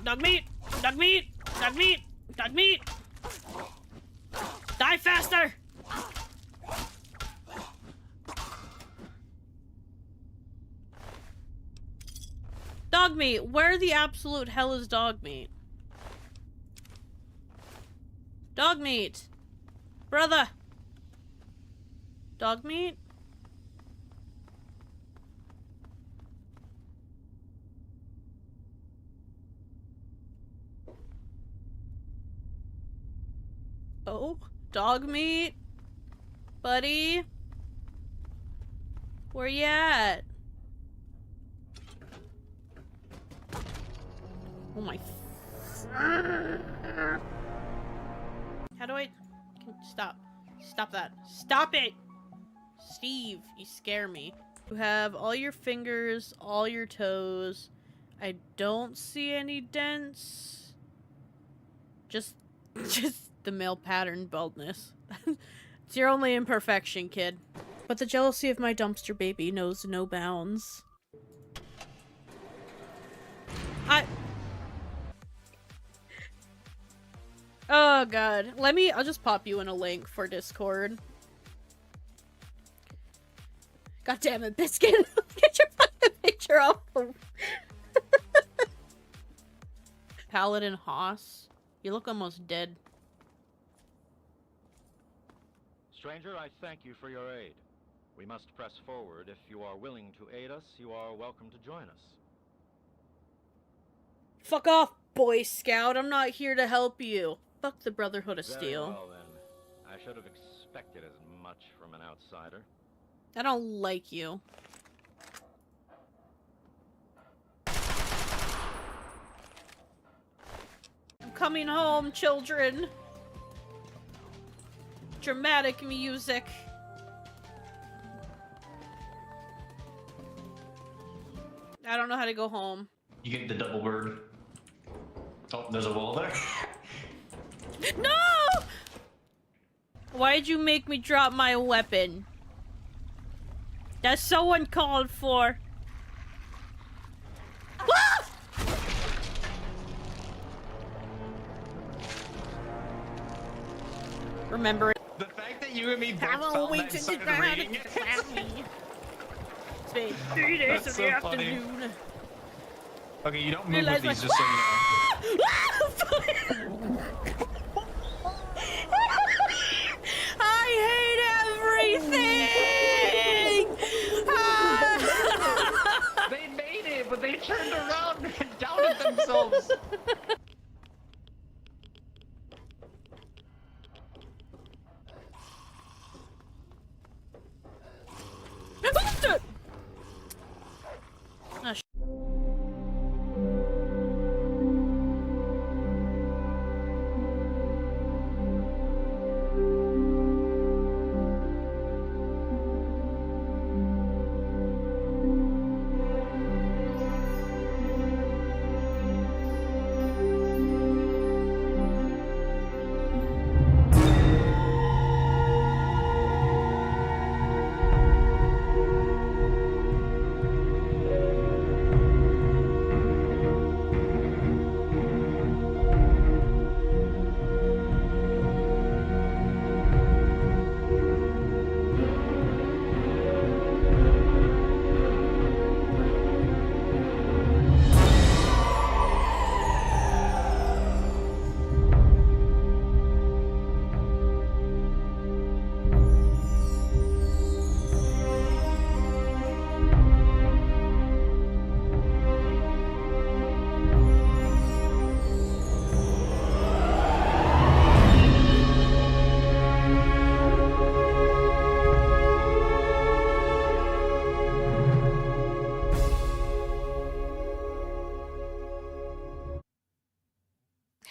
Dog meat! Dog meat! Dog meat! Dog meat! Die faster! Dog meat! Where the absolute hell is dog meat? Dog meat! Brother! Dog meat? Oh, dog meat? Buddy? Where you at? Oh my... How do I... Stop. Stop that. Stop it! Steve, you scare me. You have all your fingers, all your toes. I don't see any dents. Just the male pattern baldness. It's your only imperfection, kid. But the jealousy of my dumpster baby knows no bounds. Oh god. I'll just pop you in a link for Discord. God damn it, Biscuit! Get your fucking picture off of Paladin Haas. You look almost dead. Stranger, I thank you for your aid. We must press forward. If you are willing to aid us, you are welcome to join us. Fuck off, Boy Scout. I'm not here to help you. Fuck the Brotherhood of Very Steel. well, then. I should have expected as much from an outsider. I don't like you. I'm coming home, children. Dramatic music. I don't know how to go home. You get the double bird. Oh, there's a wall there. No! Why'd you make me drop my weapon? That's so uncalled for. Ah! Remember it. The fact that you and me both Come on, felt we that and took the started ground reading and it. found me. It's been 3 days That's of the so funny. afternoon. Okay, you don't move Realize with these, my- just so you know. I hate everything! Ah! They made it, but they turned around and doubted themselves. Oh, sh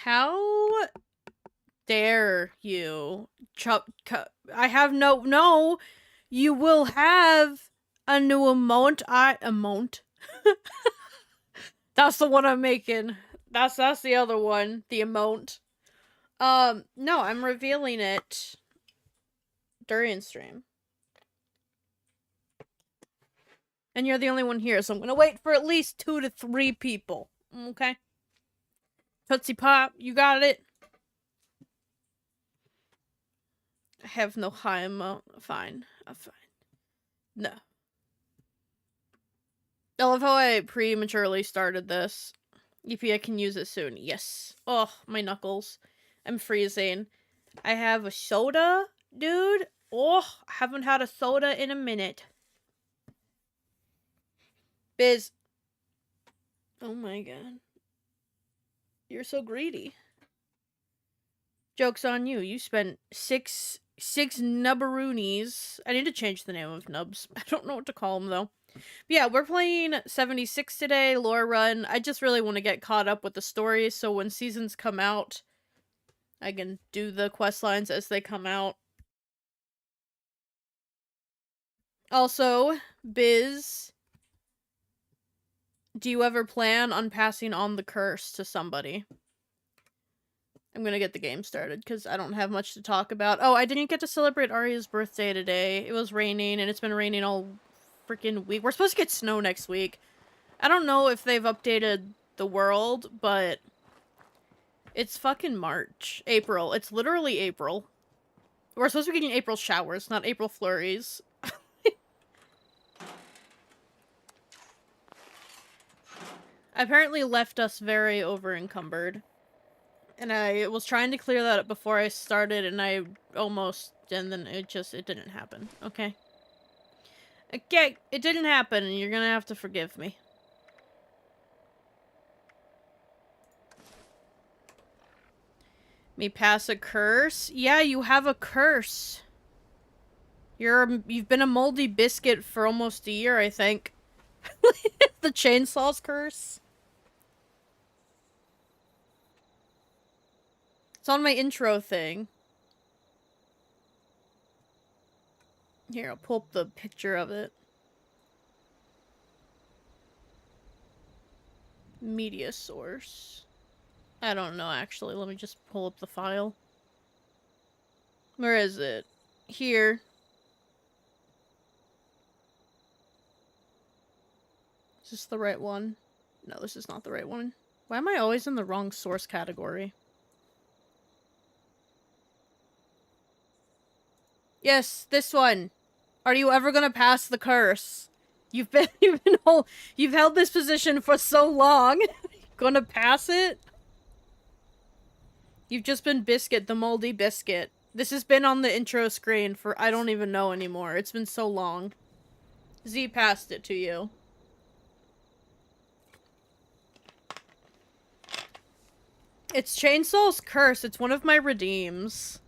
How dare you? I have no, you will have a new emote. Emote. That's the one I'm making. That's the other one. The emote. No, I'm revealing it during stream. And you're the only one here, so I'm gonna wait for at least 2 to 3 people. Okay? Tootsie Pop, you got it. I have no high amount. Fine. I'm fine. No. I love how I prematurely started this. EP, I can use it soon. Yes. Oh, my knuckles. I'm freezing. I have a soda, dude. Oh, I haven't had a soda in a minute. Biz. Oh my god. You're so greedy. Joke's on you. You spent six nubberoonies. I need to change the name of nubs. I don't know what to call them, though. But yeah, we're playing 76 today, lore run. I just really want to get caught up with the story, so when seasons come out, I can do the quest lines as they come out. Also, Biz, do you ever plan on passing on the curse to somebody? I'm gonna get the game started, because I don't have much to talk about. Oh, I didn't get to celebrate Arya's birthday today. It was raining, and it's been raining all freaking week. We're supposed to get snow next week. I don't know if they've updated the world, but it's fucking March. April. It's literally April. We're supposed to be getting April showers, not April flurries. Apparently left us very over-encumbered. And I was trying to clear that up before I started, and I almost... And then it didn't happen. Okay? Okay, it didn't happen, and you're gonna have to forgive me. Me pass a curse? Yeah, you have a curse. You've been a moldy biscuit for almost a year, I think. The chainsaw's curse. It's on my intro thing. Here, I'll pull up the picture of it. Media source. I don't know, actually. Let me just pull up the file. Where is it? Here. Is this the right one? No, this is not the right one. Why am I always in the wrong source category? Yes, this one. Are you ever gonna pass the curse? You've held this position for so long. Gonna pass it? You've just been Biscuit, the moldy biscuit. This has been on the intro screen for I don't even know anymore. It's been so long. Z passed it to you. It's Chainsaw's curse. It's one of my redeems.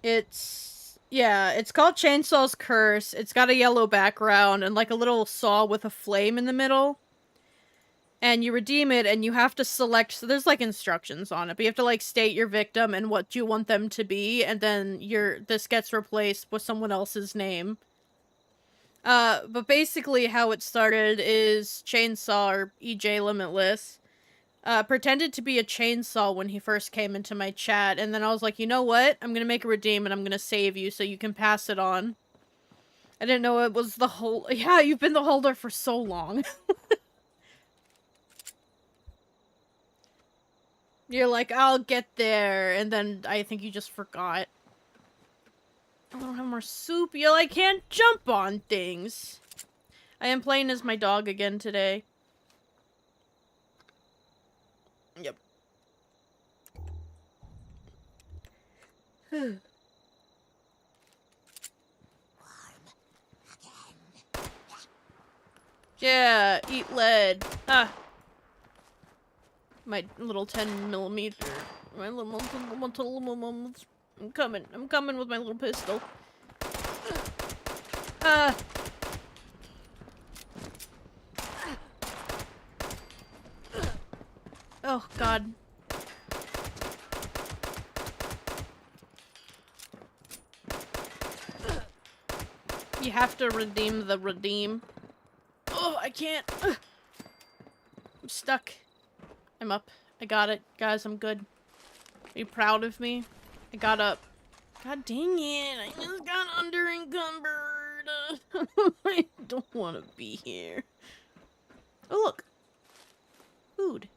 Yeah, it's called Chainsaw's Curse. It's got a yellow background and like a little saw with a flame in the middle. And you redeem it and you have to select, so there's like instructions on it, but you have to like state your victim and what you want them to be, and then this gets replaced with someone else's name. But basically how it started is Chainsaw, or EJ Limitless, pretended to be a chainsaw when he first came into my chat, and then I was like, you know what? I'm gonna make a redeem and I'm gonna save you so you can pass it on. I didn't know it was the whole- Yeah, you've been the holder for so long. You're like, I'll get there, and then I think you just forgot. I don't have more soup. You're like, can't jump on things. I am playing as my dog again today. Yep. Yeah, eat lead. Ah. My little 10mm. My little... I'm coming with my little pistol. Ah. Oh, God. You have to redeem the redeem. Oh, I can't. I'm stuck. I'm up. I got it. Guys, I'm good. Are you proud of me? I got up. God dang it. I just got under encumbered. I don't want to be here. Oh, look. Food.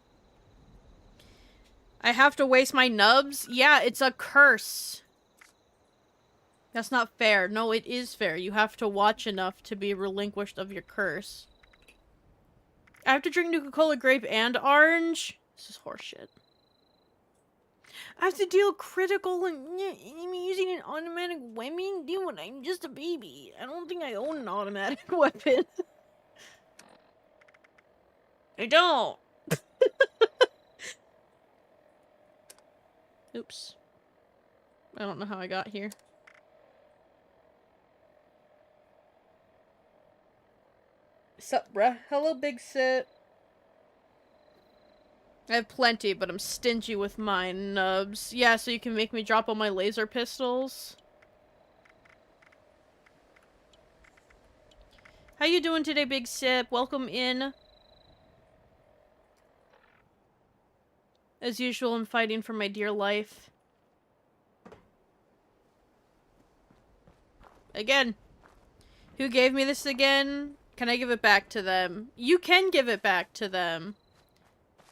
I have to waste my nubs? Yeah, it's a curse. That's not fair. No, it is fair. You have to watch enough to be relinquished of your curse. I have to drink Nuka-Cola grape and orange? This is horseshit. I have to deal critical and I'm using an automatic weapon? Dude, I'm just a baby. I don't think I own an automatic weapon. I don't. Oops. I don't know how I got here. Sup, bruh? Hello, Big Sit. I have plenty, but I'm stingy with my nubs. Yeah, so you can make me drop all my laser pistols. How you doing today, Big Sip? Welcome in. As usual, I'm fighting for my dear life. Again. Who gave me this again? Can I give it back to them? You can give it back to them.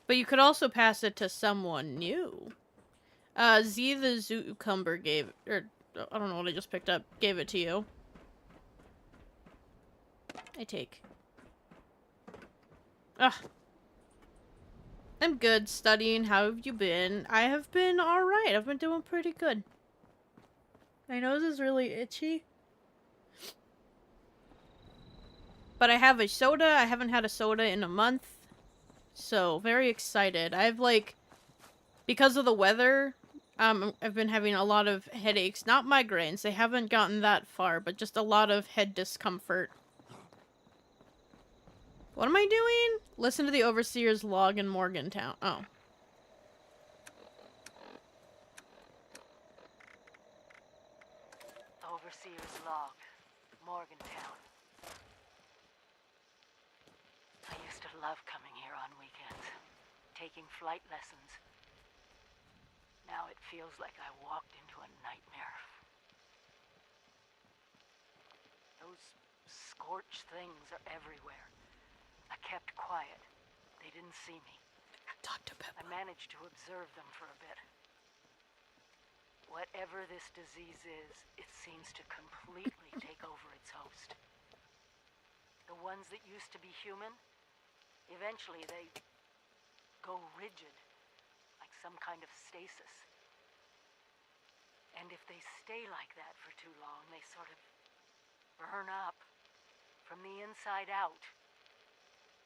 But you could also pass it to someone new. Z the Zookumber gave... Or, I don't know what I just picked up. Gave it to you. I take. Ugh. I'm good studying. How have you been? I have been alright. I've been doing pretty good. My nose is really itchy. But I have a soda. I haven't had a soda in a month. So, very excited. I've, like... Because of the weather, I've been having a lot of headaches. Not migraines. They haven't gotten that far, but just a lot of head discomfort. What am I doing? Listen to the Overseer's log in Morgantown. Oh. Overseer's log, Morgantown. I used to love coming here on weekends, taking flight lessons. Now it feels like I walked into a nightmare. Those scorched things are everywhere. I kept quiet. They didn't see me. Dr. Pepper. I managed to observe them for a bit. Whatever this disease is, it seems to completely take over its host. The ones that used to be human, eventually they go rigid, like some kind of stasis. And if they stay like that for too long, they sort of burn up from the inside out.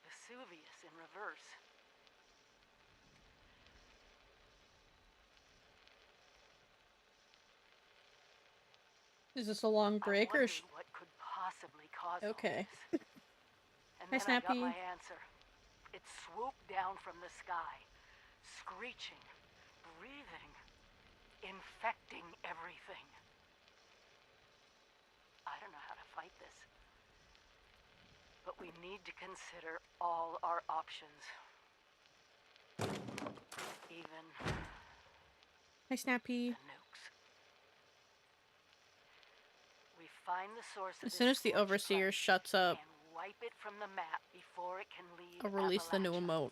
Vesuvius in reverse. Is this a long break or? What could possibly cause Okay. all this. And Hi, then I got Snappy. my answer. It swooped down from the sky, screeching, breathing, infecting everything. I don't know how to fight this. But we need to consider all our options. Even Hi, Snappy. the nukes. We find the source of As soon as the this Overseer scorched shuts up, planet and wipe it from the map before it can leave I'll release the new Appalachia. emote.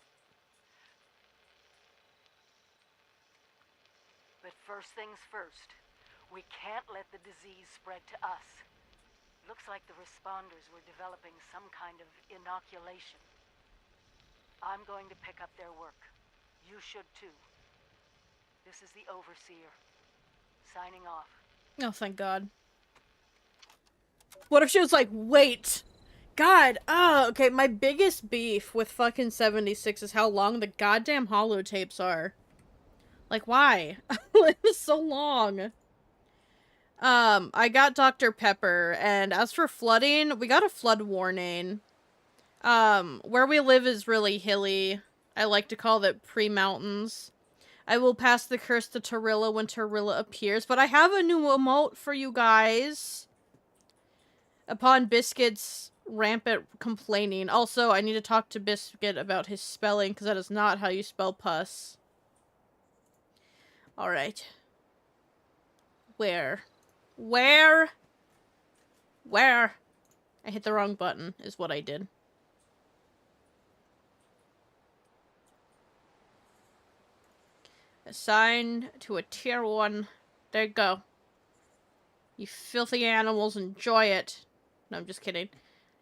But first things first, we can't let the disease spread to us. Looks like the responders were developing some kind of inoculation. I'm going to pick up their work. You should too. This is the Overseer. Signing off. Oh, thank God. What if she was like, wait! God, okay, my biggest beef with fucking 76 is how long the goddamn holotapes are. Like, why? It's so long. I got Dr. Pepper, and as for flooding, we got a flood warning. Where we live is really hilly. I like to call it pre-mountains. I will pass the curse to Torilla when Torilla appears, but I have a new emote for you guys. Upon Biscuit's rampant complaining. Also, I need to talk to Biscuit about his spelling, because that is not how you spell puss. Alright. Where? Where? Where? I hit the wrong button, is what I did. Assigned to a tier 1. There you go. You filthy animals, enjoy it. No, I'm just kidding.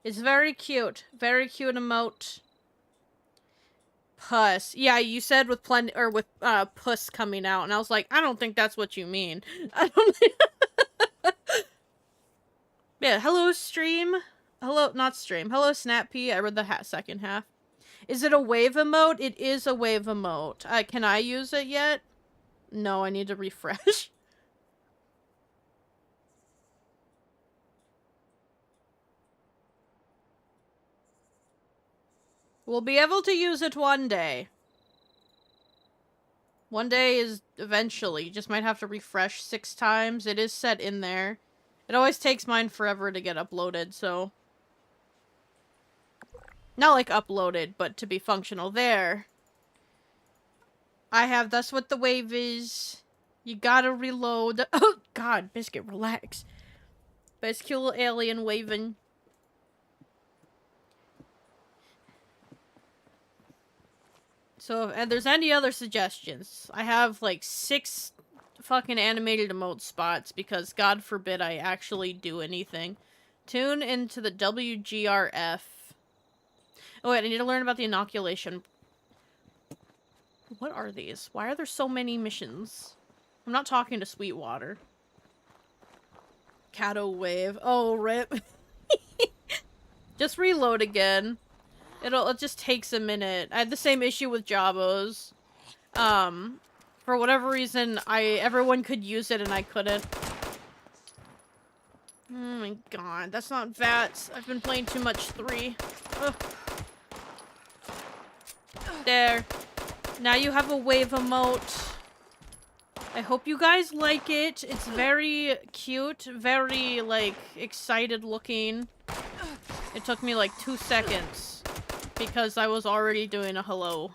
It's very cute. Very cute emote. Puss. Yeah, you said with plenty, or with, puss coming out, and I was like, I don't think that's what you mean. I don't think... Yeah, hello stream. Hello, not stream. Hello Snappy. I read the second half. Is it a wave emote? It is a wave emote. Can I use it yet? No, I need to refresh. We'll be able to use it one day. One day is eventually. You just might have to refresh 6 times. It is set in there. It always takes mine forever to get uploaded, so... Not like uploaded, but to be functional. There. I have, that's what the wave is. You gotta reload. Oh, God, Biscuit, relax. Biscuit alien waving. So, if there's any other suggestions, I have like 6 fucking animated emote spots because God forbid I actually do anything. Tune into the WGRF. Oh wait, I need to learn about the inoculation. What are these? Why are there so many missions? I'm not talking to Sweetwater. Cato wave. Oh, rip. Just reload again. It just takes a minute. I had the same issue with Jabos. For whatever reason, everyone could use it and I couldn't. Oh my god, that's not VATS. I've been playing too much 3. Ugh. There. Now you have a wave emote. I hope you guys like it. It's very cute, very, like, excited looking. It took me like 2 seconds because I was already doing a hello.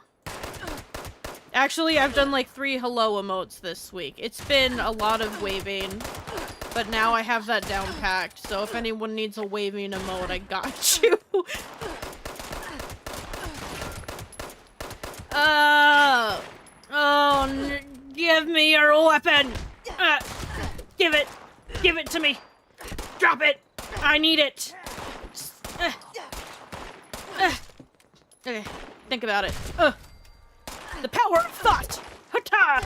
Actually, I've done like 3 hello emotes this week. It's been a lot of waving, but now I have that down packed. So if anyone needs a waving emote, I got you. Give me your weapon. Give it to me. Drop it. I need it. Okay, think about it. The power of thought! Hata!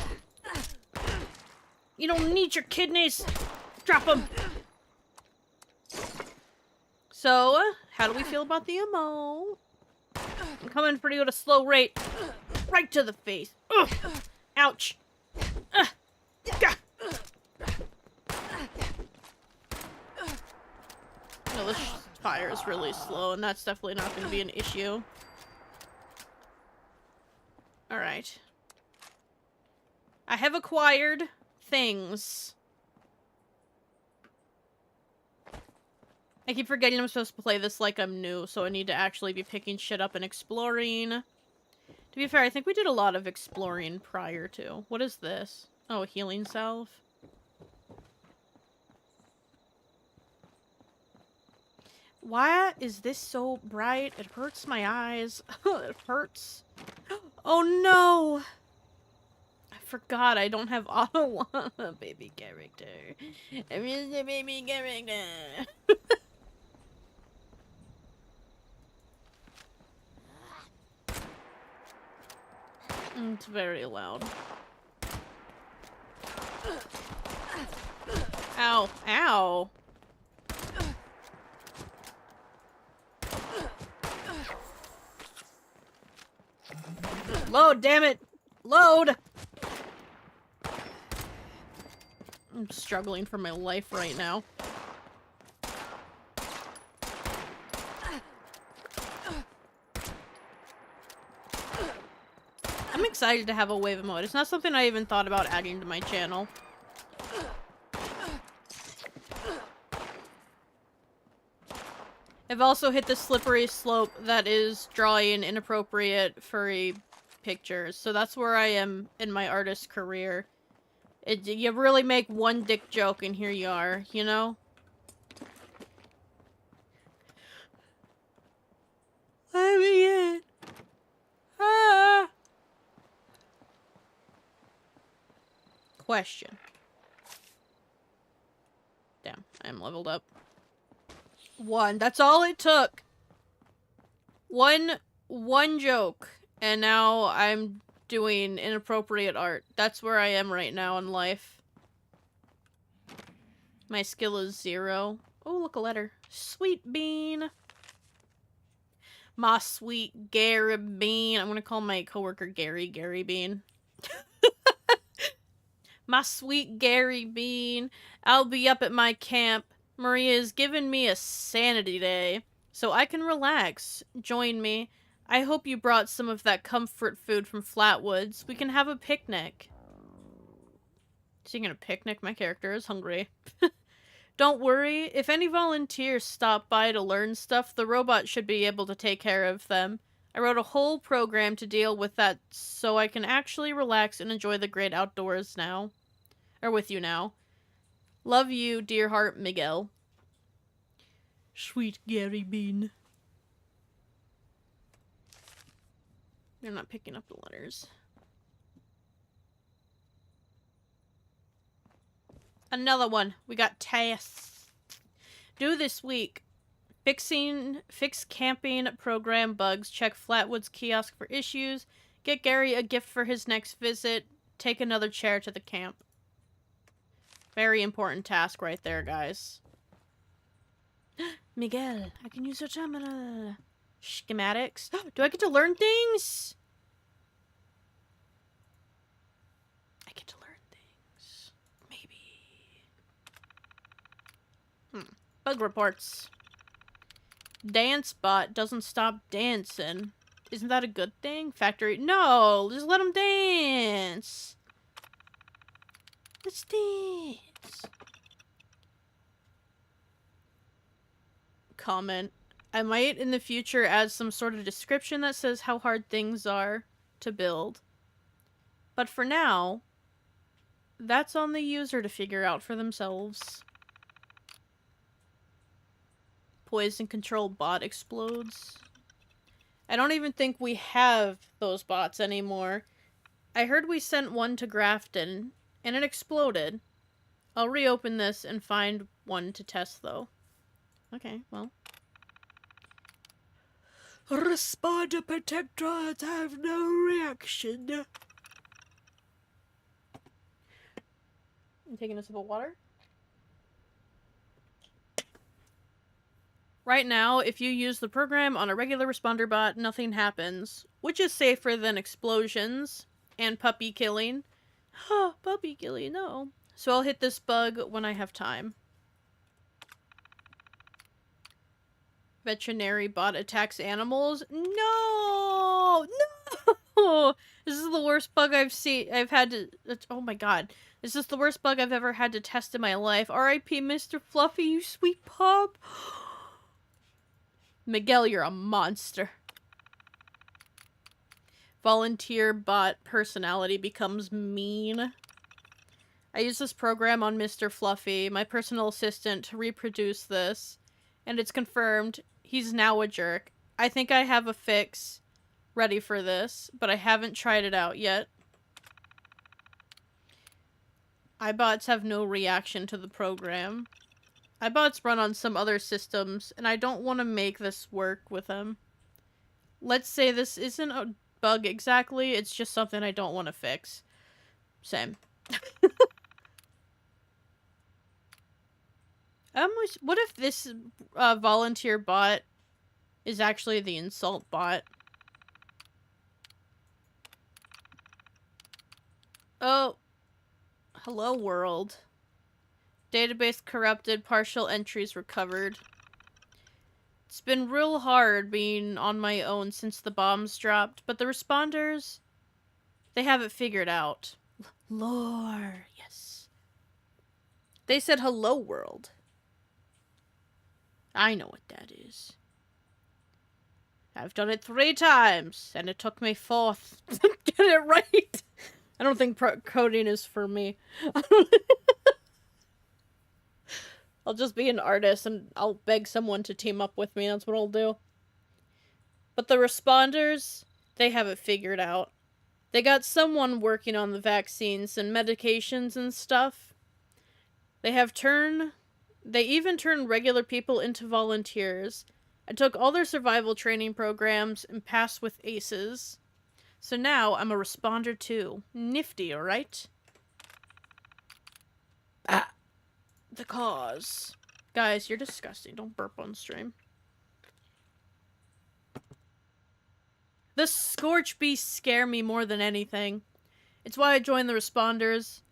You don't need your kidneys! Drop them! So, how do we feel about the ammo? I'm coming for you at a slow rate. Right to the face. Ugh. Ouch. Gah. No, this fire is really slow, and that's definitely not going to be an issue. Alright. I have acquired things. I keep forgetting I'm supposed to play this like I'm new, so I need to actually be picking shit up and exploring. To be fair, I think we did a lot of exploring prior to. What is this? Oh, a healing salve. Why is this so bright? It hurts my eyes. It hurts. Oh no! I forgot I don't have auto baby character. I'm just a baby character. It's very loud. Ow. Ow. Load, damn it! Load! I'm struggling for my life right now. I'm excited to have a wave emote. It's not something I even thought about adding to my channel. I've also hit the slippery slope that is drawing inappropriate furry pictures, so that's where I am in my artist career. You really make one dick joke and here you are, you know? Let me in. Ah. Question. Damn, I am leveled up. 1. That's all it took. One joke. And now I'm doing inappropriate art. That's where I am right now in life. My skill is 0. Oh, look, a letter. Sweet Bean. My sweet Gary Bean. I'm gonna call my coworker Gary Bean. My sweet Gary Bean. I'll be up at my camp. Maria's given me a sanity day, so I can relax. Join me. I hope you brought some of that comfort food from Flatwoods. We can have a picnic. Is he gonna picnic? My character is hungry. Don't worry, if any volunteers stop by to learn stuff, the robot should be able to take care of them. I wrote a whole program to deal with that so I can actually relax and enjoy the great outdoors now. Or with you now. Love you, dear heart, Miguel. Sweet Gary Bean. They're not picking up the letters. Another one. We got tasks. Do this week. Fix camping program bugs. Check Flatwoods kiosk for issues. Get Gary a gift for his next visit. Take another chair to the camp. Very important task right there, guys. Miguel, I can use your terminal. Schematics. Do I get to learn things? I get to learn things. Maybe. Bug reports. Dance bot doesn't stop dancing. Isn't that a good thing? Factory. No, just let him dance. Let's dance. Comment. I might in the future add some sort of description that says how hard things are to build. But for now, that's on the user to figure out for themselves. Poison control bot explodes. I don't even think we have those bots anymore. I heard we sent one to Grafton, and it exploded. I'll reopen this and find one to test, though. Okay, well. Responder protectors have no reaction. I'm taking a sip of water. Right now, if you use the program on a regular responder bot, nothing happens, which is safer than explosions and puppy killing. Huh, puppy killing, no. So I'll hit this bug when I have time. Veterinary bot attacks animals? No! No! This is the worst bug I've had to... Oh my god. This is the worst bug I've ever had to test in my life. R.I.P. Mr. Fluffy, you sweet pup. Miguel, you're a monster. Volunteer bot personality becomes mean. I use this program on Mr. Fluffy, my personal assistant, to reproduce this. And it's confirmed he's now a jerk. I think I have a fix ready for this, but I haven't tried it out yet. iBots have no reaction to the program. iBots run on some other systems, and I don't want to make this work with them. Let's say this isn't a bug exactly, it's just something I don't want to fix. Same. What if this volunteer bot is actually the insult bot? Oh. Hello, world. Database corrupted, partial entries recovered. It's been real hard being on my own since the bombs dropped, but the responders, they have it figured out. Lore, yes. They said hello, world. I know what that is. I've done it 3 times, and it took me 4th to get it right. I don't think coding is for me. I'll just be an artist, and I'll beg someone to team up with me. That's what I'll do. But the responders, they have it figured out. They got someone working on the vaccines and medications and stuff. They even turned regular people into volunteers. I took all their survival training programs and passed with aces. So now I'm a responder too. Nifty, alright? Ah. The cause. Guys, you're disgusting. Don't burp on stream. The Scorch Beasts scare me more than anything. It's why I joined the responders.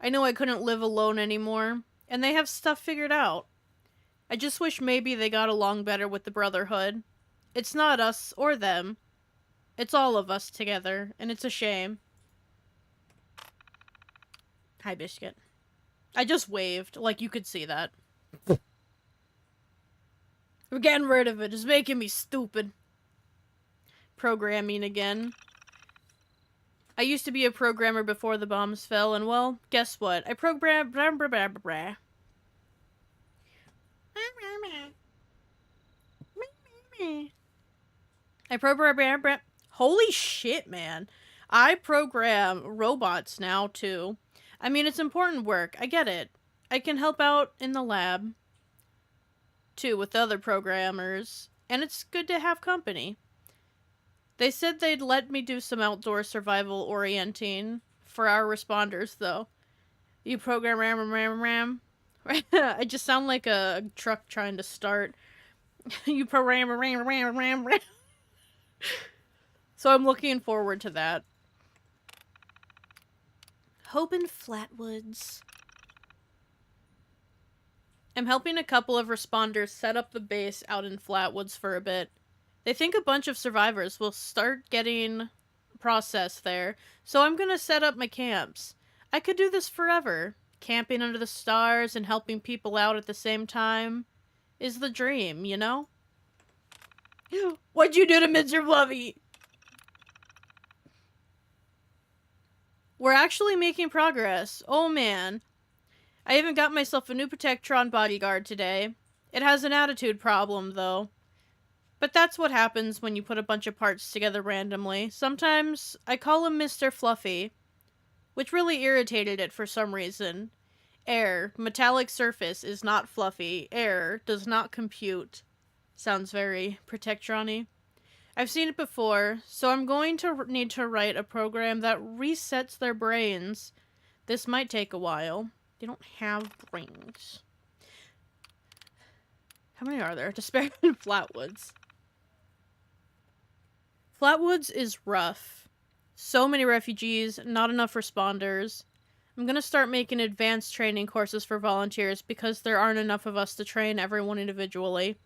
I knew I couldn't live alone anymore, and they have stuff figured out. I just wish maybe they got along better with the Brotherhood. It's not us or them. It's all of us together, and it's a shame. Hi, Biscuit. I just waved, like you could see that. We're getting rid of it. It's making me stupid. Programming again. I used to be a programmer before the bombs fell, and well, guess what? I programmed... Holy shit, man. I program robots now, too. I mean, it's important work. I get it. I can help out in the lab, too, with other programmers. And it's good to have company. They said they'd let me do some outdoor survival orienting for our responders, though. You program ram. I just sound like a truck trying to start. You program ram. So I'm looking forward to that. Hope in Flatwoods. I'm helping a couple of responders set up the base out in Flatwoods for a bit. They think a bunch of survivors will start getting processed there, so I'm gonna set up my camps. I could do this forever. Camping under the stars and helping people out at the same time is the dream, you know? What'd you do to Mr. Fluffy? We're actually making progress. Oh man. I even got myself a new Protectron bodyguard today. It has an attitude problem, though. But that's what happens when you put a bunch of parts together randomly. Sometimes I call him Mr. Fluffy, which really irritated it for some reason. Error. Metallic surface is not fluffy. Error. Does not compute. Sounds very Protectron-y. I've seen it before, so I'm going to need to write a program that resets their brains. This might take a while. They don't have brains. How many are there? Despair in Flatwoods. Flatwoods is rough. So many refugees, not enough responders. I'm gonna start making advanced training courses for volunteers because there aren't enough of us to train everyone individually.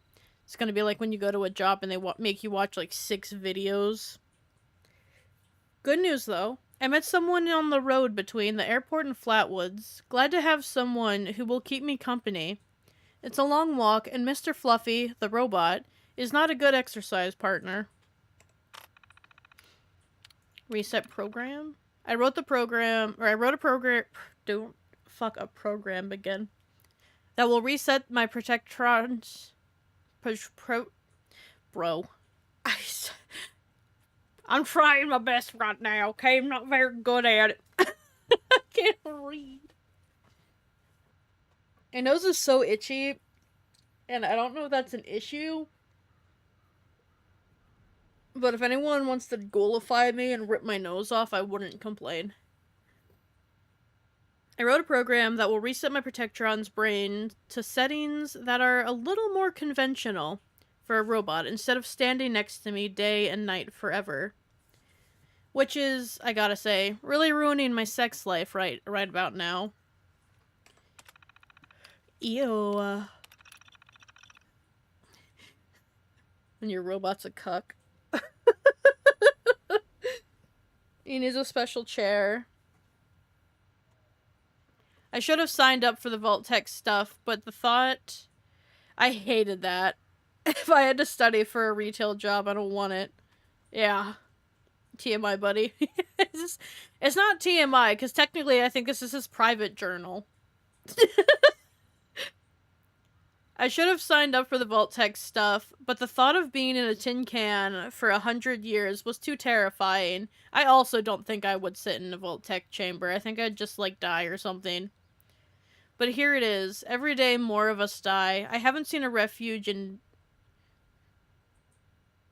It's gonna be like when you go to a job and they make you watch like 6 videos. Good news though. I met someone on the road between the airport and Flatwoods. Glad to have someone who will keep me company. It's a long walk, and Mr. Fluffy, the robot, is not a good exercise partner. Reset program? I wrote a program... Don't fuck up program again. That will reset my Protectrons... Bro. I'm trying my best right now, okay? I'm not very good at it. I can't read. My nose is so itchy, and I don't know if that's an issue. But if anyone wants to ghoulify me and rip my nose off, I wouldn't complain. I wrote a program that will reset my Protectron's brain to settings that are a little more conventional for a robot, instead of standing next to me day and night forever. Which is, I gotta say, really ruining my sex life right about now. Ew. And your robot's a cuck. He needs a special chair. I should have signed up for the Vault Tech stuff, but the thought... I hated that. If I had to study for a retail job, I don't want it. Yeah. TMI, buddy. It's not TMI, because technically I think this is his private journal. I should have signed up for the Vault Tech stuff, but the thought of being in a tin can for 100 years was too terrifying. I also don't think I would sit in a Vault Tech chamber. I think I'd just, like, die or something. But here it is. Every day more of us die. I haven't seen a refuge in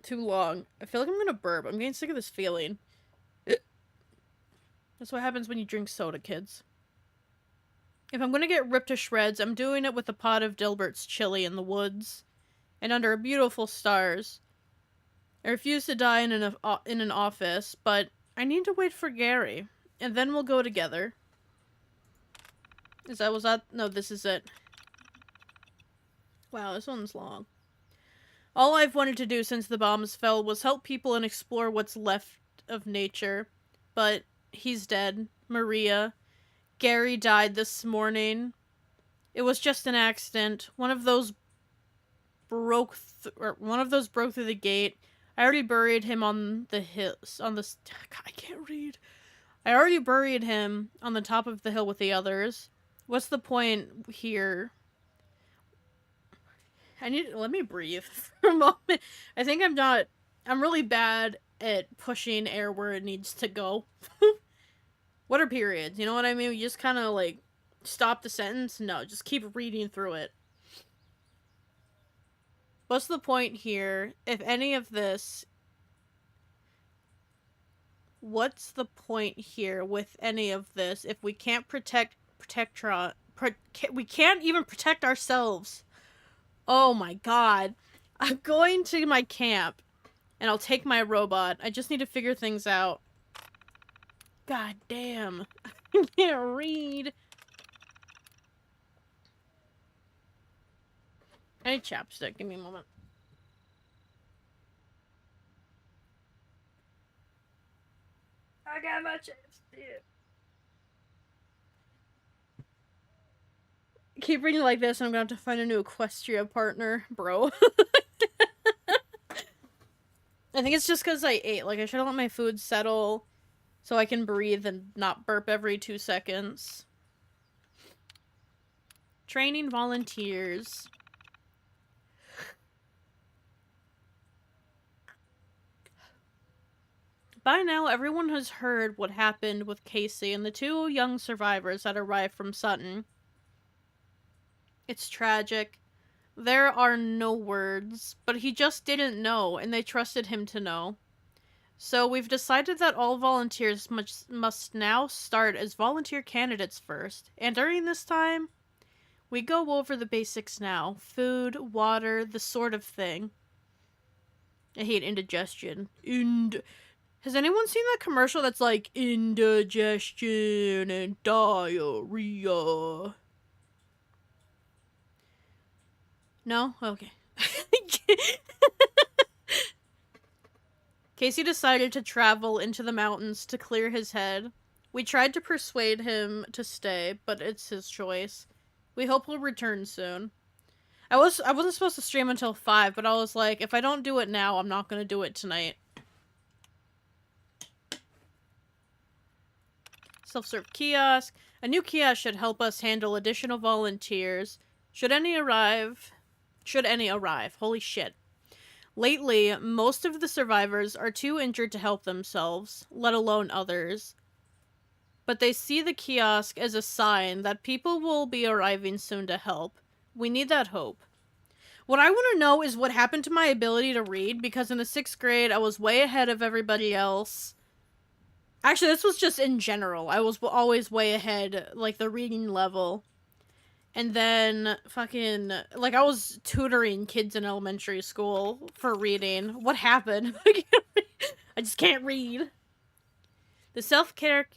too long. I feel like I'm gonna burp. I'm getting sick of this feeling. That's what happens when you drink soda, kids. If I'm gonna get ripped to shreds, I'm doing it with a pot of Dilbert's chili in the woods. And under beautiful stars. I refuse to die in an office, but I need to wait for Gary. And then we'll go together. Was that? No, this is it. Wow, this one's long. All I've wanted to do since the bombs fell was help people and explore what's left of nature. But he's dead. Maria. Gary died this morning. It was just an accident. One of those broke through the gate. I already buried him on the hills. I can't read. I already buried him on the top of the hill with the others. What's the point here? Let me breathe for a moment. I think I'm really bad at pushing air where it needs to go. What are periods? You know what I mean? You just kind of, like, stop the sentence? No, just keep reading through it. What's the point here? If any of this... What's the point here with any of this if we can't we can't even protect ourselves? Oh my god. I'm going to my camp, and I'll take my robot. I just need to figure things out. God damn. I can't read. I need chapstick. Give me a moment. I got my chapstick. Keep reading like this, and I'm gonna have to find a new Equestria partner, bro. I think it's just because I ate. Like, I should have let my food settle so I can breathe and not burp every 2 seconds. Training volunteers. By now, everyone has heard what happened with Casey and the 2 young survivors that arrived from Sutton. It's tragic. There are no words, but he just didn't know, and they trusted him to know. So we've decided that all volunteers must now start as volunteer candidates first, and during this time, we go over the basics now. Food, water, the sort of thing. I hate indigestion. Has anyone seen that commercial that's like, indigestion and diarrhea? No? Okay. Casey decided to travel into the mountains to clear his head. We tried to persuade him to stay, but it's his choice. We hope he'll return soon. I wasn't supposed to stream until 5, but I was like, if I don't do it now, I'm not gonna do it tonight. Self-serve kiosk. A new kiosk should help us handle additional volunteers. Should any arrive. Holy shit. Lately, most of the survivors are too injured to help themselves, let alone others. But they see the kiosk as a sign that people will be arriving soon to help. We need that hope. What I want to know is what happened to my ability to read, because in the 6th grade, I was way ahead of everybody else. Actually, this was just in general. I was always way ahead, like, the reading level. And then, fucking, like, I was tutoring kids in elementary school for reading. What happened? I just can't read. The self-serve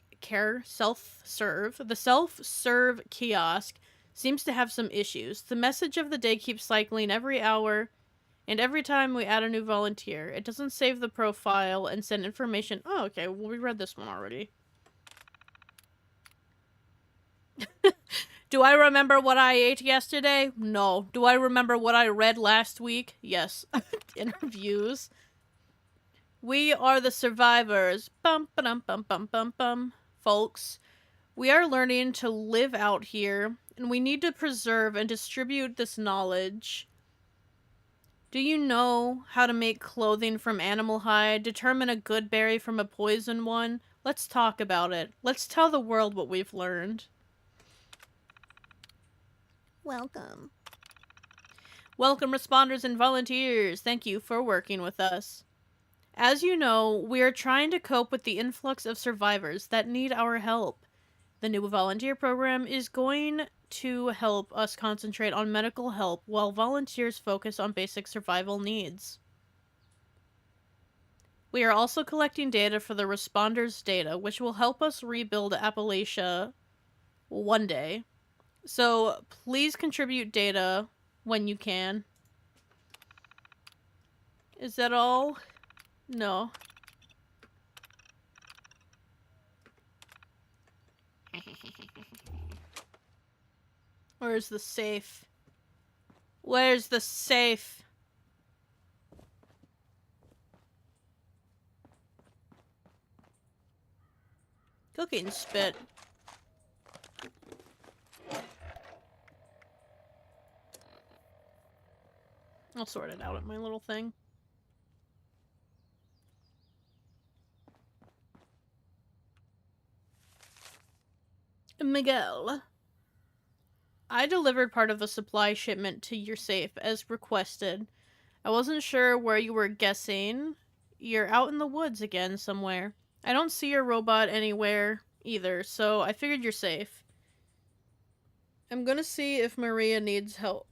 kiosk seems to have some issues. The message of the day keeps cycling every hour, and every time we add a new volunteer. It doesn't save the profile and send information. Oh, okay, well, we read this one already. Do I remember what I ate yesterday? No. Do I remember what I read last week? Yes. Interviews. We are the survivors. Bum, ba-dum, bum, bum, bum, bum. Folks. We are learning to live out here, and we need to preserve and distribute this knowledge. Do you know how to make clothing from animal hide? Determine a good berry from a poison one? Let's talk about it. Let's tell the world what we've learned. Welcome. Welcome, responders and volunteers. Thank you for working with us. As you know, we are trying to cope with the influx of survivors that need our help. The new volunteer program is going to help us concentrate on medical help while volunteers focus on basic survival needs. We are also collecting data for the responders' data, which will help us rebuild Appalachia one day. So please contribute data when you can. Is that all? No. Where's the safe? Where's the safe? Cooking spit. I'll sort it out at my little thing. Miguel. I delivered part of the supply shipment to your safe as requested. I wasn't sure where you were guessing. You're out in the woods again somewhere. I don't see your robot anywhere either, so I figured you're safe. I'm gonna see if Maria needs help.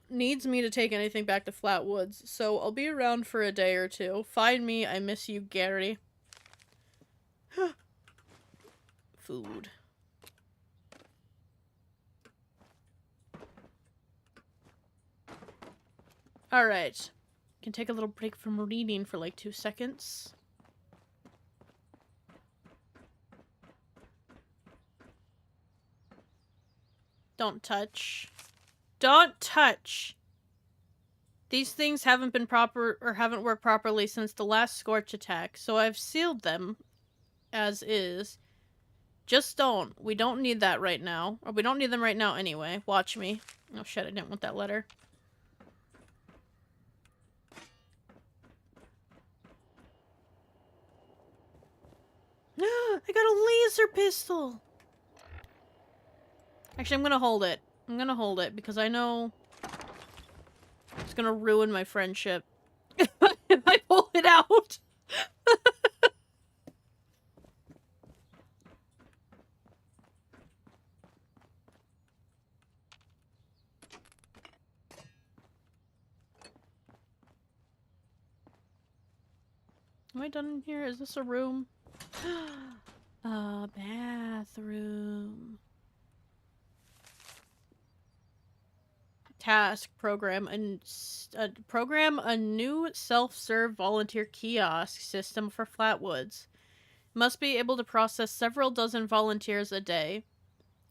Needs me to take anything back to Flatwoods, so I'll be around for a day or two. Find me, I miss you, Gary. Food. Alright. Can take a little break from reading for like 2 seconds. Don't touch. Don't touch! These things haven't been haven't worked properly since the last Scorch attack, so I've sealed them as is. Just don't. We don't need that right now. Or we don't need them right now anyway. Watch me. Oh shit, I didn't want that letter. I got a laser pistol! Actually, I'm gonna hold it. I'm gonna hold it because I know it's gonna ruin my friendship if I pull it out. Am I done in here? Is this a room? A bathroom. Task program a new self-serve volunteer kiosk system for Flatwoods. Must be able to process several dozen volunteers a day,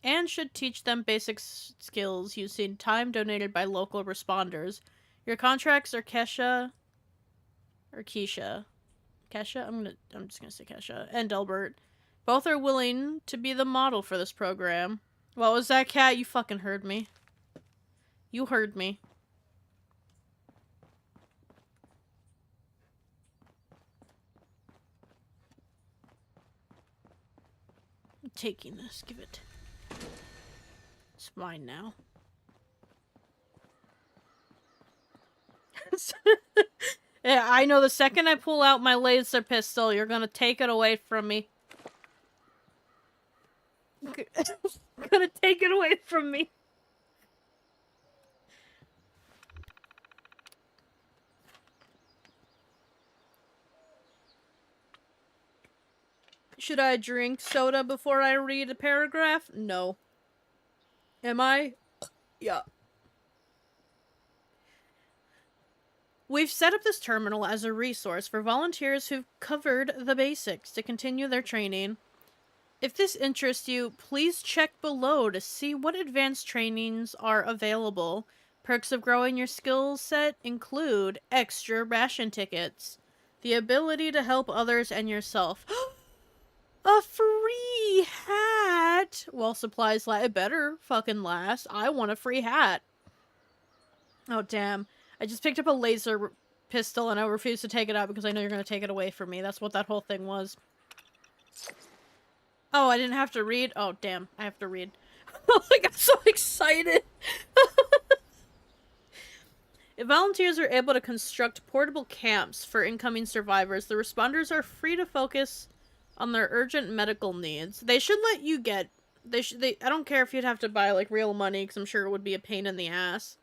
and should teach them basic skills using time donated by local responders. Your contracts are Kesha or Keisha. Kesha? I'm just gonna say Kesha and Delbert. Both are willing to be the model for this program. What was that, cat? You fucking heard me. You heard me. I'm taking this. Give it. It's mine now. Yeah, I know the second I pull out my laser pistol, you're gonna take it away from me. Gonna take it away from me. Should I drink soda before I read a paragraph? No. Am I? Yeah. We've set up this terminal as a resource for volunteers who've covered the basics to continue their training. If this interests you, please check below to see what advanced trainings are available. Perks of growing your skill set include extra ration tickets, the ability to help others and yourself. A free hat! Well, supplies it better fucking last. I want a free hat. Oh, damn. I just picked up a laser pistol and I refuse to take it out because I know you're going to take it away from me. That's what that whole thing was. Oh, I didn't have to read? Oh, damn. I have to read. I got so excited. If volunteers are able to construct portable camps for incoming survivors, the responders are free to focus on their urgent medical needs. They should let you get... I don't care if you'd have to buy, like, real money, because I'm sure it would be a pain in the ass.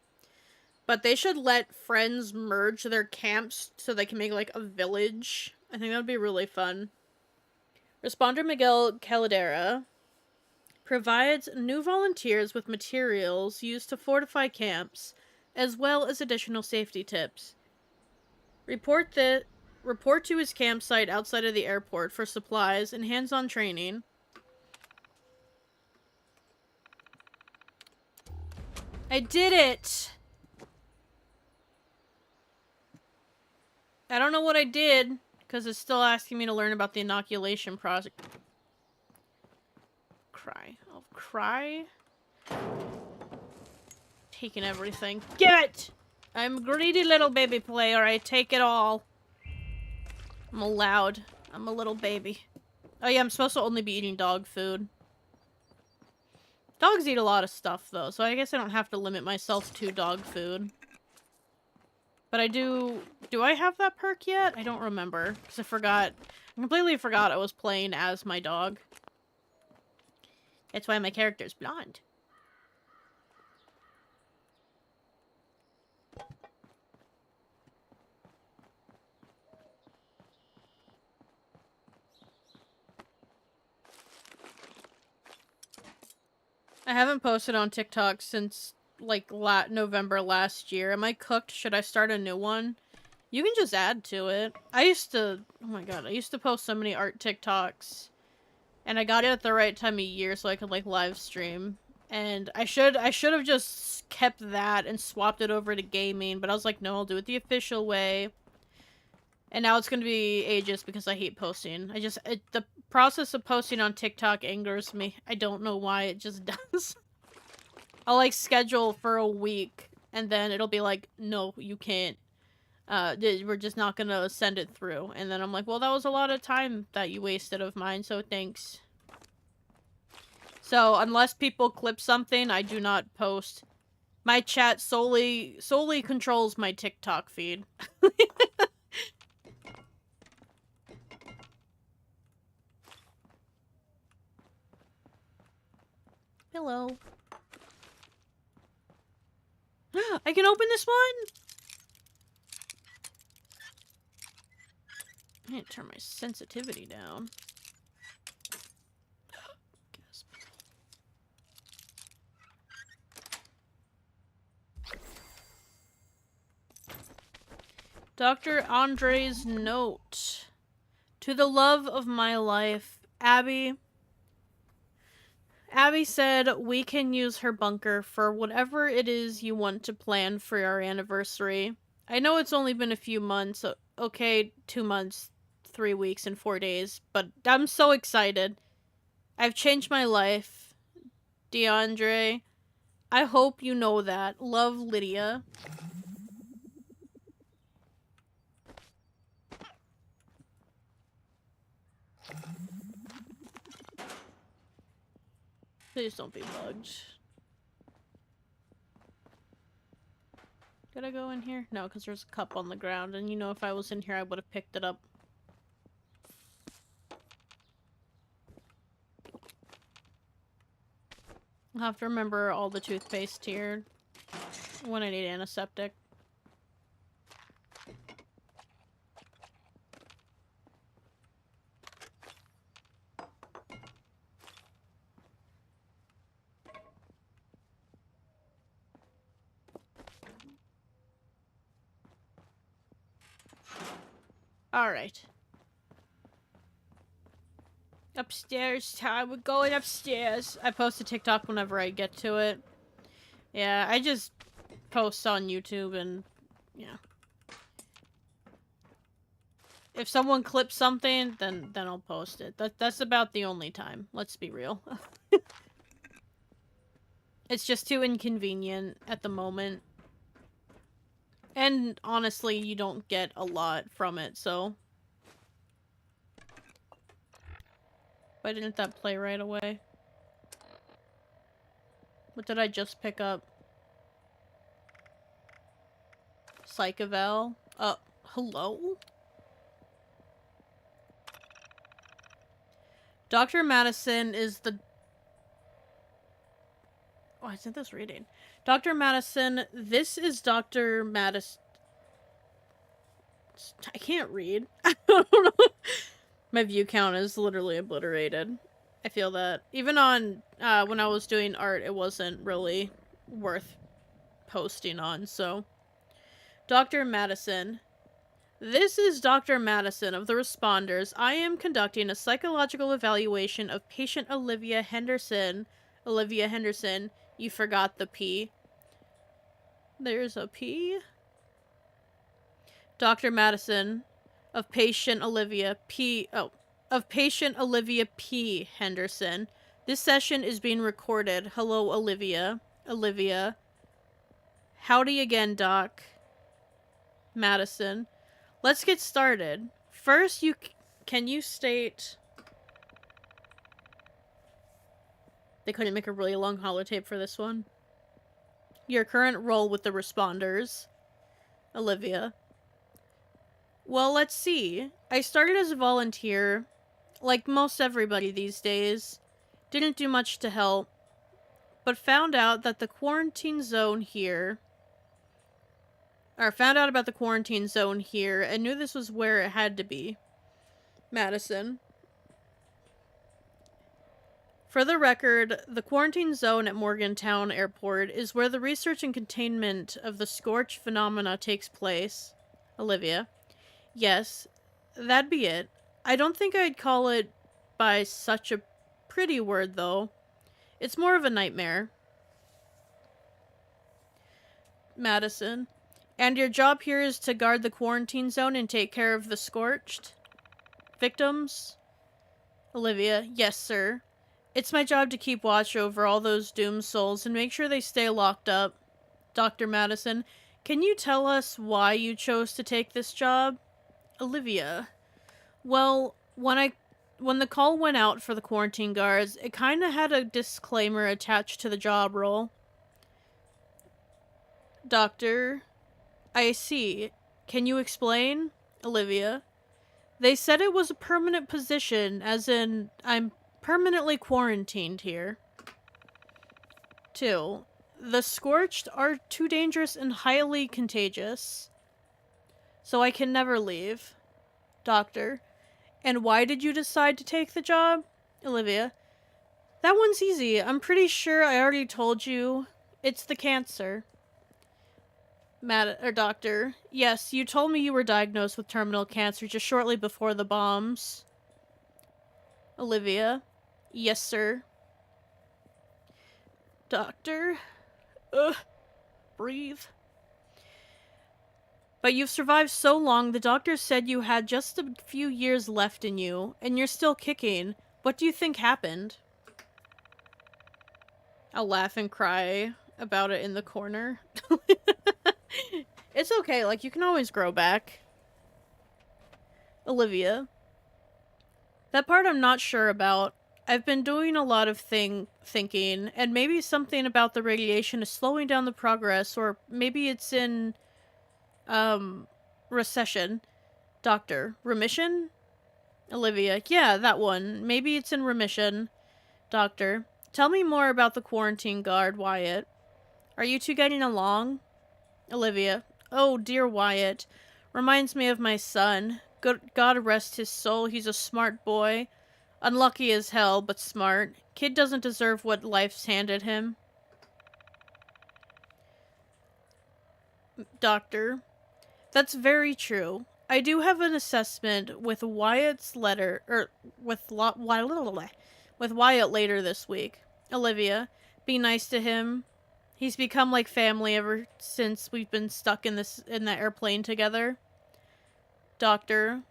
But they should let friends merge their camps so they can make, like, a village. I think that would be really fun. Responder Miguel Caldera provides new volunteers with materials used to fortify camps, as well as additional safety tips. Report to his campsite outside of the airport for supplies and hands-on training. I did it! I don't know what I did, because it's still asking me to learn about the inoculation project. Cry. I'll cry. Taking everything. Give it! I'm a greedy little baby player. I take it all. I'm allowed. I'm a little baby. Oh yeah, I'm supposed to only be eating dog food. Dogs eat a lot of stuff, though, so I guess I don't have to limit myself to dog food. But I do... Do I have that perk yet? I don't remember, because I forgot. I completely forgot I was playing as my dog. That's why my character's blonde. I haven't posted on TikTok since, like, November last year. Am I cooked? Should I start a new one? You can just add to it. I used to... Oh my god, I used to post so many art TikToks. And I got it at the right time of year so I could, like, live stream. And I should have just kept that and swapped it over to gaming. But I was like, no, I'll do it the official way. And now it's gonna be ages because I hate posting. The process of posting on TikTok angers me. I don't know why, it just does. I'll, like, schedule for a week, and then it'll be like, no, you can't. We're just not gonna send it through. And then I'm like, well, that was a lot of time that you wasted of mine, so thanks. So, unless people clip something, I do not post. My chat solely controls my TikTok feed. Hello. I can open this one? I need to turn my sensitivity down. Gasp. Dr. Andre's note. To the love of my life, Abby. Abby said we can use her bunker for whatever it is you want to plan for our anniversary. I know it's only been a few months. Okay, 2 months, 3 weeks, and 4 days. But I'm so excited. I've changed my life. DeAndre. I hope you know that. Love, Lydia. Please don't be bugged. Did I go in here? No, because there's a cup on the ground, and you know if I was in here I would have picked it up. I'll have to remember all the toothpaste here when I need antiseptic. Alright. Upstairs time. We're going upstairs. I post a TikTok whenever I get to it. Yeah, I just post on YouTube and... yeah. If someone clips something, then I'll post it. That's about the only time. Let's be real. It's just too inconvenient at the moment. And honestly, you don't get a lot from it, so... Why didn't that play right away? What did I just pick up? Psychoval? Hello? Dr. Madison is the... Oh, isn't this reading? Dr. Madison, this is Dr. Madison... I can't read. I don't know. My view count is literally obliterated. I feel that. Even on, when I was doing art, it wasn't really worth posting on, so... Dr. Madison. This is Dr. Madison of the Responders. I am conducting a psychological evaluation of patient Olivia Henderson. Olivia Henderson. You forgot the P. There's a P. Dr. Madison of patient Olivia P. Oh, of patient Olivia P. Henderson. This session is being recorded. Hello, Olivia. Olivia. Howdy again, Doc. Madison. Let's get started. First, can you state... They couldn't make a really long holotape for this one. Your current role with the Responders. Olivia. Well, let's see. I started as a volunteer, like most everybody these days. Didn't do much to help, but found out that the quarantine zone here... Or found out about the quarantine zone here and knew this was where it had to be. Madison. For the record, the quarantine zone at Morgantown Airport is where the research and containment of the scorch phenomena takes place. Olivia. Yes, that'd be it. I don't think I'd call it by such a pretty word, though. It's more of a nightmare. Madison. And your job here is to guard the quarantine zone and take care of the scorched victims? Olivia. Yes, sir. It's my job to keep watch over all those doomed souls and make sure they stay locked up. Dr. Madison. Can you tell us why you chose to take this job? Olivia. Well, when the call went out for the quarantine guards, it kinda had a disclaimer attached to the job role. Doctor. I see. Can you explain? Olivia. They said it was a permanent position, as in, I'm permanently quarantined here. 2. The scorched are too dangerous and highly contagious, so I can never leave. Doctor. And why did you decide to take the job? Olivia. That one's easy. I'm pretty sure I already told you. It's the cancer. Doctor. Yes, you told me you were diagnosed with terminal cancer just shortly before the bombs. Olivia. Yes, sir. Doctor. Breathe. But you've survived so long, the doctor said you had just a few years left in you, and you're still kicking. What do you think happened? I'll laugh and cry about it in the corner. It's okay, like, you can always grow back. Olivia. That part I'm not sure about. I've been doing a lot of thinking, and maybe something about the radiation is slowing down the progress, or maybe it's in, recession. Doctor. Remission? Olivia. Yeah, that one. Maybe it's in remission. Doctor. Tell me more about the quarantine guard, Wyatt. Are you two getting along? Olivia. Oh, dear Wyatt. Reminds me of my son. God rest his soul, he's a smart boy. Unlucky as hell, but smart. Kid doesn't deserve what life's handed him. Doctor. That's very true. I do have an assessment with Wyatt's letter, with Wyatt later this week. Olivia. Be nice to him. He's become like family ever since we've been stuck in that airplane together. Doctor.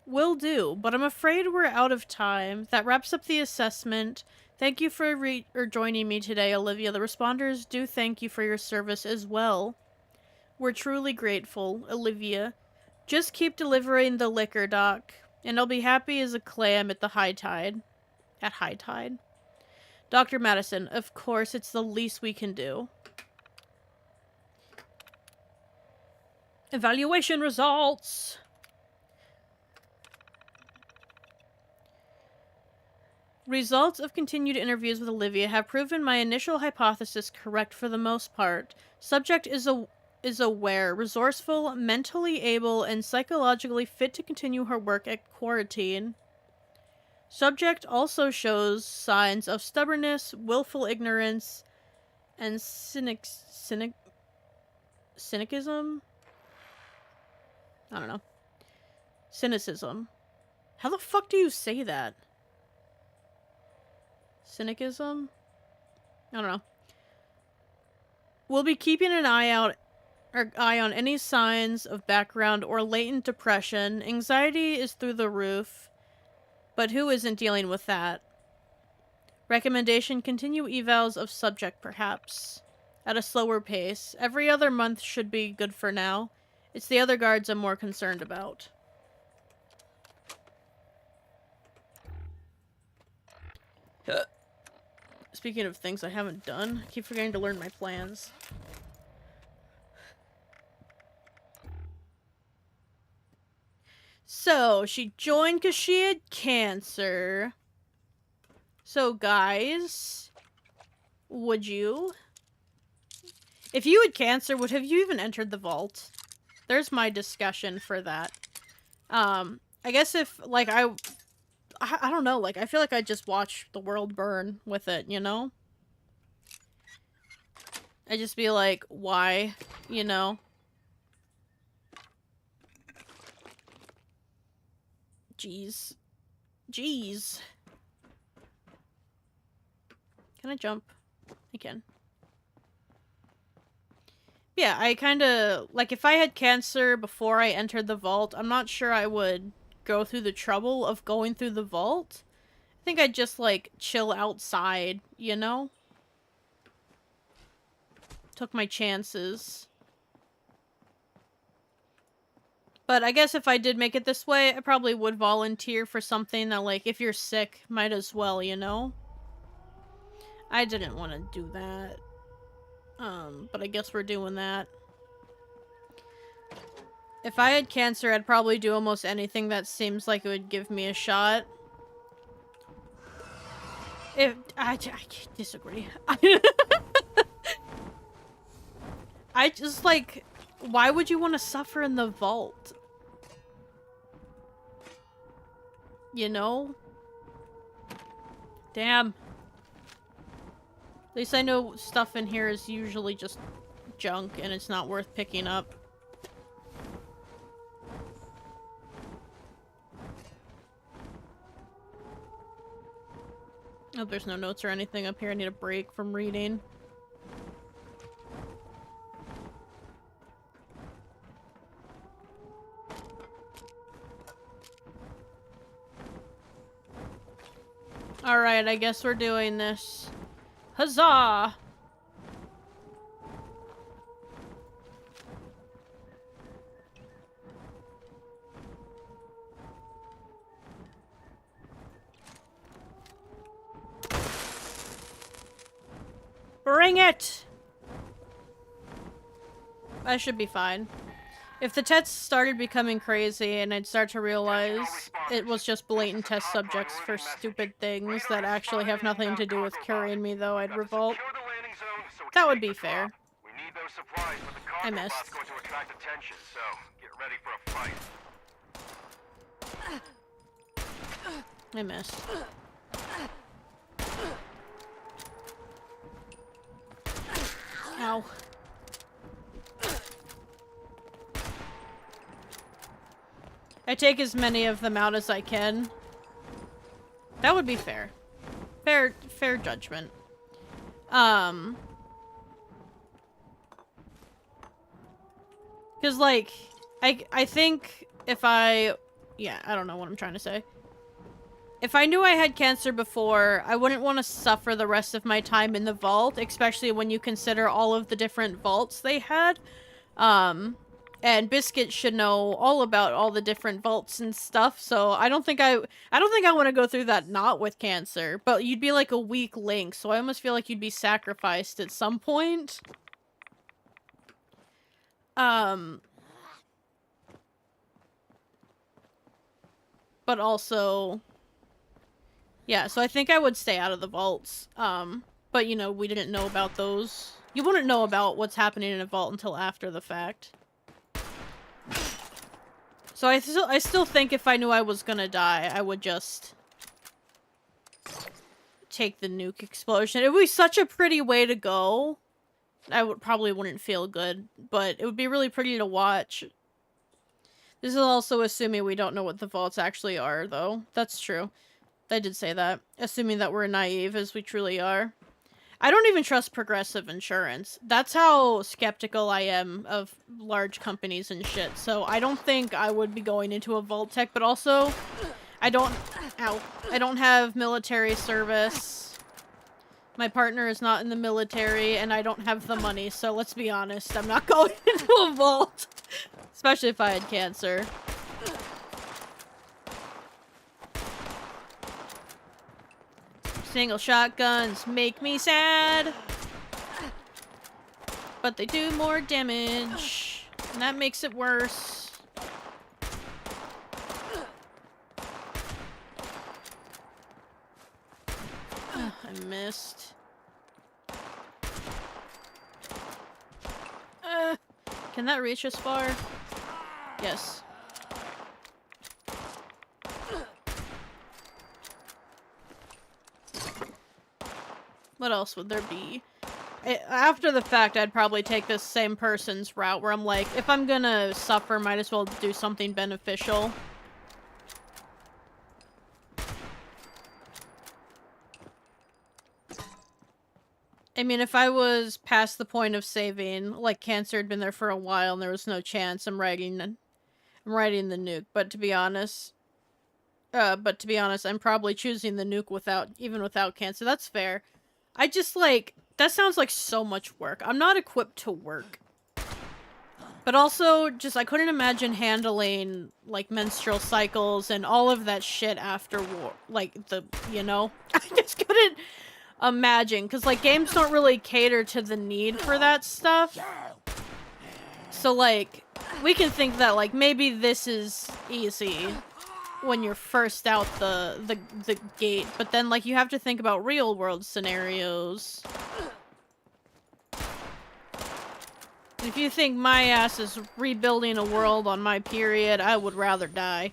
Will do, but I'm afraid we're out of time. That wraps up the assessment. Thank you for joining me today, Olivia. The responders do thank you for your service as well. We're truly grateful, Olivia. Just keep delivering the liquor, Doc, and I'll be happy as a clam at the high tide. At high tide? Dr. Madison, of course, it's the least we can do. Evaluation results! Results of continued interviews with Olivia have proven my initial hypothesis correct for the most part. Subject is aware, resourceful, mentally able, and psychologically fit to continue her work at quarantine. Subject also shows signs of stubbornness, willful ignorance, and cynicism? I don't know. Cynicism. How the fuck do you say that? Cynicism? I don't know. We'll be keeping an eye on any signs of background or latent depression. Anxiety is through the roof, but who isn't dealing with that? Recommendation: continue evals of subject, perhaps. At a slower pace. Every other month should be good for now. It's the other guards I'm more concerned about. Speaking of things I haven't done, I keep forgetting to learn my plans. So, she joined because she had cancer. So, guys, would you? If you had cancer, have you even entered the vault? There's my discussion for that. I guess if, like, I don't know, like, I feel like I'd just watch the world burn with it, you know? I'd just be like, why? You know? Jeez. Jeez. Can I jump? I can. Yeah, I kinda... Like, if I had cancer before I entered the vault, I'm not sure I would go through the trouble of going through the vault. I think I'd just, like, chill outside, you know? Took my chances. But I guess if I did make it this way, I probably would volunteer for something that, like, if you're sick, might as well, you know? I didn't want to do that. But I guess we're doing that. If I had cancer, I'd probably do almost anything that seems like it would give me a shot. I disagree. I just, like, why would you want to suffer in the vault? You know? Damn. At least I know stuff in here is usually just junk and it's not worth picking up. Oh, there's no notes or anything up here. I need a break from reading. Alright, I guess we're doing this. Huzzah! Bring it! I should be fine. If the tests started becoming crazy and I'd start to realize it was just blatant test subjects for stupid things that actually have nothing to do with curing me, though, I'd revolt. That would be fair. I missed. I missed. Ow. I take as many of them out as I can. That would be fair. Fair judgment. Because, like, I think if I Yeah, I don't know what I'm trying to say. If I knew I had cancer before, I wouldn't want to suffer the rest of my time in the vault, especially when you consider all of the different vaults they had. And Biscuit should know all about all the different vaults and stuff, so I don't think I want to go through that not with cancer, but you'd be like a weak link, so I almost feel like you'd be sacrificed at some point. But also, yeah, so I think I would stay out of the vaults. But you know, we didn't know about those. You wouldn't know about what's happening in a vault until after the fact. So I still think if I knew I was gonna die, I would just take the nuke explosion. It would be such a pretty way to go. Probably wouldn't feel good, but it would be really pretty to watch. This is also assuming we don't know what the vaults actually are, though. That's true. I did say that. Assuming that we're naive, as we truly are. I don't even trust Progressive Insurance. That's how skeptical I am of large companies and shit. So I don't think I would be going into a vault tech, but also I don't have military service. My partner is not in the military and I don't have the money, so let's be honest, I'm not going into a vault. Especially if I had cancer. Single shotguns make me sad, but they do more damage, and that makes it worse. Ugh, I missed. Can that reach as far? Yes. What else would there be? After the fact, I'd probably take this same person's route where I'm like, if I'm gonna suffer, might as well do something beneficial. I mean, if I was past the point of saving, like cancer had been there for a while and there was no chance, I'm writing the nuke. But to be honest, I'm probably choosing the nuke even without cancer. That's fair. I just like, that sounds like so much work. I'm not equipped to work. But also, just, I couldn't imagine handling, like, menstrual cycles and all of that shit after war. Like, you know? I just couldn't imagine. Because, like, games don't really cater to the need for that stuff. So, like, we can think that, like, maybe this is easy when you're first out the gate, but then, like, you have to think about real-world scenarios. If you think my ass is rebuilding a world on my period, I would rather die.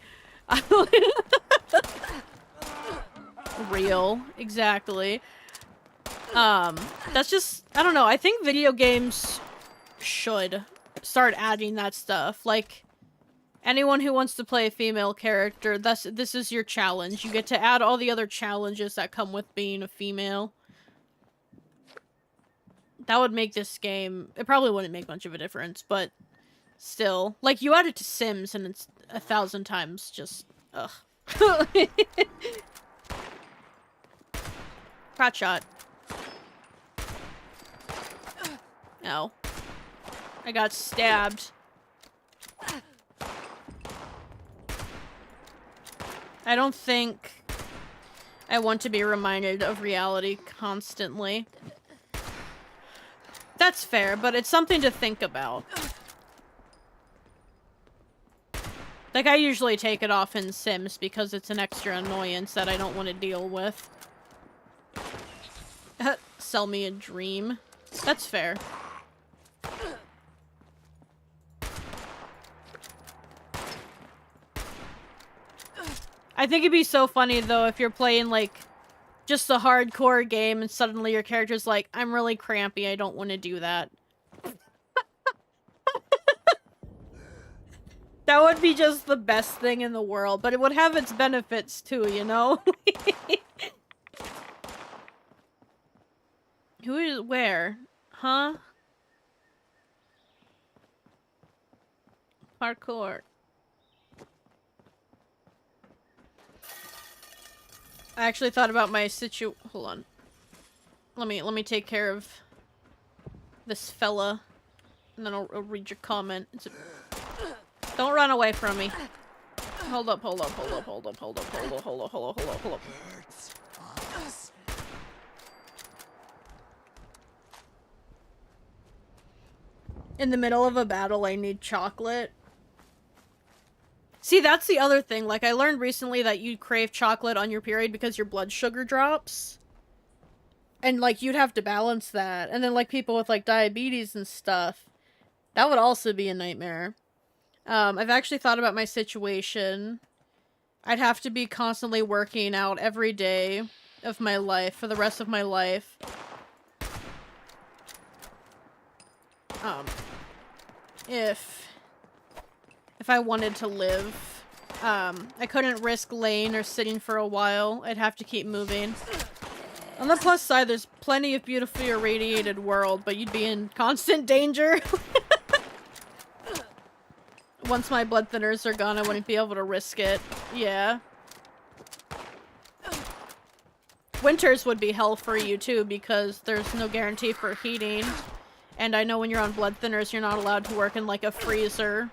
Real. Exactly. That's just, I don't know, I think video games should start adding that stuff. Like, anyone who wants to play a female character, this is your challenge. You get to add all the other challenges that come with being a female. That would make this game... It probably wouldn't make much of a difference, but still. Like, you add it to Sims, and it's 1,000 times just... Ugh. Crotch shot. Ow. I got stabbed. I don't think I want to be reminded of reality constantly. That's fair, but it's something to think about. Like, I usually take it off in Sims because it's an extra annoyance that I don't want to deal with. Sell me a dream. That's fair. I think it'd be so funny, though, if you're playing, like, just a hardcore game and suddenly your character's like, I'm really crampy, I don't want to do that. That would be just the best thing in the world, but it would have its benefits, too, you know? Who is... where? Huh? Parkour. I actually thought about my hold on. Let me take care of this fella. And then I'll read your comment. Don't run away from me. Hold up. In the middle of a battle, I need chocolate. See, that's the other thing. Like, I learned recently that you crave chocolate on your period because your blood sugar drops. And, like, you'd have to balance that. And then, like, people with, like, diabetes and stuff, that would also be a nightmare. I've actually thought about my situation. I'd have to be constantly working out every day of my life for the rest of my life. If I wanted to live, I couldn't risk laying or sitting for a while. I'd have to keep moving. On the plus side, there's plenty of beautifully irradiated world, but you'd be in constant danger. Once my blood thinners are gone, I wouldn't be able to risk it. Yeah. Winters would be hell for you too, because there's no guarantee for heating. And I know when you're on blood thinners, you're not allowed to work in like a freezer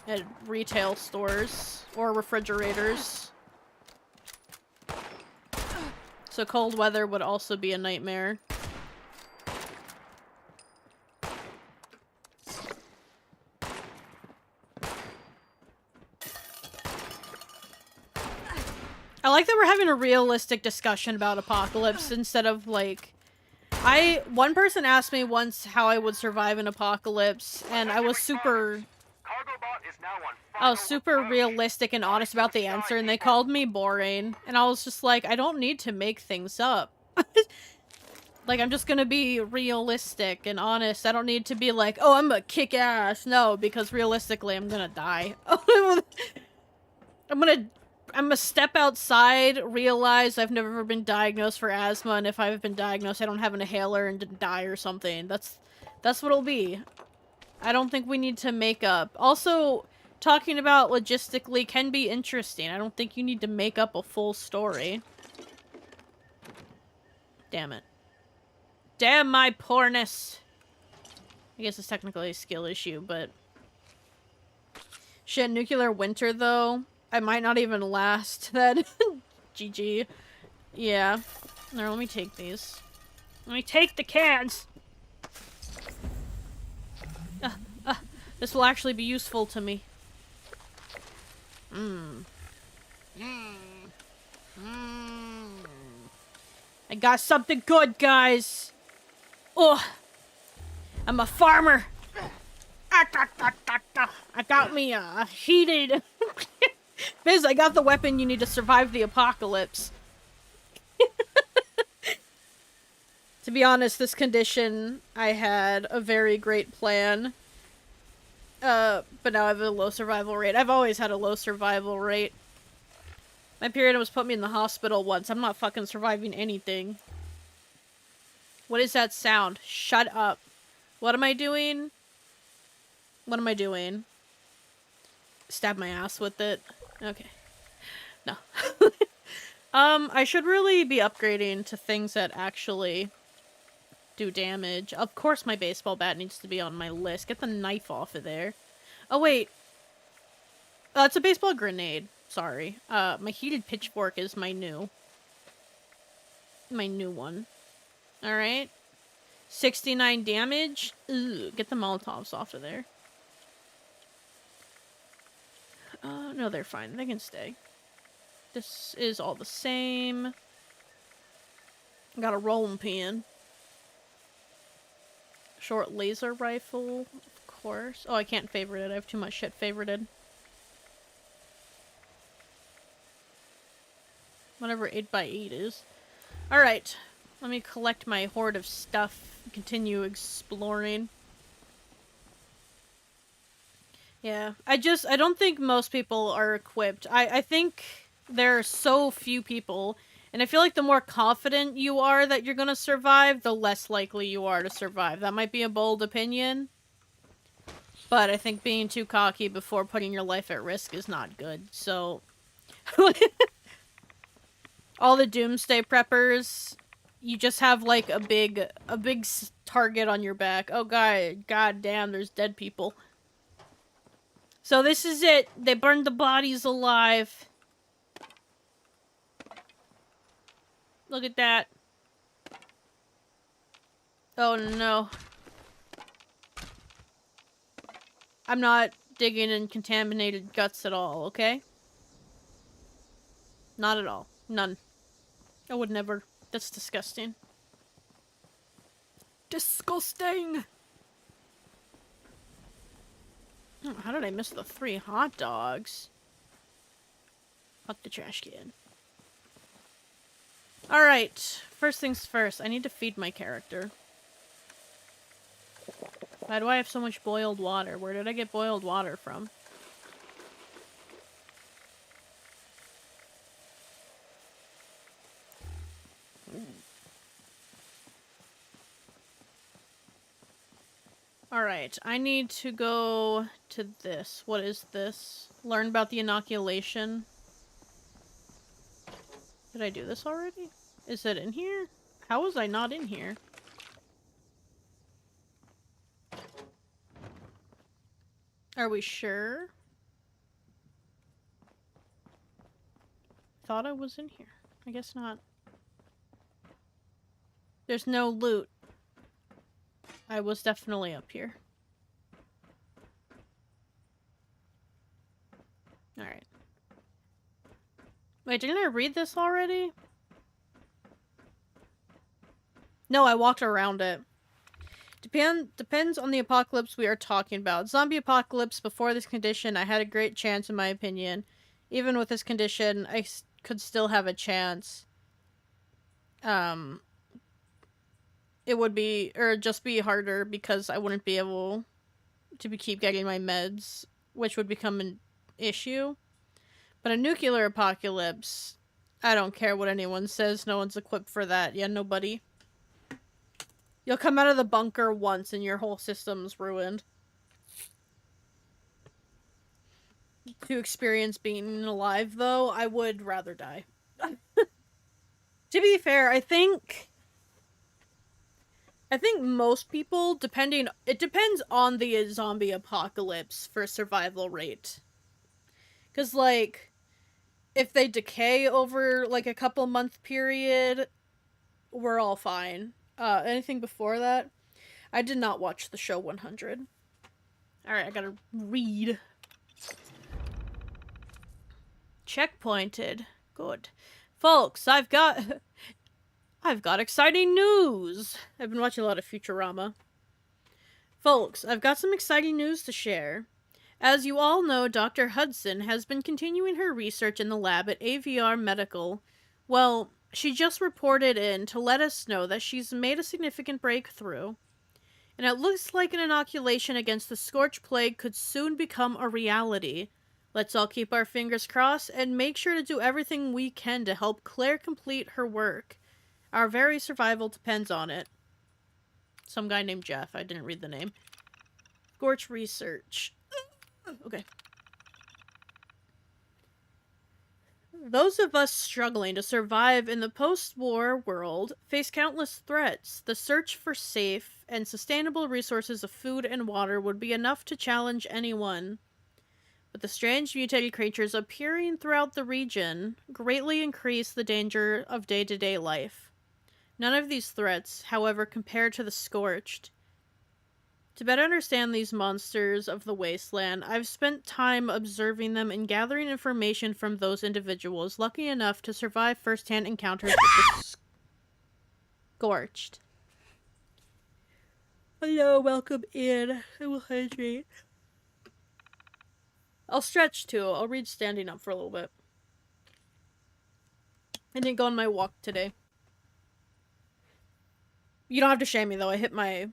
at retail stores or refrigerators. So cold weather would also be a nightmare. I like that we're having a realistic discussion about apocalypse instead of like... One person asked me once how I would survive an apocalypse, and I was super realistic and honest about the answer, and they called me boring, and I was just like, I don't need to make things up. Like, I'm just gonna be realistic and honest. I don't need to be like, oh, I'm gonna kick ass. No, because realistically, I'm gonna die. I'm gonna step outside, realize I've never been diagnosed for asthma, and if I've been diagnosed, I don't have an inhaler and didn't die or something. That's what it'll be. I don't think we need to make up. Also, talking about logistically can be interesting. I don't think you need to make up a full story. Damn it. Damn my poorness! I guess it's technically a skill issue, but... Shit, nuclear winter, though. I might not even last that. GG. Yeah. Now, let me take these. Let me take the cans! This will actually be useful to me. I got something good, guys! Oh! I'm a farmer! I got me heated... Biz, I got the weapon you need to survive the apocalypse. To be honest, this condition, I had a very great plan. But now I have a low survival rate. I've always had a low survival rate. My period almost put me in the hospital once. I'm not fucking surviving anything. What is that sound? Shut up. What am I doing? What am I doing? Stab my ass with it. Okay. No. I should really be upgrading to things that actually do damage. Of course my baseball bat needs to be on my list. Get the knife off of there. Oh, wait. It's a baseball grenade. Sorry. My heated pitchfork is my new one. Alright. 69 damage. Ugh, get the Molotovs off of there. No, they're fine. They can stay. This is all the same. Got a rolling pin. Short laser rifle, of course. Oh, I can't favorite it. I have too much shit favorited. Whatever 8x8 is. Alright. Let me collect my hoard of stuff. Continue exploring. Yeah, I don't think most people are equipped. I think there are so few people, and I feel like the more confident you are that you're gonna survive, the less likely you are to survive. That might be a bold opinion, but I think being too cocky before putting your life at risk is not good, so... all the doomsday preppers, you just have like a big target on your back. Oh god damn, there's dead people. So this is it. They burned the bodies alive. Look at that. Oh no. I'm not digging in contaminated guts at all, okay? Not at all. None. I would never. That's disgusting. Disgusting! Oh, how did I miss the 3 hot dogs? Fuck the trash can. Alright. First things first. I need to feed my character. Why do I have so much boiled water? Where did I get boiled water from? Alright, I need to go to this. What is this? Learn about the inoculation. Did I do this already? Is it in here? How was I not in here? Are we sure? Thought I was in here. I guess not. There's no loot. I was definitely up here. Alright. Wait, didn't I read this already? No, I walked around it. Depends on the apocalypse we are talking about. Zombie apocalypse before this condition, I had a great chance in my opinion. Even with this condition, I could still have a chance. It would be, or just be harder because I wouldn't be able to keep getting my meds, which would become an issue. But a nuclear apocalypse, I don't care what anyone says, no one's equipped for that. Yeah, nobody. You'll come out of the bunker once and your whole system's ruined. To experience being alive, though, I would rather die. To be fair, I think most people, it depends on the zombie apocalypse for survival rate. Because, like, if they decay over, like, a couple month period, we're all fine. Anything before that? I did not watch the show 100. Alright, I gotta read. Checkpointed. Good. Folks, I've got exciting news! I've been watching a lot of Futurama. Folks, I've got some exciting news to share. As you all know, Dr. Hudson has been continuing her research in the lab at AVR Medical. Well, she just reported in to let us know that she's made a significant breakthrough. And it looks like an inoculation against the Scorch Plague could soon become a reality. Let's all keep our fingers crossed and make sure to do everything we can to help Claire complete her work. Our very survival depends on it. Some guy named Jeff. I didn't read the name. Scorch research. Okay. Those of us struggling to survive in the post-war world face countless threats. The search for safe and sustainable resources of food and water would be enough to challenge anyone. But the strange mutated creatures appearing throughout the region greatly increase the danger of day-to-day life. None of these threats, however, compare to the Scorched. To better understand these monsters of the wasteland, I've spent time observing them and gathering information from those individuals lucky enough to survive first-hand encounters with the Scorched. Hello, welcome in. I will hydrate. I'll stretch too. I'll read standing up for a little bit. I didn't go on my walk today. You don't have to shame me though. I hit my...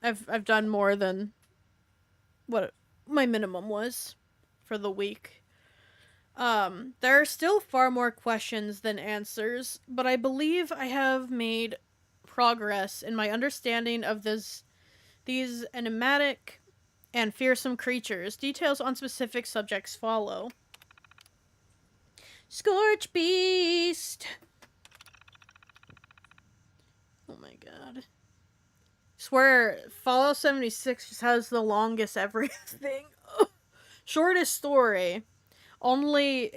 I've done more than what my minimum was for the week. There are still far more questions than answers, but I believe I have made progress in my understanding of these enigmatic and fearsome creatures. Details on specific subjects follow. Scorch Beast! swear, Fallout 76 just has the longest everything. Shortest story. Only,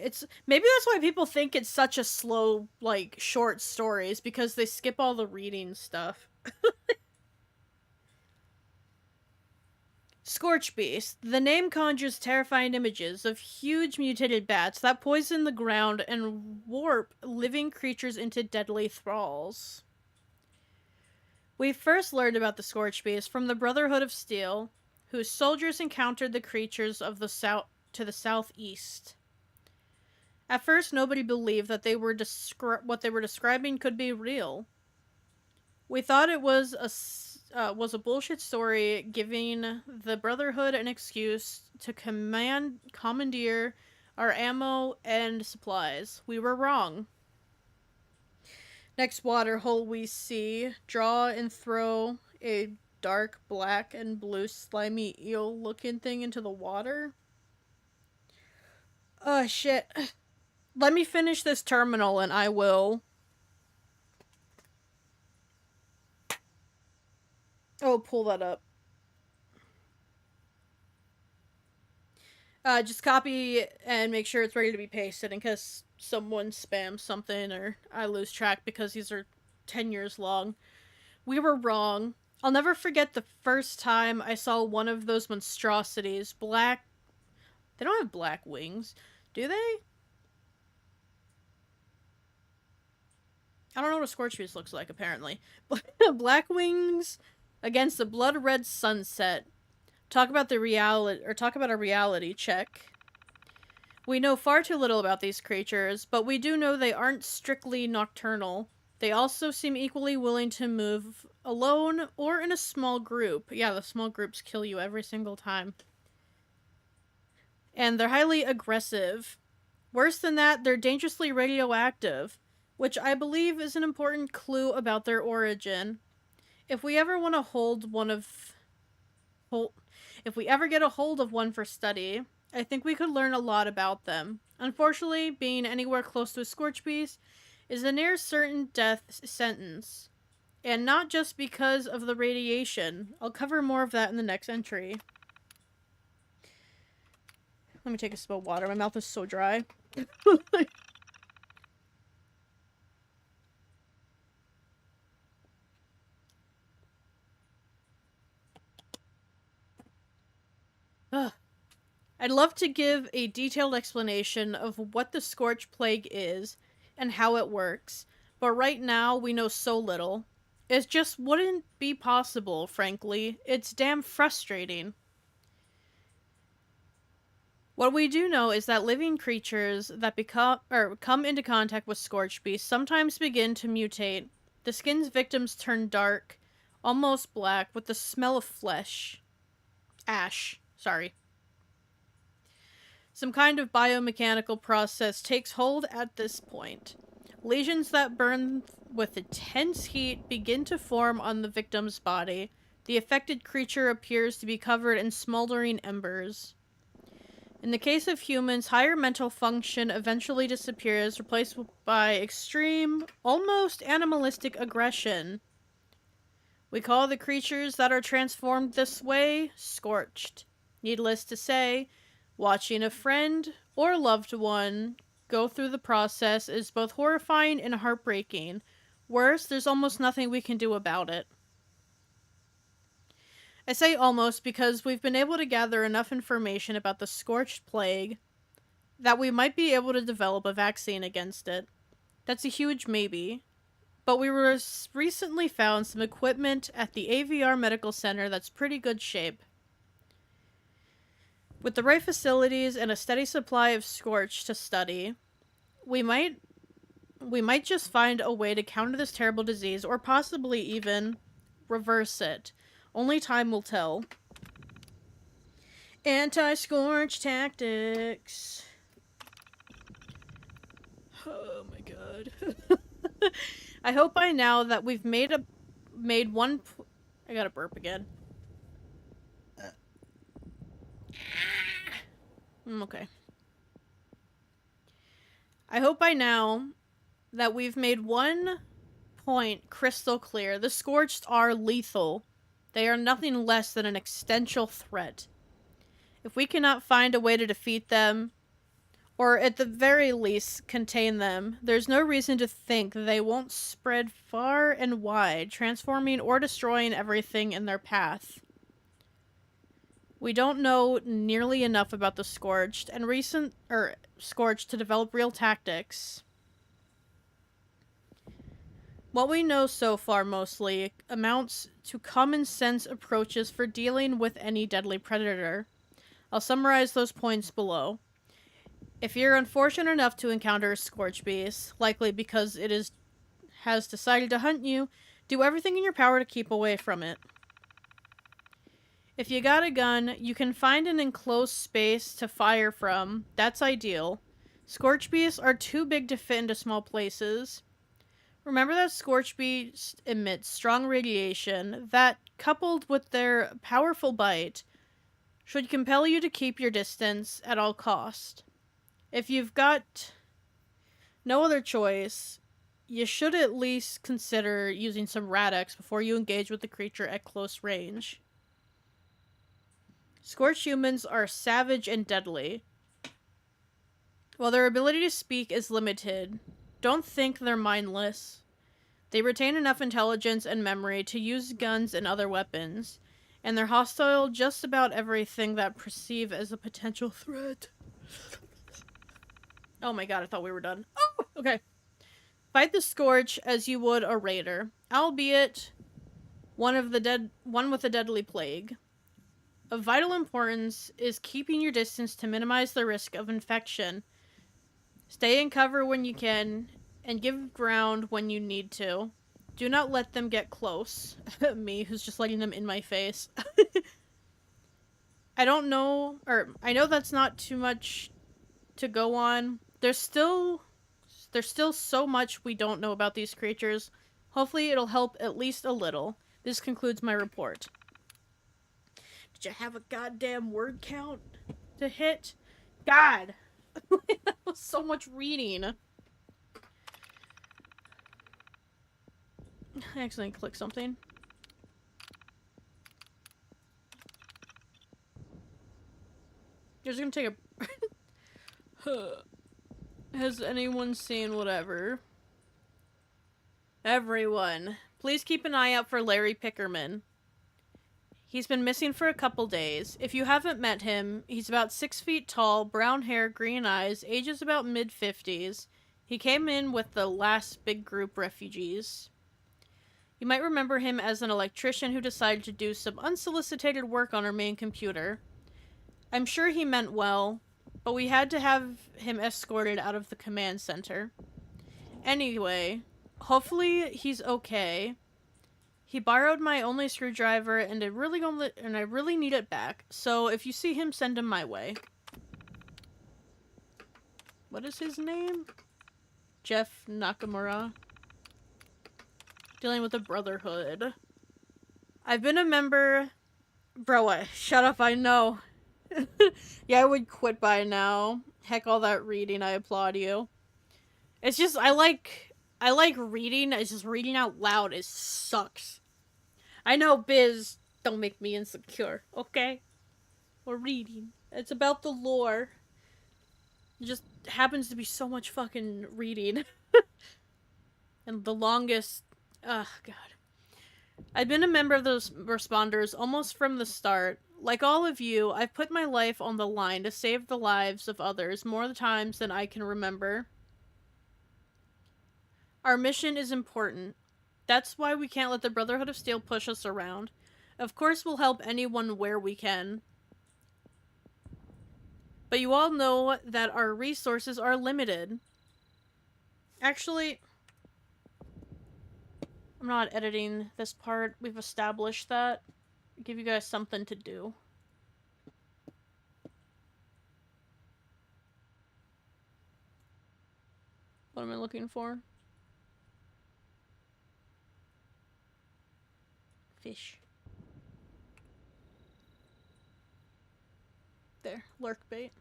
maybe that's why people think it's such a slow, like, short stories, because they skip all the reading stuff. Scorch Beast. The name conjures terrifying images of huge mutated bats that poison the ground and warp living creatures into deadly thralls. We first learned about the Scorch Beast from the Brotherhood of Steel, whose soldiers encountered the creatures of the to the southeast. At first, nobody believed that what they were describing could be real. We thought it was a bullshit story, giving the Brotherhood an excuse to commandeer our ammo and supplies. We were wrong. Next water hole we see, draw and throw a dark black and blue slimy eel looking thing into the water. Oh shit. Let me finish this terminal and I will... Oh, pull that up. Just copy and make sure it's ready to be pasted in case someone spams something or I lose track because these are 10 years long. We were wrong. I'll never forget the first time I saw one of those monstrosities. Black... They don't have black wings, do they? I don't know what a Scorch Beast looks like, apparently. Black wings against the blood-red sunset. Talk about a reality check. We know far too little about these creatures, but we do know they aren't strictly nocturnal. They also seem equally willing to move alone or in a small group. Yeah, the small groups kill you every single time. And they're highly aggressive. Worse than that, they're dangerously radioactive, which I believe is an important clue about their origin. If we ever want to if we ever get a hold of one for study, I think we could learn a lot about them. Unfortunately, being anywhere close to a Scorch Beast is a near certain death sentence. And not just because of the radiation. I'll cover more of that in the next entry. Let me take a sip of water. My mouth is so dry. I'd love to give a detailed explanation of what the Scorch Plague is and how it works, but right now we know so little. It just wouldn't be possible, frankly. It's damn frustrating. What we do know is that living creatures that come into contact with Scorch Beasts sometimes begin to mutate. The skin's victims turn dark, almost black, with the smell of flesh. Ash. Sorry. Some kind of biomechanical process takes hold at this point. Lesions that burn with intense heat begin to form on the victim's body. The affected creature appears to be covered in smoldering embers. In the case of humans, higher mental function eventually disappears, replaced by extreme, almost animalistic aggression. We call the creatures that are transformed this way scorched. Needless to say, watching a friend or loved one go through the process is both horrifying and heartbreaking. Worse, there's almost nothing we can do about it. I say almost because we've been able to gather enough information about the Scorched Plague that we might be able to develop a vaccine against it. That's a huge maybe. But we recently found some equipment at the AVR Medical Center that's pretty good shape. With the right facilities and a steady supply of Scorch to study, we might just find a way to counter this terrible disease, or possibly even reverse it. Only time will tell. Anti-Scorch tactics. Oh my god. I hope by now that we've made one... I gotta burp again. Okay. I hope by now that we've made one point crystal clear. The Scorched are lethal. They are nothing less than an existential threat. If we cannot find a way to defeat them, or at the very least contain them, there's no reason to think they won't spread far and wide, transforming or destroying everything in their path. We don't know nearly enough about the Scorched Scorched to develop real tactics. What we know so far mostly amounts to common sense approaches for dealing with any deadly predator. I'll summarize those points below. If you're unfortunate enough to encounter a Scorched beast, likely because it has decided to hunt you, do everything in your power to keep away from it. If you got a gun, you can find an enclosed space to fire from. That's ideal. Scorched beasts are too big to fit into small places. Remember that Scorched beasts emit strong radiation that, coupled with their powerful bite, should compel you to keep your distance at all cost. If you've got no other choice, you should at least consider using some Rad-X before you engage with the creature at close range. Scorched humans are savage and deadly. While their ability to speak is limited, don't think they're mindless. They retain enough intelligence and memory to use guns and other weapons, and they're hostile just about everything that perceive as a potential threat. Oh my god, I thought we were done. Oh, okay. Fight the Scorch as you would a raider, albeit one with a deadly plague. Of vital importance is keeping your distance to minimize the risk of infection. Stay in cover when you can, and give ground when you need to. Do not let them get close. Me, who's just letting them in my face. I don't know, or I know that's not too much to go on. There's still so much we don't know about these creatures. Hopefully it'll help at least a little. This concludes my report. Did you have a goddamn word count to hit? God! That was so much reading. I accidentally clicked something. Just gonna take a... Has anyone seen whatever? Everyone. Please keep an eye out for Larry Pickerman. He's been missing for a couple days. If you haven't met him, he's about 6 feet tall, brown hair, green eyes, ages about mid-50s. He came in with the last big group refugees. You might remember him as an electrician who decided to do some unsolicited work on our main computer. I'm sure he meant well, but we had to have him escorted out of the command center. Anyway, hopefully he's okay. He borrowed my only screwdriver, and I really need it back. So if you see him, send him my way. What is his name? Jeff Nakamura. Dealing with the Brotherhood. I've been a member... Bro, shut up, I know. Yeah, I would quit by now. Heck, all that reading, I applaud you. It's just, I like reading. It's just reading out loud. It sucks. I know, Biz, don't make me insecure, okay? We're reading. It's about the lore. It just happens to be so much fucking reading. And the longest... Ugh, God. I've been a member of those responders almost from the start. Like all of you, I've put my life on the line to save the lives of others more times than I can remember. Our mission is important. That's why we can't let the Brotherhood of Steel push us around. Of course we'll help anyone where we can. But you all know that our resources are limited. Actually, I'm not editing this part. We've established that. Give you guys something to do. What am I looking for? Fish. There, lurk bait.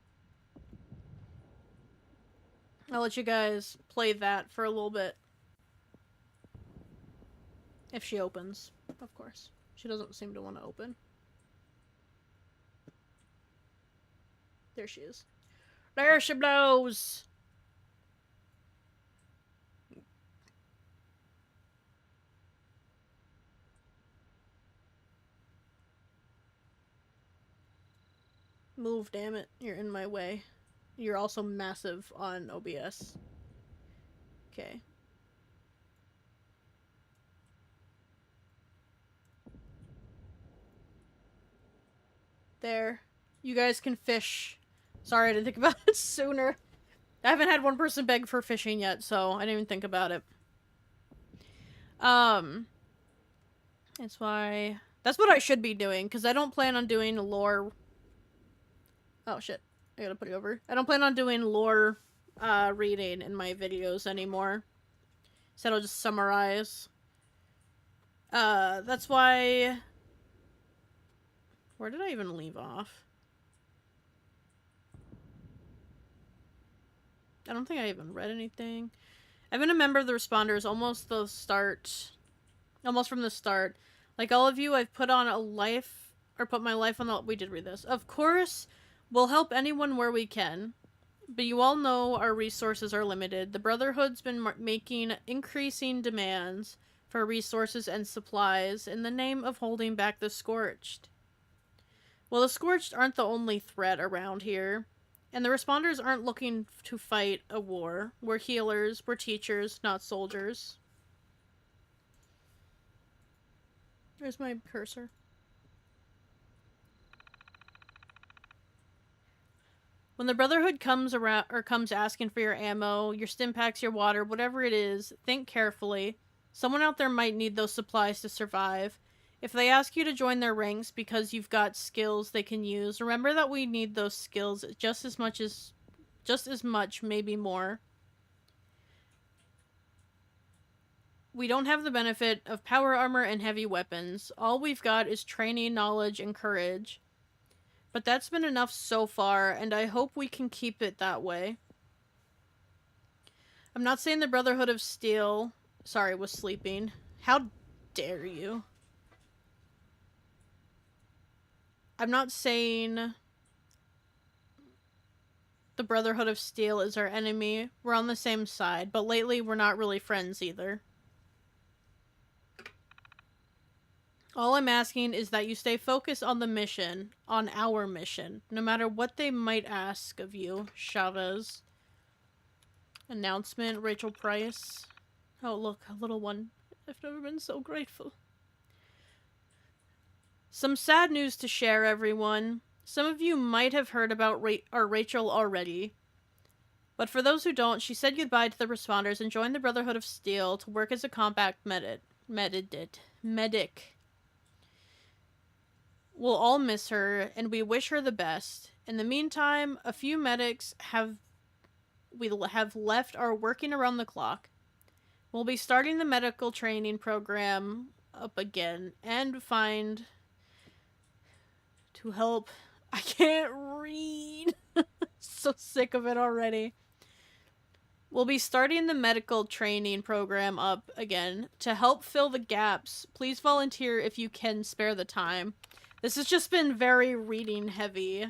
I'll let you guys play that for a little bit. If she opens, of course. She doesn't seem to want to open. There she is. There she blows! Move, damn it. You're in my way. You're also massive on OBS. Okay. There. You guys can fish. Sorry, I didn't think about it sooner. I haven't had one person beg for fishing yet, so I didn't even think about it. That's why... That's what I should be doing, because I don't plan on doing lore... Oh, shit. I gotta put it over. I don't plan on doing lore, reading in my videos anymore. So I'll just summarize. That's why... Where did I even leave off? I don't think I even read anything. I've been a member of the Responders almost from the start. Like all of you, I've put on a life, or put my life on the... We did read this. Of course, we'll help anyone where we can. But you all know our resources are limited. The Brotherhood's been making increasing demands for resources and supplies in the name of holding back the Scorched. Well, the Scorched aren't the only threat around here. And the Responders aren't looking to fight a war. We're healers, we're teachers, not soldiers. There's my cursor. When the Brotherhood comes around, or comes asking for your ammo, your stimpaks, your water, whatever it is, think carefully. Someone out there might need those supplies to survive. If they ask you to join their ranks because you've got skills they can use, remember that we need those skills just as much, maybe more. We don't have the benefit of power armor and heavy weapons. All we've got is training, knowledge, and courage. But that's been enough so far, and I hope we can keep it that way. I'm not saying the Brotherhood of Steel... Sorry, was sleeping. How dare you? I'm not saying the Brotherhood of Steel is our enemy. We're on the same side, but lately we're not really friends either. All I'm asking is that you stay focused on the mission, on our mission, no matter what they might ask of you, Chavez. Announcement, Rachel Price. Oh, look, a little one. I've never been so grateful. Some sad news to share, everyone. Some of you might have heard about Rachel already. But for those who don't, she said goodbye to the Responders and joined the Brotherhood of Steel to work as a combat medic. We'll all miss her, and we wish her the best. In the meantime, a few medics have left are working around the clock. We'll be starting the medical training program up again, and to help. I can't read. So sick of it already. We'll be starting the medical training program up again. To help fill the gaps, please volunteer if you can spare the time. This has just been very reading heavy.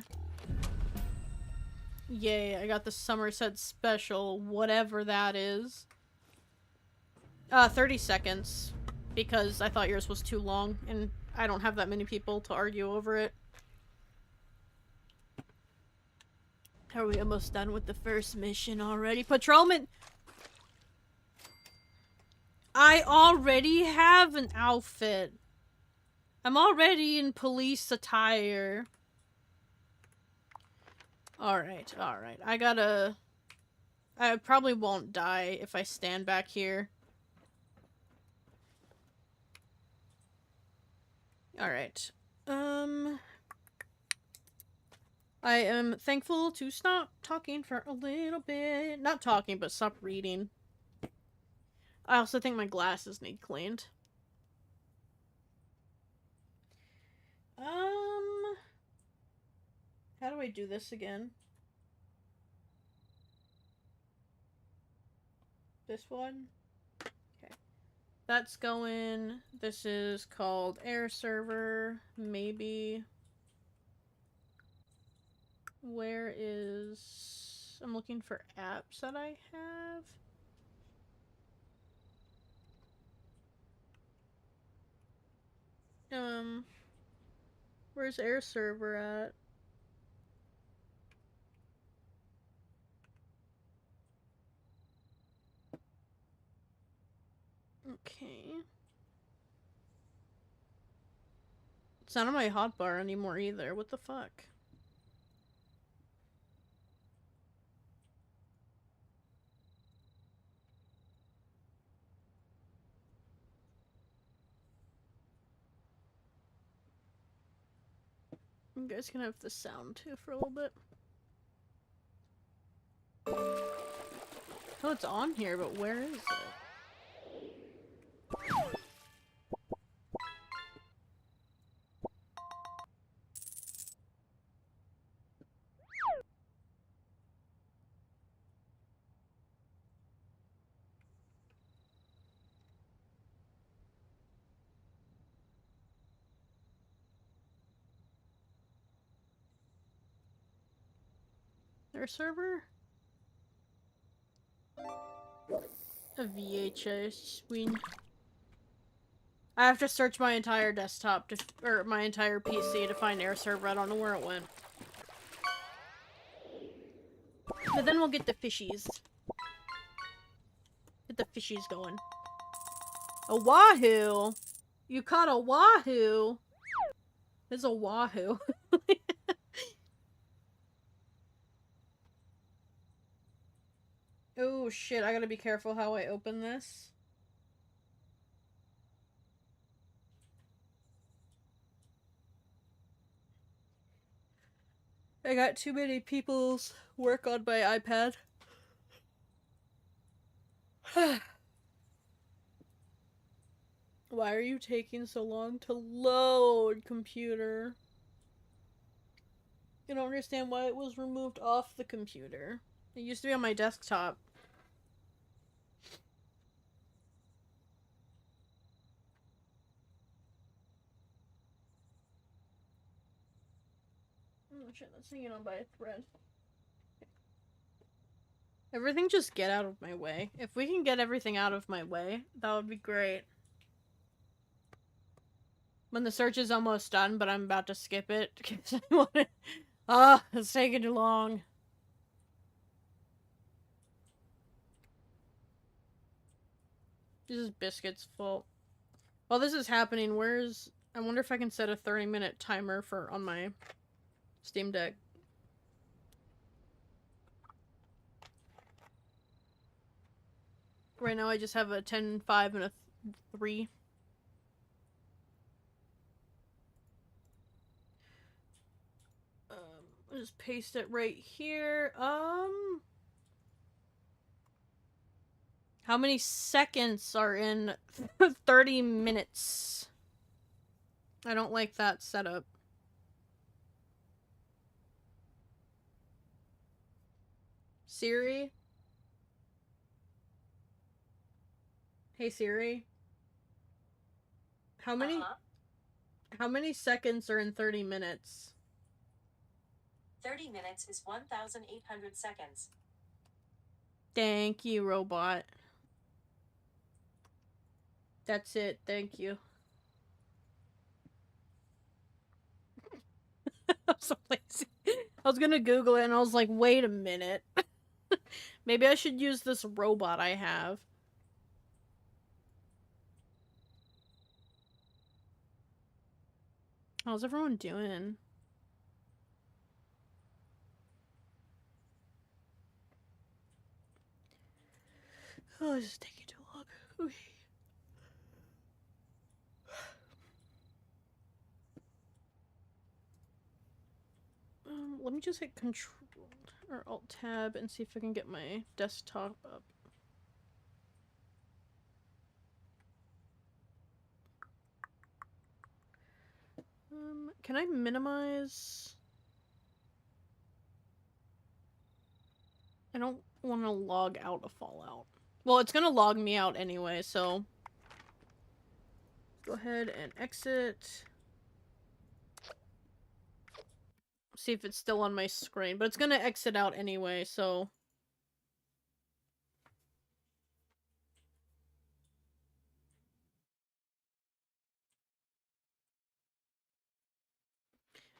Yay, I got the Somerset special, whatever that is. 30 seconds. Because I thought yours was too long, and I don't have that many people to argue over it. Are we almost done with the first mission already? Patrolman! I already have an outfit. I'm already in police attire. Alright, alright. I probably won't die if I stand back here. Alright. I am thankful to stop talking for a little bit. Not talking, but stop reading. I also think my glasses need cleaned. How do I do this again? This one? Okay. That's going. This is called air server. Maybe. Where is... I'm looking for apps that I have. Where's air server at? Okay. It's not on my hotbar anymore either. What the fuck? You guys can have the sound too for a little bit. Oh, it's on here, but where is it? Their server? A VHS screen. I have to search my entire desktop to, or my entire PC to find air server. I don't know where it went. But then we'll get the fishies. Get the fishies going. A wahoo! You caught a wahoo! There's a wahoo. Oh shit, I gotta be careful how I open this. I got too many people's work on my iPad. Why are you taking so long to load, computer? I don't understand why it was removed off the computer. It used to be on my desktop. Oh shit, that's hanging on by a thread. Everything just get out of my way. If we can get everything out of my way, that would be great. When the search is almost done, but I'm about to skip it because I want to... Ah, it's taking too long. This is Biscuit's fault. While this is happening, where's... I wonder if I can set a 30-minute timer for on my Steam Deck. Right now I just have a 10, 5, and a 3. I'll just paste it right here. How many seconds are in 30 minutes? I don't like that setup. Siri? Hey Siri? How many seconds are in 30 minutes? 30 minutes is 1,800 seconds. Thank you, robot. That's it, thank you. I'm so lazy. I was gonna Google it and I was like, wait a minute. Maybe I should use this robot I have. How's everyone doing? Oh, this is taking too long. Okay. Let me just hit Control or Alt Tab and see if I can get my desktop up. Can I minimize? I don't want to log out of Fallout. Well, it's gonna log me out anyway, so Go ahead and exit. See if it's still on my screen, but it's gonna exit out anyway, so...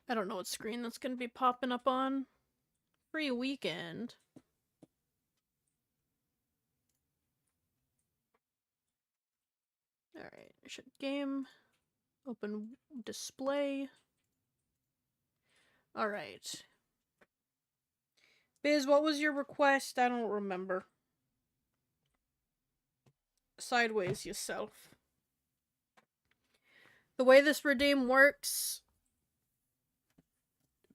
I don't know what screen that's gonna be popping up on. Free weekend. Alright, shut game. Open display. Alright. Biz, what was your request? I don't remember. Sideways yourself. The way this redeem works...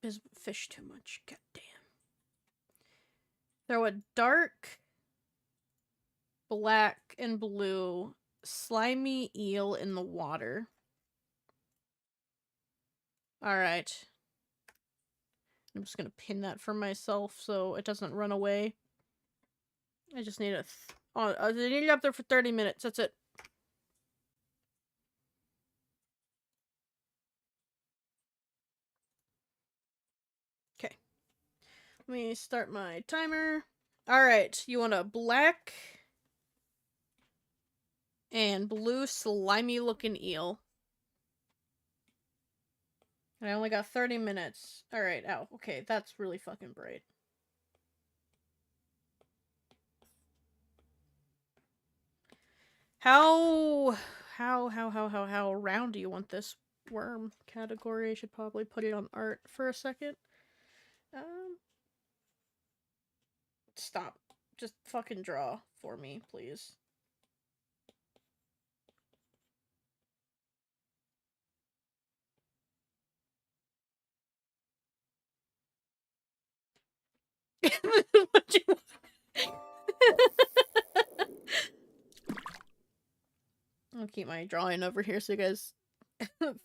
Biz, fish too much. God damn. Throw a dark, black, and blue slimy eel in the water. Alright. I'm just gonna pin that for myself so it doesn't run away. I just need I need it up there for 30 minutes. That's it. Okay. Let me start my timer. Alright, you want a black and blue slimy looking eel. And I only got 30 minutes. Alright, ow. Okay, that's really fucking bright. How round do you want this worm category? I should probably put it on art for a second. Stop. Just fucking draw for me, please. What you I'll keep my drawing over here so you guys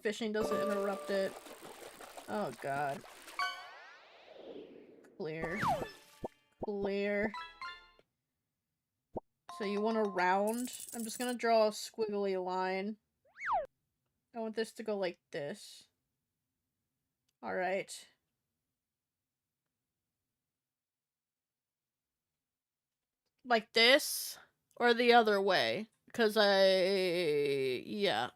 fishing doesn't interrupt it. Oh god. Clear. Clear. So you want a round? I'm just gonna draw a squiggly line. I want this to go like this. Alright. Like this? Or the other way? Because yeah.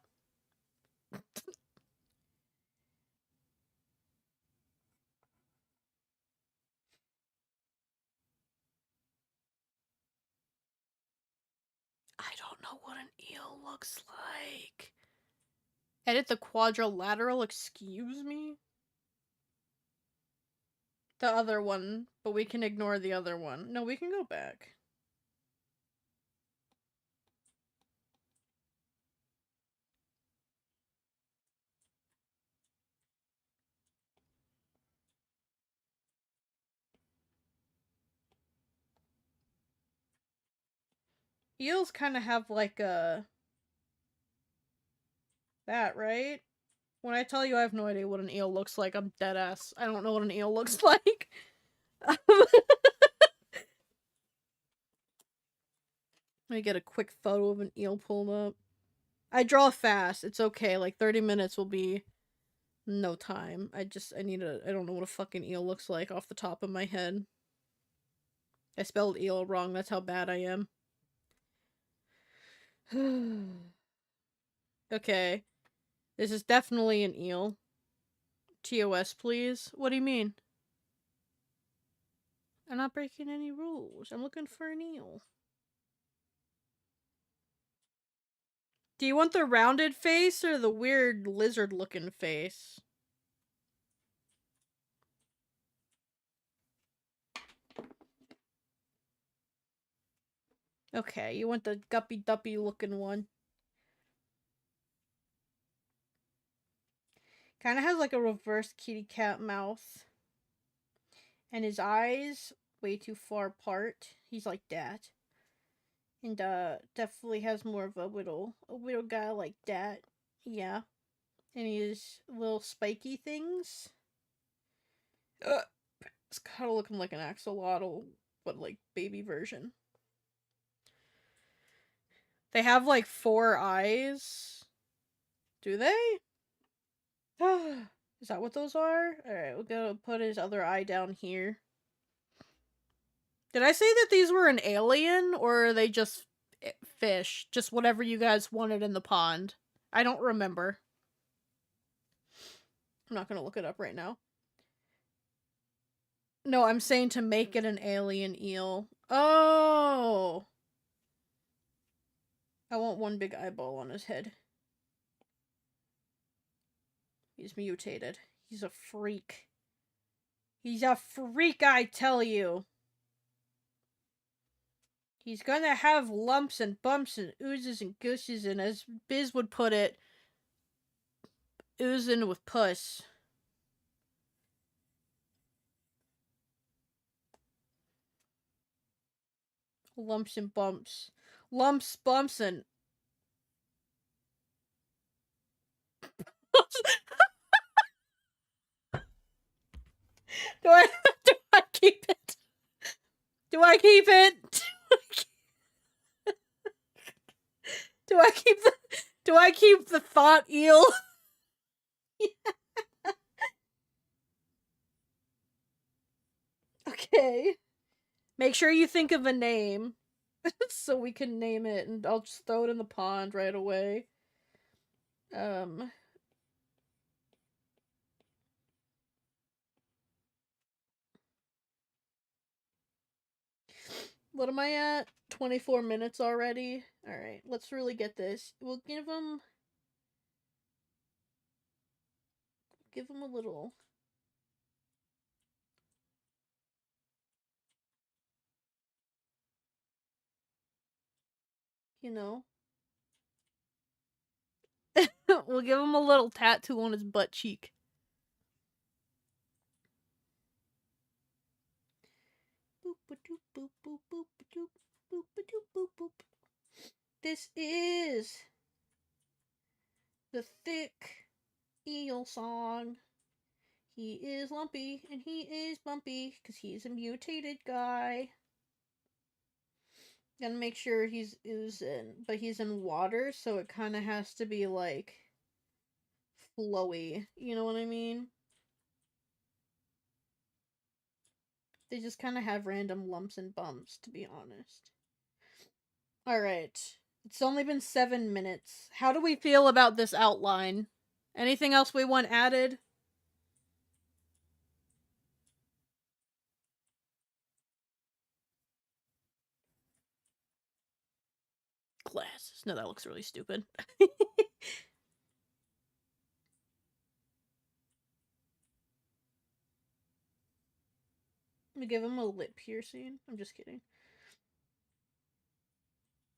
I don't know what an eel looks like. Edit the quadrilateral, excuse me? The other one, but we can ignore the other one. No, we can go back. Eels kind of have like a... that, right? When I tell you I have no idea what an eel looks like, I'm dead ass. I don't know what an eel looks like. Let me get a quick photo of an eel pulled up. I draw fast. It's okay. Like 30 minutes will be no time. I don't know what a fucking eel looks like off the top of my head. I spelled eel wrong. That's how bad I am. Okay. This is definitely an eel. TOS, please. What do you mean? I'm not breaking any rules. I'm looking for an eel. Do you want the rounded face or the weird lizard-looking face? Okay, you want the guppy-duppy looking one. Kind of has like a reverse kitty cat mouth. And his eyes way too far apart. He's like that. And definitely has more of a little guy like that. Yeah. And he has little spiky things. It's kind of looking like an axolotl, but like baby version. They have like 4 eyes. Do they? Is that what those are? Alright, we'll go put his other eye down here. Did I say that these were an alien, or are they just fish? Just whatever you guys wanted in the pond. I don't remember. I'm not gonna look it up right now. No, I'm saying to make it an alien eel. Oh! I want one big eyeball on his head. He's mutated. He's a freak. He's a freak, I tell you! He's gonna have lumps and bumps and oozes and gooses, and as Biz would put it, oozing with puss. Lumps and bumps. Lumps, bumps, and... do I keep it? Do I keep it? Do I keep the thought eel? Okay. Make sure you think of a name. So we can name it, and I'll just throw it in the pond right away. What am I at? 24 minutes already? Alright, let's really get this. We'll give him a little... you know? We'll give him a little tattoo on his butt cheek. This is the thick eel song. He is lumpy and he is bumpy because he's a mutated guy. Gotta make sure he's oozing, but he's in water, so it kind of has to be like flowy. You know what I mean? They just kind of have random lumps and bumps, to be honest. Alright. It's only been 7 minutes. How do we feel about this outline? Anything else we want added? Glasses. No, that looks really stupid. I'm gonna give him a lip piercing. I'm just kidding.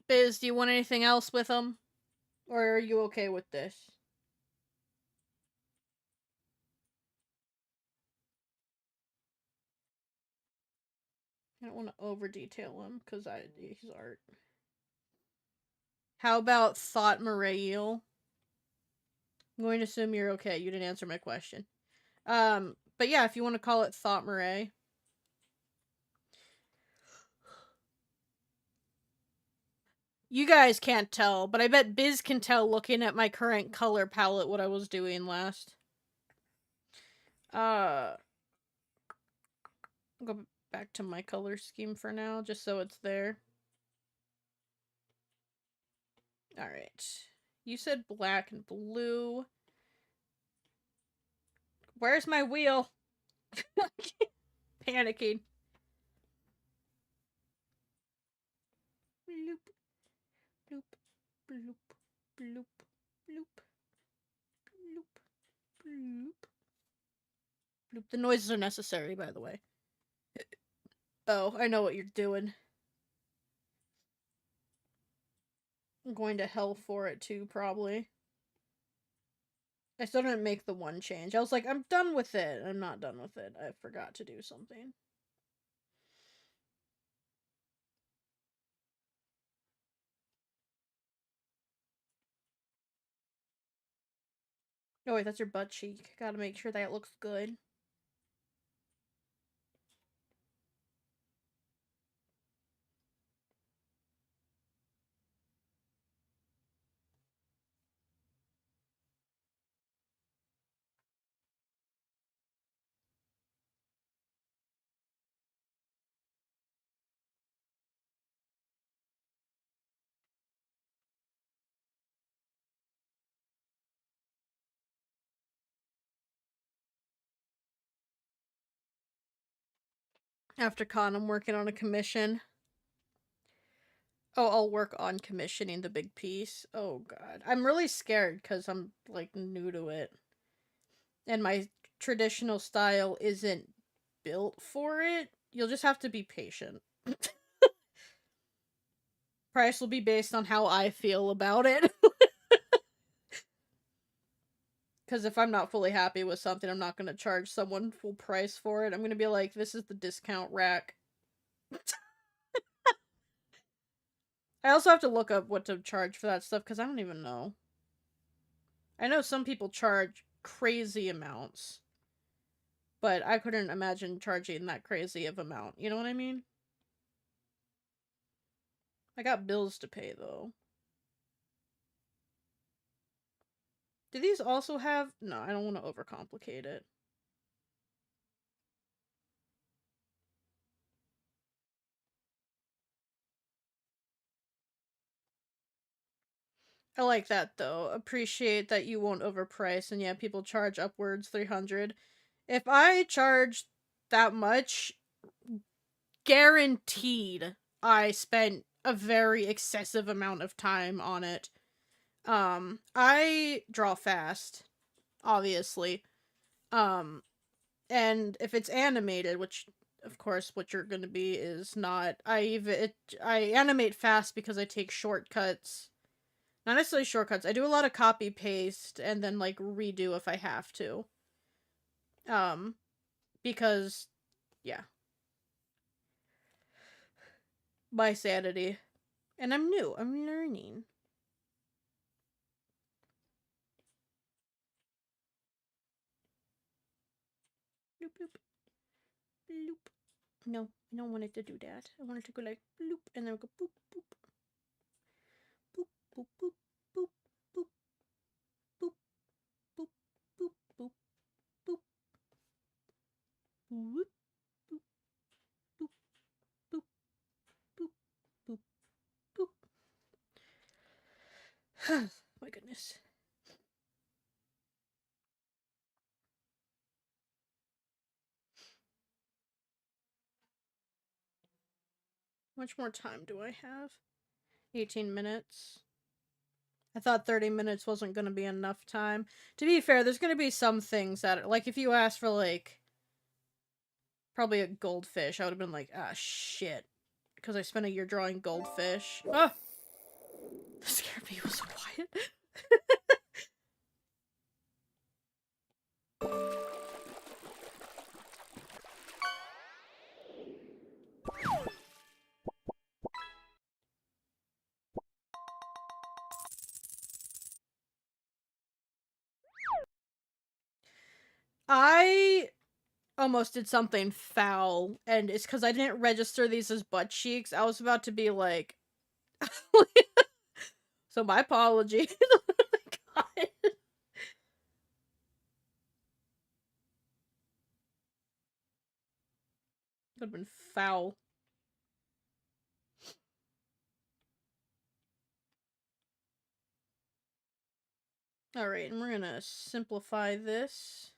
Biz, do you want anything else with him? Or are you okay with this? I don't want to over detail him because he's art. How about Thought Marail? I'm going to assume you're okay. You didn't answer my question. But yeah, if you want to call it Thought Marae. You guys can't tell, but I bet Biz can tell looking at my current color palette what I was doing last. I'll go back to my color scheme for now, just so it's there. Alright. You said black and blue. Where's my wheel? Panicking. Bloop. Bloop. Bloop. Bloop. Bloop. Bloop. Bloop. Bloop. The noises are necessary, by the way. Oh, I know what you're doing. I'm going to hell for it too, probably. I still didn't make the one change. I was like, I'm done with it. I'm not done with it. I forgot to do something. Oh wait, that's your butt cheek. Gotta make sure that looks good. After con, I'm working on a commission. Oh, I'll work on commissioning the big piece. Oh god. I'm really scared because I'm, like, new to it. And my traditional style isn't built for it. You'll just have to be patient. Price will be based on how I feel about it. Because if I'm not fully happy with something, I'm not going to charge someone full price for it. I'm going to be like, this is the discount rack. I also have to look up what to charge for that stuff, because I don't even know. I know some people charge crazy amounts, but I couldn't imagine charging that crazy of amount. You know what I mean? I got bills to pay, though. Do these also have... No, I don't want to overcomplicate it. I like that, though. Appreciate that you won't overprice, and yeah, people charge upwards 300. If I charge that much, guaranteed I spent a very excessive amount of time on it. I draw fast, obviously. And if it's animated, which of course what you're gonna be is not, I animate fast because I take shortcuts. Not necessarily shortcuts. I do a lot of copy paste and then like redo if I have to. Because yeah. My sanity. And I'm new. I'm learning. Bloop bloop. Bloop. No, I don't want it to do that. I want it to go like bloop and then go boop boop. Boop boop boop boop boop boop boop boop boop boop. Whoop boop boop boop boop boop boop. My goodness. How much more time do I have? 18 minutes. I thought 30 minutes wasn't going to be enough time. To be fair, there's going to be some things that, like, if you asked for, like, probably a goldfish, I would have been like, ah, shit. Because I spent a year drawing goldfish. Ah! That scared me. It was so quiet. I almost did something foul, and it's because I didn't register these as butt cheeks. I was about to be like... So my apologies. Oh my god. Could have been foul. Alright, and we're gonna simplify this.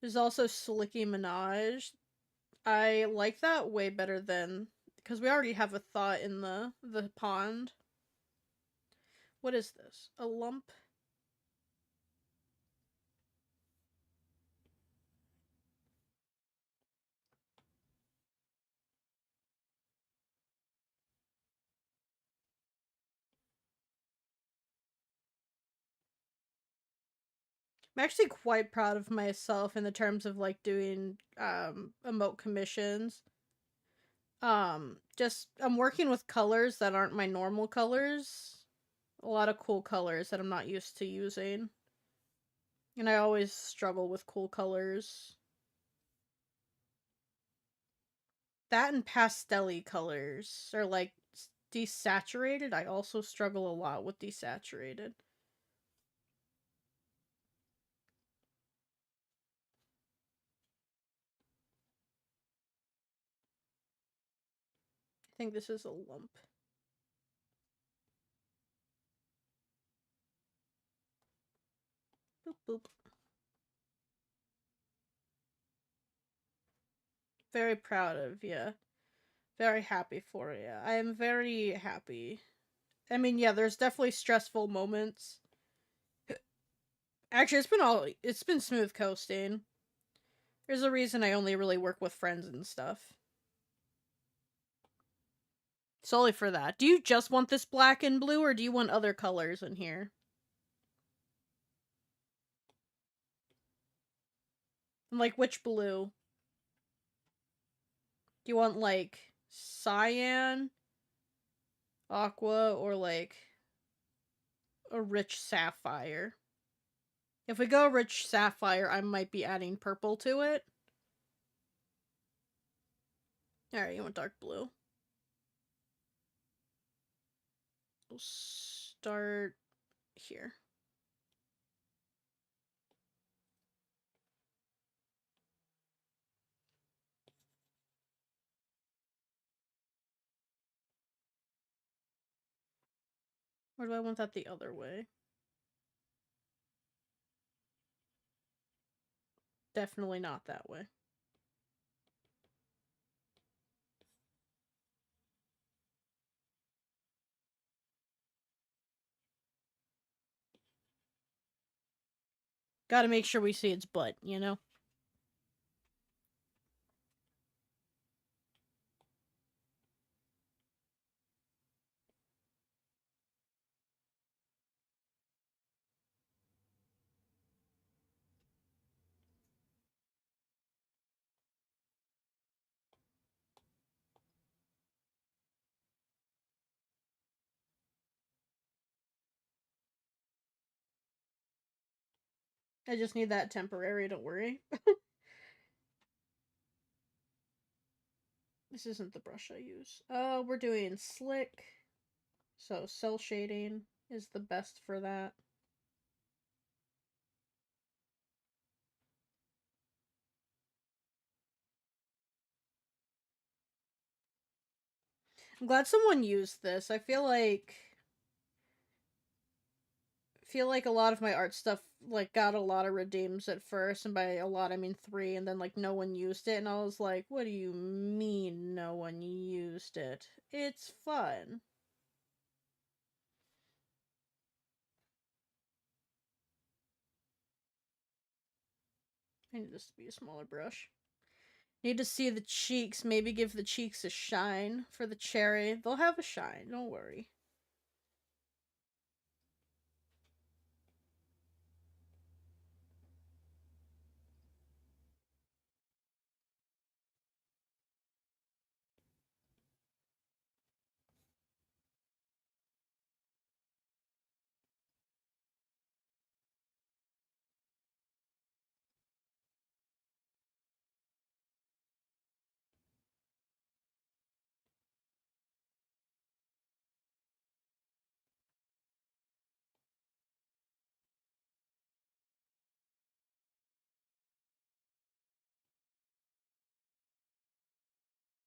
There's also Slicky Minaj. I like that way better than... Because we already have a thought in the pond. What is this? A lump? I'm actually quite proud of myself in the terms of, like, doing, emote commissions. Just, I'm working with colors that aren't my normal colors. A lot of cool colors that I'm not used to using. And I always struggle with cool colors. That and pastel-y colors. Or, like, desaturated. I also struggle a lot with desaturated. I think this is a lump. Boop boop. Very proud of you. Very happy for you. I am very happy. I mean, yeah, there's definitely stressful moments. Actually, it's been smooth coasting. There's a reason I only really work with friends and stuff. Solely for that. Do you just want this black and blue, or do you want other colors in here? Like, which blue? Do you want, like, cyan, aqua, or, like, a rich sapphire? If we go rich sapphire, I might be adding purple to it. Alright, you want dark blue. We'll start here. Or do I want that the other way? Definitely not that way. Gotta make sure we see its butt, you know? I just need that temporary, don't worry. This isn't the brush I use. We're doing slick. So cell shading is the best for that. I'm glad someone used this. I feel like a lot of my art stuff like got a lot of redeems at first, and by a lot I mean 3, and then like no one used it, and I was like, what do you mean no one used it? It's fun. I need this to be a smaller brush. Need to see the cheeks, maybe give the cheeks a shine for the cherry. They'll have a shine, don't worry.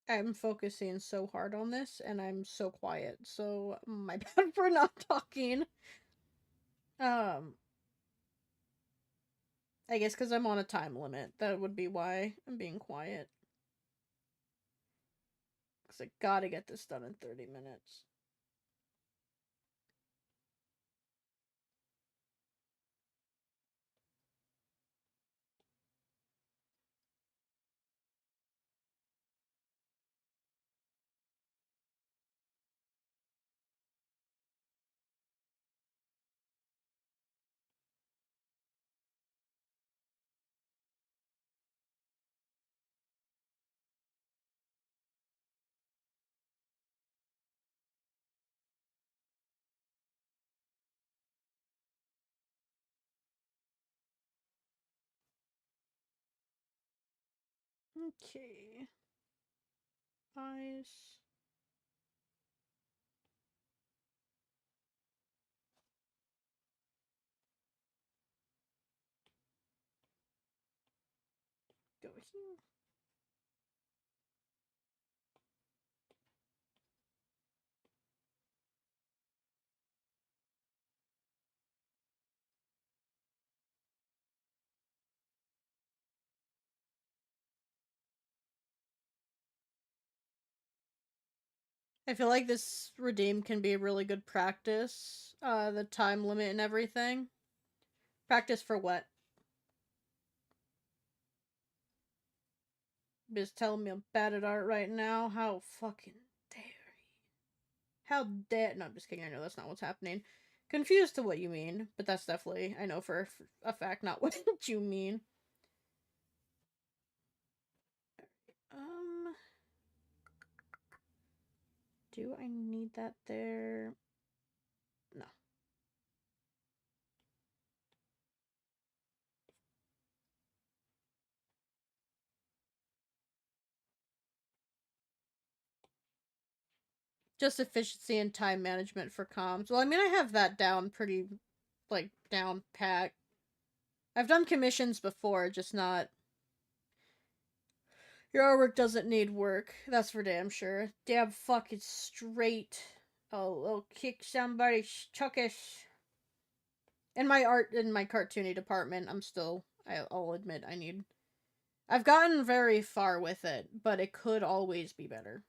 I'm focusing so hard on this, and I'm so quiet, so my bad for not talking. I guess because I'm on a time limit. That would be why I'm being quiet. Because I gotta get this done in 30 minutes. Okay. Eyes. Go here. I feel like this redeem can be a really good practice. The time limit and everything. Practice for what? Just telling me I'm bad at art right now. How fucking dare you? How dare? No, I'm just kidding. I know that's not what's happening. Confused to what you mean, but that's definitely, I know for a fact, not what you mean. Um, do I need that there? No. Just efficiency and time management for comms. Well, I mean, I have that down pretty, like, down pat. I've done commissions before, just not. Your artwork doesn't need work. That's for damn sure. Damn fucking straight. Oh, I'll kick somebody chuckish. In my art, in my cartoony department, I'll admit I need. I've gotten very far with it, but it could always be better.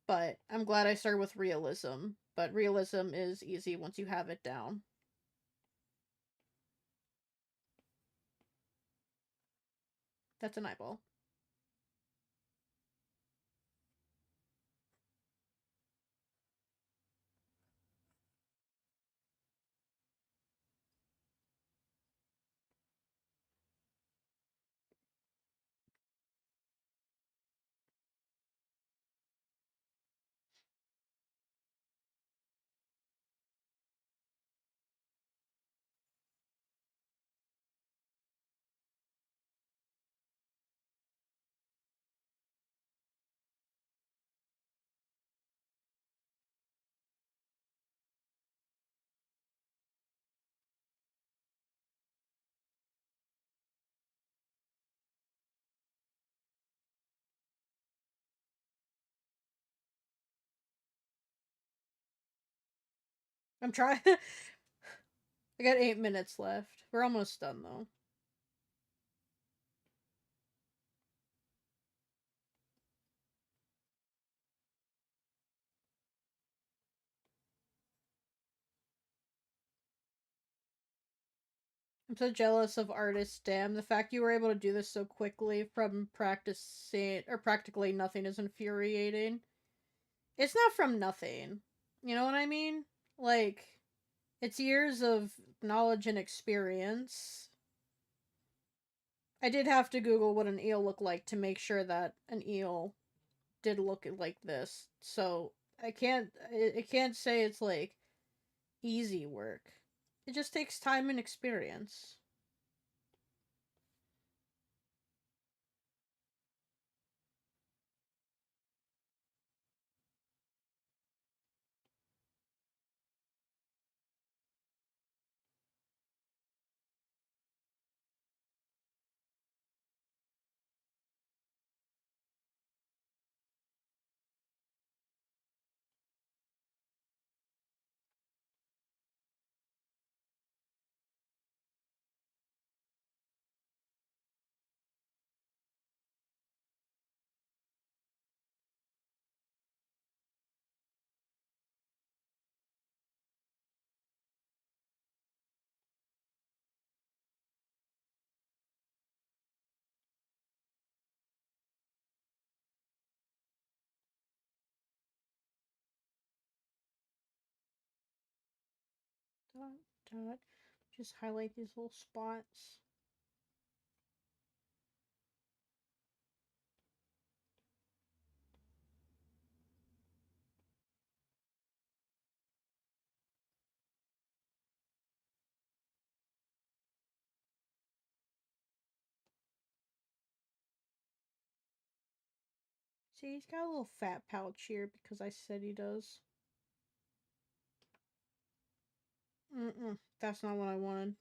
But I'm glad I started with realism. But realism is easy once you have it down. That's an eyeball. I'm trying. I got 8 minutes left. We're almost done though. I'm so jealous of artists, damn. The fact you were able to do this so quickly from practicing, or practically nothing, is infuriating. It's not from nothing. You know what I mean? Like, it's years of knowledge and experience. I did have to Google what an eel looked like to make sure that an eel did look like this. So I can't say it's like easy work. It just takes time and experience. Dot, dot. Just highlight these little spots. See, he's got a little fat pouch here because I said he does. That's not what I wanted.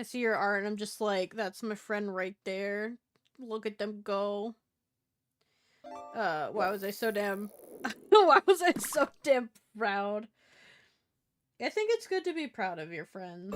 I see your art and I'm just like, that's my friend right there. Look at them go. Why was I so damn... Why was I so damn proud? I think it's good to be proud of your friends.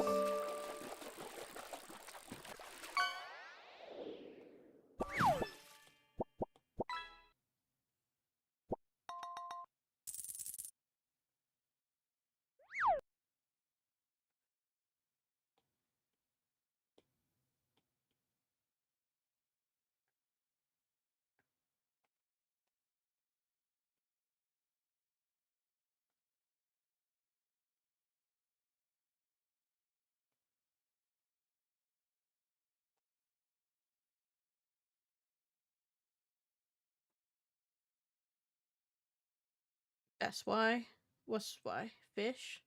That's why? What's why? Fish?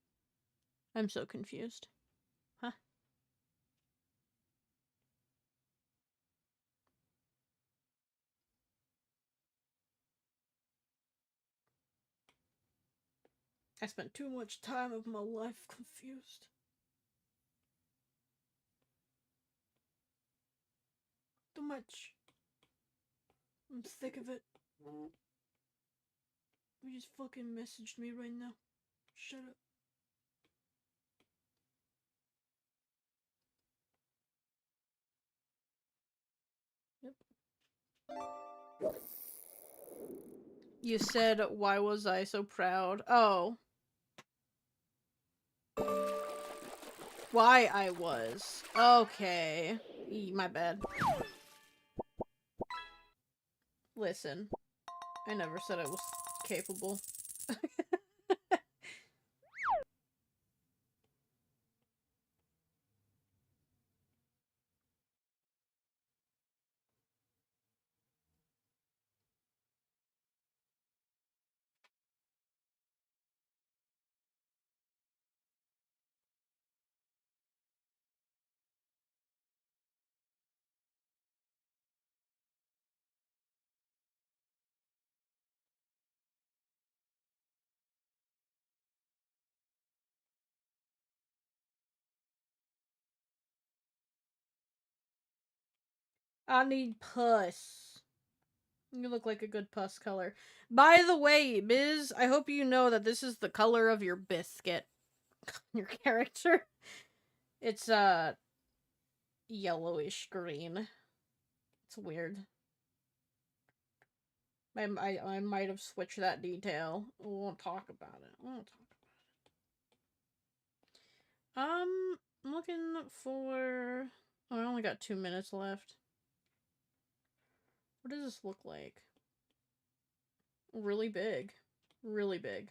I'm so confused. Huh? I spent too much time of my life confused. Too much. I'm sick of it. You just fucking messaged me right now. Shut up. Yep. You said, why was I so proud? Oh. Why I was. Okay. My bad. Listen. I never said I was capable. I need puss. You look like a good puss color. By the way, Biz, I hope you know that this is the color of your biscuit. Your character. It's, yellowish green. It's weird. I might have switched that detail. We won't talk about it. We won't talk about it. I'm looking for... Oh, I only got 2 minutes left. What does this look like? Really big. Really big.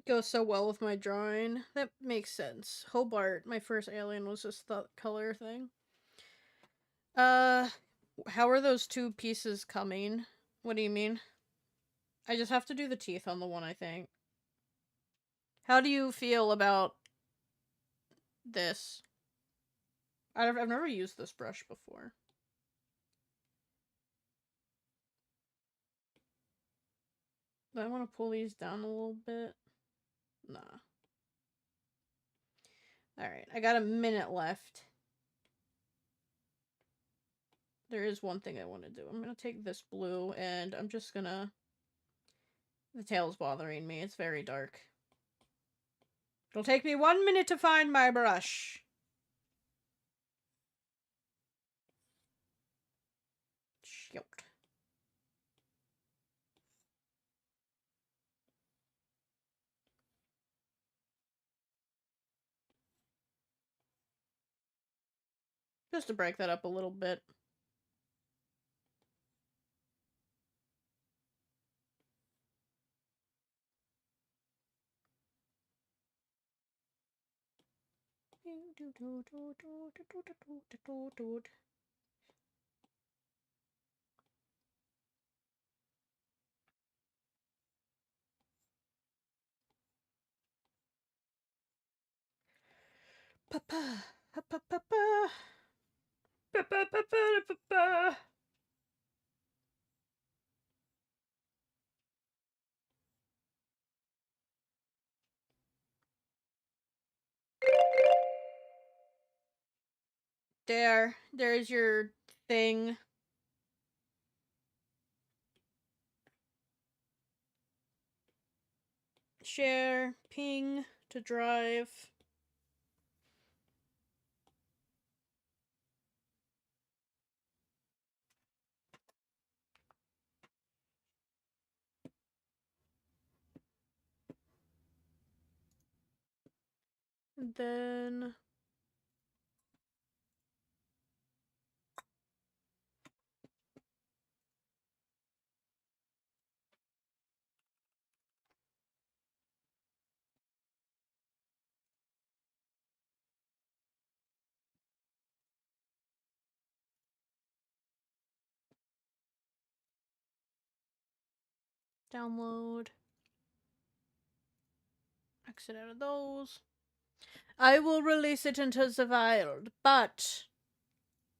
Goes so well with my drawing. That makes sense. Hobart, my first alien, was just the color thing. How are those 2 pieces coming? What do you mean? I just have to do the teeth on the one, I think. How do you feel about this? I've never used this brush before. Do I want to pull these down a little bit? Nah. Alright, I got a minute left. There is one thing I want to do. I'm going to take this blue, and I'm just going to... The tail's bothering me. It's very dark. It'll take me 1 minute to find my brush. Shoot. Just to break that up a little bit. Pa-pa, pa-pa-pa-pa. Pa-pa-pa-pa-pa-pa. There's your thing. Share, ping to drive. And then download. Exit out of those. I will release it into the wild, but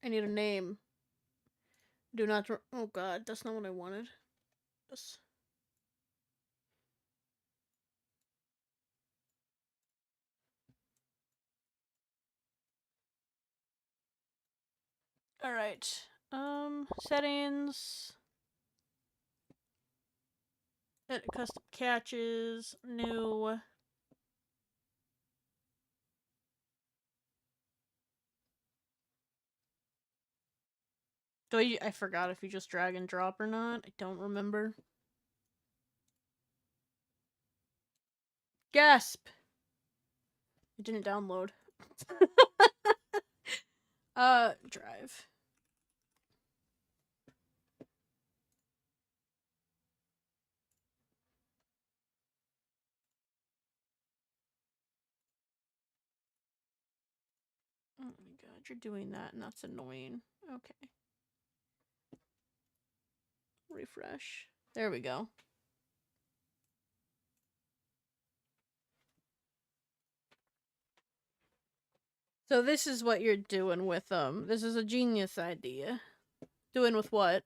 I need a name. Do not. Oh god, that's not what I wanted. Yes. All right. Settings. Edit custom catches. New. I forgot if you just drag and drop or not. I don't remember. Gasp! It didn't download. Drive. Oh my god, you're doing that and that's annoying. Okay. Refresh. There we go. So this is what you're doing with them. This is a genius idea. Doing with what?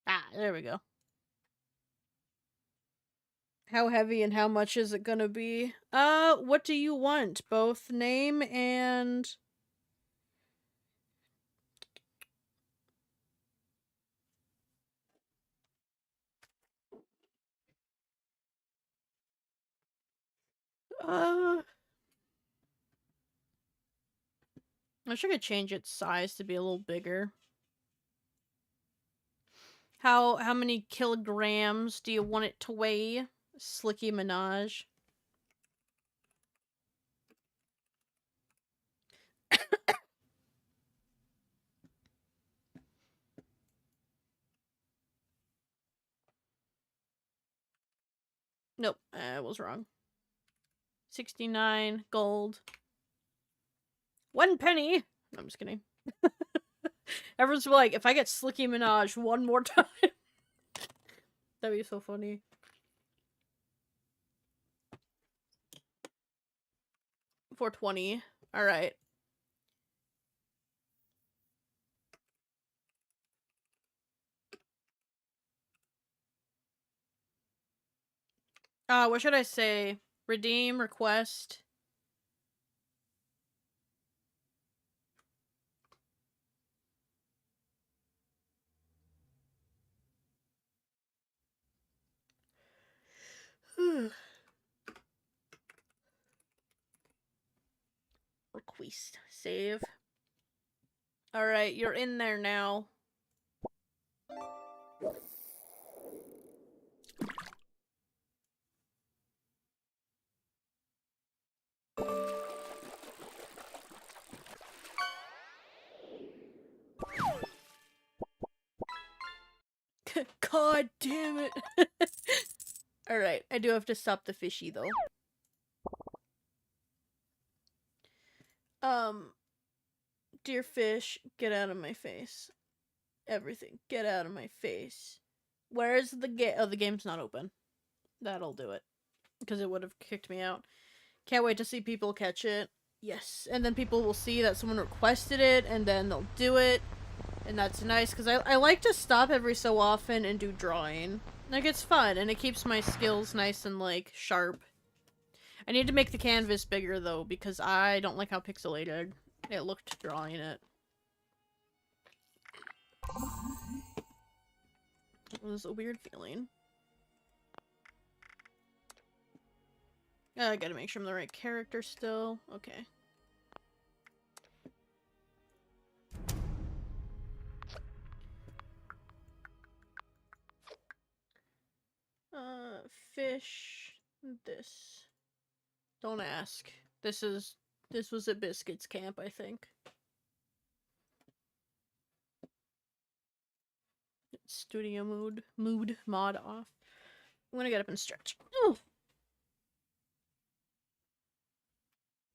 Ah, there we go. How heavy and how much is it gonna be? What do you want? Both name and... I wish I could change its size to be a little bigger. How many kilograms do you want it to weigh? Slicky Minaj. Nope, I was wrong. 69 gold. 1 penny. No, I'm just kidding. Everyone's like, if I get Slicky Minaj one more time, that'd be so funny. $4.20. All right. What should I say? Redeem, request. Request. Save. Alright, you're in there now. God damn it. Alright, I do have to stop the fishy though. Dear fish, get out of my face. Everything, get out of my face. Where's the game? Oh, the game's not open. That'll do it. because it would have kicked me out. Can't wait to see people catch it. Yes, and then people will see that someone requested it, and then they'll do it, and that's nice, because I like to stop every so often and do drawing. Like, it's fun, and it keeps my skills nice and, like, sharp. I need to make the canvas bigger, though, because I don't like how pixelated it looked drawing it. It was a weird feeling. I gotta make sure I'm the right character still. Okay. Fish. This. Don't ask. This was at Biscuits Camp, I think. Studio mood mod off. I'm gonna get up and stretch. Ooh.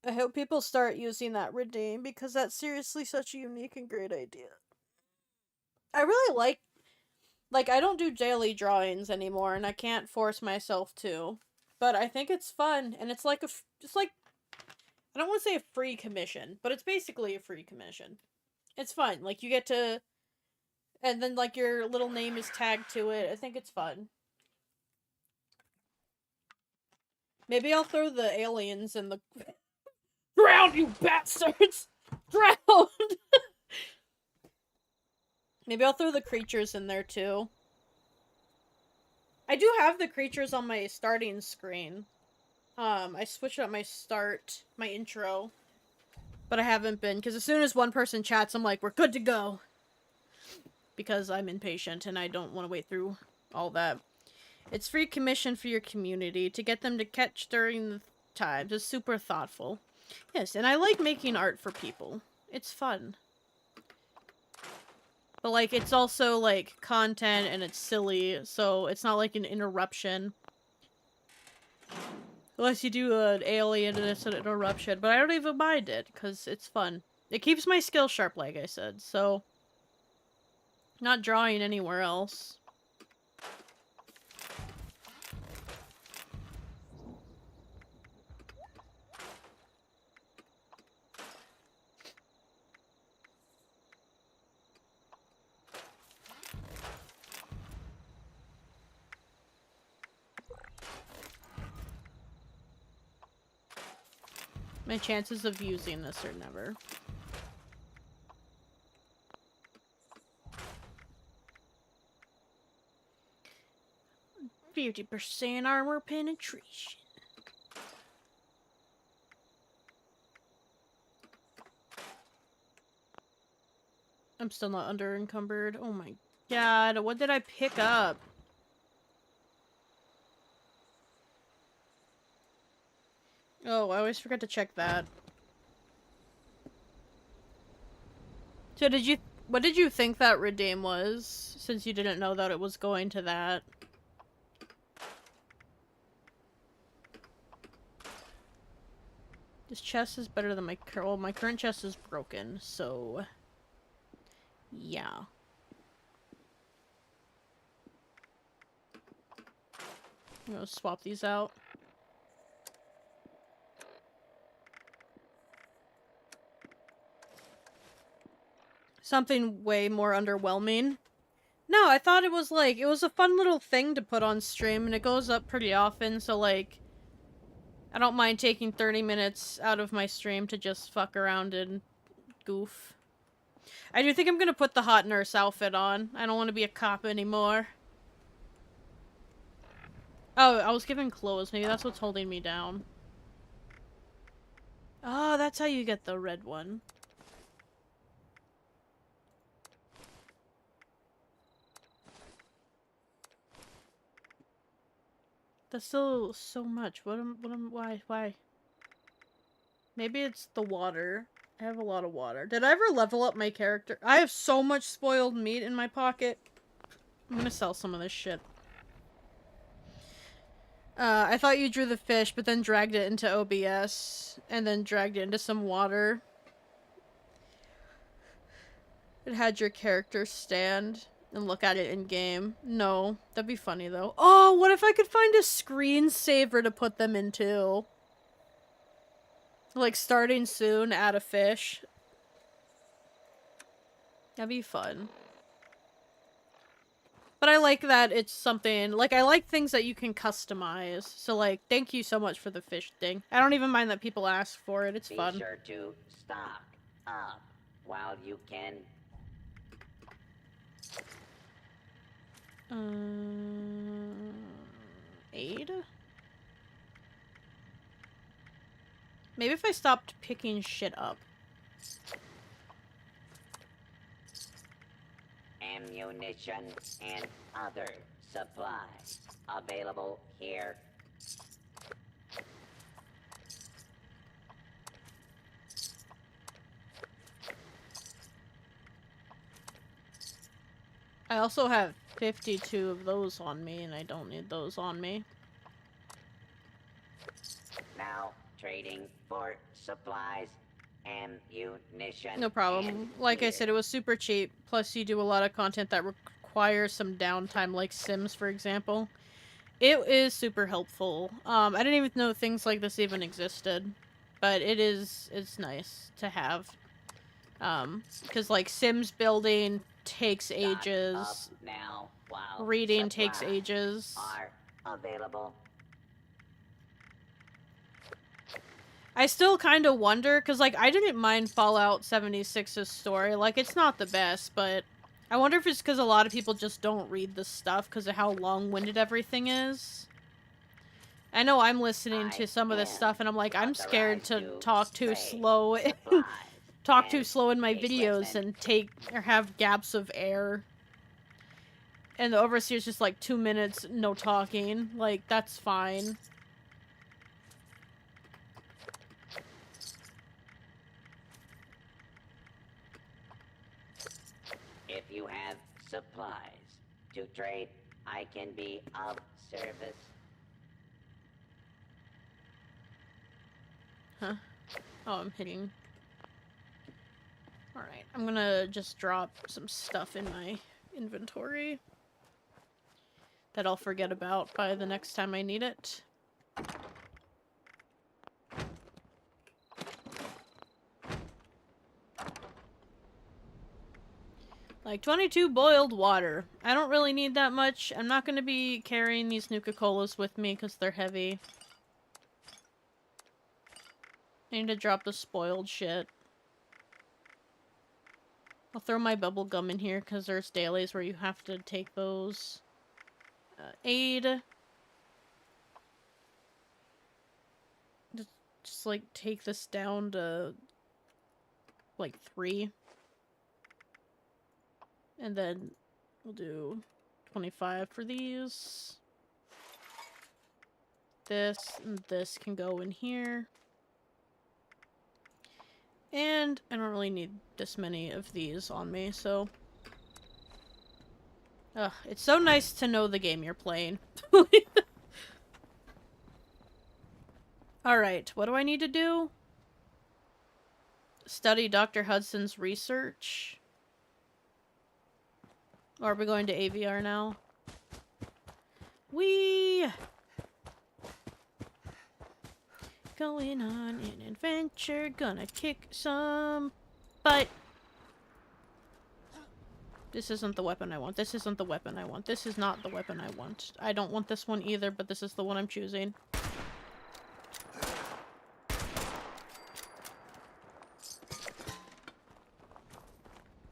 I hope people start using that redeem, because that's seriously such a unique and great idea. I really like, I don't do daily drawings anymore, and I can't force myself to. But I think it's fun, and it's like I don't want to say a free commission, but it's basically a free commission. It's fun. Like, you get to, and then, like, your little name is tagged to it. I think it's fun. Maybe I'll throw the aliens in the... Drown, you bastards! Drown! Maybe I'll throw the creatures in there, too. I do have the creatures on my starting screen. I switched up my intro. But I haven't been, because as soon as one person chats, I'm like, we're good to go. Because I'm impatient, and I don't want to wait through all that. It's free commission for your community, to get them to catch during the times. It's super thoughtful. Yes, and I like making art for people. It's fun. But, like, it's also, like, content, and it's silly, so it's not like an interruption. Unless you do an alien and it's an interruption, but I don't even mind it, because it's fun. It keeps my skill sharp, like I said, so... Not drawing anywhere else. My chances of using this are never. 50% armor penetration. I'm still not under encumbered. Oh my god, what did I pick up? Oh, I always forget to check that. So what did you think that redeem was, since you didn't know that it was going to that? This chest is better than my current chest is broken, so... Yeah. I'm gonna swap these out. Something way more underwhelming. No, I thought it was like, it was a fun little thing to put on stream, and it goes up pretty often, so like, I don't mind taking 30 minutes out of my stream to just fuck around and goof. I do think I'm gonna put the hot nurse outfit on. I don't want to be a cop anymore. Oh, I was given clothes. Maybe that's what's holding me down. Oh, that's how you get the red one. That's still so much. Why? Maybe it's the water. I have a lot of water. Did I ever level up my character? I have so much spoiled meat in my pocket. I'm gonna sell some of this shit. I thought you drew the fish, but then dragged it into OBS, and then dragged it into some water. It had your character stand. and look at it in game. No, that'd be funny though. Oh, what if I could find a screensaver to put them into? Like starting soon, add a fish. That'd be fun. But I like that it's something, like, I like things that you can customize. So, like, thank you so much for the fish thing. I don't even mind that people ask for it. It's Be fun. sure to stock up while you can. Aid? Maybe if I stopped picking shit up. Ammunition and other supplies available here. I also have 52 of those on me, and I don't need those on me. Now trading for supplies, ammunition. No problem. and Like I gear. said, it was super cheap. Plus, you do a lot of content that requires some downtime, like Sims, for example. It is super helpful. I didn't even know things like this even existed. But it's nice to have. Because, like, Sims building takes Stock ages. up now while Reading takes supplies ages. are available. I still kind of wonder, because, like, I didn't mind Fallout 76's story. Like, it's not the best, but I wonder if it's because a lot of people just don't read this stuff because of how long-winded everything is. I know I'm listening to some of this stuff, and I'm like, I'm scared to talk too slow, talk too slow in my videos and take, or have gaps of air. And the Overseer's just like 2 minutes, no talking. Like, that's fine. If you have supplies to trade, I can be of service. Huh? Oh, I'm hitting. Alright, I'm gonna just drop some stuff in my inventory that I'll forget about by the next time I need it. Like, 22 boiled water. I don't really need that much. I'm not gonna be carrying these Nuka-Colas with me because they're heavy. I need to drop the spoiled shit. I'll throw my bubble gum in here because there's dailies where you have to take those. Aid. Just like take this down to like 3. And then we'll do 25 for these. This and this can go in here. And I don't really need this many of these on me, so... Ugh, it's so nice to know the game you're playing. Alright, what do I need to do? Study Dr. Hudson's research. Or are we going to AVR now? Whee! Going on an adventure, gonna kick some butt. This isn't the weapon I want. This isn't the weapon I want. This is not the weapon I want. I don't want this one either, but this is the one I'm choosing.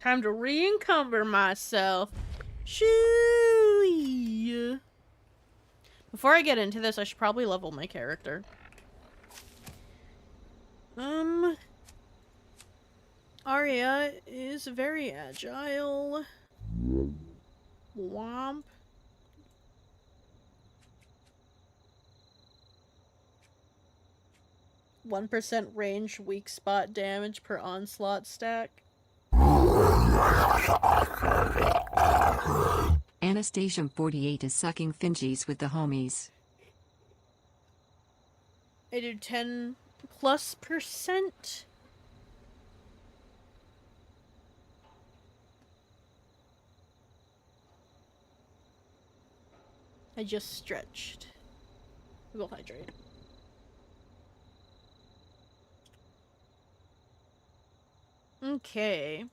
Time to re-encumber myself. Shoo! Before I get into this, I should probably level my character. Arya is very agile. Womp. %1 range weak spot damage per onslaught stack. Anastasia 48 is sucking fingies with the homies. I do 10+%. I just stretched. We'll hydrate. Okay.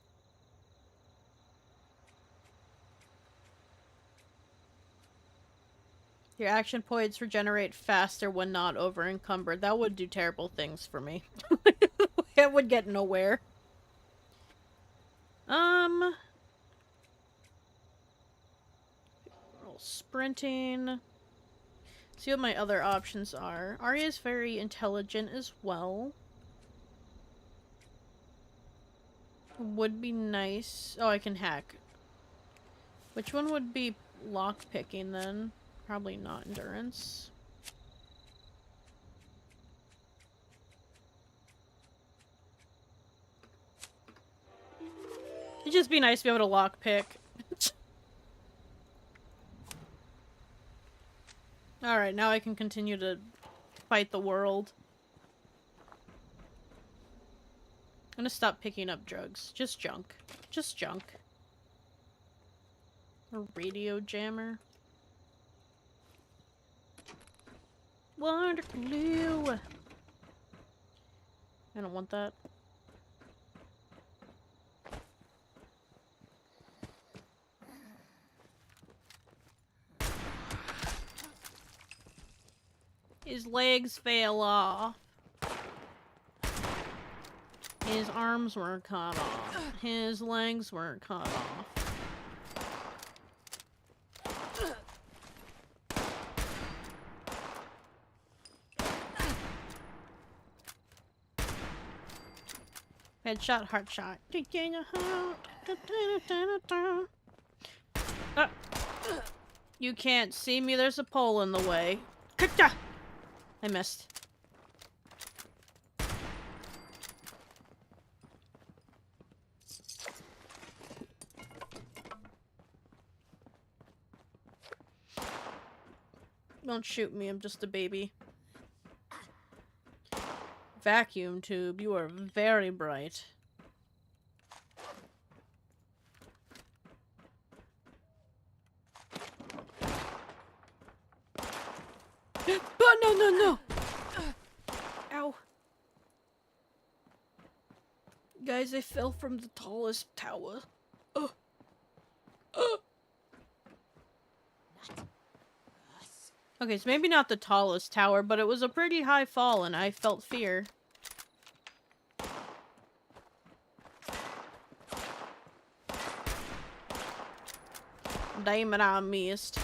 Your action points regenerate faster when not over encumbered. That would do terrible things for me. It would get nowhere. Sprinting. See what my other options are. Arya is very intelligent as well. Would be nice. Oh, I can hack. Which one would be lockpicking then? Probably not endurance. It'd just be nice to be able to lockpick. Alright, now I can continue to fight the world. I'm gonna stop picking up drugs. Just junk. Just junk. A radio jammer. Wonderful. I don't want that. His legs fell off. His arms were cut off. His legs were cut off. Headshot, heart shot. You can't see me, there's a pole in the way. I missed. Don't shoot me, I'm just a baby. Vacuum tube, you are very bright. Oh, no, no, no! Ow. Guys, I fell from the tallest tower. Oh. Oh. Okay, so maybe not the tallest tower, but it was a pretty high fall and I felt fear. Damn it, I missed.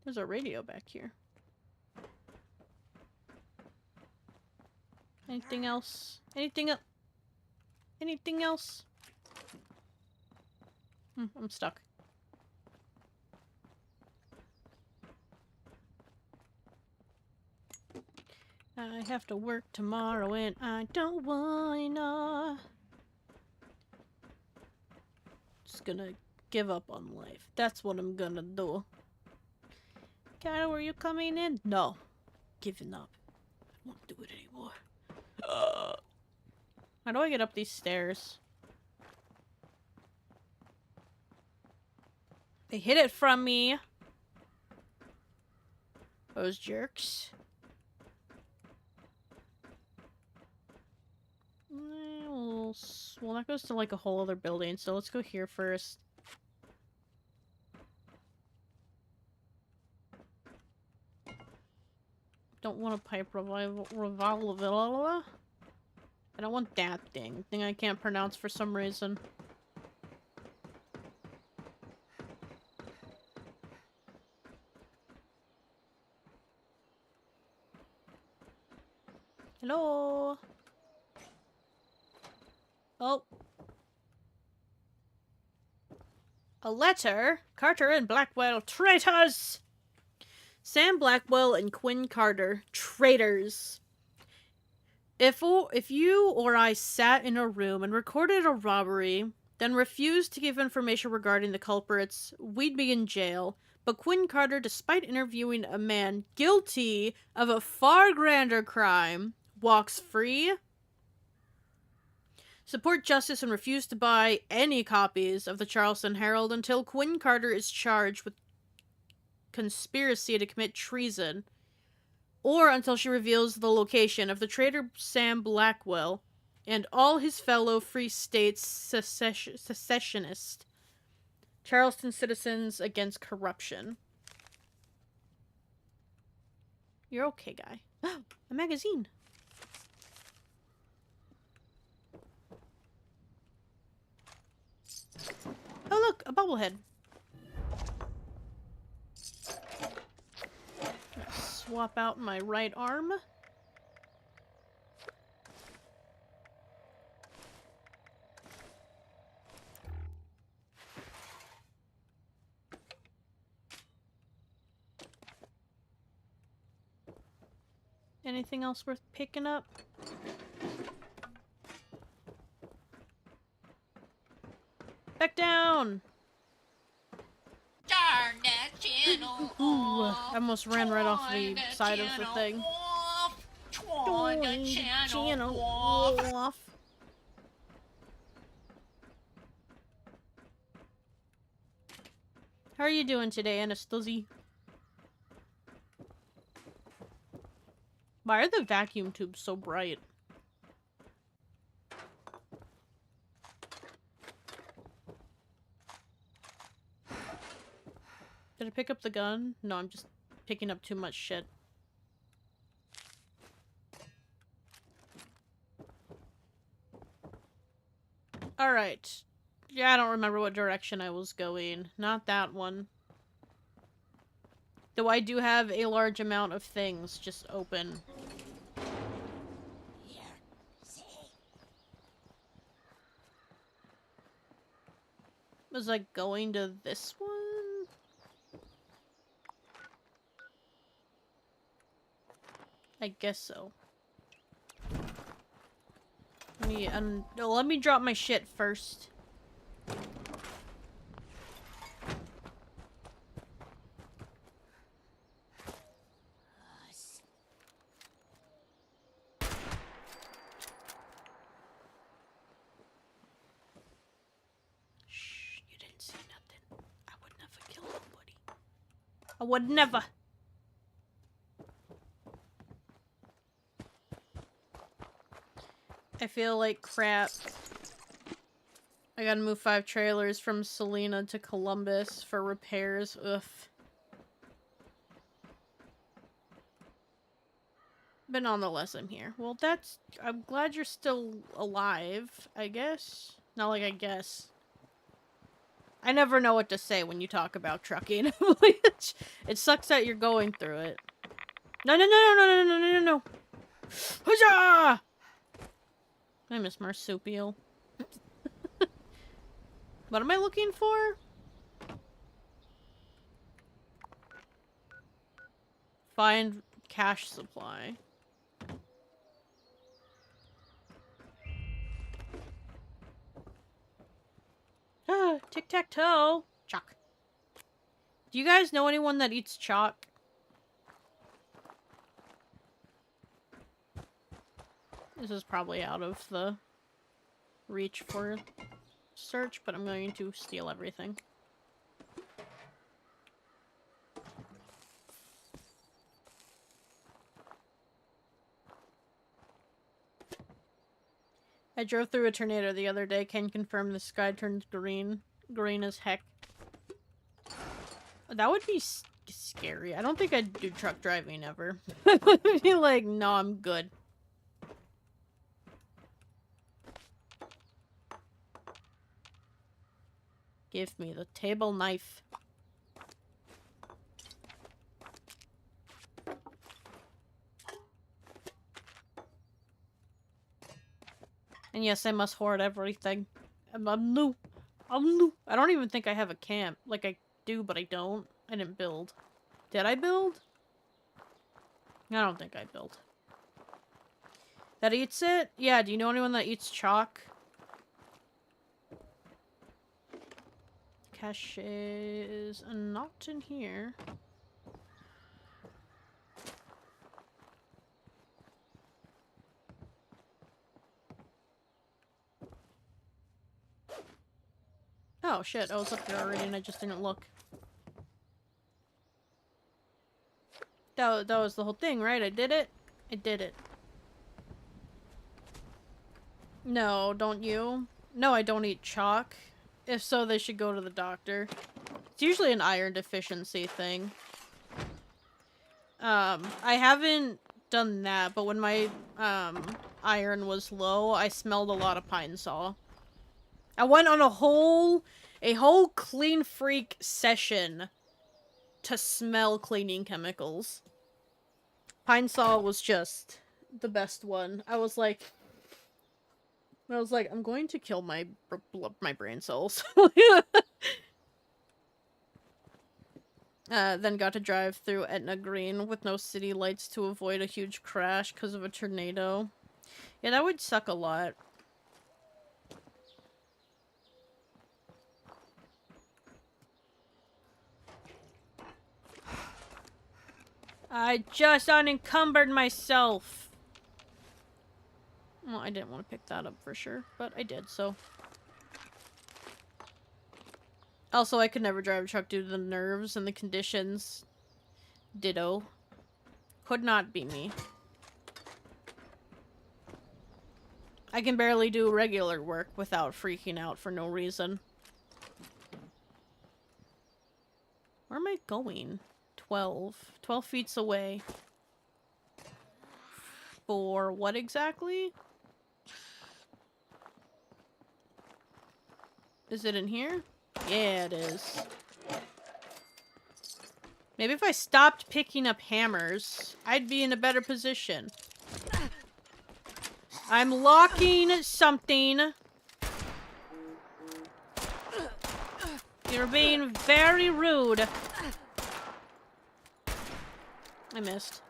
There's a radio back here. Anything else? Anything else? Anything else? I'm stuck. I have to work tomorrow and I don't wanna. Just gonna give up on life. That's what I'm gonna do. Carol, were you coming in? No. Giving up. I don't want to do it anymore. How do I get up these stairs? They hid it from me. Those jerks. Well, that goes to like a whole other building, so let's go here first. Don't want a pipe revolver. I don't want that thing I can't pronounce for some reason. Hello? Oh. A letter? Carter and Blackwell, traitors! Sam Blackwell and Quinn Carter, traitors. If you or I sat in a room and recorded a robbery, then refused to give information regarding the culprits, we'd be in jail. But Quinn Carter, despite interviewing a man guilty of a far grander crime, walks free. Support justice and refuse to buy any copies of the Charleston Herald until Quinn Carter is charged with conspiracy to commit treason, or until she reveals the location of the traitor Sam Blackwell and all his fellow Free States secessionists, Charleston citizens against corruption. You're okay, guy. A magazine. Oh look, a bobblehead. Swap out my right arm. Anything else worth picking up? Back down! Turn that channel Ooh, off. I almost ran right off the Turn side of the channel thing. off. Turn the channel off. How are you doing today, Anastasia? Why are the vacuum tubes so bright? Did I pick up the gun? No, I'm just picking up too much shit. Alright. Yeah, I don't remember what direction I was going. Not that one. Though I do have a large amount of things just open. Was I going to this one? I guess so. Let me drop my shit first. Shh, you didn't see nothing. I would never kill nobody. I would never. I feel like crap. I gotta move 5 trailers from Salina to Columbus for repairs. Ugh. But nonetheless, I'm here. Well, I'm glad you're still alive, I guess. Not like I guess. I never know what to say when you talk about trucking. It sucks that you're going through it. No, no, no, no, no, no, no, no, no. Huzzah! I miss marsupial. What am I looking for? Find cash supply. Ah, tic-tac-toe. Chalk. Do you guys know anyone that eats chalk? This is probably out of the reach for search, but I'm going to steal everything. I drove through a tornado the other day. Can confirm the sky turns green. Green as heck. That would be scary. I don't think I'd do truck driving ever. I would be like, no, I'm good. Give me the table knife. And yes, I must hoard everything. I'm new. I'm new. I don't even think I have a camp. Like, I do, but I don't. I didn't build. Did I build? I don't think I built. That eats it? Yeah, do you know anyone that eats chalk? cache is not in here. Oh shit, I was up there already and I just didn't look. That was the whole thing, right? I did it? I did it. No, don't you? No, I don't eat chalk. If so, they should go to the doctor. It's usually an iron deficiency thing. I haven't done that, but when my, iron was low, I smelled a lot of pine saw. I went on a whole clean freak session to smell cleaning chemicals. Pine saw was just the best one. I was like, I'm going to kill my brain cells. Then got to drive through Etna Green with no city lights to avoid a huge crash because of a tornado. Yeah, that would suck a lot. I just unencumbered myself! Well, I didn't want to pick that up for sure, but I did, so. Also, I could never drive a truck due to the nerves and the conditions. Ditto. Could not be me. I can barely do regular work without freaking out for no reason. Where am I going? 12 feet away. For what exactly? Is it in here? Yeah, it is. Maybe if I stopped picking up hammers, I'd be in a better position. I'm locking something. You're being very rude. I missed.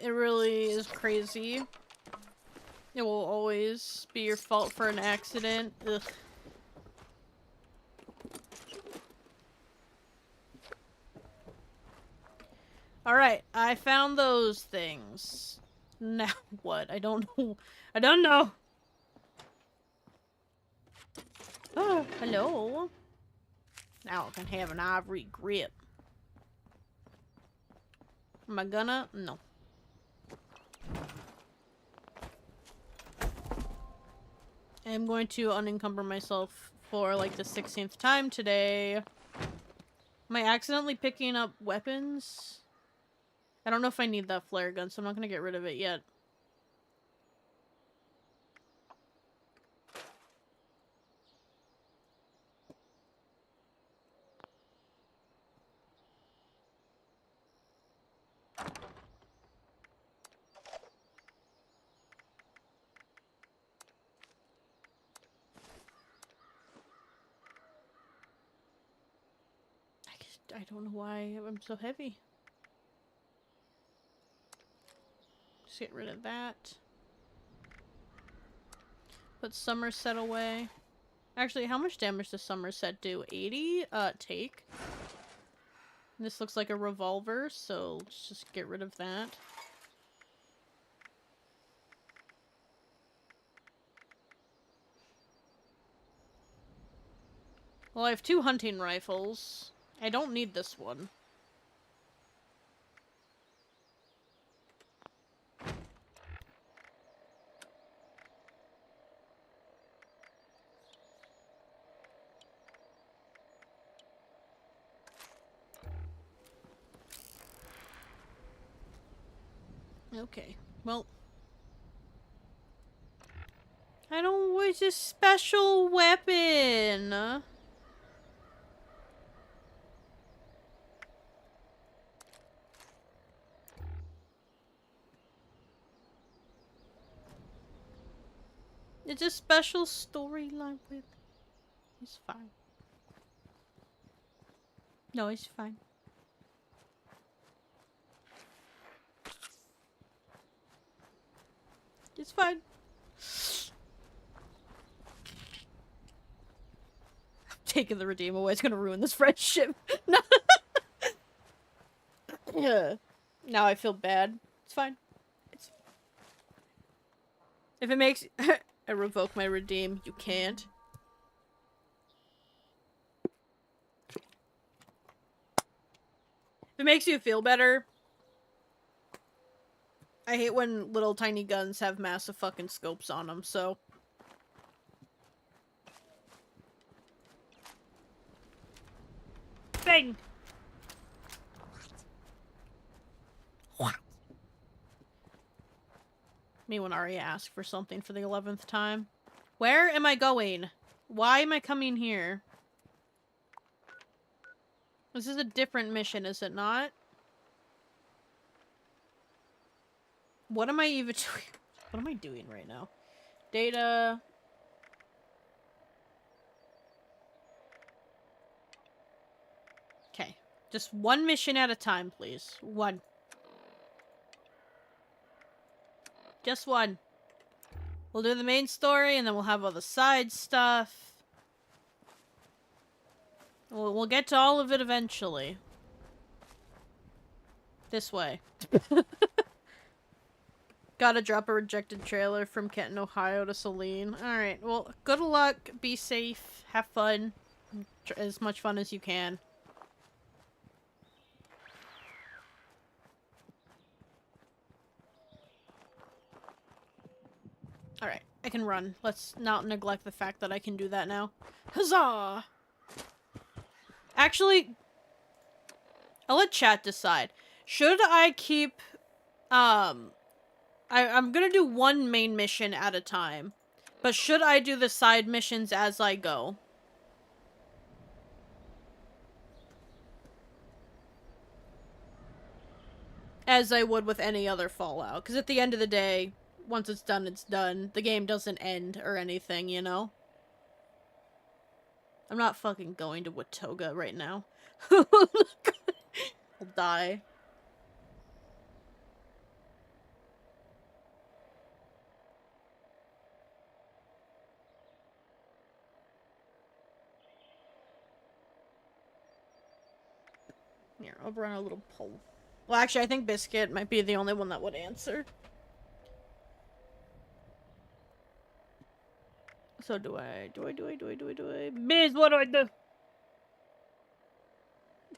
It really is crazy. It will always be your fault for an accident. Ugh. Alright, I found those things. Now what? I don't know. I don't know. Oh, hello. Now I can have an ivory grip. Am I gonna? No. I'm going to unencumber myself for like the 16th time today. Am I accidentally picking up weapons? I don't know if I need that flare gun, so I'm not gonna get rid of it yet. I don't know why I'm so heavy. Just get rid of that. Put Somerset away. Actually, how much damage does Somerset do? 80? Take. This looks like a revolver, so let's just get rid of that. Well, I have 2 hunting rifles. I don't need this one. Okay, well. I don't wish a special weapon. It's a special storyline with. It's fine. No, it's fine. It's fine. Taking the redeem away is gonna ruin this friendship. No. Yeah. Now I feel bad. It's fine. It's... If it makes I revoke my redeem, you can't. If it makes you feel better, I hate when little tiny guns have massive fucking scopes on them, so... Bang! Me when Arya asked for something for the 11th time. Where am I going? Why am I coming here? This is a different mission, is it not? What am I even doing? What am I doing right now? Data... Okay. Just one mission at a time, please. One. Just one. We'll do the main story, and then we'll have all the side stuff. We'll get to all of it eventually. This way. Gotta drop a rejected trailer from Kenton, Ohio to Celine. Alright, well, good luck, be safe, have fun. As much fun as you can. Alright, I can run. Let's not neglect the fact that I can do that now. Huzzah! Actually, I'll let chat decide. Should I keep, I'm gonna do one main mission at a time. But should I do the side missions as I go? As I would with any other Fallout. Because at the end of the day, once it's done, it's done. The game doesn't end or anything, you know? I'm not fucking going to Watoga right now. I'll die. Here, I'll run a little poll. Well, actually, I think Biscuit might be the only one that would answer. So do I? Biz, what do I do?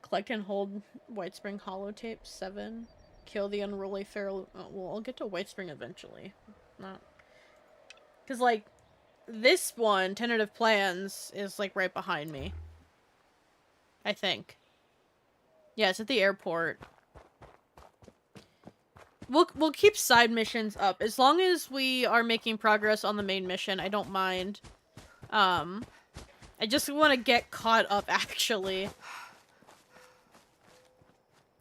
Collect and hold White Spring holotape 7. Kill the unruly feral. Oh, well, I'll get to White Spring eventually. Not. Because, like, this one, Tentative Plans, is, like, right behind me. I think. Yeah, it's at the airport. We'll keep side missions up. As long as we are making progress on the main mission, I don't mind. I just want to get caught up, actually.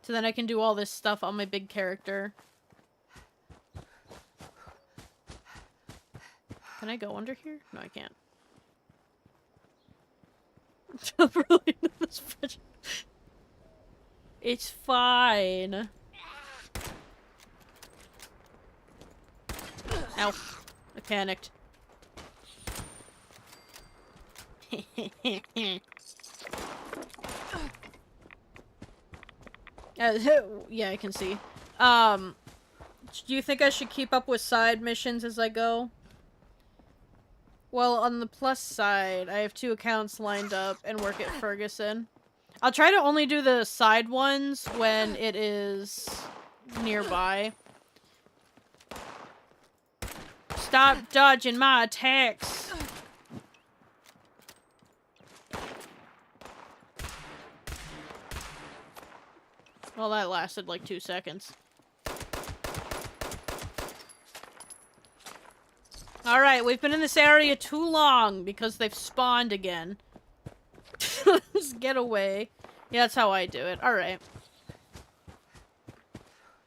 So then I can do all this stuff on my big character. Can I go under here? No, I can't. I'm really into this bridge. It's fine. Ow. I panicked. Yeah, I can see. Do you think I should keep up with side missions as I go? Well, on the plus side, I have 2 accounts lined up and work at Ferguson. I'll try to only do the side ones when it is nearby. Stop dodging my attacks! Well, that lasted like 2 seconds. Alright, we've been in this area too long because they've spawned again. Just get away. Yeah, that's how I do it. Alright.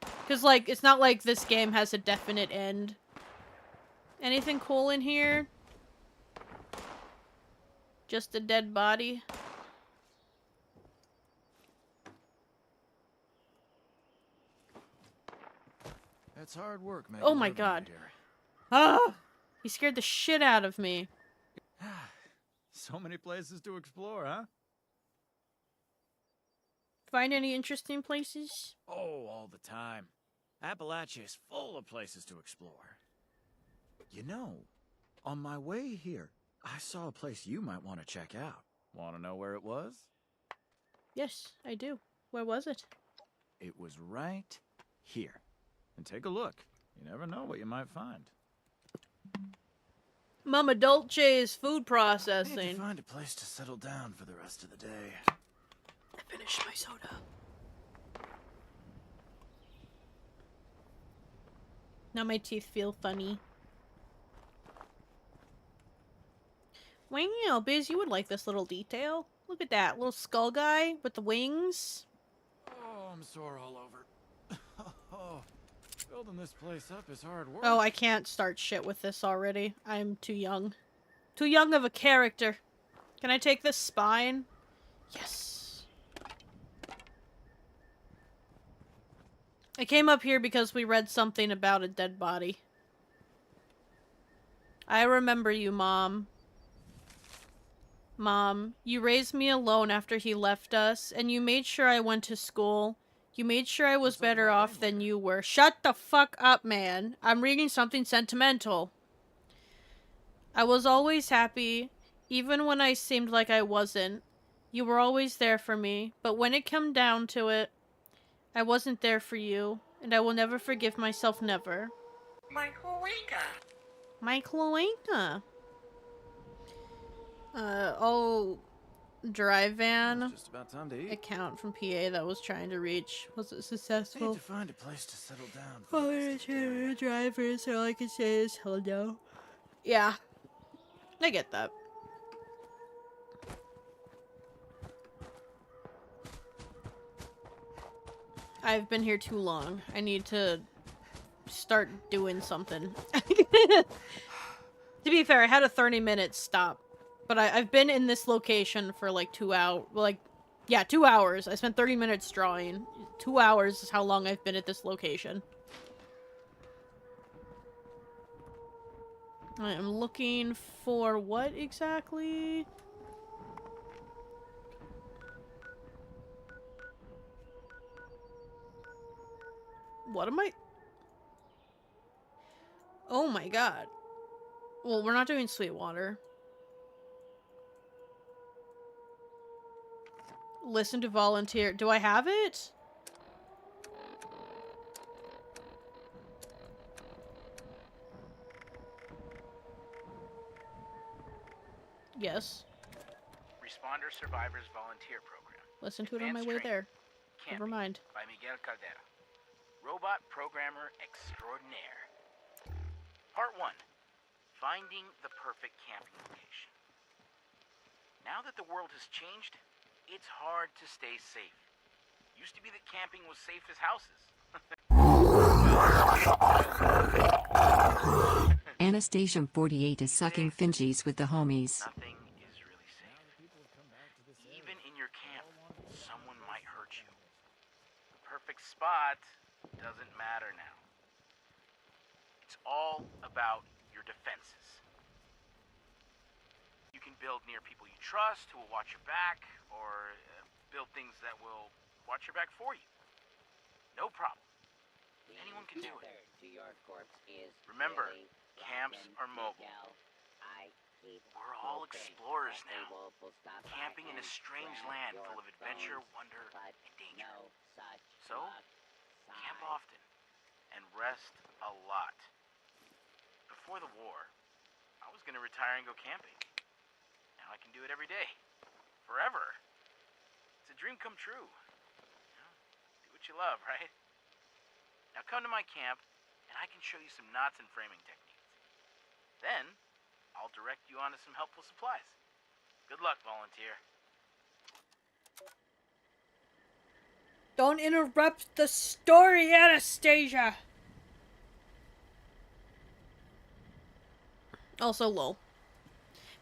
Because, like, it's not like this game has a definite end. Anything cool in here? Just a dead body? That's hard work, man. Oh my god. Ah! He scared the shit out of me. So many places to explore, huh? Find any interesting places? Oh, all the time. Appalachia is full of places to explore. You know, on my way here, I saw a place you might want to check out. Want to know where it was? Yes, I do. Where was it? It was right here. And take a look. You never know what you might find. Mama Dolce's food I need processing. to find a place to settle down for the rest of the day. I finished my soda. Now my teeth feel funny. Wow, Biz, you would like this little detail. Look at that little skull guy with the wings. Oh, I'm sore all over. Oh, building this place up is hard work. Oh, I can't start shit with this already. I'm too young. Too young of a character. Can I take this spine? Yes. I came up here because we read something about a dead body. I remember you, Mom. Mom, you raised me alone after he left us, and you made sure I went to school. You made sure I was better off than you were. Shut the fuck up, man. I'm reading something sentimental. I was always happy, even when I seemed like I wasn't. You were always there for me, but when it came down to it, I wasn't there for you, and I will never forgive myself, never. My cloaca. My cloaca. Oh, drive van Just about time to eat. account from PA that was trying to reach. Was it I need successful? to find a place to settle down. Oh, the driver, so all I can say is hello. Yeah, I get that. I've been here too long. I need to start doing something. To be fair, I had a 30-minute stop. But I've been in this location for like 2 hours. Like, yeah, 2 hours. I spent 30 minutes drawing. 2 hours is how long I've been at this location. I am looking for what exactly? What am I? Oh my god. Well, we're not doing Sweetwater. Listen to volunteer. Do I have it? Yes. Responder Survivors Volunteer Program. Listen to it on my Advanced way training. there. Never Camping mind. by Miguel Caldera. Robot Programmer Extraordinaire. Part 1. Finding the perfect camping location. Now that the world has changed, it's hard to stay safe. Used to be that camping was safe as houses. Anastasia 48 is sucking fingies with the homies. Nothing is really safe. Even in your camp, someone might hurt you. The perfect spot doesn't matter now. It's all about your defenses. You can build near people you trust who will watch your back, or build things that will watch your back for you. No problem. Anyone can do it. To your corpse is Remember, really camps Captain are mobile. Miguel. I keep We're all hoping explorers that a now. wolf will stop by Camping in a and strange grab land your full of adventure, bones, wonder, but and danger. no such So, luck. Camp Sigh. often and rest a lot. Before the war, I was gonna retire and go camping. Now I can do it every day. Forever. It's a dream come true. You know, do what you love, right? Now come to my camp, and I can show you some knots and framing techniques. Then, I'll direct you onto some helpful supplies. Good luck, volunteer. Don't interrupt the story, Anastasia! Also, lol.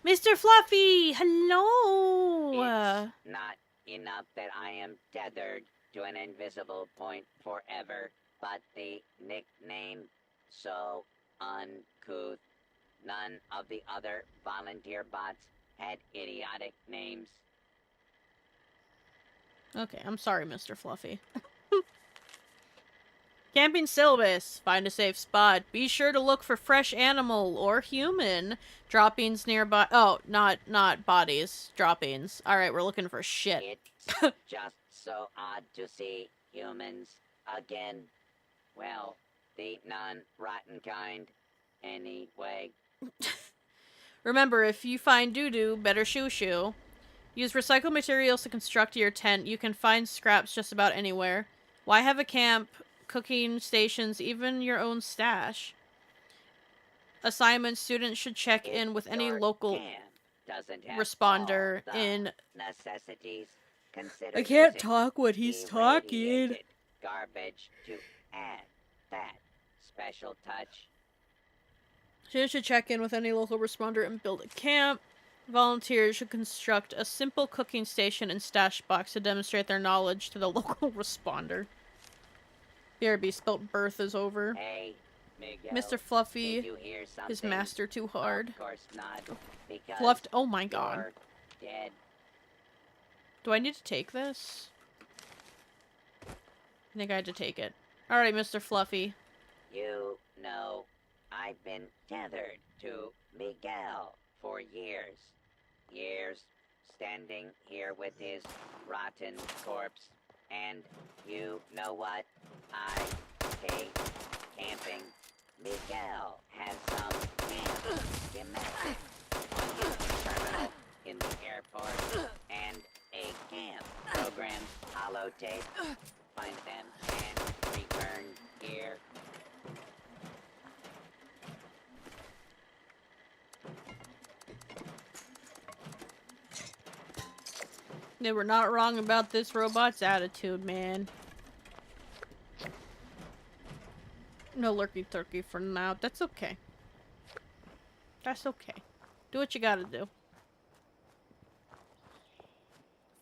Mr. Fluffy! Hello! It's not enough that I am tethered to an invisible point forever, but the nickname, so uncouth. None of the other volunteer bots had idiotic names. Okay, I'm sorry, Mr. Fluffy. Camping syllabus. Find a safe spot. Be sure to look for fresh animal or human droppings nearby. Oh, not bodies. Droppings. Alright, we're looking for shit. It's just so odd to see humans again. Well, the non-rotten kind. Anyway. Remember, if you find doo-doo, better shoo-shoo. Use recycled materials to construct your tent. You can find scraps just about anywhere. Why have a camp, cooking stations, even your own stash? Assignment: students should check in with any local responder in... necessities. Consider I can't using talk when he's talking. irradiated garbage to add that special touch. Students should check in with any local responder and build a camp. Volunteers should construct a simple cooking station and stash box to demonstrate their knowledge to the local responder. BRB spelt birth is over. Hey, Miguel, Mr. Fluffy, did you hear his something? master too hard. Of course not, because Fluffed. Oh my god. you're dead. Do I need to take this? I think I had to take it. Alright, Mr. Fluffy. You know, I've been tethered to Miguel for years. Years, standing here with his rotten corpse. And you know what? I hate camping. Miguel has some camp schematics on his terminal in the airport and a camp program holotape. Find them and return here. They were not wrong about this robot's attitude, man. No lurky turkey for now. That's okay. That's okay. Do what you gotta do.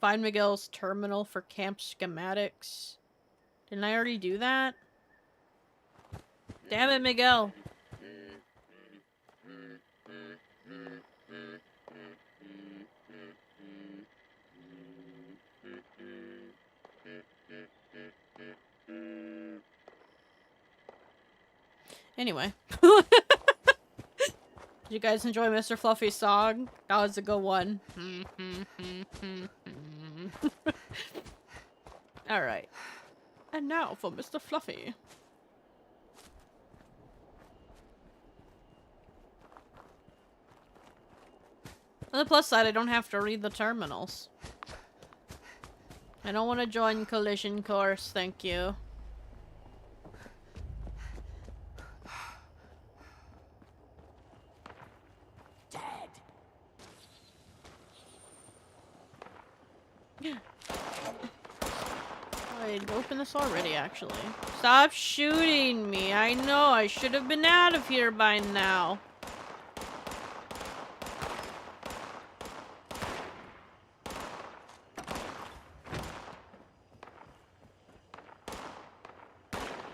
Find Miguel's terminal for camp schematics. Didn't I already do that? Damn it, Miguel. Anyway. Did you guys enjoy Mr. Fluffy's song? That was a good one. Alright. And now for Mr. Fluffy. On the plus side, I don't have to read the terminals. I don't want to join collision course, thank you. I opened this already, actually. Stop shooting me. I know, I should have been out of here by now.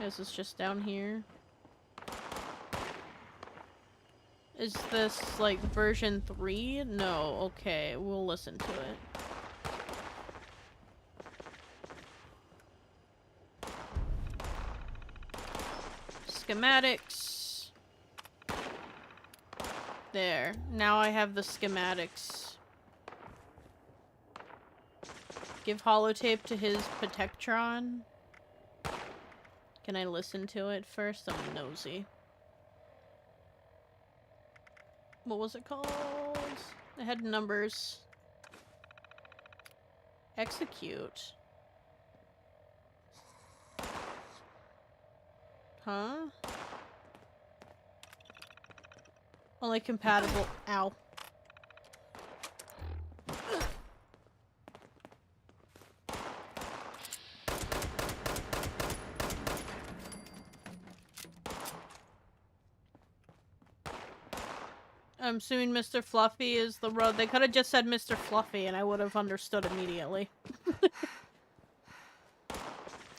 Is this just down here? Is this, like, version 3? No, okay, we'll listen to it. Schematics. There. Now I have the schematics. Give holotape to his Protectron. Can I listen to it first? I'm nosy. What was it called? It had numbers. Execute. Huh? Only compatible. Ow. I'm assuming Mr. Fluffy is the road. They could have just said Mr. Fluffy and I would have understood immediately.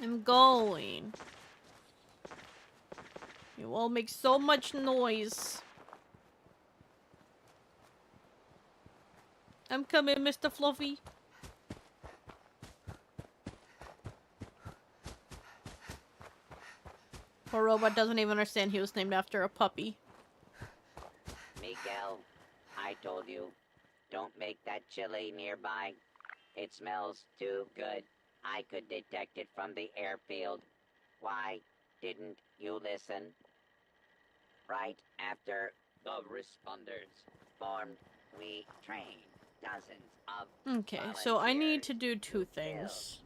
I'm going. You all make so much noise. I'm coming, Mr. Fluffy. Poor robot doesn't even understand he was named after a puppy. Miguel, I told you, don't make that chili nearby. It smells too good. I could detect it from the airfield. Why didn't you listen? Right after the responders formed, we trained dozens of Okay, so I need to do two things.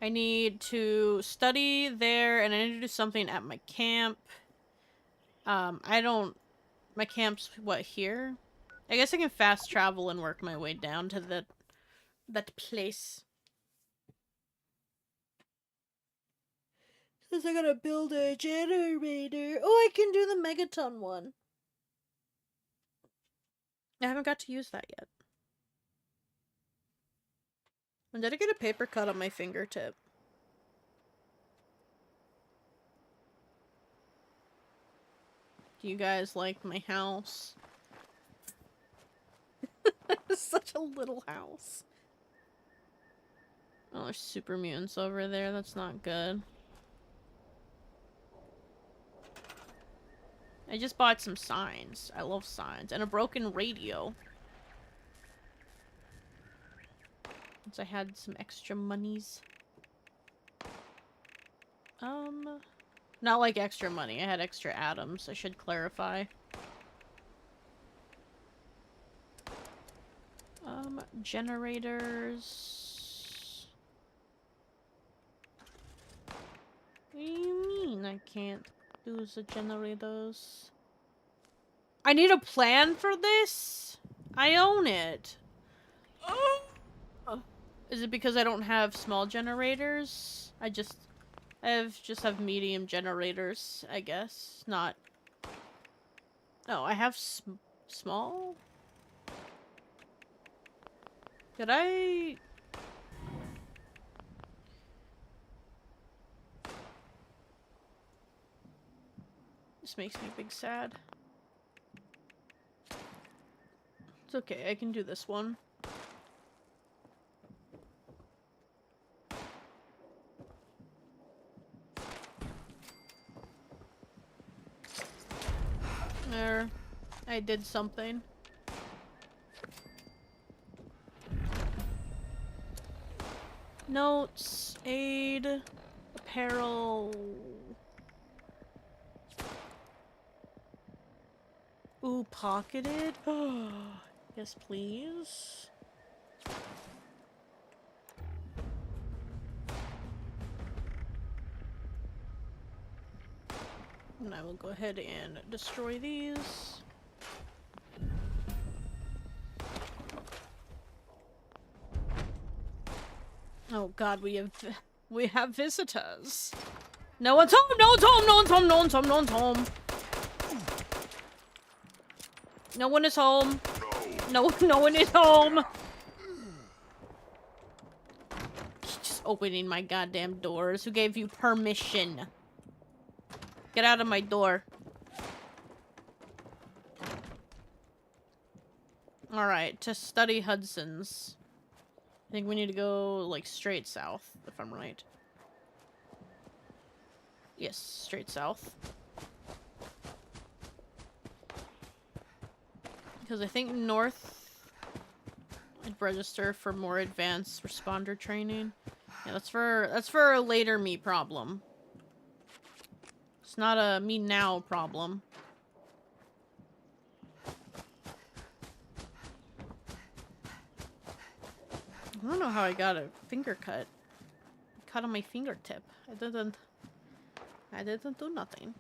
I need to study there, and I need to do something at my camp. My camp's, what, here? I guess I can fast travel and work my way down to that place. Because I gotta build a generator. Oh, I can do the megaton one. I haven't got to use that yet. When did I get a paper cut on my fingertip? Do you guys like my house? It's such a little house. Oh, there's super mutants over there. That's not good. I just bought some signs. I love signs. And a broken radio. Since I had some extra monies. Not like extra money. I had extra atoms. I should clarify. Generators. What do you mean I can't use the generators? I need a plan for this? I own it. Oh. Is it because I don't have small generators? I just have medium generators, I guess. Not... Oh, I have small? Did I... This makes me big sad. It's okay, I can do this one. There. I did something. Notes, aid, apparel. Ooh, pocketed? Yes, please. And I will go ahead and destroy these. Oh god, we have visitors. No one's home, no one's home, no one's home, no one's home, no one's home. No one is home. No one is home. Just opening my goddamn doors. Who gave you permission? Get out of my door. Alright, to study Hudson's. I think we need to go, like, straight south, if I'm right. Yes, straight south. Because I think north... I'd register for more advanced responder training. Yeah, that's for a later me problem. It's not a me now problem. I don't know how I got a finger cut. Cut on my fingertip. I didn't do nothing.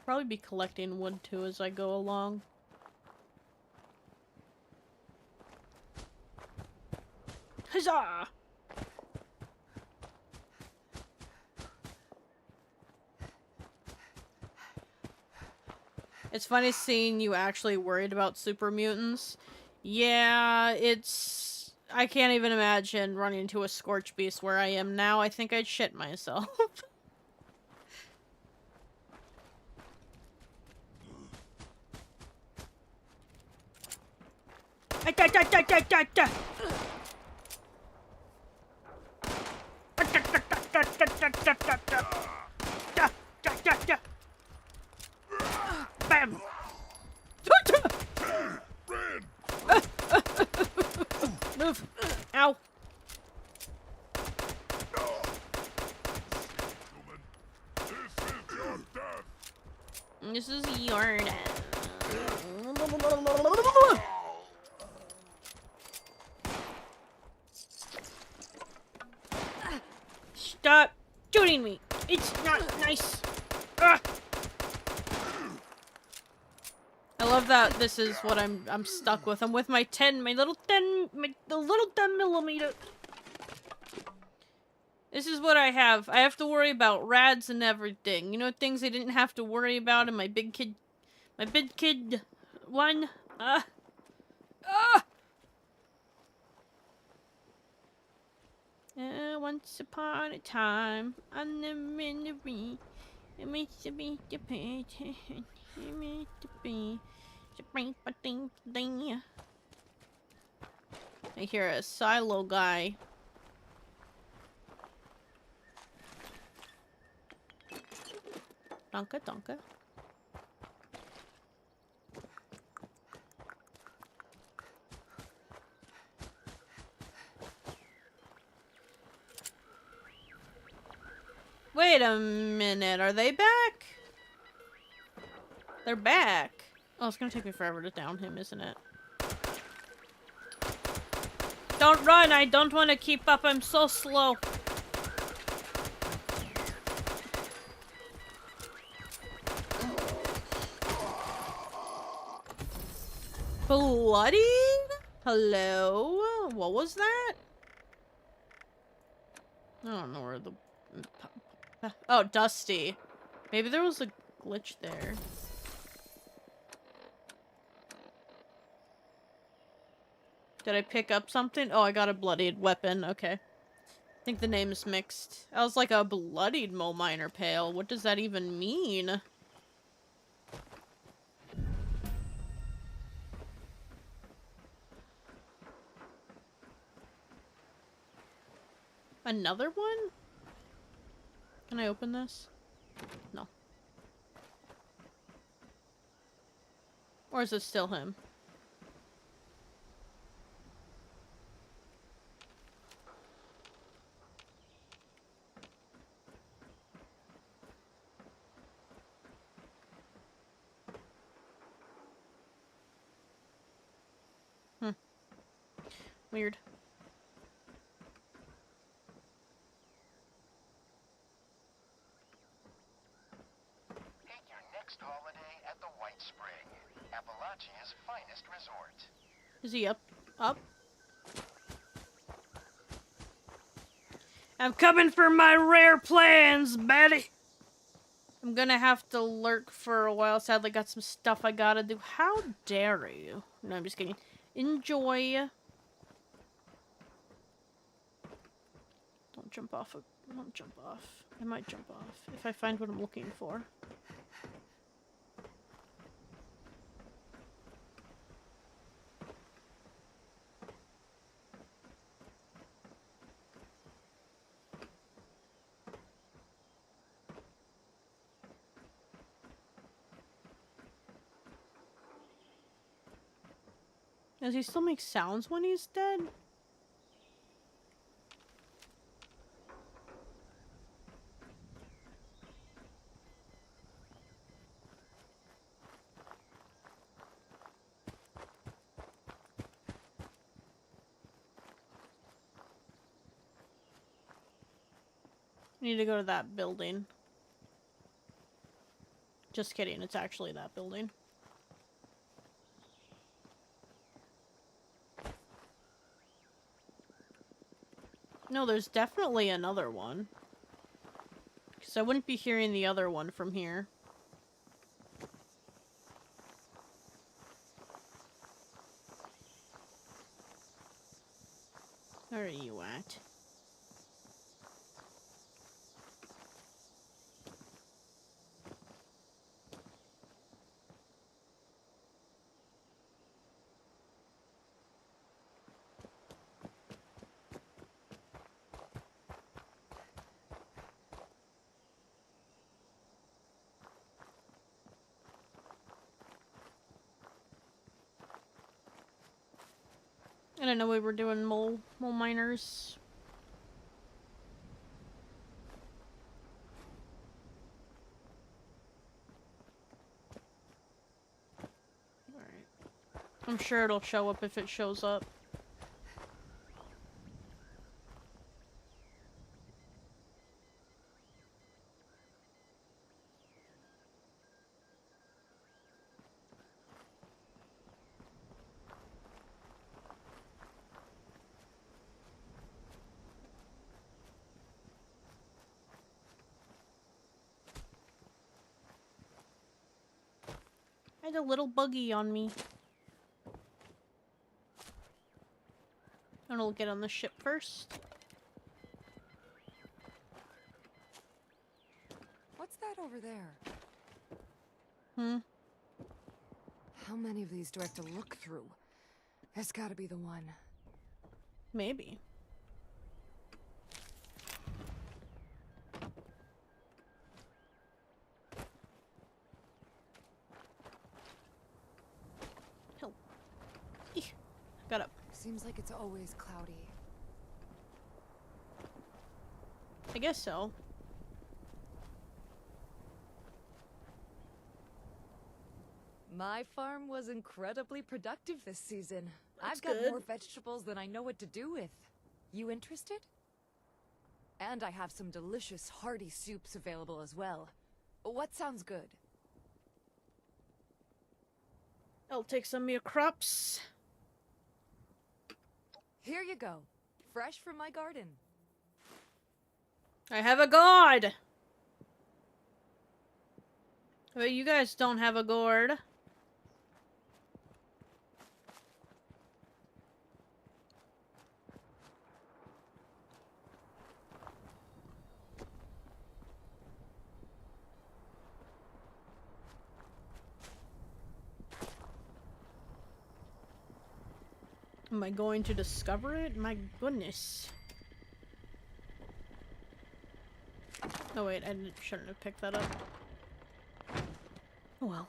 Probably be collecting wood too as I go along. Huzzah! It's funny seeing you actually worried about super mutants. Yeah, it's... I can't even imagine running into a Scorch Beast where I am now. I think I'd shit myself. Bam! Move! Ow! This is your death. Stop shooting me! It's not nice! Ugh. I love that this is what I'm stuck with. I'm with my little 10 millimeter. This is what I have. I have to worry about rads and everything. You know, things I didn't have to worry about in my big kid one. Once upon a time, I never in the ring. It makes to be the page. It makes to be the thing. I hear a silo guy. Donka, donka. Wait a minute, are they back? They're back. Oh, it's gonna take me forever to down him, isn't it? Don't run, I don't want to keep up, I'm so slow. Bloodied? Hello? What was that? I don't know where the... Oh, Dusty. Maybe there was a glitch there. Did I pick up something? Oh, I got a bloodied weapon. Okay. I think the name is mixed. I was like, a bloodied mole miner pail. What does that even mean? Another one? Can I open this? No. Or is it still him? Weird. Take your next holiday at the White Spring, Appalachia's finest resort. Is he up? Up? I'm coming for my rare plans, Betty! I'm gonna have to lurk for a while. Sadly, got some stuff I gotta do. How dare you? No, I'm just kidding. Enjoy. Don't jump off. Don't jump off. I might jump off if I find what I'm looking for. Does he still make sounds when he's dead? I need to go to that building. Just kidding, it's actually that building. No, there's definitely another one. Because I wouldn't be hearing the other one from here. I didn't know we were doing mole miners. Alright. I'm sure it'll show up if it shows up. I had a little buggy on me. And I'll get on the ship first. What's that over there? Hmm? How many of these do I have to look through? There's gotta be the one. Maybe. Help. Eek. Got up. Seems like it's always cloudy. I guess so. My farm was incredibly productive this season. That's I've got good. more vegetables than I know what to do with. You interested? And I have some delicious hearty soups available as well. What sounds good? I'll take some of your crops. Here you go. Fresh from my garden. I have a gourd! But you guys don't have a gourd. Am I going to discover it? My goodness. Oh wait, shouldn't have picked that up. Oh well.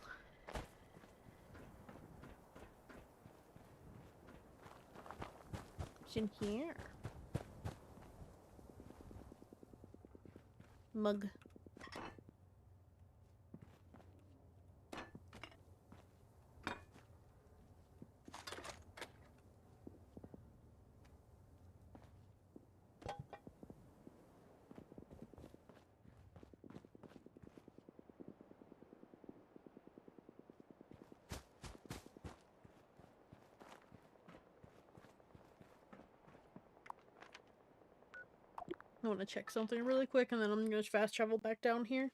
What's in here? Mug. I want to check something really quick and then I'm going to fast travel back down here.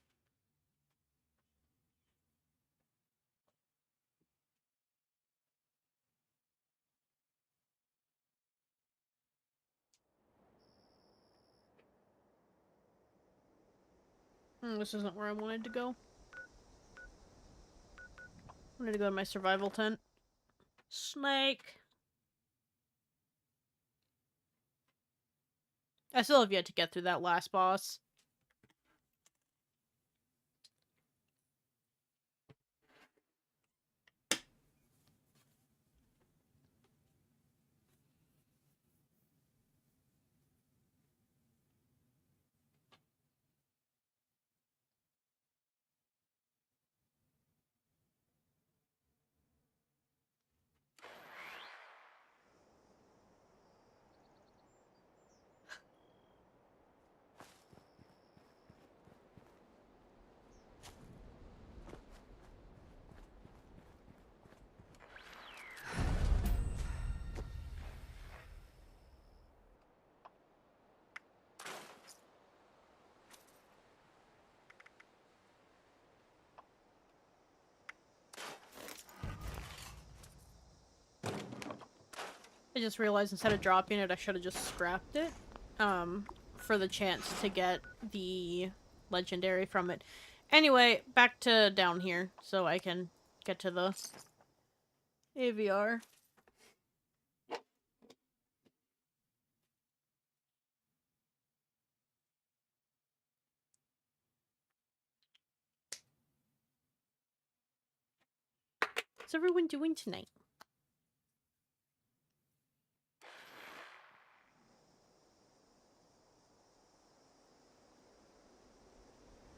This isn't where I wanted to go. I wanted to go to my survival tent. Snake! I still have yet to get through that last boss. I just realized instead of dropping it, I should have just scrapped it. For the chance to get the legendary from it. Anyway, back to down here, so I can get to the AVR. What's everyone doing tonight?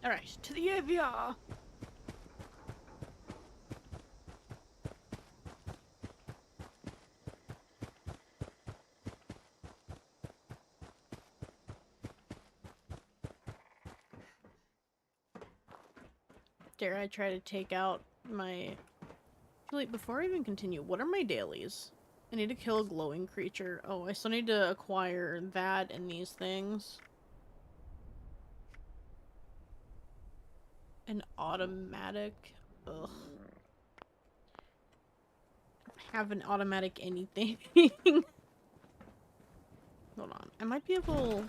Alright, to the AVR. Dare I try to take out my... Wait, before I even continue, what are my dailies? I need to kill a glowing creature. Oh, I still need to acquire that and these things. An automatic. Ugh. Have an automatic anything. Hold on. I might be able...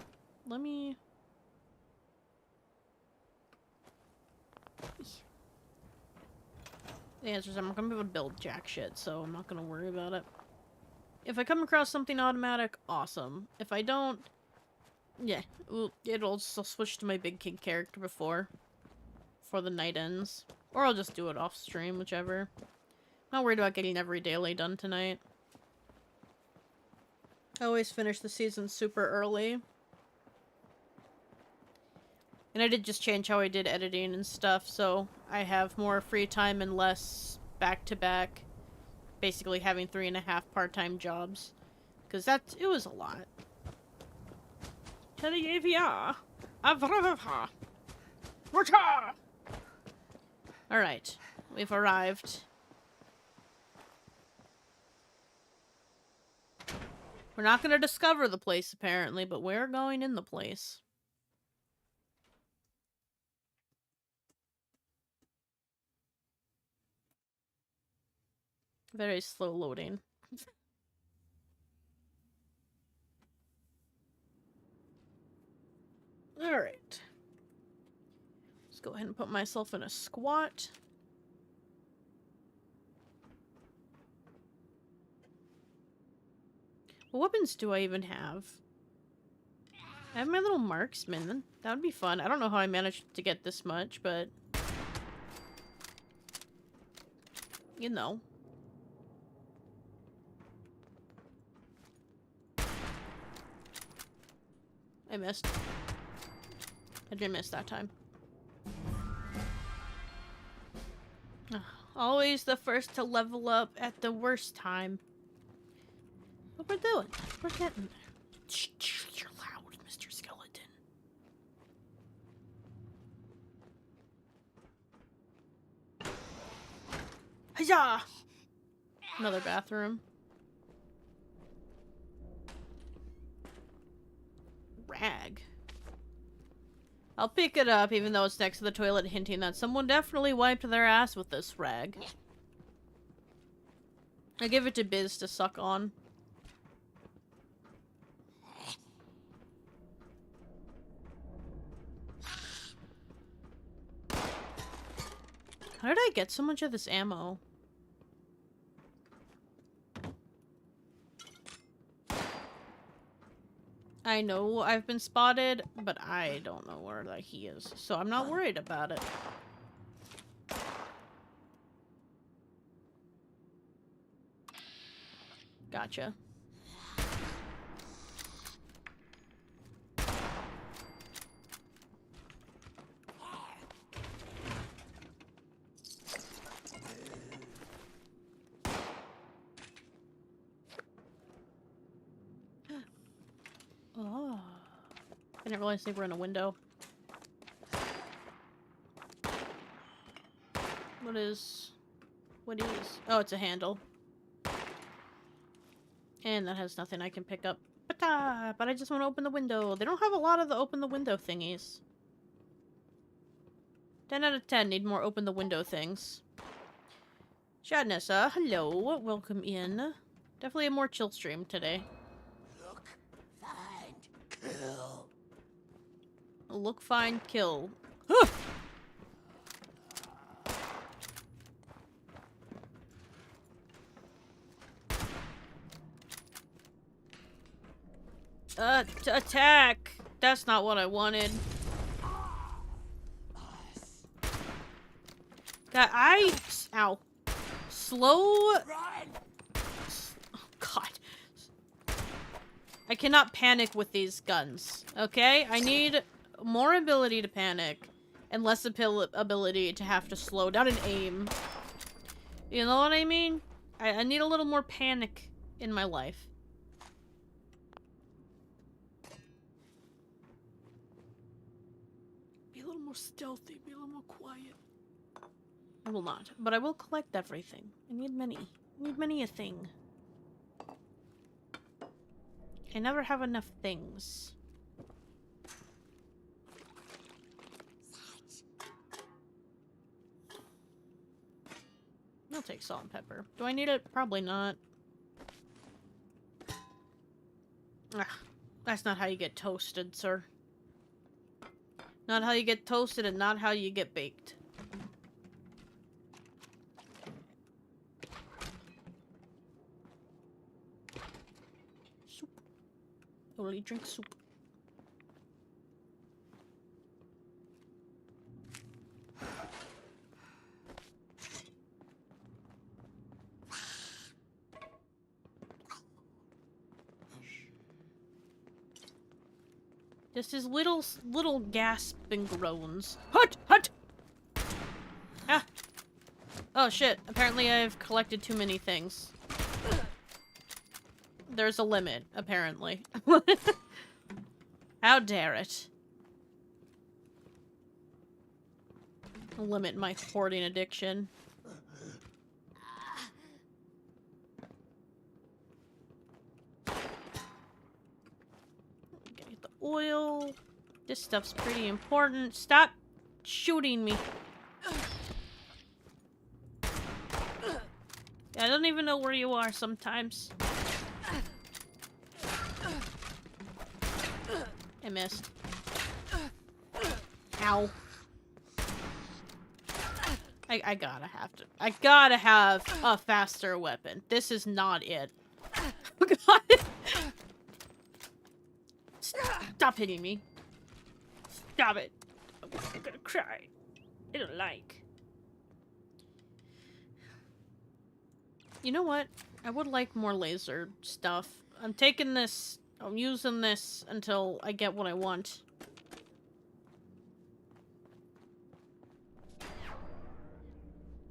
Let me... The answer is I'm not gonna be able to build jack shit, so I'm not gonna worry about it. If I come across something automatic, awesome. If I don't... Yeah. It'll switch to my big kid character before the night ends. Or I'll just do it off stream, whichever. Not worried about getting every daily done tonight. I always finish the season super early. And I did just change how I did editing and stuff, so I have more free time and less back-to-back. Basically having 3.5 part-time jobs. Because it was a lot. Alright, we've arrived. We're not going to discover the place, apparently, but we're going in the place. Very slow loading. Alright. Let's go ahead and put myself in a squat. What weapons do I even have? I have my little marksman. That would be fun. I don't know how I managed to get this much, but... You know. I missed. I did miss that time. Always the first to level up at the worst time. What we're doing? We're getting there. Shh, you're loud, Mr. Skeleton. Huzzah! Another bathroom. Rag. I'll pick it up even though it's next to the toilet, hinting that someone definitely wiped their ass with this rag. I give it to Biz to suck on. How did I get so much of this ammo? I know I've been spotted, but I don't know where that he is, so I'm not worried about it. Gotcha. Oh. I didn't realize they were in a window. What is... Oh, it's a handle. And that has nothing I can pick up. But I just want to open the window. They don't have a lot of the open the window thingies. 10 out of 10 need more open the window things. Shadnessa, hello. Welcome in. Definitely a more chill stream today. Look, find, kill. Look, find, kill. Attack! That's not what I wanted. God, ow. Slow... Oh, God. I cannot panic with these guns, okay? I need more ability to panic. and less ability to have to slow down and aim. You know what I mean? I need a little more panic in my life. Be a little more stealthy, be a little more quiet. I will not, but I will collect everything. I need many. I need many a thing. I never have enough things. I'll take salt and pepper. Do I need it? Probably not. Ugh, that's not how you get toasted, sir. Not how you get toasted and not how you get baked. Soup. Only drink soup. Just his little gasping groans. Hut! Hut! Ah! Oh shit, apparently I've collected too many things. There's a limit, apparently. How dare it? I'll limit my hoarding addiction. Oil. This stuff's pretty important. Stop shooting me. I don't even know where you are sometimes. I missed. Ow. I gotta have a faster weapon. This is not it. Oh god. Stop hitting me. Stop it. I'm gonna cry. I don't like. You know what? I would like more laser stuff. I'm taking this. I'm using this until I get what I want.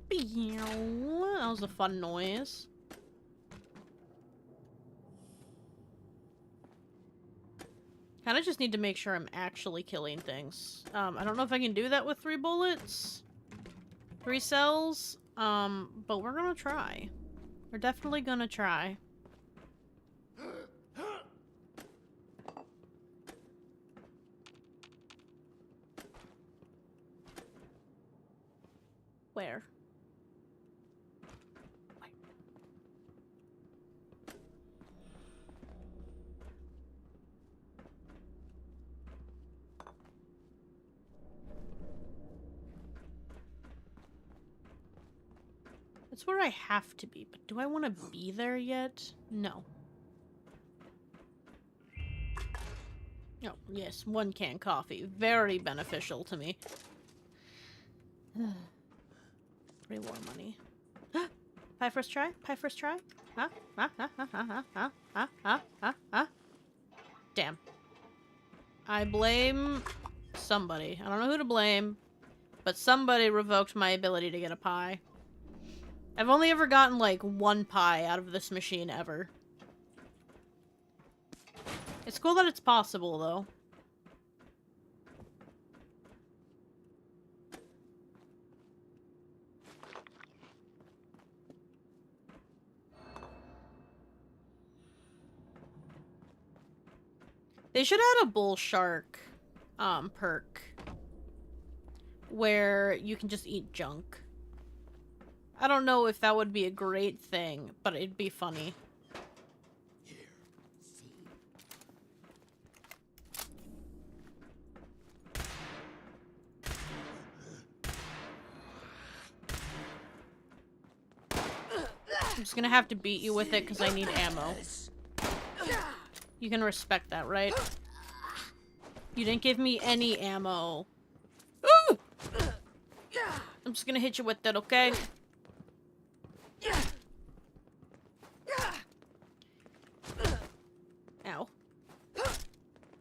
That was a fun noise. Kinda just need to make sure I'm actually killing things. I don't know if I can do that with 3 bullets. 3 cells. But we're gonna try. We're definitely gonna try. Where? That's where I have to be, but do I want to be there yet? No. Oh, yes, 1 can coffee. Very beneficial to me. Pretty more money. Pie first try? Pie first try? Huh? Damn. I blame somebody. I don't know who to blame, but somebody revoked my ability to get a pie. I've only ever gotten, like, 1 pie out of this machine ever. It's cool that it's possible, though. They should add a bull shark, perk. Where you can just eat junk. I don't know if that would be a great thing, but it'd be funny. I'm just gonna have to beat you with it because I need ammo. You can respect that, right? You didn't give me any ammo. Ooh! I'm just gonna hit you with it, okay? Ow.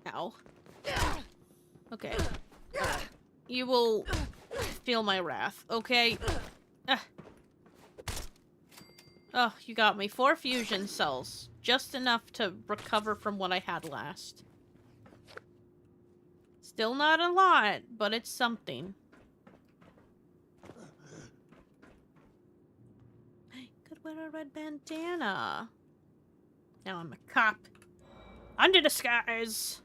Ow. Okay. You will feel my wrath, okay? Oh, you got me. 4 fusion cells. Just enough to recover from what I had last. Still not a lot, but it's something. Could wear a red bandana. Now I'm a cop. Under disguise!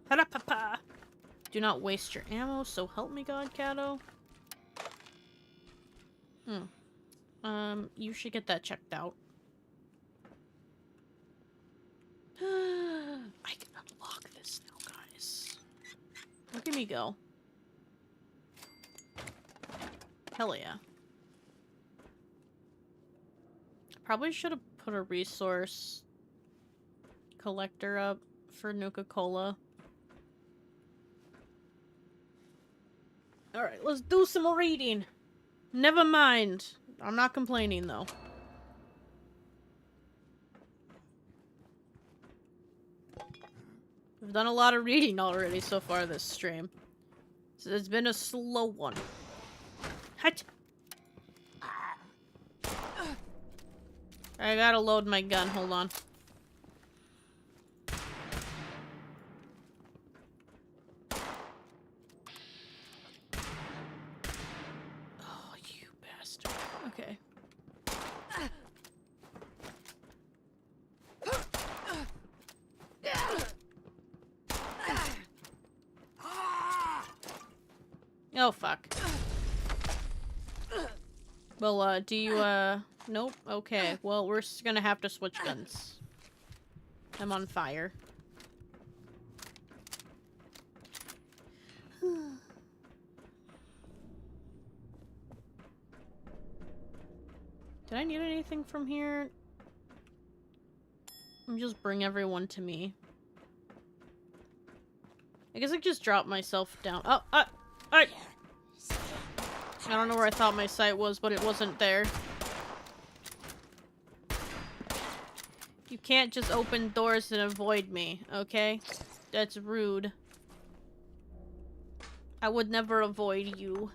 Pa-da-pa-pa! Do not waste your ammo, so help me God, Cato. You should get that checked out. I can unlock this now, guys. Look at me go. Hell yeah. Probably should have put a resource collector up for Nuka-Cola. Alright, let's do some reading. Never mind. I'm not complaining, though. We've done a lot of reading already so far this stream. So it's been a slow one. Hut! I gotta load my gun, hold on. Oh, you bastard. Okay. Oh, fuck. Well, do you, nope? Okay, well, we're gonna have to switch guns. I'm on fire. Did I need anything from here? Just bring everyone to me. I guess I just dropped myself down. Oh, I don't know where I thought my sight was, but it wasn't there. You can't just open doors and avoid me, okay? That's rude. I would never avoid you.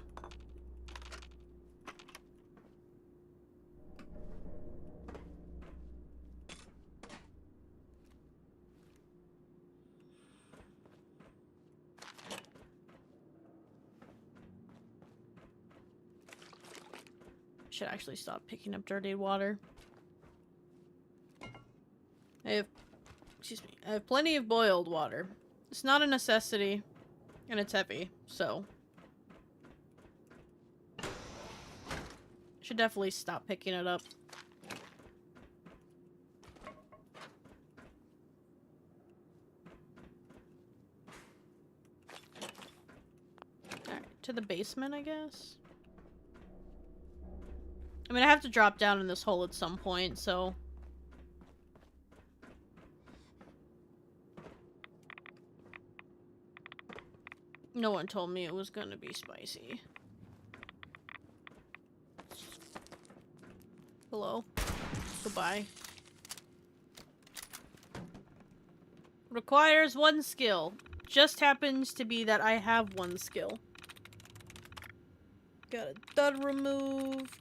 Should actually stop picking up dirty water. I have plenty of boiled water. It's not a necessity, and it's heavy, so should definitely stop picking it up. Alright, to the basement, I guess? I mean, I have to drop down in this hole at some point, so... No one told me it was gonna be spicy. Hello? Goodbye. Requires 1 skill. Just happens to be that I have 1 skill. Got a dud removed.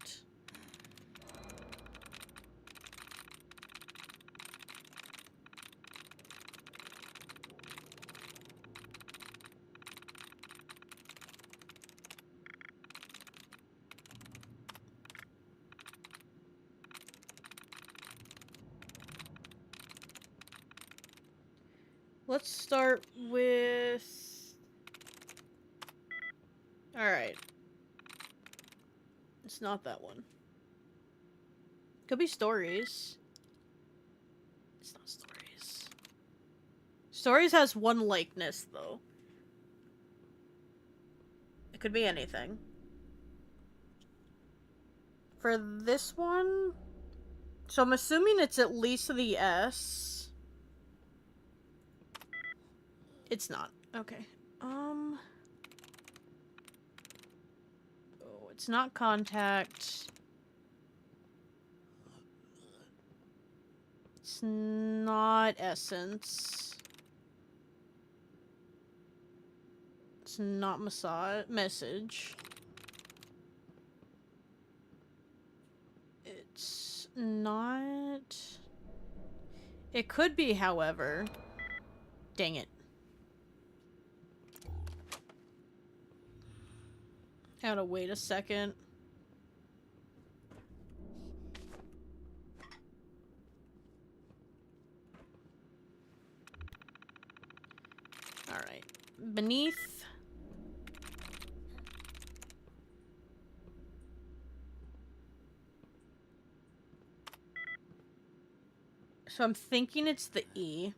Let's start with... Alright. It's not that one. Could be stories. It's not stories. Stories has 1 likeness, though. It could be anything. For this one... So I'm assuming it's at least the S. It's not. Okay. Oh, it's not contact. It's not essence. It's not message. It's not... It could be, however. Dang it. Gotta wait a second. Alright. Beneath. So I'm thinking it's the E.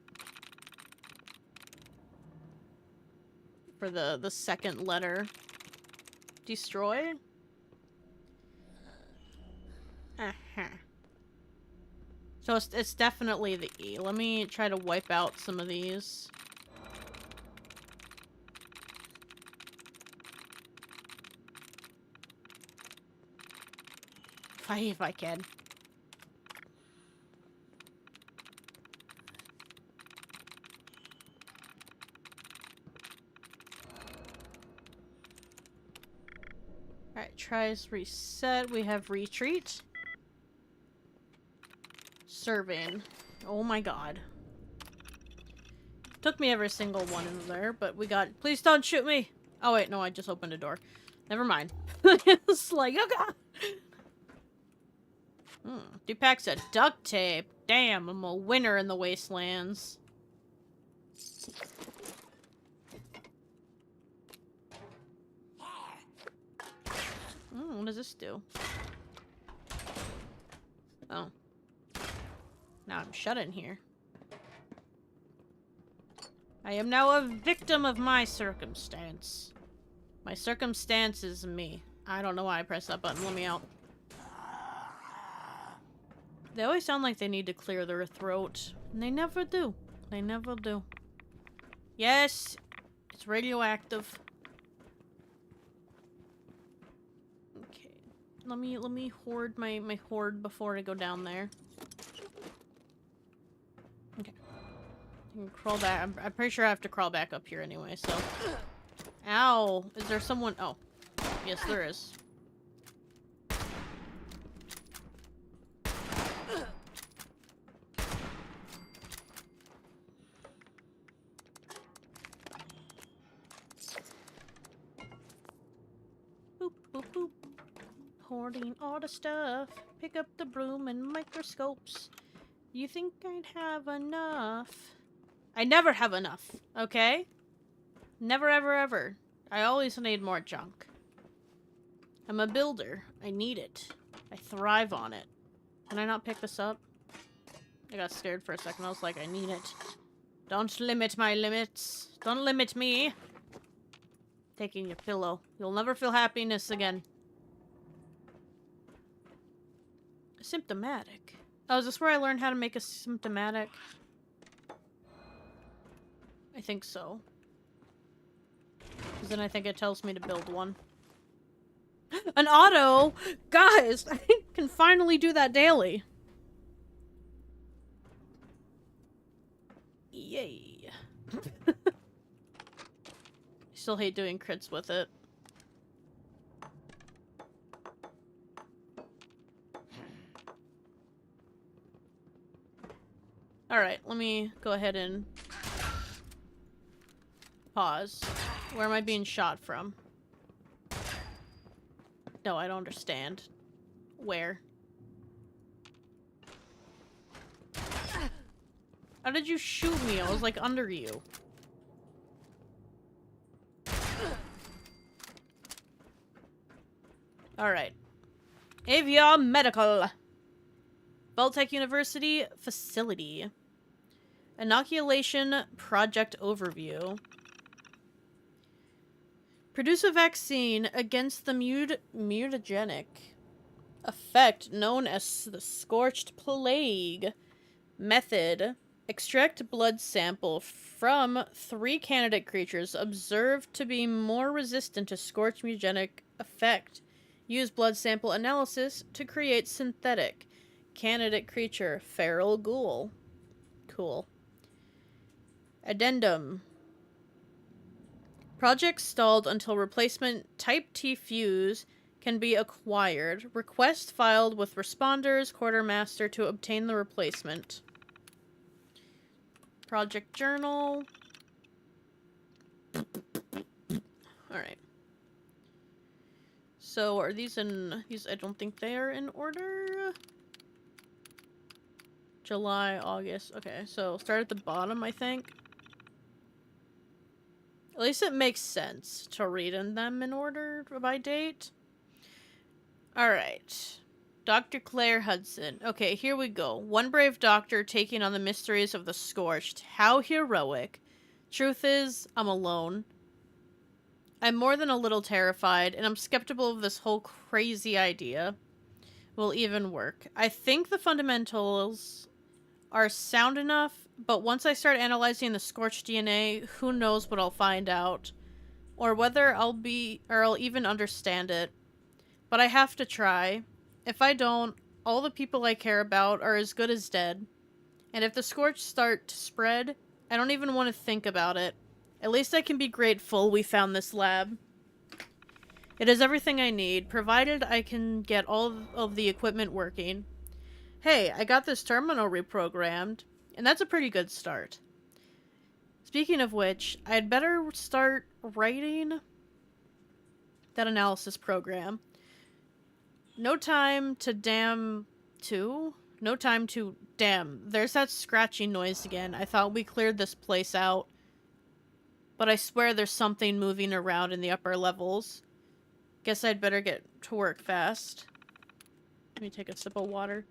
For the second letter. Destroy? Uh-huh. So it's definitely the E. Let me try to wipe out some of these. If I can. Alright, tries reset. We have retreat. Serving. Oh my god. Took me every single one in there, but we got... Please don't shoot me! Oh wait, no, I just opened a door. Never mind. It's like, oh god! Two packs of duct tape. Damn, I'm a winner in the wastelands. What does this do? Oh. Now I'm shut in here. I am now a victim of my circumstance. My circumstance is me. I don't know why I pressed that button. Let me out. They always sound like they need to clear their throat. And they never do. They never do. Yes! It's radioactive. Okay. Let me hoard my hoard before I go down there. Okay. I can crawl back. I'm pretty sure I have to crawl back up here anyway, so... Ow! Is there someone... Oh. Yes, there is. Boop, boop, boop. Hoarding all the stuff. Pick up the broom and microscopes. You think I'd have enough? I never have enough, okay? Never, ever, ever. I always need more junk. I'm a builder. I need it. I thrive on it. Can I not pick this up? I got scared for a second. I was like, I need it. Don't limit my limits. Don't limit me. Taking your pillow. You'll never feel happiness again. Symptomatic. Oh, is this where I learned how to make a symptomatic? I think so. Because then I think it tells me to build one. An auto! Guys, I can finally do that daily. Yay. I still hate doing crits with it. Alright, let me go ahead and pause. Where am I being shot from? No, I don't understand. Where? How did you shoot me? I was like under you. Alright. Avion Medical. Vault-Tec University Facility. Inoculation Project Overview. Produce a vaccine against the mutagenic effect known as the Scorched Plague. Method. Extract blood sample from 3 candidate creatures observed to be more resistant to Scorched mutagenic effect. Use blood sample analysis to create synthetic candidate creature feral ghoul. Cool. Addendum. Project stalled until replacement Type T fuse can be acquired. Request filed with responders quartermaster to obtain the replacement. Project journal. Alright. So are these in... These, I don't think they are in order. July, August. Okay, so start at the bottom, I think. At least it makes sense to read in them in order by date. Alright. Dr. Claire Hudson. Okay, here we go. One brave doctor taking on the mysteries of the Scorched. How heroic. Truth is, I'm alone. I'm more than a little terrified, and I'm skeptical of this whole crazy idea will even work. I think the fundamentals are sound enough, but once I start analyzing the Scorched DNA, who knows what I'll find out. Or whether I'll even understand it. But I have to try. If I don't, all the people I care about are as good as dead. And if the Scorched start to spread, I don't even want to think about it. At least I can be grateful we found this lab. It is everything I need, provided I can get all of the equipment working. Hey, I got this terminal reprogrammed, and that's a pretty good start. Speaking of which, I'd better start writing that analysis program. No time to damn. There's that scratching noise again. I thought we cleared this place out. But I swear there's something moving around in the upper levels. Guess I'd better get to work fast. Let me take a sip of water.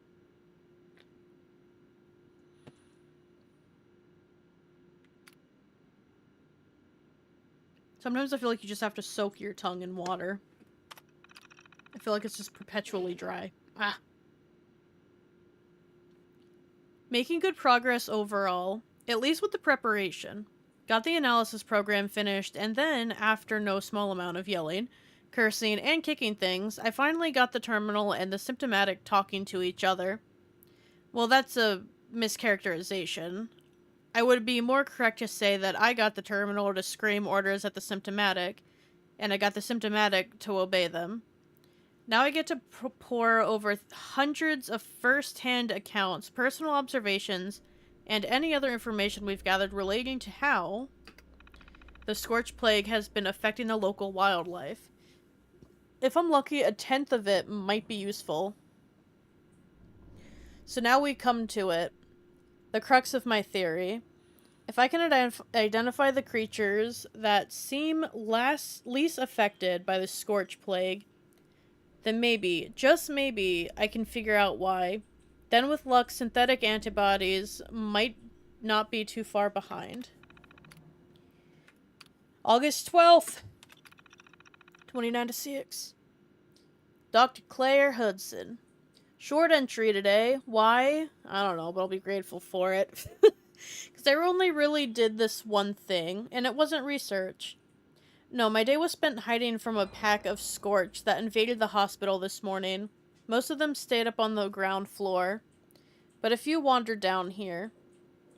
Sometimes I feel like you just have to soak your tongue in water. I feel like it's just perpetually dry. Ah. Making good progress overall, at least with the preparation. Got the analysis program finished, and then, after no small amount of yelling, cursing, and kicking things, I finally got the terminal and the symptomatic talking to each other. Well, that's a mischaracterization. I would be more correct to say that I got the terminal to scream orders at the symptomatic, and I got the symptomatic to obey them. Now I get to pour over hundreds of first-hand accounts, personal observations, and any other information we've gathered relating to how the Scorched Plague has been affecting the local wildlife. If I'm lucky, a tenth of it might be useful. So now we come to it. The crux of my theory. If I can identify the creatures that seem least affected by the Scorched Plague, then maybe, just maybe, I can figure out why. Then with luck, synthetic antibodies might not be too far behind. August 12th, 29-6. Dr. Claire Hudson. Short entry today. Why? I don't know, but I'll be grateful for it. Because I only really did this one thing, and it wasn't research. No, my day was spent hiding from a pack of Scorch that invaded the hospital this morning. Most of them stayed up on the ground floor, but a few wandered down here.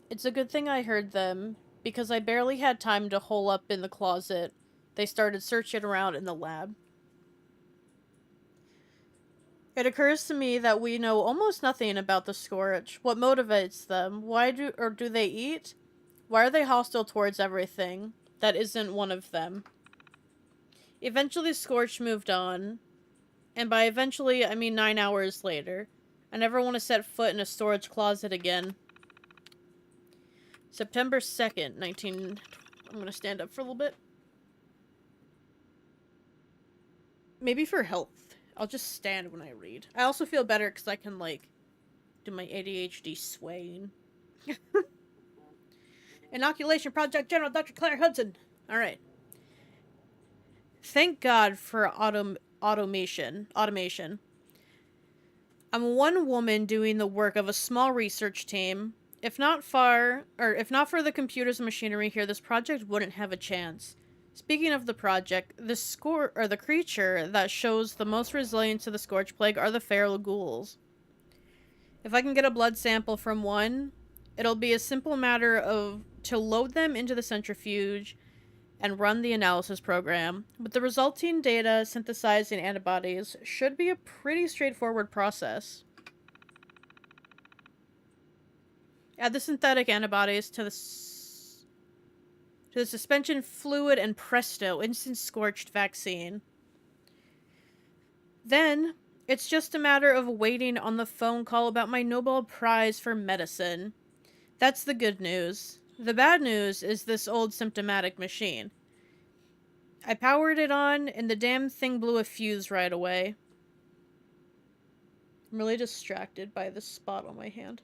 It's a good thing I heard them, because I barely had time to hole up in the closet. They started searching around in the lab. It occurs to me that we know almost nothing about the Scorch. What motivates them? Why do they eat? Why are they hostile towards everything that isn't one of them? Eventually Scorch moved on, and by eventually I mean 9 hours later. I never want to set foot in a storage closet again. September 2nd, I'm gonna stand up for a little bit. Maybe for health. I'll just stand when I read. I also feel better because I can, like, do my ADHD swaying. Inoculation Project General Dr. Claire Hudson. Alright. Thank God for automation. I'm one woman doing the work of a small research team. If not for the computers and machinery here, this project wouldn't have a chance. Speaking of the project, the creature that shows the most resilience to the Scorch Plague are the feral ghouls. If I can get a blood sample from one, it'll be a simple matter of to load them into the centrifuge and run the analysis program. With the resulting data synthesized in antibodies, should be a pretty straightforward process. Add the synthetic antibodies to the suspension fluid and presto, instant scorched vaccine. Then, it's just a matter of waiting on the phone call about my Nobel Prize for medicine. That's the good news. The bad news is this old symptomatic machine. I powered it on, and the damn thing blew a fuse right away. I'm really distracted by this spot on my hand.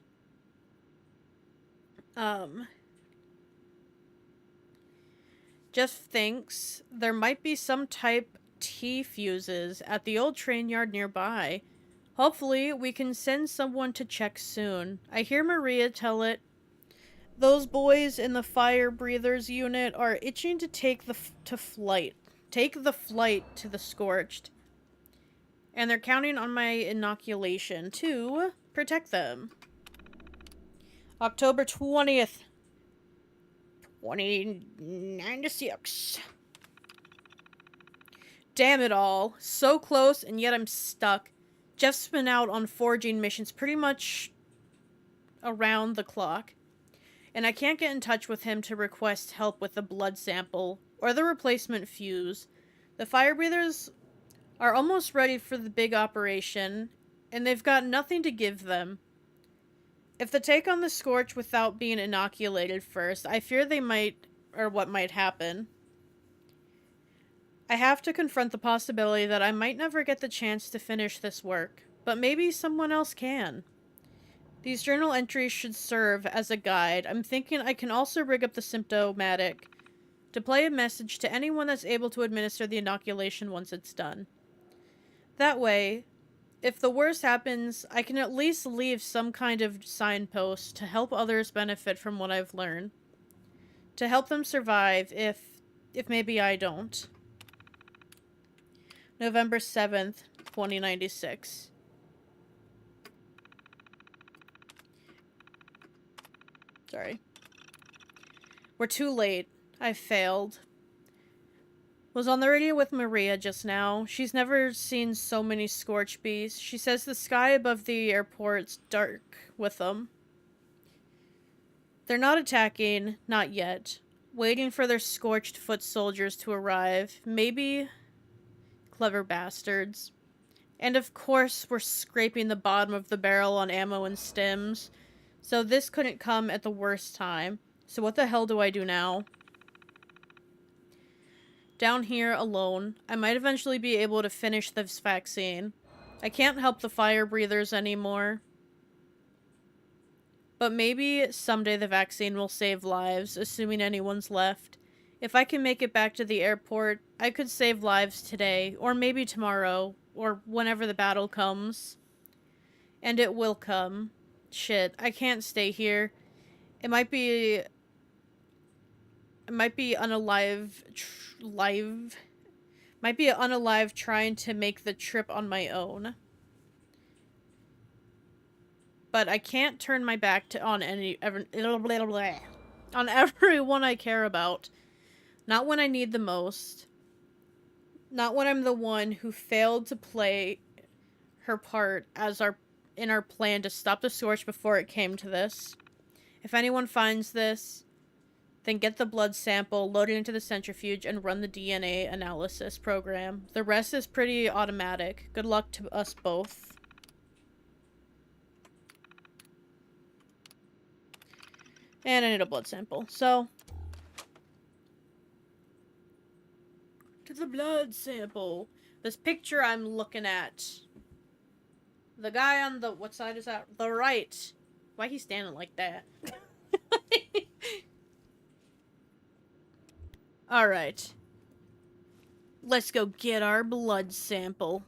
Jeff thinks there might be some type T fuses at the old train yard nearby. Hopefully, we can send someone to check soon. I hear Maria tell it. Those boys in the fire breathers unit are itching to take the flight to the scorched. And they're counting on my inoculation to protect them. October 20th. 2096. Damn it all. So close, and yet I'm stuck. Jeff's been out on foraging missions pretty much around the clock. And I can't get in touch with him to request help with the blood sample or the replacement fuse. The fire breathers are almost ready for the big operation, and they've got nothing to give them. If they take on the scorch without being inoculated first, I fear they might, or what might happen. I have to confront the possibility that I might never get the chance to finish this work, but maybe someone else can. These journal entries should serve as a guide. I'm thinking I can also rig up the symptomatic to play a message to anyone that's able to administer the inoculation once it's done. That way, if the worst happens, I can at least leave some kind of signpost to help others benefit from what I've learned. To help them survive if maybe I don't. November 7th, 2096. Sorry. We're too late. I failed. Was on the radio with Maria just now. She's never seen so many scorch beasts. She says the sky above the airport's dark with them. They're not attacking, not yet. Waiting for their scorched foot soldiers to arrive. Maybe clever bastards. And of course, we're scraping the bottom of the barrel on ammo and stims. So this couldn't come at the worst time. So what the hell do I do now? Down here, alone. I might eventually be able to finish this vaccine. I can't help the fire breathers anymore. But maybe someday the vaccine will save lives, assuming anyone's left. If I can make it back to the airport, I could save lives today, or maybe tomorrow, or whenever the battle comes. And it will come. Shit, I can't stay here. It might be unalive trying to make the trip on my own. But I can't turn my back on everyone I care about. Not when I need the most. Not when I'm the one who failed to play her part in our plan to stop the scorch before it came to this. If anyone finds this, then get the blood sample, load it into the centrifuge, and run the DNA analysis program. The rest is pretty automatic. Good luck to us both. And I need a blood sample, so... to the blood sample. This picture I'm looking at. The guy on the... what side is that? The right. Why he standing like that? Alright. Let's go get our blood sample.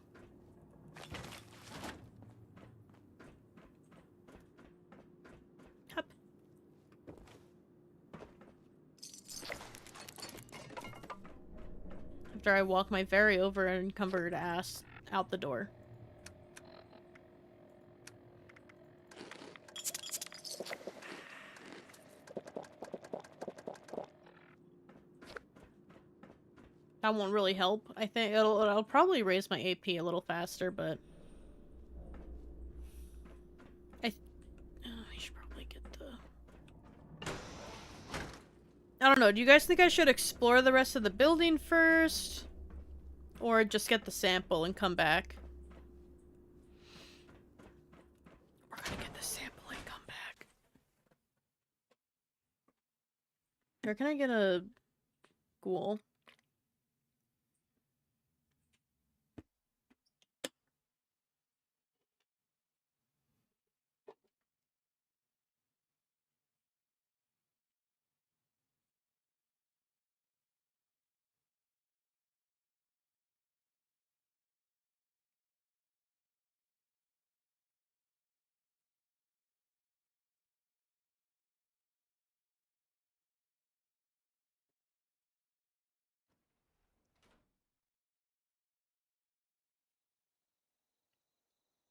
Hup. After I walk my very over encumbered ass out the door. That won't really help. I think it'll probably raise my AP a little faster, but I should probably get the. I don't know. Do you guys think I should explore the rest of the building first, or just get the sample and come back? We're gonna get the sample and come back. Or can I get a ghoul?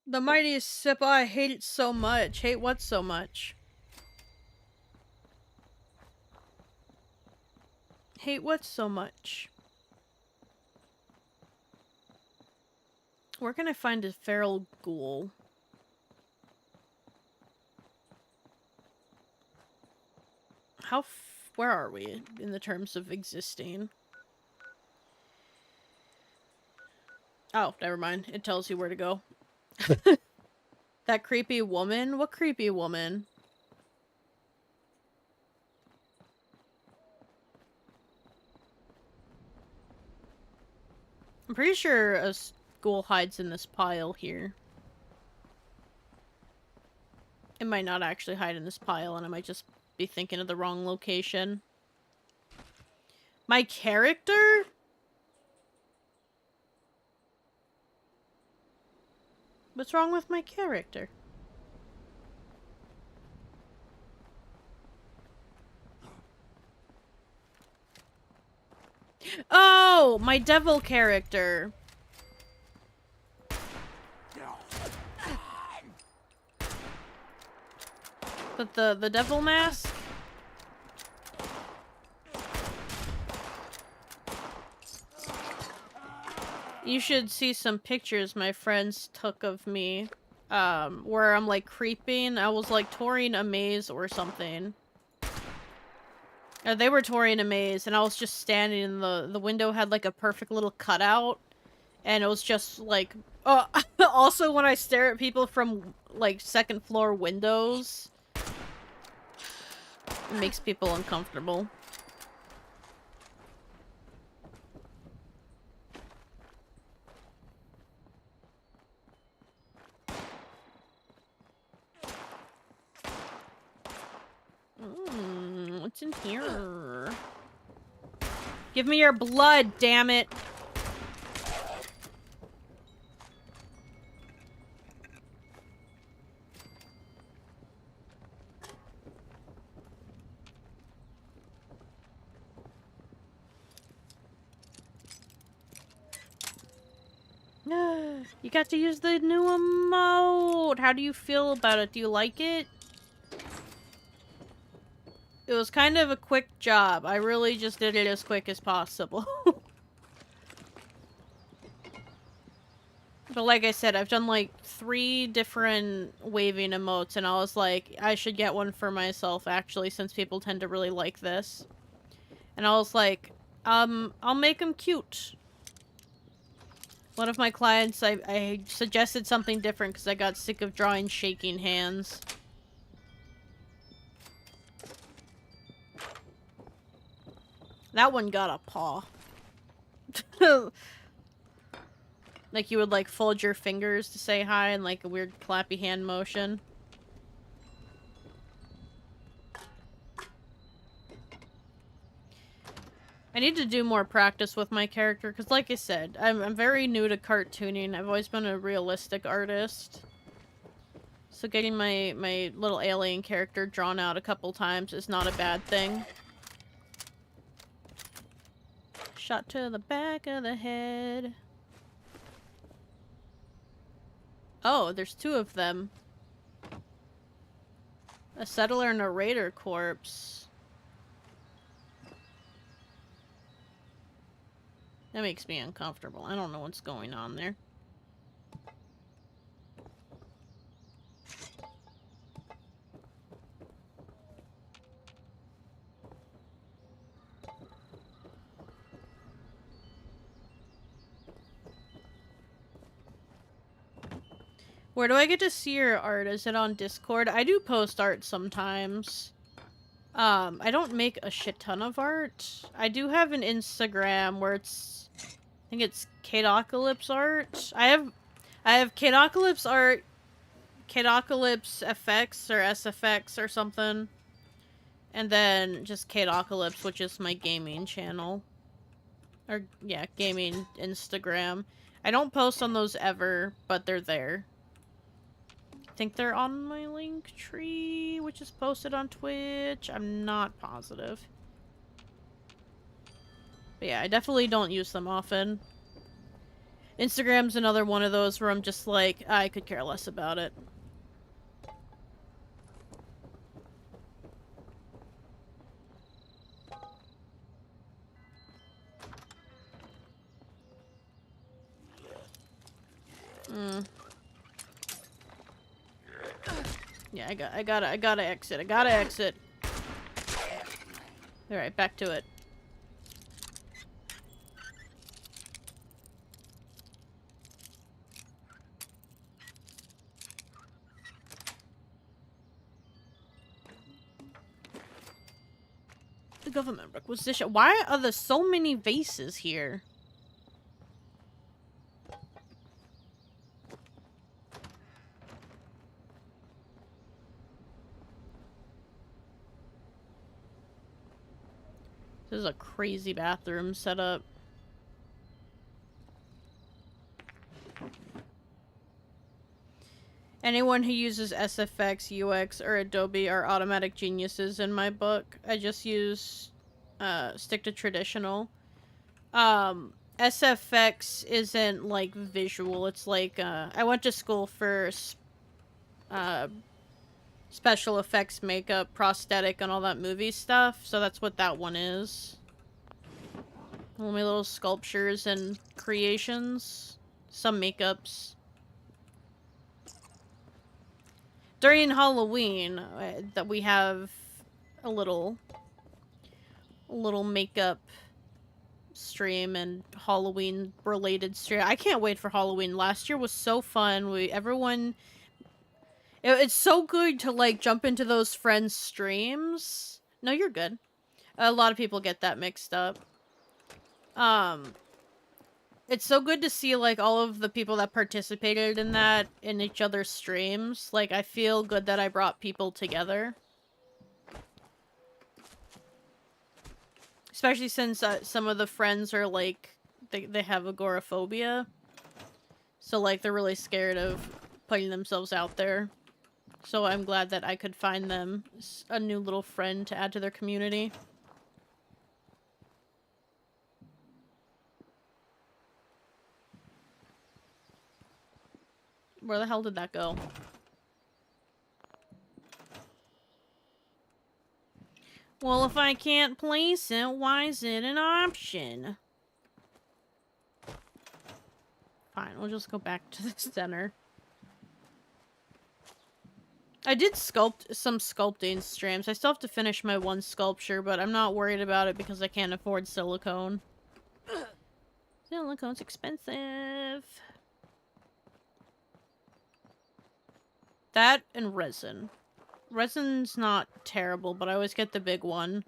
The mightiest sip. Oh, I hate it so much. Hate what so much? Hate what so much? Where can I find a feral ghoul? Where are we in the terms of existing? Oh, never mind. It tells you where to go. That creepy woman? What creepy woman? I'm pretty sure a ghoul hides in this pile here. It might not actually hide in this pile, and I might just be thinking of the wrong location. My character? What's wrong with my character? Oh, my devil character. But the devil mask? You should see some pictures my friends took of me, where I'm like creeping. I was like touring a maze or something. They were touring a maze, and I was just standing in the window had like a perfect little cutout, and it was just like, oh, also when I stare at people from like second floor windows, it makes people uncomfortable. What's in here? Give me your blood, damn it! You got to use the new emote! How do you feel about it? Do you like it? It was kind of a quick job. I really just did it as quick as possible. But like I said, I've done like 3 different waving emotes, and I was like, I should get one for myself actually, since people tend to really like this. And I was like, I'll make them cute. One of my clients, I suggested something different because I got sick of drawing shaking hands. That one got a paw. Like you would like fold your fingers to say hi and like a weird clappy hand motion. I need to do more practice with my character, because like I said, I'm very new to cartooning. I've always been a realistic artist. So getting my little alien character drawn out a couple times is not a bad thing. Shot to the back of the head. Oh, there's 2 of them. A settler and a raider corpse. That makes me uncomfortable. I don't know what's going on there. Where do I get to see your art? Is it on Discord? I do post art sometimes. I don't make a shit ton of art. I do have an Instagram where it's... I think it's Katocalypse art. I have Katocalypse art, Katocalypse FX or SFX or something. And then just Katocalypse, which is my gaming channel. Or, yeah, gaming Instagram. I don't post on those ever, but they're there. I think they're on my link tree, which is posted on Twitch. I'm not positive. But yeah, I definitely don't use them often. Instagram's another one of those where I'm just like, I could care less about it. Yeah, I gotta exit. I gotta exit. Alright, back to it. The government requisition. Why are there so many vases here? This is a crazy bathroom setup. Anyone who uses SFX, UX, or Adobe are automatic geniuses in my book. I just use, stick to traditional. SFX isn't, like, visual. It's like, I went to school for, special effects, makeup, prosthetic, and all that movie stuff. So that's what that one is. All my little sculptures and creations. Some makeups. During Halloween, that we have a little makeup stream and Halloween related stream. I can't wait for Halloween. Last year was so fun. It's so good to like jump into those friends' streams. No, you're good. A lot of people get that mixed up. It's so good to see, like, all of the people that participated in that in each other's streams. Like, I feel good that I brought people together. Especially since some of the friends are, like, they have agoraphobia. So, like, they're really scared of putting themselves out there. So I'm glad that I could find them a new little friend to add to their community. Where the hell did that go? Well, if I can't place it, why is it an option? Fine, we'll just go back to the center. I did sculpt some sculpting streams. I still have to finish my one sculpture, but I'm not worried about it because I can't afford silicone. Silicone's expensive. That and resin. Resin's not terrible, but I always get the big one.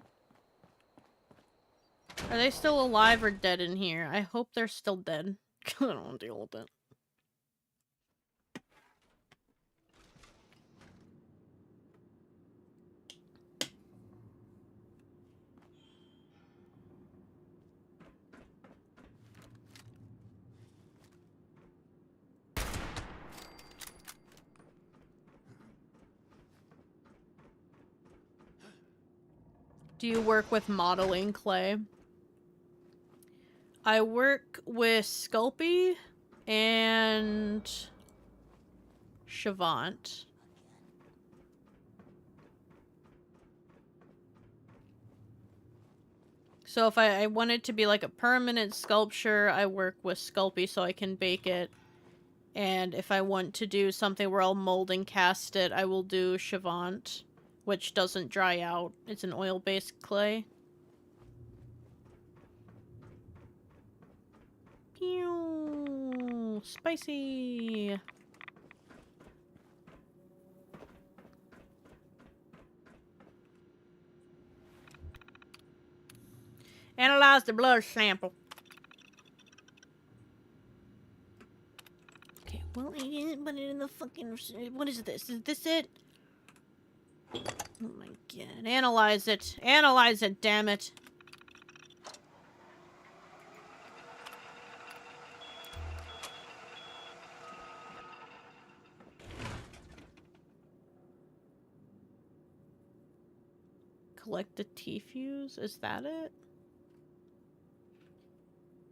Are they still alive or dead in here? I hope they're still dead. I don't want to deal with it. Do you work with modeling clay? I work with Sculpey and Shavant. So if I want it to be like a permanent sculpture, I work with Sculpey so I can bake it. And if I want to do something where I'll mold and cast it, I will do Chavant, which doesn't dry out. It's an oil-based clay. Pew! Spicy! Analyze the blood sample. Okay, well, I didn't put it in the fucking... What is this? Is this it? Oh my god. Analyze it. Analyze it, damn it. Collect the T-fuse? Is that it?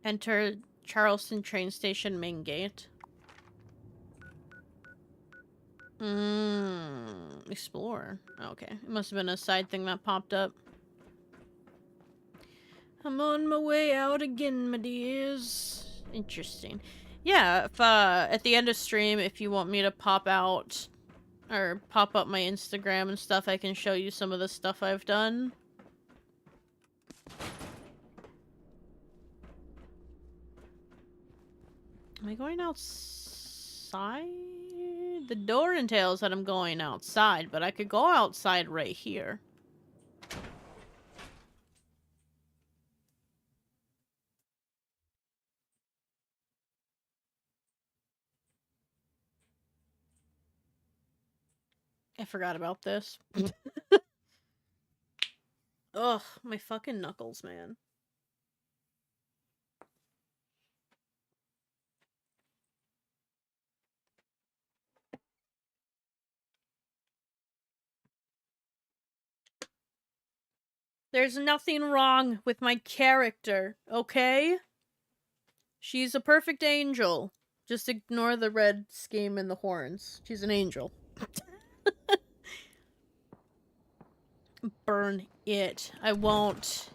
Enter Charleston train station main gate. Explore. Okay. It must have been a side thing that popped up. I'm on my way out again, my dears. Interesting. Yeah, if, at the end of stream, if you want me to pop out, or pop up my Instagram and stuff, I can show you some of the stuff I've done. Am I going outside? The door entails that I'm going outside, but I could go outside right here. I forgot about this. Ugh, my fucking knuckles, man. There's nothing wrong with my character, okay? She's a perfect angel. Just ignore the red scheme and the horns. She's an angel. Burn it. I won't.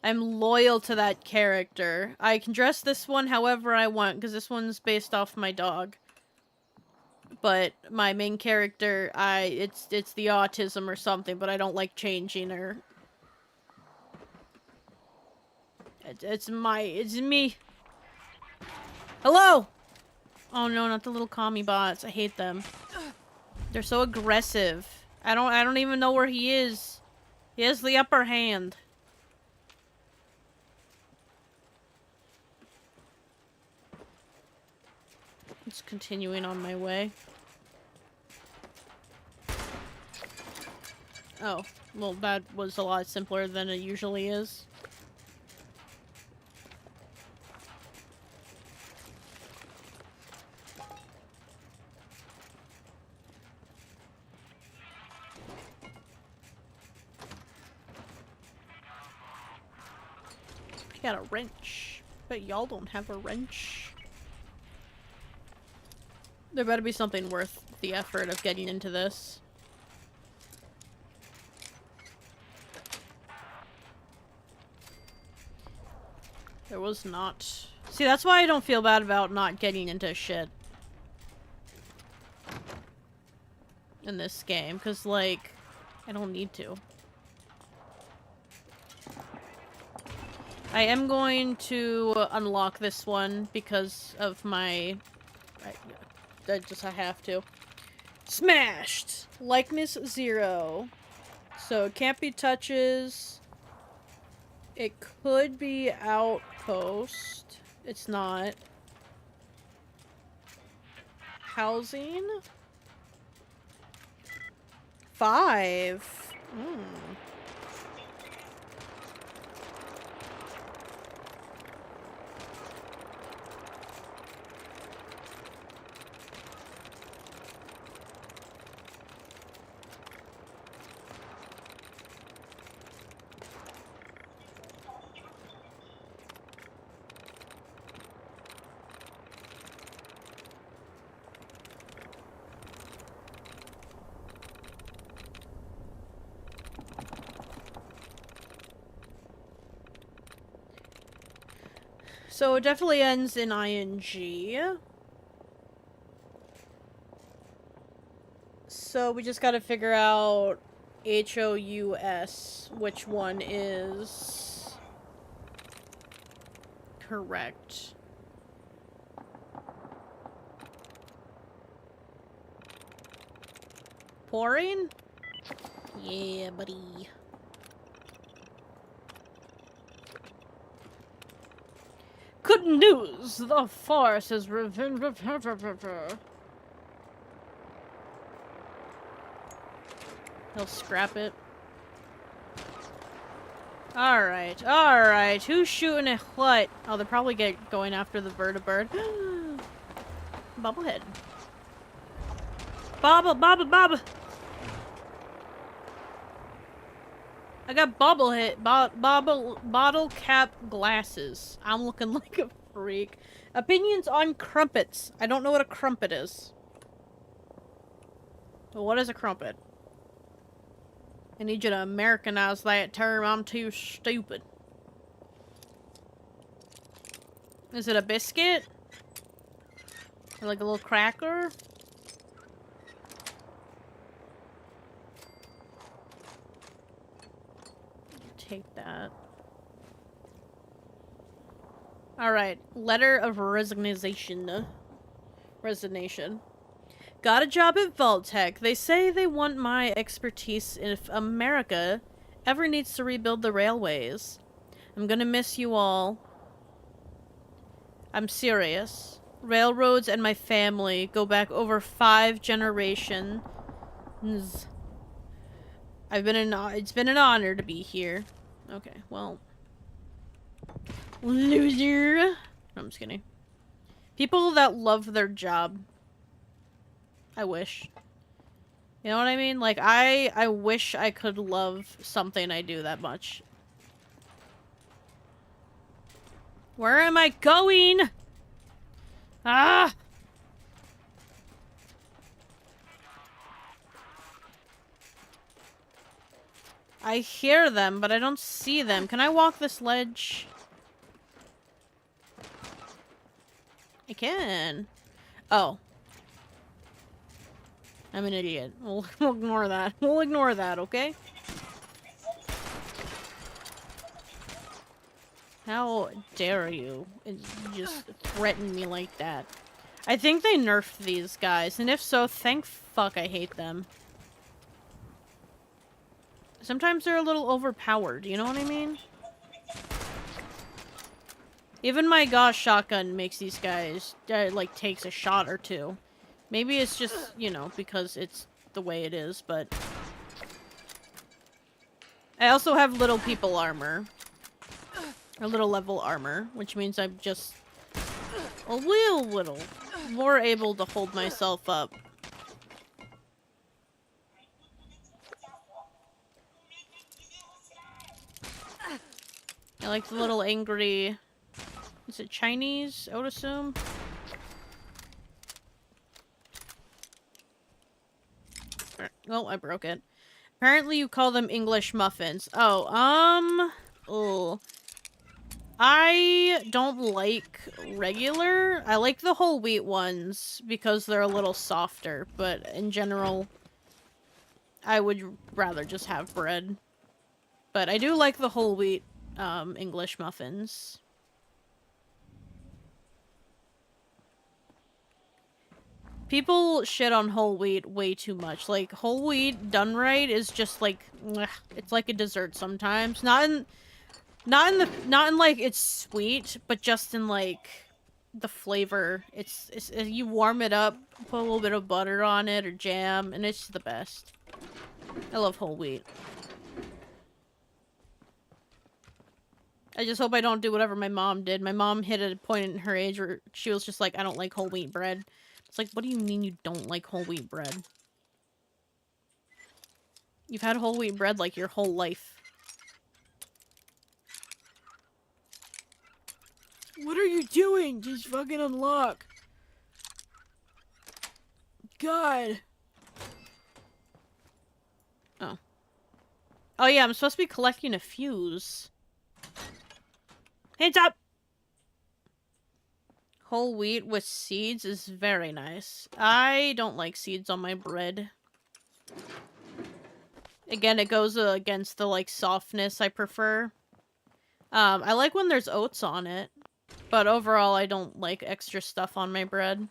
I'm loyal to that character. I can dress this one however I want, because this one's based off my dog. But my main character, it's the autism or something, but I don't like changing her. It's me. Hello! Oh no, not the little commie bots. I hate them. They're so aggressive. I don't even know where he is. He has the upper hand. Just continuing on my way. Oh, well that was a lot simpler than it usually is. I got a wrench, but y'all don't have a wrench. There better be something worth the effort of getting into this. There was not. See, that's why I don't feel bad about not getting into shit in this game, because, like, I don't need to. I am going to unlock this one because of my... I have to. Smashed! Likeness 0. So it can't be touches. It could be outpost. It's not. Housing? 5. So it definitely ends in ing. So we just gotta figure out HOUS, which one is correct. Pouring? Yeah, buddy. Good news! The farce is revenge. He'll scrap it. Alright, alright. Who's shooting at what? Oh, they're probably going after the vertibird. Bobblehead. Bobble. I got bottle cap glasses. I'm looking like a freak. Opinions on crumpets. I don't know what a crumpet is. Well, what is a crumpet? I need you to Americanize that term. I'm too stupid. Is it a biscuit? Or like a little cracker? Take that. Alright. Letter of resignation. Resignation. Got a job at Vault-Tec. They say they want my expertise if America ever needs to rebuild the railways. I'm gonna miss you all. I'm serious. Railroads and my family go back over 5 generations. It's been an honor to be here. Okay, well. Loser. No, I'm just kidding. People that love their job. I wish. You know what I mean? Like, I wish I could love something I do that much. Where am I going? Ah! I hear them, but I don't see them. Can I walk this ledge? I can. Oh. I'm an idiot. We'll ignore that. We'll ignore that, okay? How dare you just threaten me like that? I think they nerfed these guys, and if so, thank fuck I hate them. Sometimes they're a little overpowered, you know what I mean? Even my Gauss shotgun makes these guys, like, takes a shot or two. Maybe it's just, you know, because it's the way it is, but... I also have little people armor. Or little level armor, which means I'm just a little more able to hold myself up. I like the little angry... Is it Chinese, I would assume? Oh, I broke it. Apparently you call them English muffins. Oh, ugh. I don't like regular. I like the whole wheat ones because they're a little softer, but in general, I would rather just have bread. But I do like the whole wheat, English muffins. People shit on whole wheat way too much. Like, whole wheat done right is just like, it's like a dessert sometimes. Not in like it's sweet, but just in like the flavor. It's you warm it up, put a little bit of butter on it or jam, and it's the best. I love whole wheat. I just hope I don't do whatever my mom did. My mom hit a point in her age where she was just like, I don't like whole wheat bread. It's like, what do you mean you don't like whole wheat bread? You've had whole wheat bread like your whole life. What are you doing? Just fucking unlock. God. Oh. Oh yeah, I'm supposed to be collecting a fuse. Hands up! Whole wheat with seeds is very nice. I don't like seeds on my bread. Again, it goes against the, like, softness I prefer. I like when there's oats on it. But overall, I don't like extra stuff on my bread.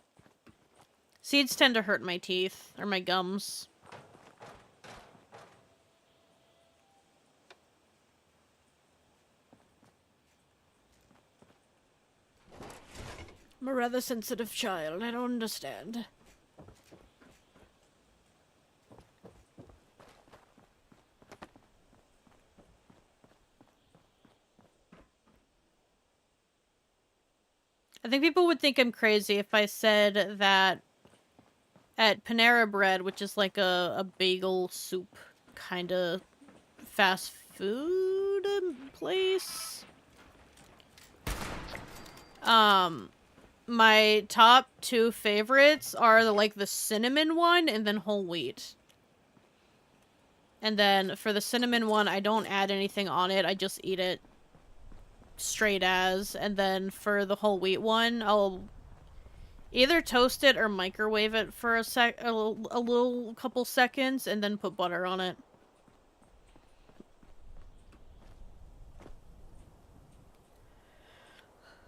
Seeds tend to hurt my teeth, or my gums. I'm a rather sensitive child, I don't understand. I think people would think I'm crazy if I said that at Panera Bread, which is like a bagel soup kind of fast food place, my top two favorites are the cinnamon one and then whole wheat. And then for the cinnamon one, I don't add anything on it, I just eat it straight as. And then for the whole wheat one, I'll either toast it or microwave it for a little couple seconds and then put butter on it.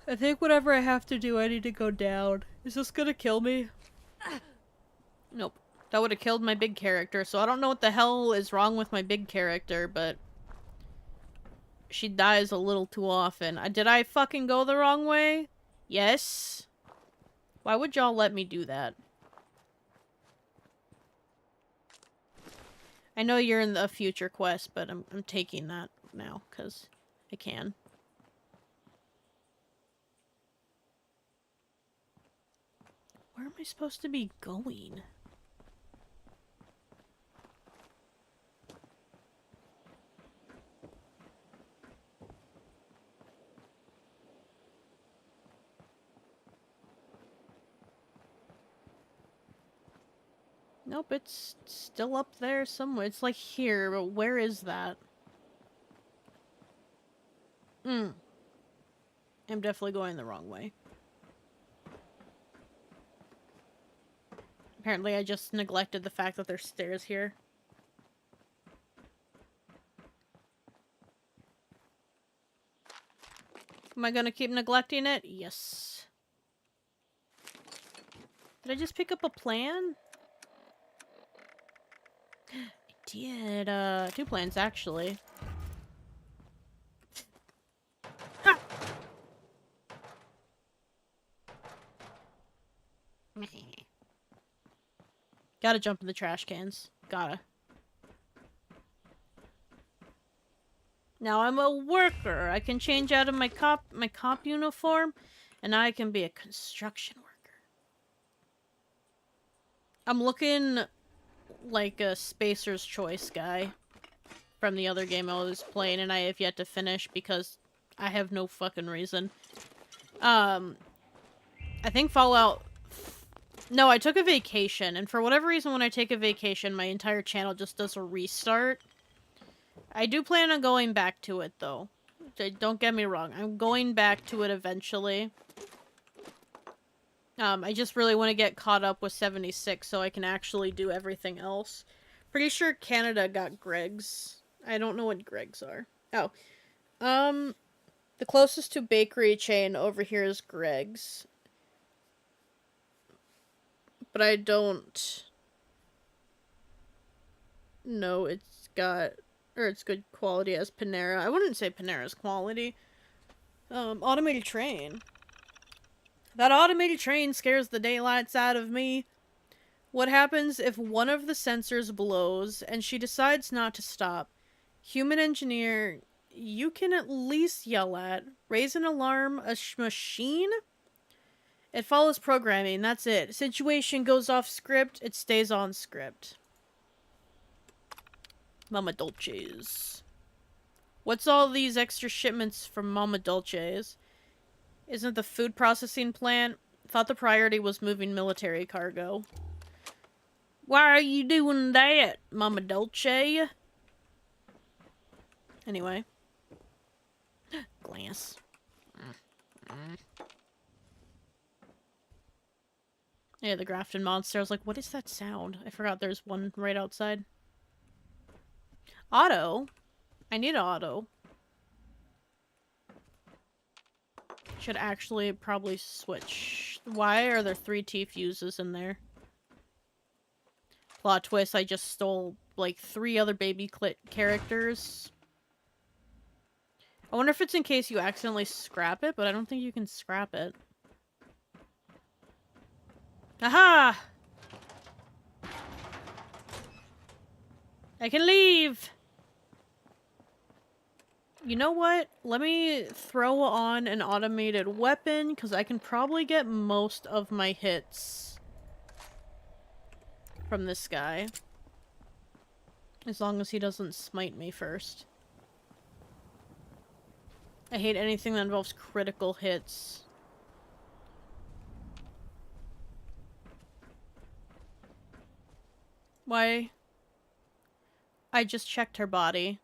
I think whatever I have to do, I need to go down. Is this gonna kill me? Nope. That would have killed my big character, so I don't know what the hell is wrong with my big character, but she dies a little too often. Did I fucking go the wrong way? Yes. Why would y'all let me do that? I know you're in the future quest, but I'm taking that now, because I can. Where am I supposed to be going? Nope, it's still up there somewhere. It's like here, but where is that? I'm definitely going the wrong way. Apparently I just neglected the fact that there's stairs here. Am I gonna keep neglecting it? Yes. Did I just pick up a plan? I did, 2 plans, actually. Ah! Gotta jump in the trash cans. Gotta. Now I'm a worker. I can change out of my cop uniform, and I can be a construction worker. I'm looking like a Spacer's Choice guy from the other game I was playing, and I have yet to finish because I have no fucking reason. I think Fallout... No, I took a vacation, and for whatever reason when I take a vacation, my entire channel just does a restart. I do plan on going back to it, though. Don't get me wrong, I'm going back to it eventually. I just really want to get caught up with 76 so I can actually do everything else. Pretty sure Canada got Greg's. I don't know what Greg's are. Oh. The closest to bakery chain over here is Greg's. But I don't know it's got... Or it's good quality as Panera. I wouldn't say Panera's quality. Automated train. That automated train scares the daylights out of me. What happens if one of the sensors blows and she decides not to stop? Human engineer, you can at least yell at. Raise an alarm, a machine? It follows programming, that's it. Situation goes off script, it stays on script. Mama Dolce's. What's all these extra shipments from Mama Dolce's? Isn't the food processing plant? Thought the priority was moving military cargo. Why are you doing that, Mama Dolce? Anyway. Glass. Yeah, the Grafton monster. I was like, what is that sound? I forgot there's one right outside. Auto? I need auto. Should actually probably switch. Why are there 3 T-fuses in there? Plot twist, I just stole, like, 3 other baby characters. I wonder if it's in case you accidentally scrap it, but I don't think you can scrap it. Aha! I can leave! You know what? Let me throw on an automated weapon, because I can probably get most of my hits from this guy. As long as he doesn't smite me first. I hate anything that involves critical hits. Why? I just checked her body.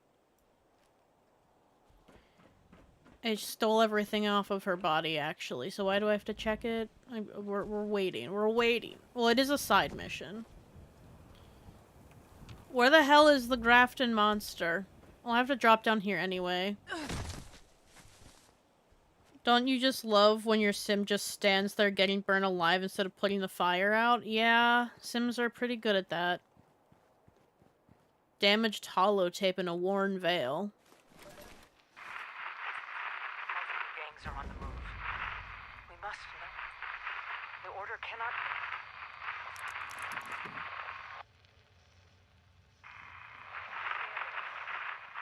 I stole everything off of her body, actually, so why do I have to check it? We're waiting. We're waiting. Well, it is a side mission. Where the hell is the Grafton monster? I'll have to drop down here anyway. Don't you just love when your sim just stands there getting burned alive instead of putting the fire out? Yeah, sims are pretty good at that. Damaged holotape and a worn veil. Gangs are on the move. We must know. The order cannot...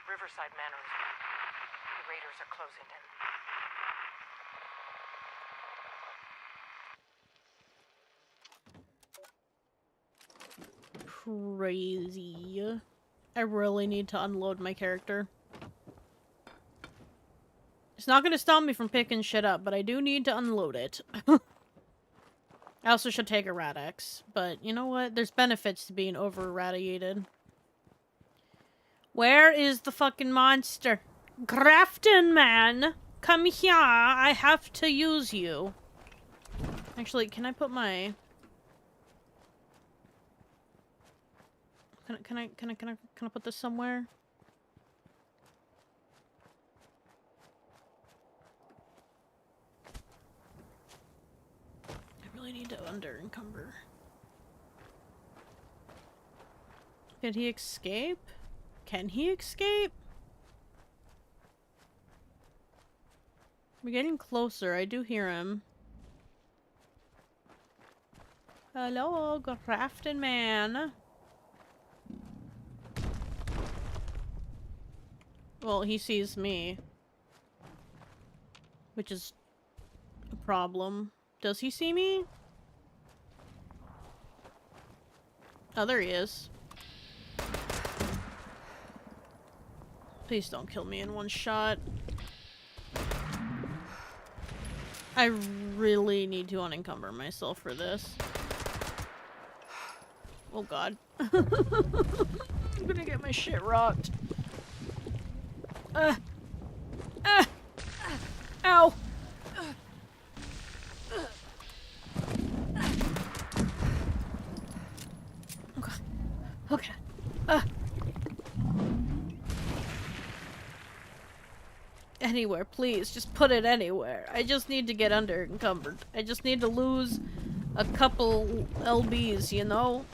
Riverside Manor is back. The raiders are closing in. Crazy. I really need to unload my character. It's not gonna stop me from picking shit up, but I do need to unload it. I also should take a Rad-X, but you know what? There's benefits to being over-irradiated. Where is the fucking monster? Grafton, man! Come here! I have to use you. Actually, can I put my... Can I put this somewhere? I really need to under-encumber. Did he escape? Can he escape? We're getting closer. I do hear him. Hello, Grafton man. Well, he sees me. Which is a problem. Does he see me? Oh, there he is. Please don't kill me in one shot. I really need to unencumber myself for this. Oh god. I'm gonna get my shit rocked. Ow! Okay. Okay. Anywhere, please. Just put it anywhere. I just need to get under encumbered. I just need to lose a couple LBs, you know?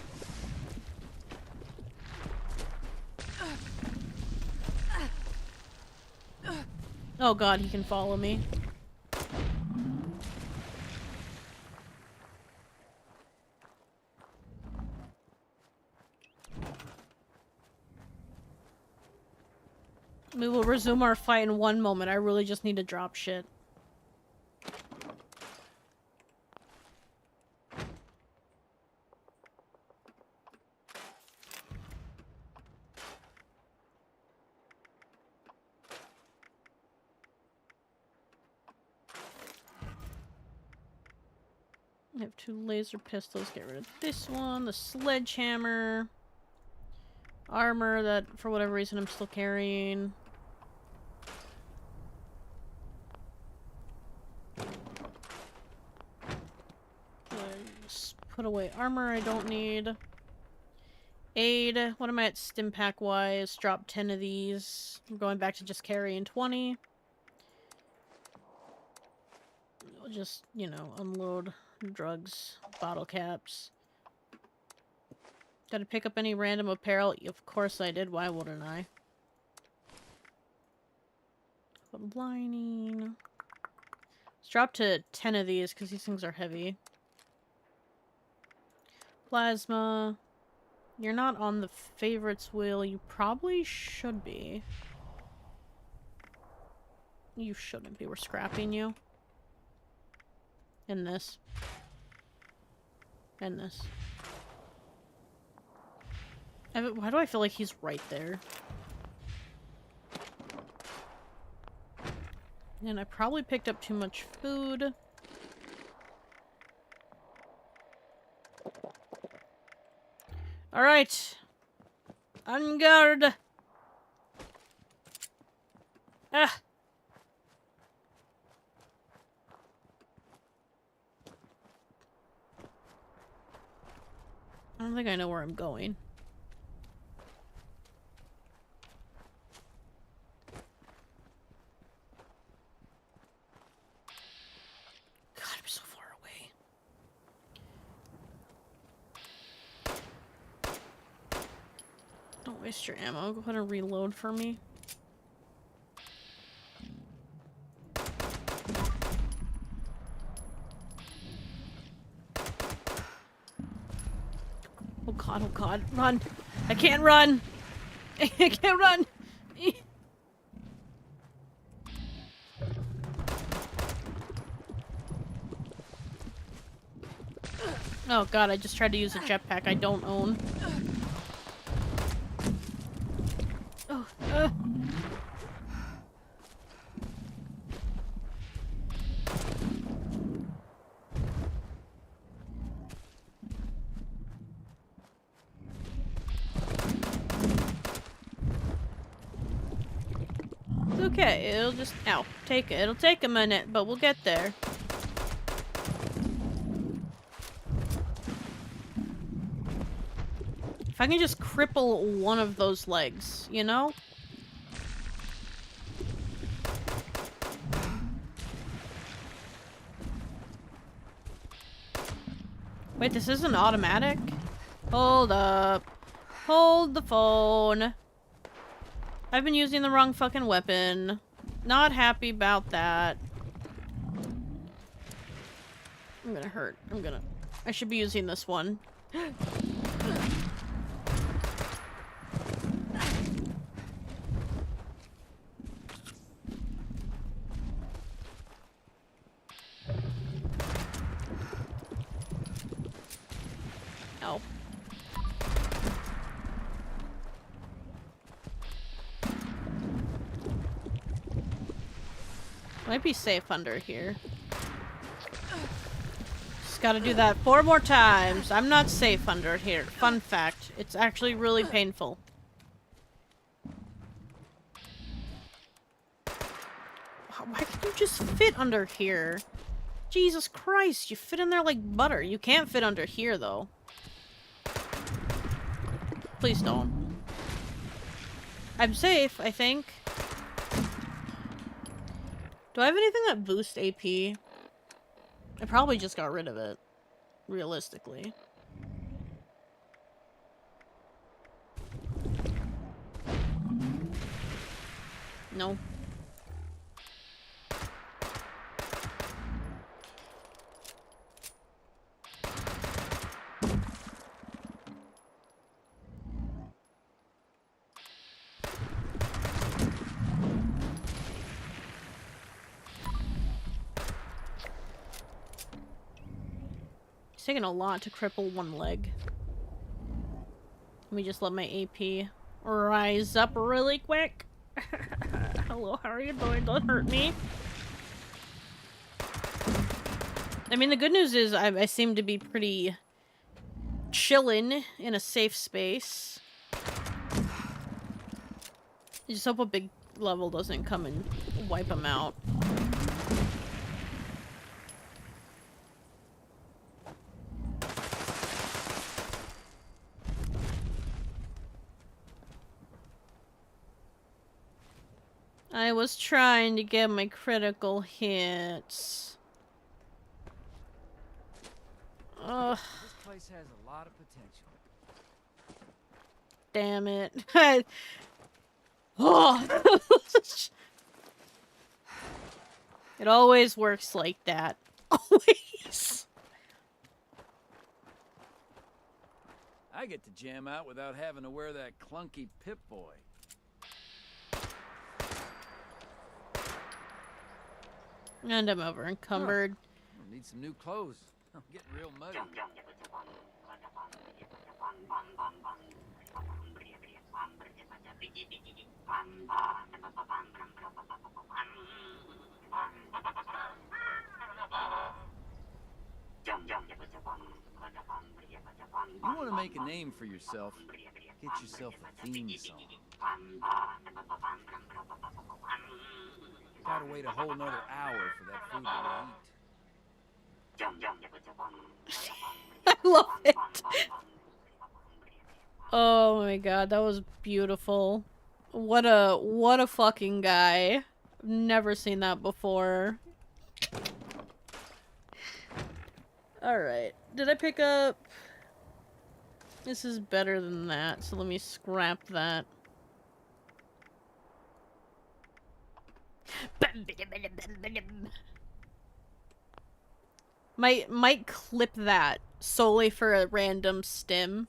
Oh god, he can follow me. We will resume our fight in one moment. I really just need to drop shit. I have 2 laser pistols. Get rid of this one. The sledgehammer. Armor that, for whatever reason, I'm still carrying. Let's Put away armor I don't need. Aid. What am I at stim pack wise? Drop 10 of these. I'm going back to just carrying 20. I'll just, you know, unload drugs, bottle caps. Gotta pick up any random apparel? Of course I did. Why wouldn't I? Lining. Let's drop to 10 of these because these things are heavy. Plasma. You're not on the favorites wheel. You probably should be. You shouldn't be. We're scrapping you. And this. And this. Why do I feel like he's right there? And I probably picked up too much food. Alright. On guard. Ah. I don't think I know where I'm going. God, I'm so far away. Don't waste your ammo. Go ahead and reload for me. Oh god, run! I can't run! I can't run! Oh god, I just tried to use a jetpack I don't own. Oh, It's okay, it'll just, it'll take a minute, but we'll get there. If I can just cripple one of those legs, you know? Wait, this isn't automatic? Hold up. Hold the phone. I've been using the wrong fucking weapon. Not happy about that. I'm gonna hurt. I should be using this one. Oh. Might be safe under here. Just gotta do that 4 more times. I'm not safe under here. Fun fact. It's actually really painful. Why can't you just fit under here? Jesus Christ, you fit in there like butter. You can't fit under here, though. Please don't. I'm safe, I think. Do I have anything that boosts AP? I probably just got rid of it. Realistically. No. It's taking a lot to cripple one leg. Let me just let my AP rise up really quick. Hello, how are you doing? Don't hurt me. I mean, the good news is I seem to be pretty chillin' in a safe space. I just hope a big level doesn't come and wipe them out. I was trying to get my critical hits. Ugh. This place has a lot of potential. Damn it. Oh. It always works like that. Always. I get to jam out without having to wear that clunky Pip-Boy. And I'm over encumbered. Huh. I'll need some new clothes. I'm getting real muddy. You want to make a name for yourself, get yourself a theme song. Gotta wait a whole nother hour for that food to eat. I love it. Oh my god, that was beautiful. What a fucking guy. I've never seen that before. Alright. Did I pick up... This is better than that, so let me scrap that. Might clip that solely for a random stim.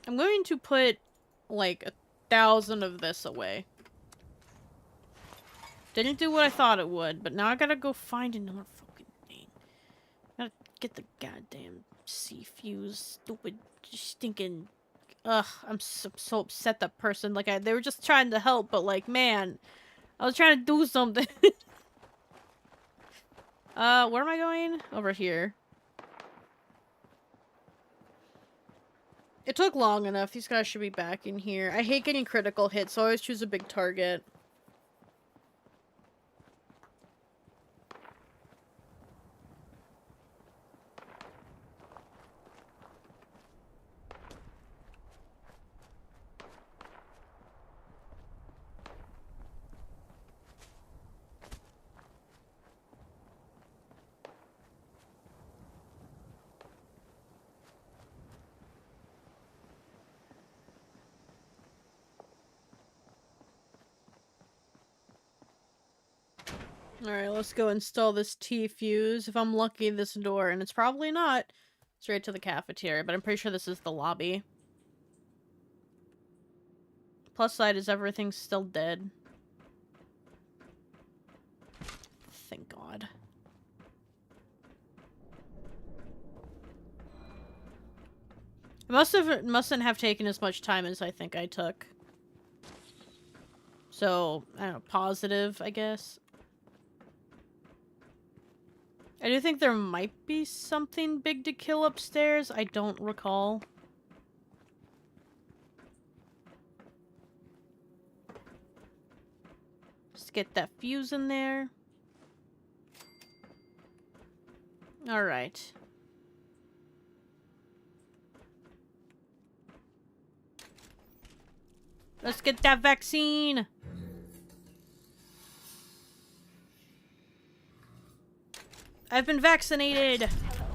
I'm going to put like 1,000 of this away. Didn't do what I thought it would, but now I gotta go find another fucking thing. Gotta get the goddamn sea fuse, stupid, stinking. Ugh, I'm so upset that person. Like they were just trying to help, but like, man, I was trying to do something. Where am I going? Over here. It took long enough. These guys should be back in here. I hate getting critical hits, so I always choose a big target. Alright, let's go install this T-fuse. If I'm lucky, this door, and it's probably not, straight to the cafeteria, but I'm pretty sure this is the lobby. Plus side is everything's still dead. Thank God. It mustn't have taken as much time as I think I took. So, I don't know, positive, I guess. I do think there might be something big to kill upstairs. I don't recall. Just get that fuse in there. Alright. Let's get that vaccine! I've been vaccinated! Hello.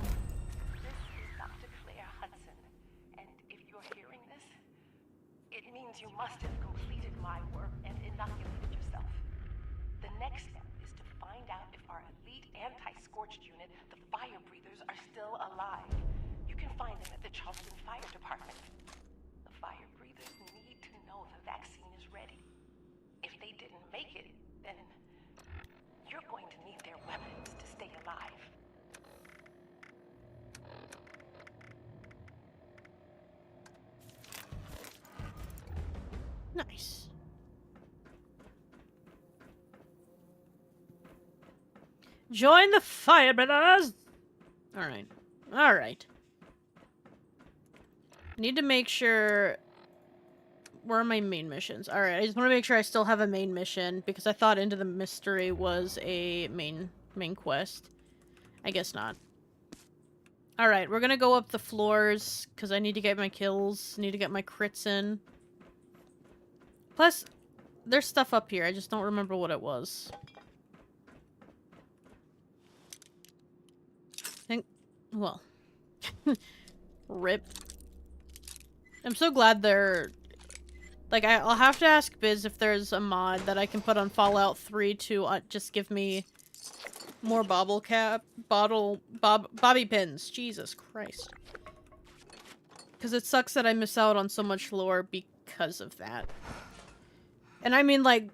This is Dr. Claire Hudson, and if you're hearing this, it means you must have completed my work and inoculated yourself. The next step is to find out if our elite anti-scorched unit, the Fire Breathers, are still alive. You can find them at the Charleston Fire Department. The Fire Breathers need to know the vaccine is ready. If they didn't make it, then you're going to need their weapons to stay alive. Nice. Join the Fire Brothers! Alright. Alright. Need to make sure... Where are my main missions? Alright, I just want to make sure I still have a main mission, because I thought Into the Mystery was a main quest. I guess not. Alright, we're gonna go up the floors, because I need to get my kills, need to get my crits in. Plus, there's stuff up here. I just don't remember what it was. Well, rip. I'm so glad they're... Like, I'll have to ask Biz if there's a mod that I can put on Fallout 3 to just give me more bobby pins. Jesus Christ. Because it sucks that I miss out on so much lore because of that. And I mean, like,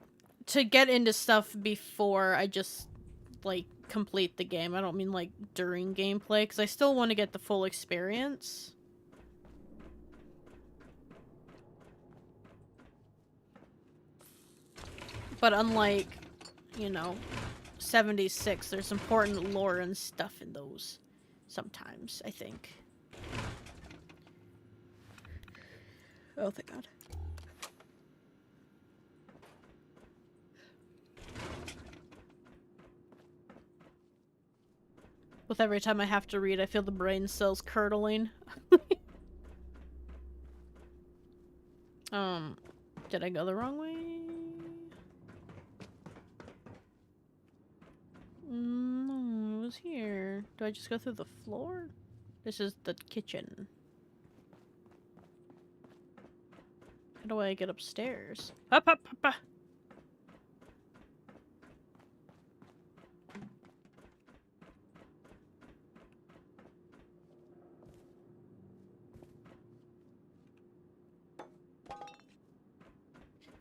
to get into stuff before I just, like, complete the game. I don't mean, like, during gameplay, because I still want to get the full experience. But unlike, you know, 76, there's important lore and stuff in those sometimes, I think. Oh, thank God. With every time I have to read, I feel the brain cells curdling. Did I go the wrong way? No, it was here. Do I just go through the floor? This is the kitchen. How do I get upstairs? Up, up, up, up.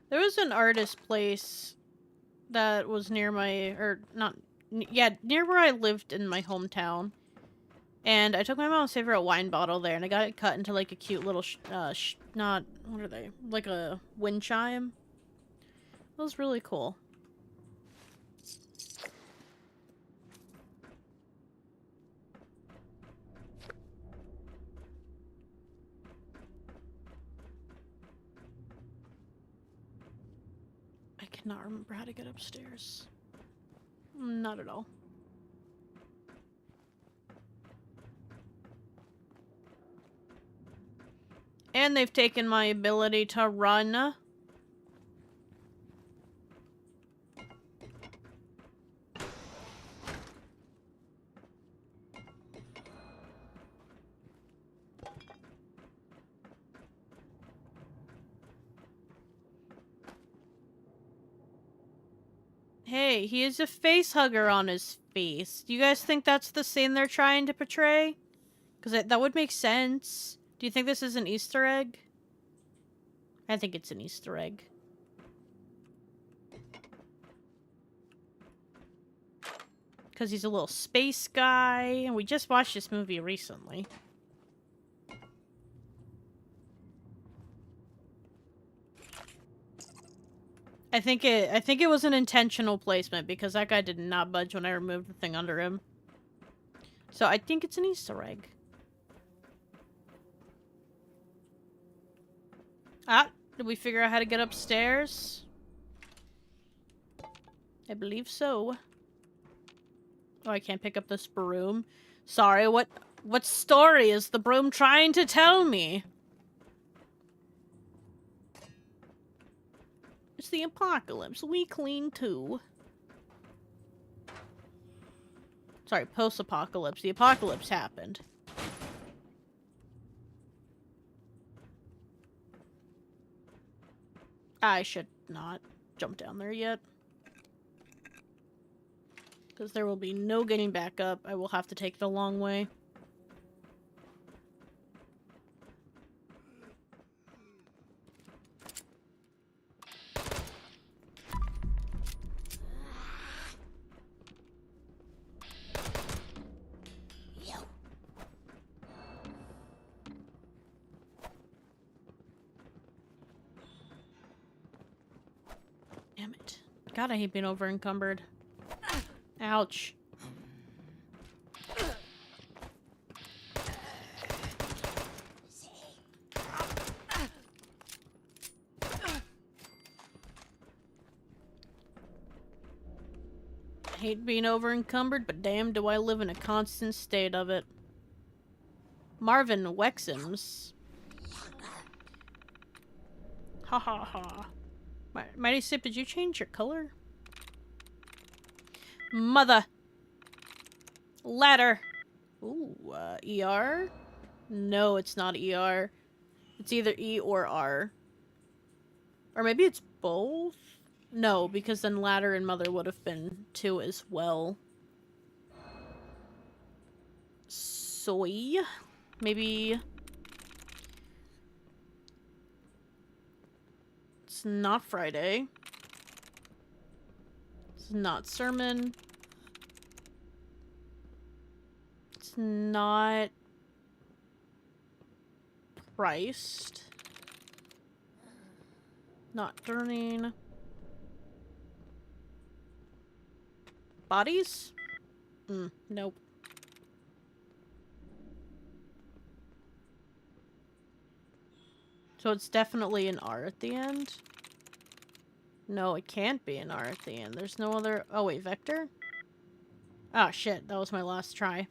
There was an artist place that was near my, or not, yeah, near where I lived in my hometown. And I took my mom's favorite wine bottle there, and I got it cut into like a cute little, not, what are they? Like a wind chime. That was really cool. I cannot remember how to get upstairs. Not at all. And they've taken my ability to run. Hey, he has a face hugger on his face. Do you guys think that's the scene they're trying to portray? Because that would make sense. Do you think this is an Easter egg? I think it's an Easter egg. Because he's a little space guy, and we just watched this movie recently. I think it was an intentional placement, because that guy did not budge when I removed the thing under him. So I think it's an Easter egg. Ah, did we figure out how to get upstairs? I believe so. Oh, I can't pick up this broom. Sorry, what story is the broom trying to tell me? It's the apocalypse. We clean too. Sorry, post-apocalypse. The apocalypse happened. I should not jump down there yet. Because there will be no getting back up. I will have to take the long way. Damn it. God, I hate being over encumbered. Ouch. I hate being over encumbered, but damn do I live in a constant state of it. Marvin Wexham's. Ha ha ha. Mighty Sip, did you change your color? Mother. Ladder. Ooh, ER? No, it's not ER. It's either E or R. Or maybe it's both? No, because then ladder and mother would have been 2 as well. Soy. Maybe... It's not Friday. It's not sermon. It's not... Christ. Not turning. Bodies? Nope. So it's definitely an R at the end? No, it can't be an R at the end. There's no other... Oh, wait, vector? Oh, shit. That was my last try.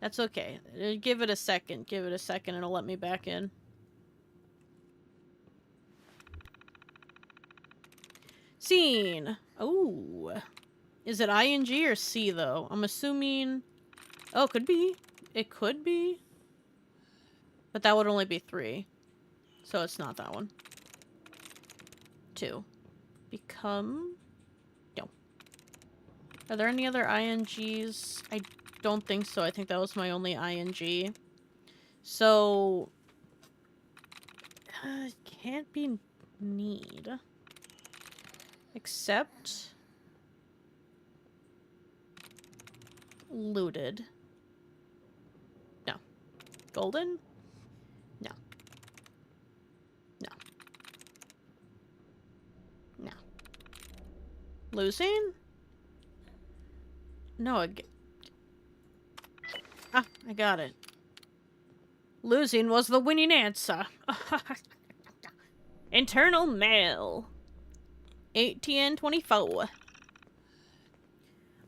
That's okay. Give it a second. Give it a second and it'll let me back in. Scene. Oh. Is it ING or C, though? I'm assuming... Oh, it could be. It could be. But that would only be 3. So it's not that one. 2. Become... No. Are there any other INGs? I don't think so. I think that was my only ING. So... it can't be need. Except... Looted. No. Golden? No. No. No. Losing? No, I got it. Losing was the winning answer. Internal mail. 1824.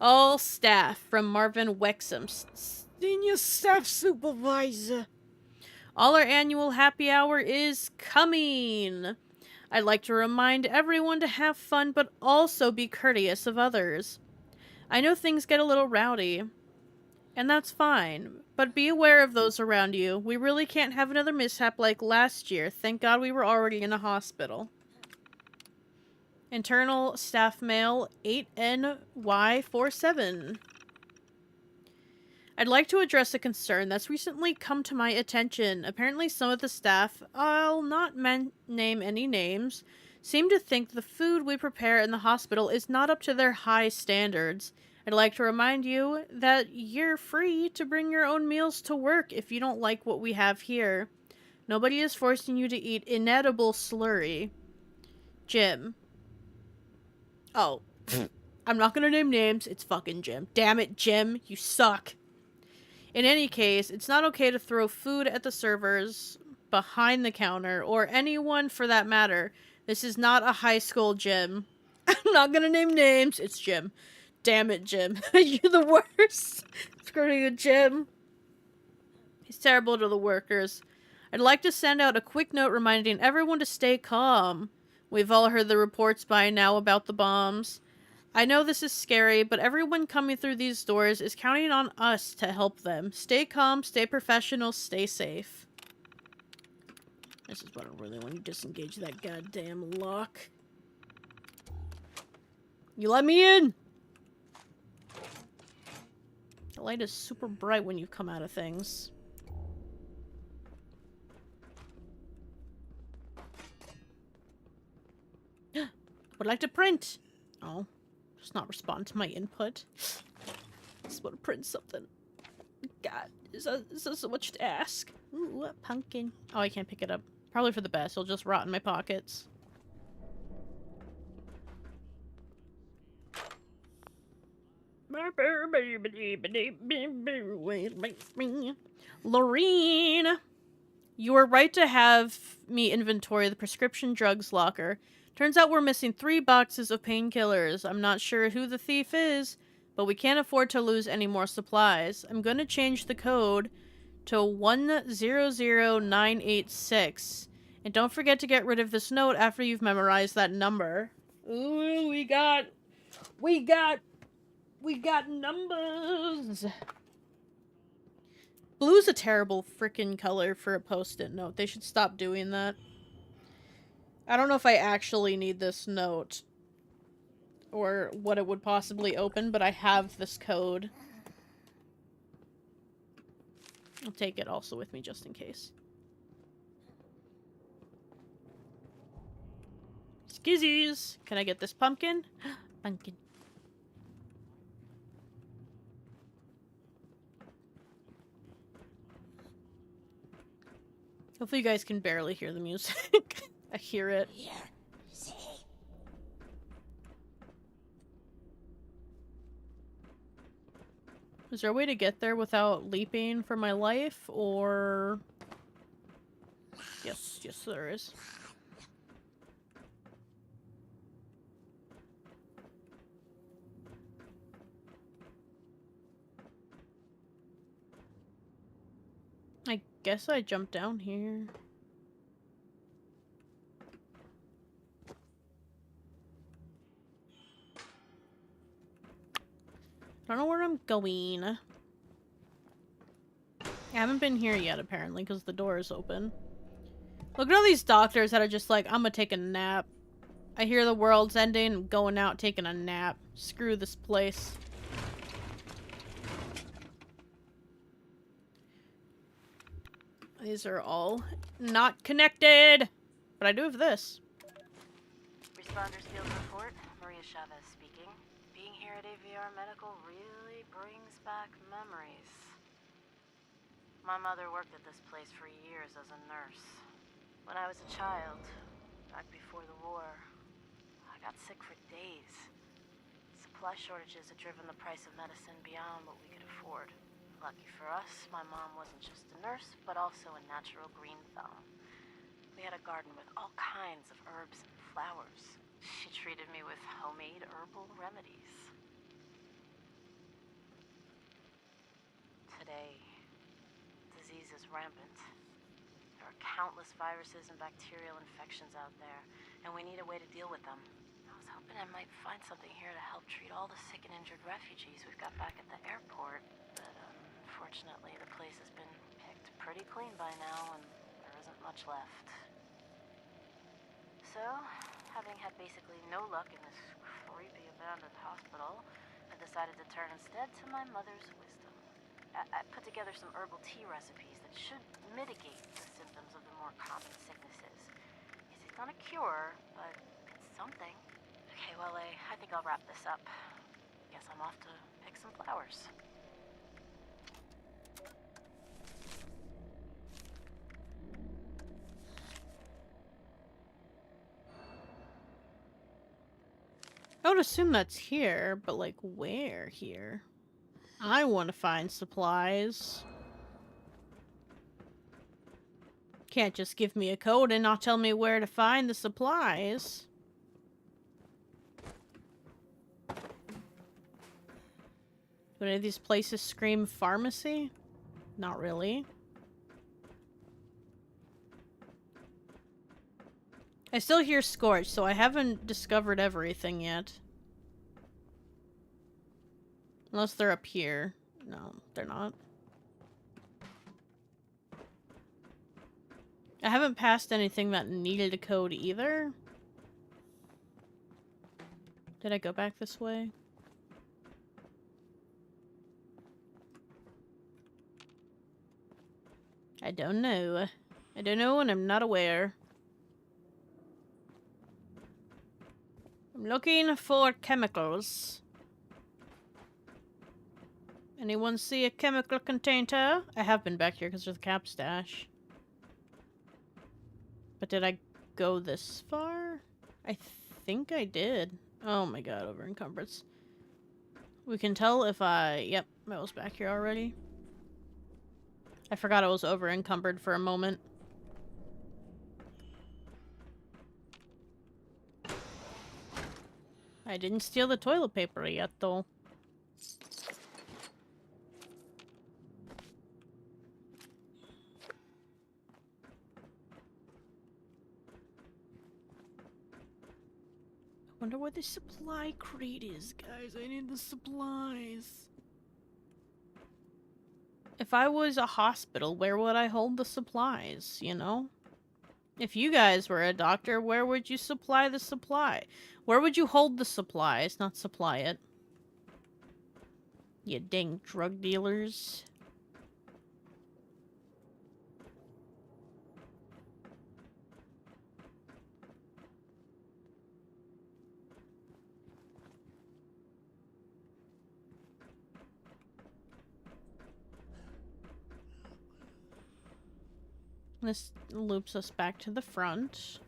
All staff from Marvin Wexham, Senior Staff Supervisor. All our annual happy hour is coming. I'd like to remind everyone to have fun, but also be courteous of others. I know things get a little rowdy, and that's fine, but be aware of those around you. We really can't have another mishap like last year. Thank God we were already in a hospital. Internal staff mail 8NY47. I'd like to address a concern that's recently come to my attention. Apparently some of the staff, I'll not name any names, seem to think the food we prepare in the hospital is not up to their high standards. I'd like to remind you that you're free to bring your own meals to work if you don't like what we have here. Nobody is forcing you to eat inedible slurry. Jim. Oh. I'm not gonna name names. It's fucking Jim. Damn it, Jim. You suck. In any case, it's not okay to throw food at the servers, behind the counter, or anyone for that matter. This is not a high school gym. I'm not gonna name names. It's Jim. Damn it, Jim. You're the worst. Screw you, Jim. He's terrible to the workers. I'd like to send out a quick note reminding everyone to stay calm. We've all heard the reports by now about the bombs. I know this is scary, but everyone coming through these doors is counting on us to help them. Stay calm, stay professional, stay safe. This is what I really want to disengage that goddamn lock. You let me in! The light is super bright when you come out of things. Would like to print. Oh, just not respond to my input. Just want to print something. God, is that so much to ask? Ooh, a pumpkin. Oh, I can't pick it up. Probably for the best. It'll just rot in my pockets. Lorene! You were right to have me inventory the prescription drugs locker. Turns out we're missing 3 boxes of painkillers. I'm not sure who the thief is, but we can't afford to lose any more supplies. I'm gonna change the code to 100986, And don't forget to get rid of this note after you've memorized that number. Ooh, we got numbers. Blue's a terrible freaking color for a post-it note. They should stop doing that. I don't know if I actually need this note or what it would possibly open, but I have this code. I'll take it also with me just in case. Skizzies! Can I get this pumpkin? Pumpkin. Hopefully you guys can barely hear the music. I hear it. Here, see? Is there a way to get there without leaping for my life, or... Yes, there is. I guess I jumped down here. Don't know where I'm going. I haven't been here yet, apparently, because the door is open. Look at all these doctors that are just like, I'm gonna take a nap. I hear the world's ending, I'm going out taking a nap. Screw this place. These are all not connected! But I do have this. Responders field report. Maria Chavez speaking. Being here at AVR Medical really brings back memories. My mother worked at this place for years as a nurse. When I was a child, back before the war, I got sick for days. Supply shortages had driven the price of medicine beyond what we could afford. Lucky for us, my mom wasn't just a nurse, but also a natural green thumb. We had a garden with all kinds of herbs and flowers. She treated me with homemade herbal remedies. Today, disease is rampant. There are countless viruses and bacterial infections out there, and we need a way to deal with them. I was hoping I might find something here to help treat all the sick and injured refugees we've got back at the airport, but unfortunately the place has been picked pretty clean by now, and there isn't much left. So, having had basically no luck in this creepy abandoned hospital, I decided to turn instead to my mother's wisdom. I put together some herbal tea recipes that should mitigate the symptoms of the more common sicknesses. It's not a cure, but it's something. Okay, well, I think I'll wrap this up. Guess I'm off to pick some flowers. I would assume that's here, but like where here? I want to find supplies. Can't just give me a code and not tell me where to find the supplies. Do any of these places scream pharmacy? Not really. I still hear Scorch, so I haven't discovered everything yet. Unless they're up here. No, they're not. I haven't passed anything that needed a code either. Did I go back this way? I don't know. I don't know and I'm not aware. I'm looking for chemicals. Anyone see a chemical container? I have been back here because there's a cap stash. But did I go this far? I think I did. Oh my god, over encumbrance. We can tell if I... Yep, I was back here already. I forgot I was over encumbered for a moment. I didn't steal the toilet paper yet, though. wonder where the supply crate is, guys. I need the supplies. If I was a hospital, where would I hold the supplies, you know? If you guys were a doctor, where would you supply the supply? Where would you hold the supplies, not supply it? You dang drug dealers. This loops us back to the front.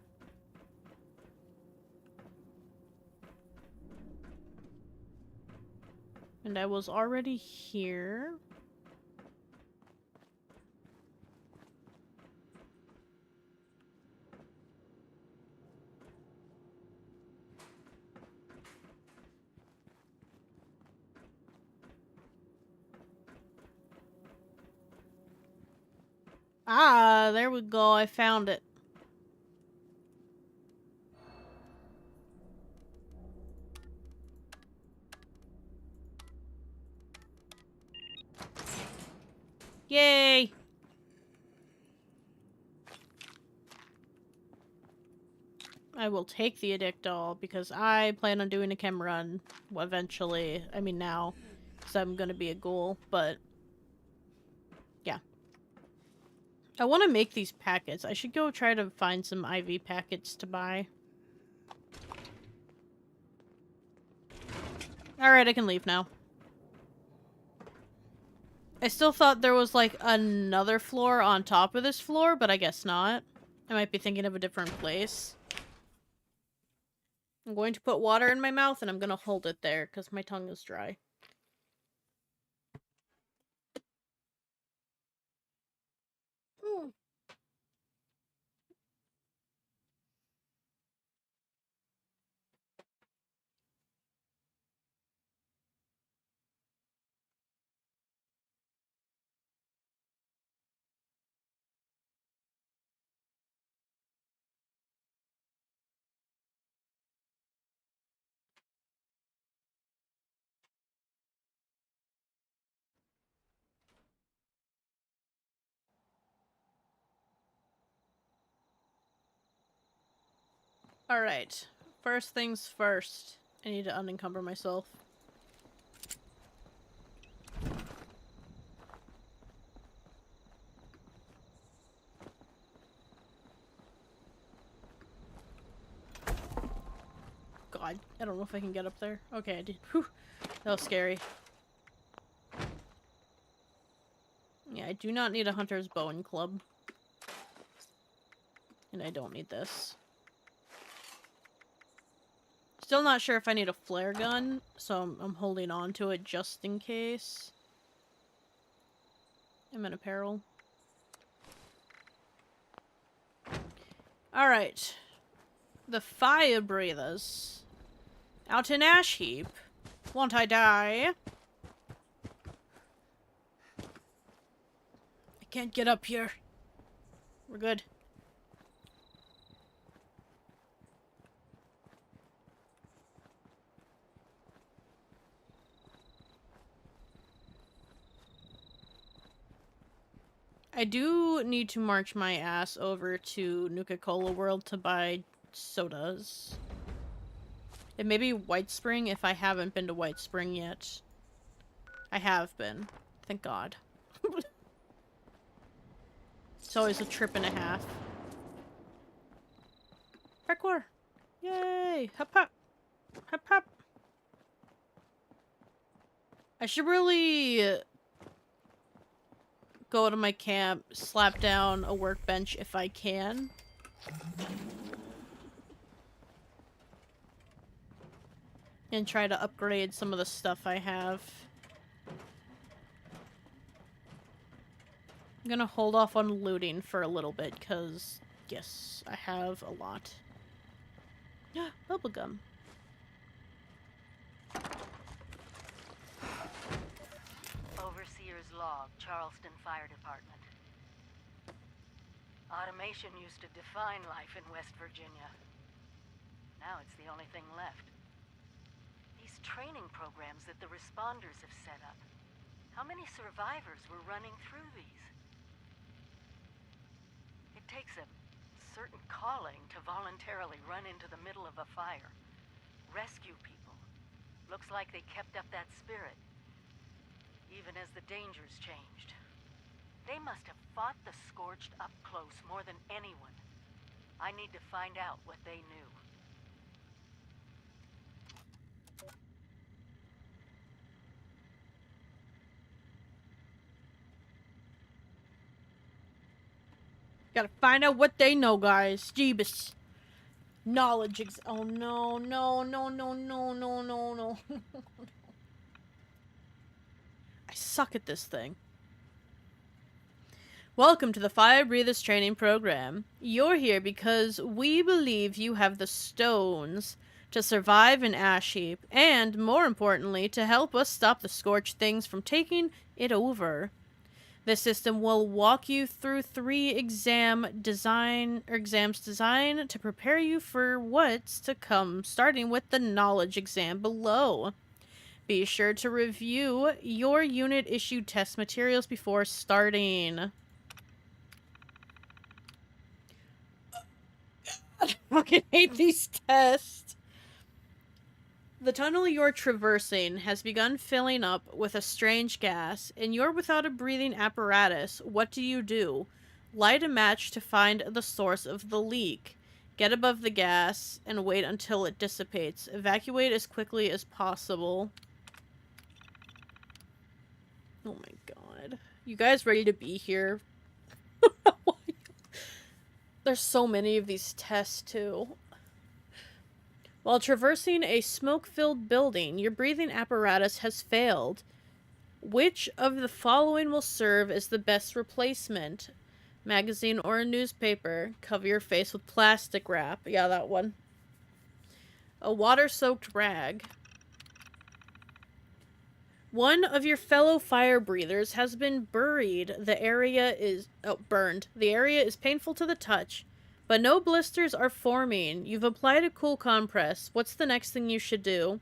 And I was already here. Ah, there we go. I found it. Yay! I will take the Addictol because I plan on doing a chem run eventually. I mean now, because I'm gonna be a ghoul, but yeah. I want to make these packets. I should go try to find some IV packets to buy. Alright, I can leave now. I still thought there was, like, another floor on top of this floor, but I guess not. I might be thinking of a different place. I'm going to put water in my mouth, and I'm going to hold it there, because my tongue is dry. Alright. First things first. I need to unencumber myself. God, I don't know if I can get up there. Okay, I did. Whew. That was scary. Yeah, I do not need a hunter's bow and club. And I don't need this. Still not sure if I need a flare gun, so I'm holding on to it just in case. I'm in a peril. Alright. The fire breathers. Out in ash heap. Won't I die? I can't get up here. We're good. I do need to march my ass over to Nuka-Cola World to buy sodas. It may be White Spring if I haven't been to White Spring yet. I have been. Thank God. It's always a trip and a half. Parkour! Yay! Hop hop! Hop hop! I should really go to my camp, slap down a workbench if I can. And try to upgrade some of the stuff I have. I'm gonna hold off on looting for a little bit, because, yes, I have a lot. Bubblegum. Overseer's log, Charleston Fire Department. Automation used to define life in West Virginia. Now it's the only thing left. These training programs that the responders have set up. How many survivors were running through these? It takes a certain calling to voluntarily run into the middle of a fire. Rescue people. Looks like they kept up that spirit, even as the dangers changed. They must have fought the Scorched up close more than anyone. I need to find out what they knew. Gotta find out what they know, guys. Jeebus. Knowledge oh no, no, no, no, no, no, no, no. I suck at this thing. Welcome to the Fire Breathers training program. You're here because we believe you have the stones to survive an ash heap, and more importantly, to help us stop the scorched things from taking it over. This system will walk you through 3 exams designed to prepare you for what's to come, starting with the knowledge exam below. Be sure to review your unit issued test materials before starting. I fucking hate these tests. The tunnel you're traversing has begun filling up with a strange gas, and you're without a breathing apparatus. What do? Light a match to find the source of the leak. Get above the gas and wait until it dissipates. Evacuate as quickly as possible. Oh my god. You guys ready to be here? There's so many of these tests, too. While traversing a smoke-filled building, your breathing apparatus has failed. Which of the following will serve as the best replacement? Magazine or a newspaper? Cover your face with plastic wrap. Yeah, that one. A water-soaked rag. One of your fellow fire breathers has been buried. The area is... burned. The area is painful to the touch. But no blisters are forming. You've applied a cool compress. What's the next thing you should do?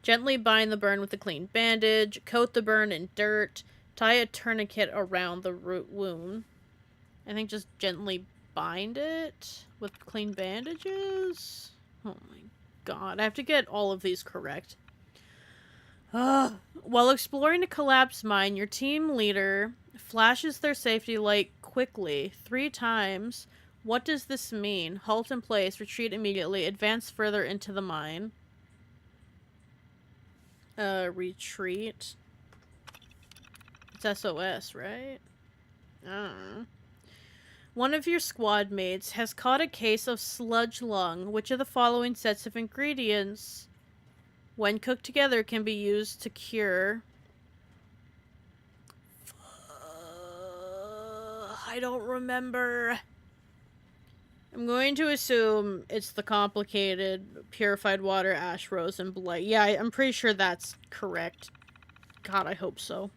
Gently bind the burn with a clean bandage. Coat the burn in dirt. Tie a tourniquet around the wound. I think just gently bind it with clean bandages? Oh my god. I have to get all of these correct. While exploring a collapsed mine, your team leader flashes their safety light quickly 3 times. What does this mean? Halt in place, retreat immediately, advance further into the mine. Retreat. It's SOS, right? I don't know. One of your squad mates has caught a case of sludge lung. Which of the following sets of ingredients, when cooked together, can be used to cure? I don't remember. I'm going to assume it's the complicated purified water, ash, rose, and blight. Yeah, I'm pretty sure that's correct. God, I hope so.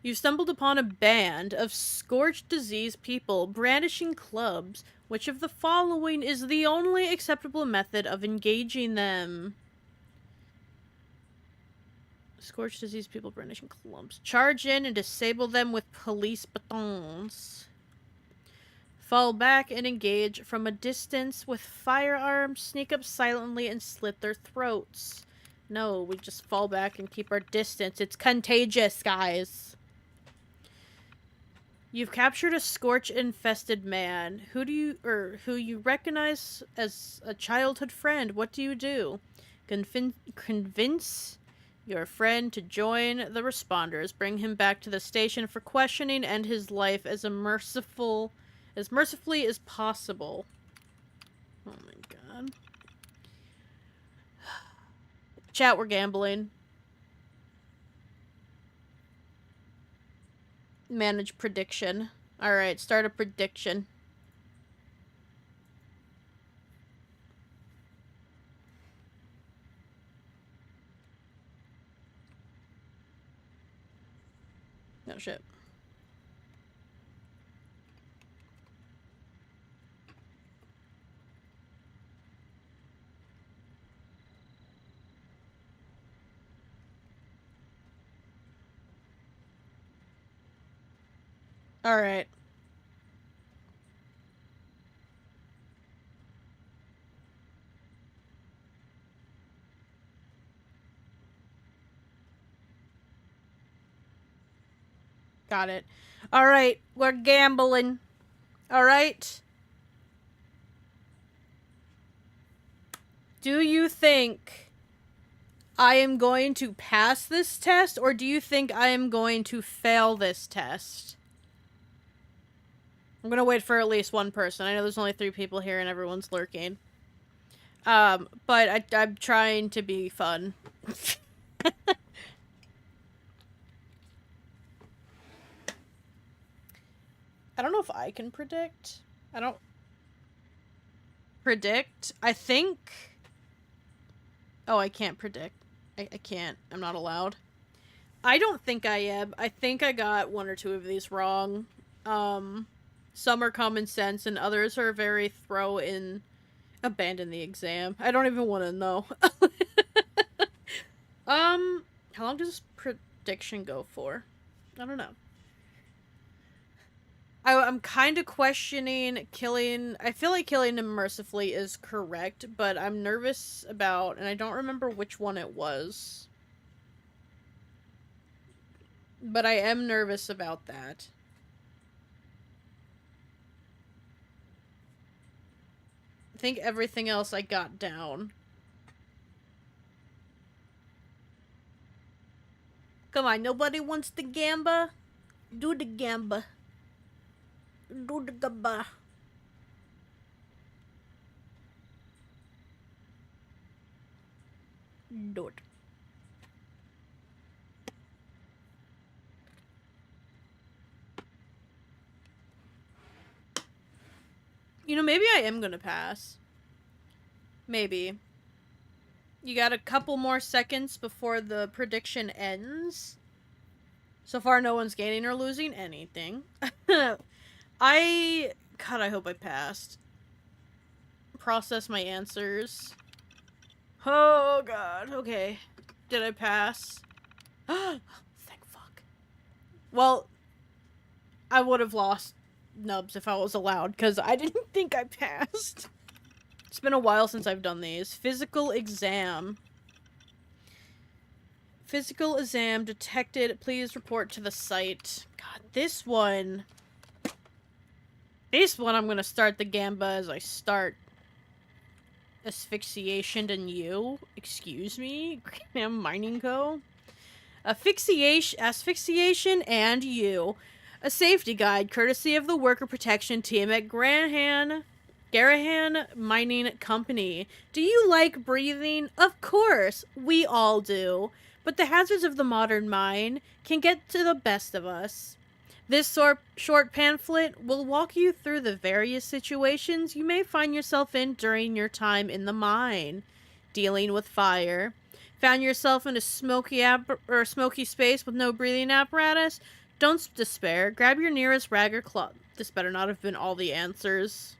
You stumbled upon a band of scorched disease people brandishing clubs. Which of the following is the only acceptable method of engaging them? Scorched disease people brandishing clubs. Charge in and disable them with police batons. Fall back and engage from a distance with firearms. Sneak up silently and slit their throats. No, we just fall back and keep our distance. It's contagious, guys. You've captured a scorch-infested man. Who you recognize as a childhood friend. What do? Convince your friend to join the responders. Bring him back to the station for questioning. End his life as mercifully as possible. Oh my god. Chat, we're gambling. Manage prediction. Alright, start a prediction. No shit. Alright. Got it. Alright, we're gambling. Alright? Do you think I am going to pass this test, or do you think I am going to fail this test? I'm gonna wait for at least one person. I know there's only 3 people here and everyone's lurking. But I'm trying to be fun. I don't know if I can predict. I don't... Predict? I think... Oh, I can't predict. I can't. I'm not allowed. I don't think I am. I think I got 1 or 2 of these wrong. Some are common sense and others are very throw in... Abandon the exam. I don't even want to know. How long does prediction go for? I don't know. I'm kind of questioning killing... I feel like killing him mercifully is correct, but I'm nervous about... And I don't remember which one it was. But I am nervous about that. I think everything else I got down. Come on, nobody wants the gamba? Do the gamba. Do the gamba. Do it. You know, maybe I am gonna pass. Maybe. You got a couple more seconds before the prediction ends. So far, no one's gaining or losing anything. God, I hope I passed. Process my answers. Oh, God. Okay. Did I pass? Thank fuck. Well, I would have lost nubs if I was allowed, because I didn't think I passed. It's been a while since I've done these. Physical exam. Physical exam detected. Please report to the site. God, this one... This one I'm gonna start the gamba as I start. Asphyxiation and you. Excuse me? Graham Mining Co. Asphyxiation and you. A safety guide courtesy of the worker protection team at Garahan Mining Company. Do you like breathing? Of course, we all do. But the hazards of the modern mine can get to the best of us. This short pamphlet will walk you through the various situations you may find yourself in during your time in the mine. Dealing with fire. Found yourself in a smoky space with no breathing apparatus? Don't despair. Grab your nearest rag or cloth. This better not have been all the answers.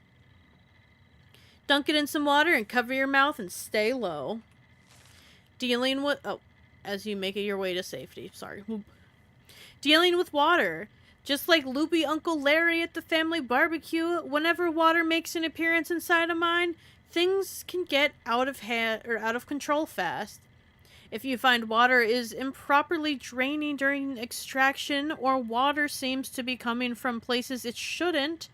Dunk it in some water and cover your mouth and stay low. Dealing with... Oh, as you make it your way to safety. Sorry. Dealing with water. Just like loopy Uncle Larry at the family barbecue, whenever water makes an appearance inside a mine, things can get out of hand or out of control fast. If you find water is improperly draining during extraction or water seems to be coming from places it shouldn't,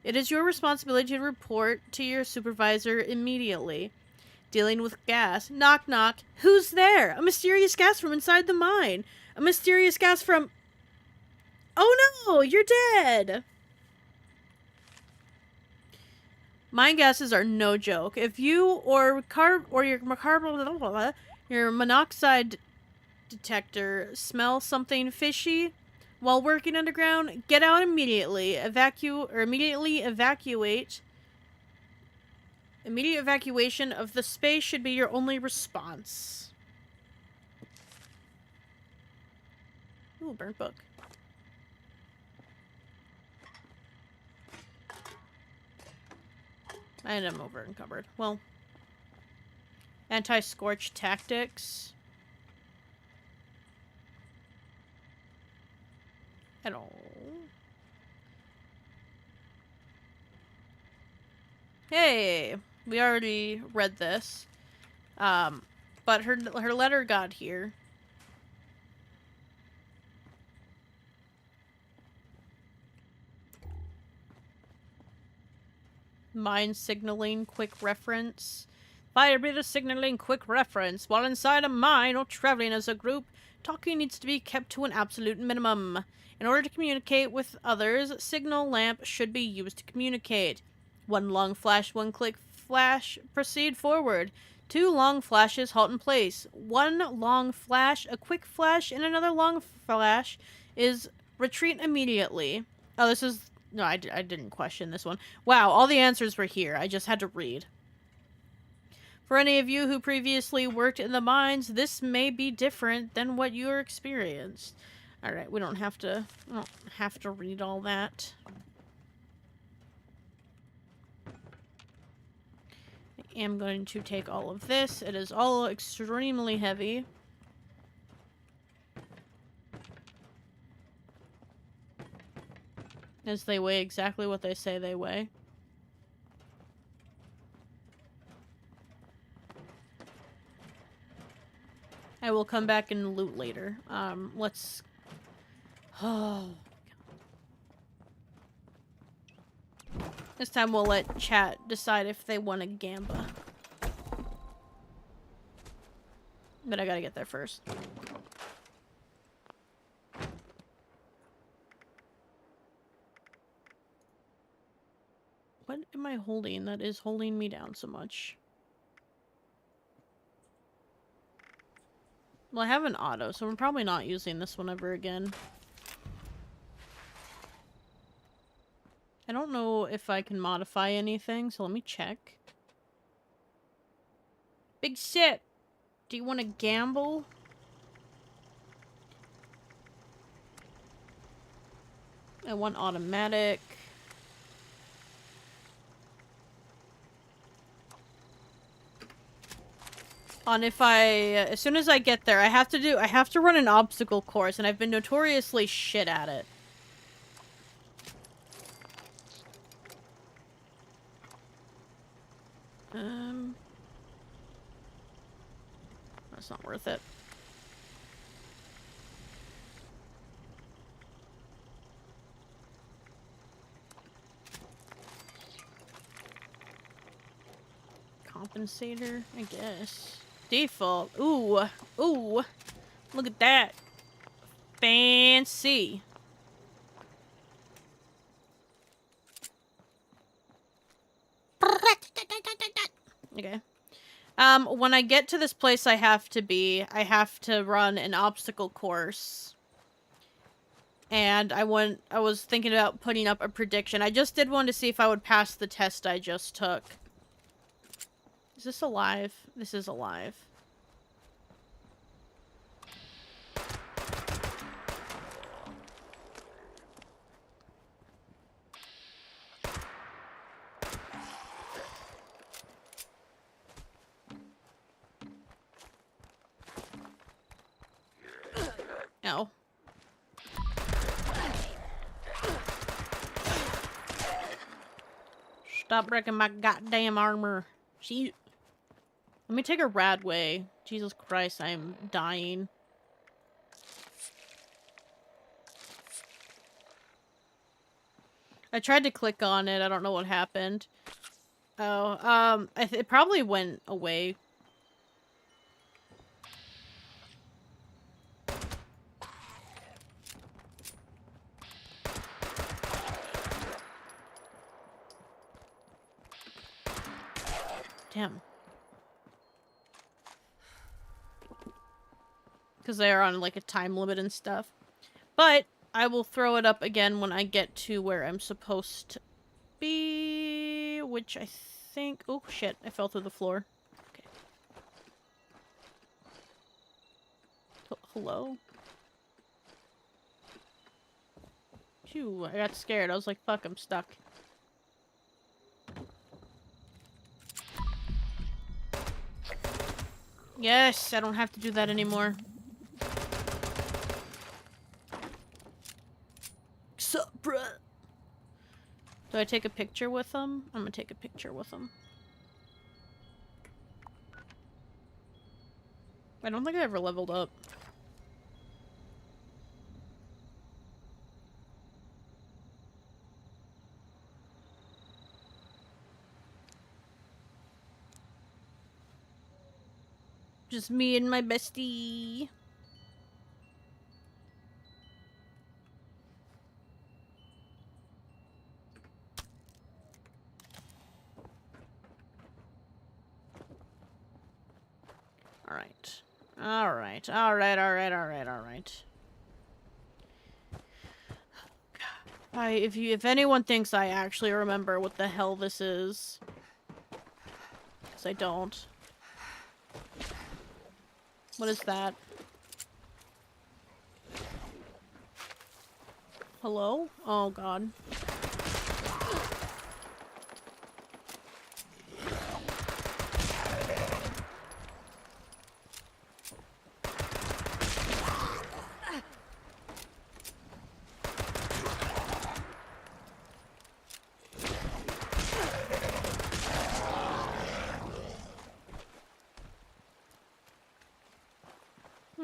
it is your responsibility to report to your supervisor immediately. Dealing with gas. Knock knock. Who's there? A mysterious gas from inside the mine. A mysterious gas from... Oh no! You're dead! Mine gases are no joke. If you or your monoxide detector smell something fishy while working underground, get out immediately. Immediately evacuate. Immediate evacuation of the space should be your only response. Ooh, burnt book. And I'm over encumbered. Well, anti-scorch tactics. At all. Hey, we already read this. But her letter got here. Mind signaling, quick reference. Fire breather signaling, quick reference. While inside a mine or traveling as a group, talking needs to be kept to an absolute minimum. In order to communicate with others, signal lamp should be used to communicate. One long flash, one click flash, proceed forward. Two long flashes, halt in place. One long flash, a quick flash, and another long flash is retreat immediately. Oh, this is... No, I didn't question this one. Wow, all the answers were here. I just had to read. For any of you who previously worked in the mines, this may be different than what you experienced. Alright, we don't have to read all that. I am going to take all of this. It is all extremely heavy. As they weigh exactly what they say they weigh. I will come back and loot later. Let's... Oh... This time we'll let chat decide if they want a gamba. But I gotta get there first. What am I holding that is holding me down so much? Well, I have an auto, so we're probably not using this one ever again. I don't know if I can modify anything, so let me check. Big Sip! Do you want to gamble? I want automatic. On if as soon as I get there, I have to run an obstacle course, and I've been notoriously shit at it. That's not worth it. Compensator, I guess. Default. Ooh. Ooh. Look at that. Fancy. Okay. When I get to this place I have to run an obstacle course. And I was thinking about putting up a prediction. I just did one to see if I would pass the test I just took. Is this alive? This is alive. Ow. Stop breaking my goddamn armor. She... Let me take a Radway. Jesus Christ, I am dying. I tried to click on it. I don't know what happened. Oh, it probably went away. Damn. Because they are on, like, a time limit and stuff. But I will throw it up again when I get to where I'm supposed to be. Which I think... Oh, shit. I fell through the floor. Okay. Hello? Phew, I got scared. I was like, fuck, I'm stuck. Yes, I don't have to do that anymore. Sup, bruh? Do I take a picture with them? I'm gonna take a picture with them. I don't think I ever leveled up. Just me and my bestie. Alright. Alright. Alright, alright, alright, alright. If anyone thinks I actually remember what the hell this is, because I don't. What is that? Hello? Oh god.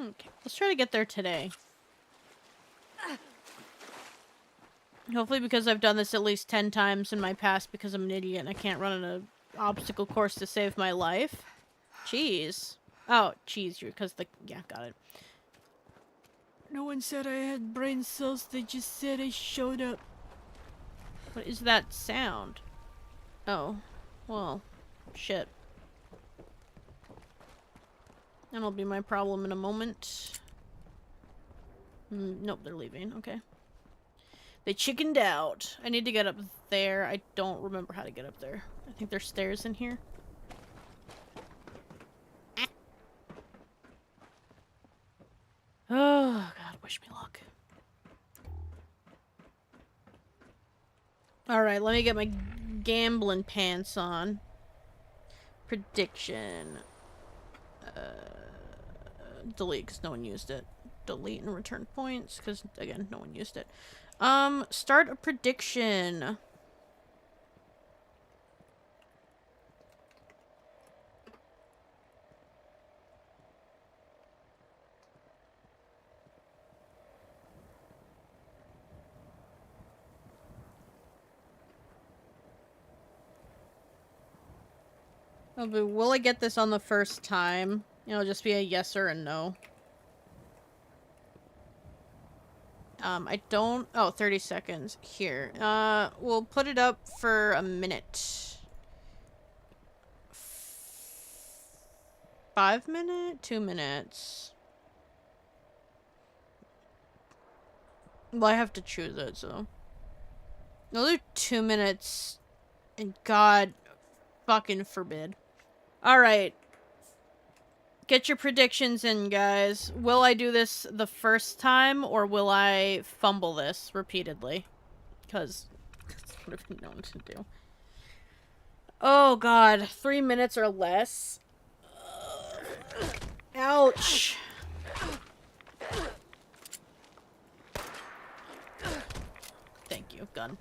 Okay, let's try to get there today. Hopefully, because I've done this at least 10 times in my past because I'm an idiot and I can't run an obstacle course to save my life. Cheese. Oh, cheese, because the... yeah, got it. No one said I had brain cells, they just said I showed up. What is that sound? Oh. Well, shit. That'll be my problem in a moment. Nope, they're leaving. Okay. They chickened out. I need to get up there. I don't remember how to get up there. I think there's stairs in here. Oh, God, wish me luck. Alright, let me get my gambling pants on. Prediction. Delete, because no one used it. Delete and return points, because, again, no one used it. Start a prediction. Oh, but will I get this on the first time? It'll just be a yes or a no. I don't... oh, 30 seconds. Here. We'll put it up for a minute. 5 minutes? 2 minutes. Well, I have to choose it, so... Another 2 minutes. And God fucking forbid. Alright. Get your predictions in, guys. Will I do this the first time, or will I fumble this repeatedly? Because that's what I've been known to do. Oh, God. 3 minutes or less. Ouch. Thank you, gun.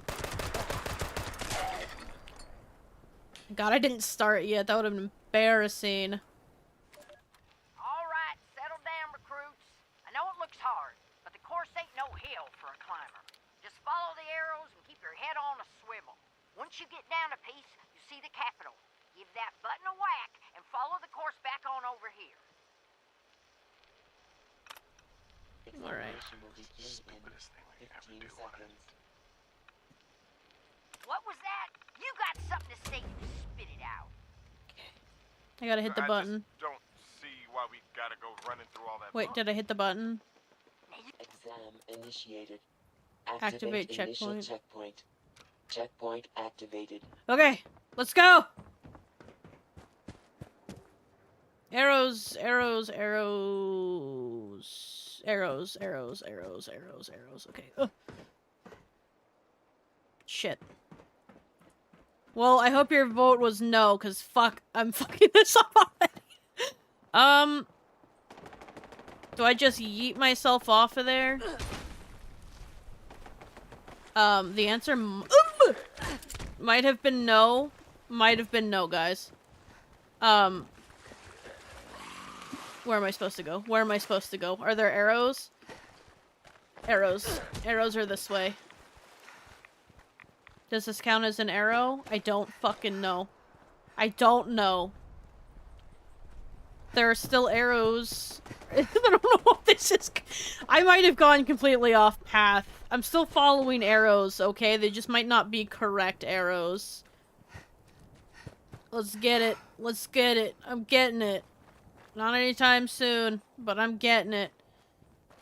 God, I didn't start yet. That would have been embarrassing. Alright, settle down, recruits. I know it looks hard, but the course ain't no hill for a climber. Just follow the arrows and keep your head on a swivel. Once you get down a piece, you see the Capitol. Give that button a whack and follow the course back on over here. Alright. What was that? You got something to say, you spit it out. I gotta hit the button. Don't see why we gotta go running through all that. Wait, did I hit the button? Exam initiated. Activate initial checkpoint. checkpoint. Checkpoint activated. Okay, let's go! Arrows, arrows, arrows. Arrows, arrows, arrows, arrows, arrows. Okay. Ugh. Shit. Well, I hope your vote was no, because fuck, I'm fucking this up already. Do I just yeet myself off of there? The answer... Might have been no. Might have been no, guys. Where am I supposed to go? Where am I supposed to go? Are there arrows? Arrows. Arrows are this way. Does this count as an arrow? I don't fucking know. I don't know. There are still arrows. I don't know what this is. I might have gone completely off path. I'm still following arrows, okay? They just might not be correct arrows. Let's get it. Let's get it. I'm getting it. Not anytime soon, but I'm getting it.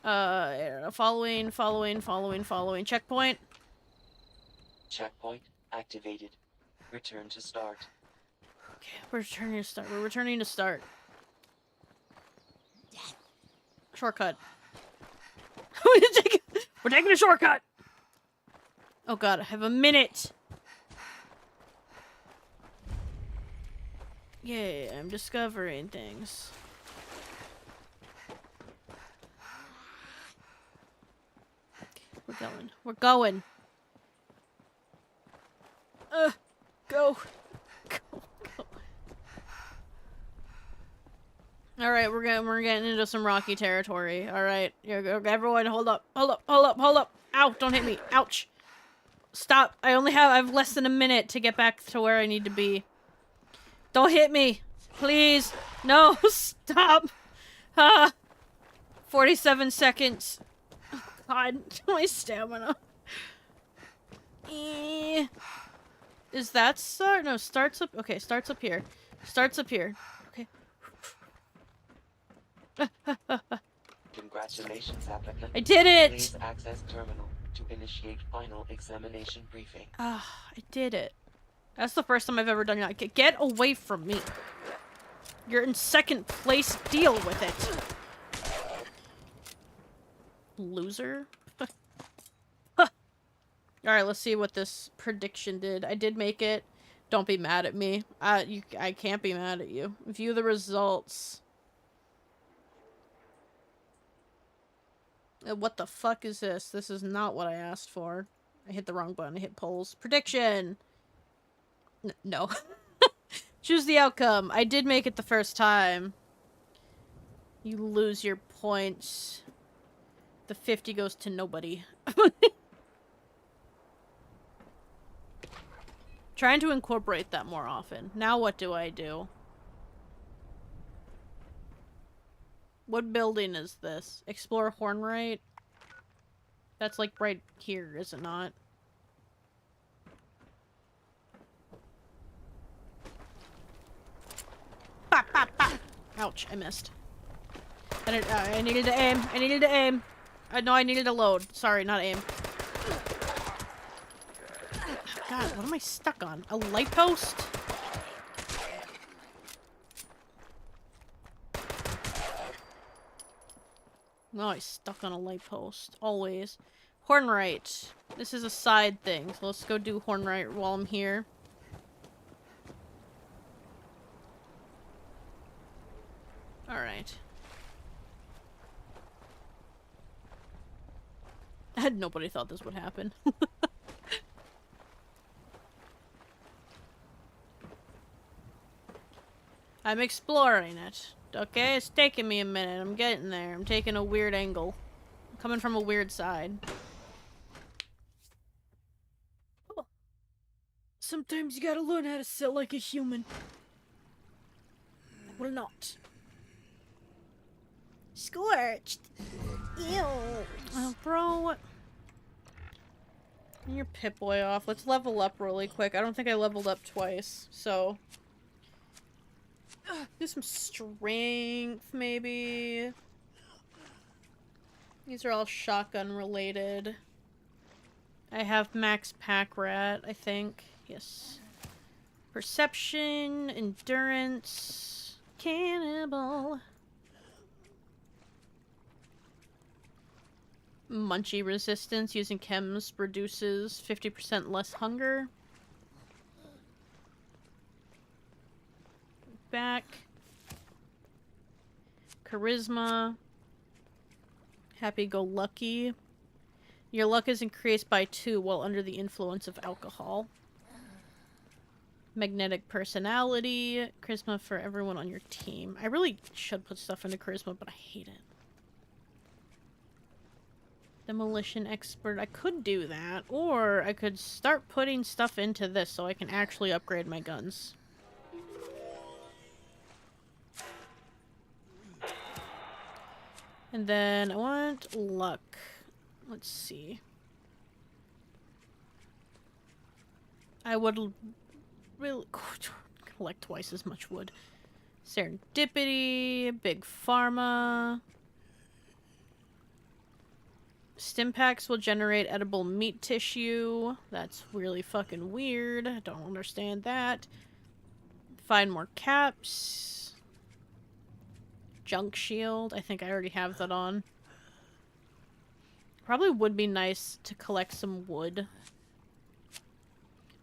Following. Checkpoint. Checkpoint activated. Return to start. Okay, we're returning to start. We're returning to start. Shortcut. We're taking a shortcut! Oh god, I have a minute! Yay, I'm discovering things. We're going. We're going! Go! Go. Alright, we're getting into some rocky territory. Alright, everyone, hold up. Ow, don't hit me. Ouch. Stop. I have less than a minute to get back to where I need to be. Don't hit me. Please. No, stop. 47 seconds. Oh, God, my stamina. Is that start? No, starts up. Okay, starts up here. Starts up here. Okay. Congratulations, applicant. I did it! Please access terminal to initiate final examination briefing. I did it. That's the first time I've ever done that. Get away from me. You're in second place. Deal with it. Loser. Alright, let's see what this prediction did. I did make it. Don't be mad at me. I can't be mad at you. View the results. What the fuck is this? This is not what I asked for. I hit the wrong button. I hit polls. Prediction! No. Choose the outcome. I did make it the first time. You lose your points. The 50 goes to nobody. Trying to incorporate that more often. Now what do I do? What building is this? Explore Hornwright? That's like right here, is it not? Bop, bop, bop. Ouch, I missed. I needed to aim. I needed to aim. No, I needed to load. Sorry, not aim. God, what am I stuck on? A light post? No, I stuck on a light post. Always. Hornwright. This is a side thing, so let's go do Hornwright while I'm here. Alright. Nobody thought this would happen. I'm exploring it. Okay, it's taking me a minute. I'm getting there. I'm taking a weird angle. I'm coming from a weird side. Oh. Sometimes you gotta learn how to sit like a human. Or not. Scorched! Ew! Oh, bro. Turn your Pip-Boy off. Let's level up really quick. I don't think I leveled up twice, so... Do some strength, maybe. These are all shotgun related. I have max pack rat, I think. Yes. Perception, endurance, cannibal. Munchie resistance using chems reduces 50% less hunger. Back. Charisma. Happy-go-lucky. Your luck is increased by 2 while under the influence of alcohol. Magnetic personality. Charisma for everyone on your team. I really should put stuff into charisma, but I hate it. Demolition expert. I could do that. Or I could start putting stuff into this so I can actually upgrade my guns. And then I want luck. Let's see. I would really collect twice as much wood. Serendipity, big pharma. Stim packs will generate edible meat tissue. That's really fucking weird. I don't understand that. Find more caps. Junk shield. I think I already have that on. Probably would be nice to collect some wood.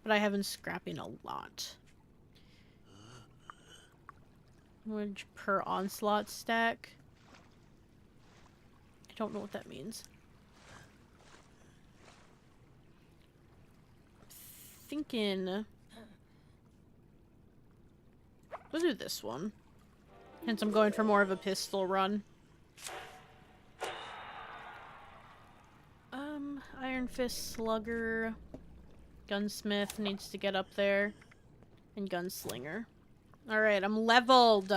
But I have been scrapping a lot. Wood per onslaught stack. I don't know what that means. Thinking we'll do this one. Hence I'm going for more of a pistol run. Iron Fist Slugger. Gunsmith needs to get up there. And Gunslinger. Alright, I'm leveled.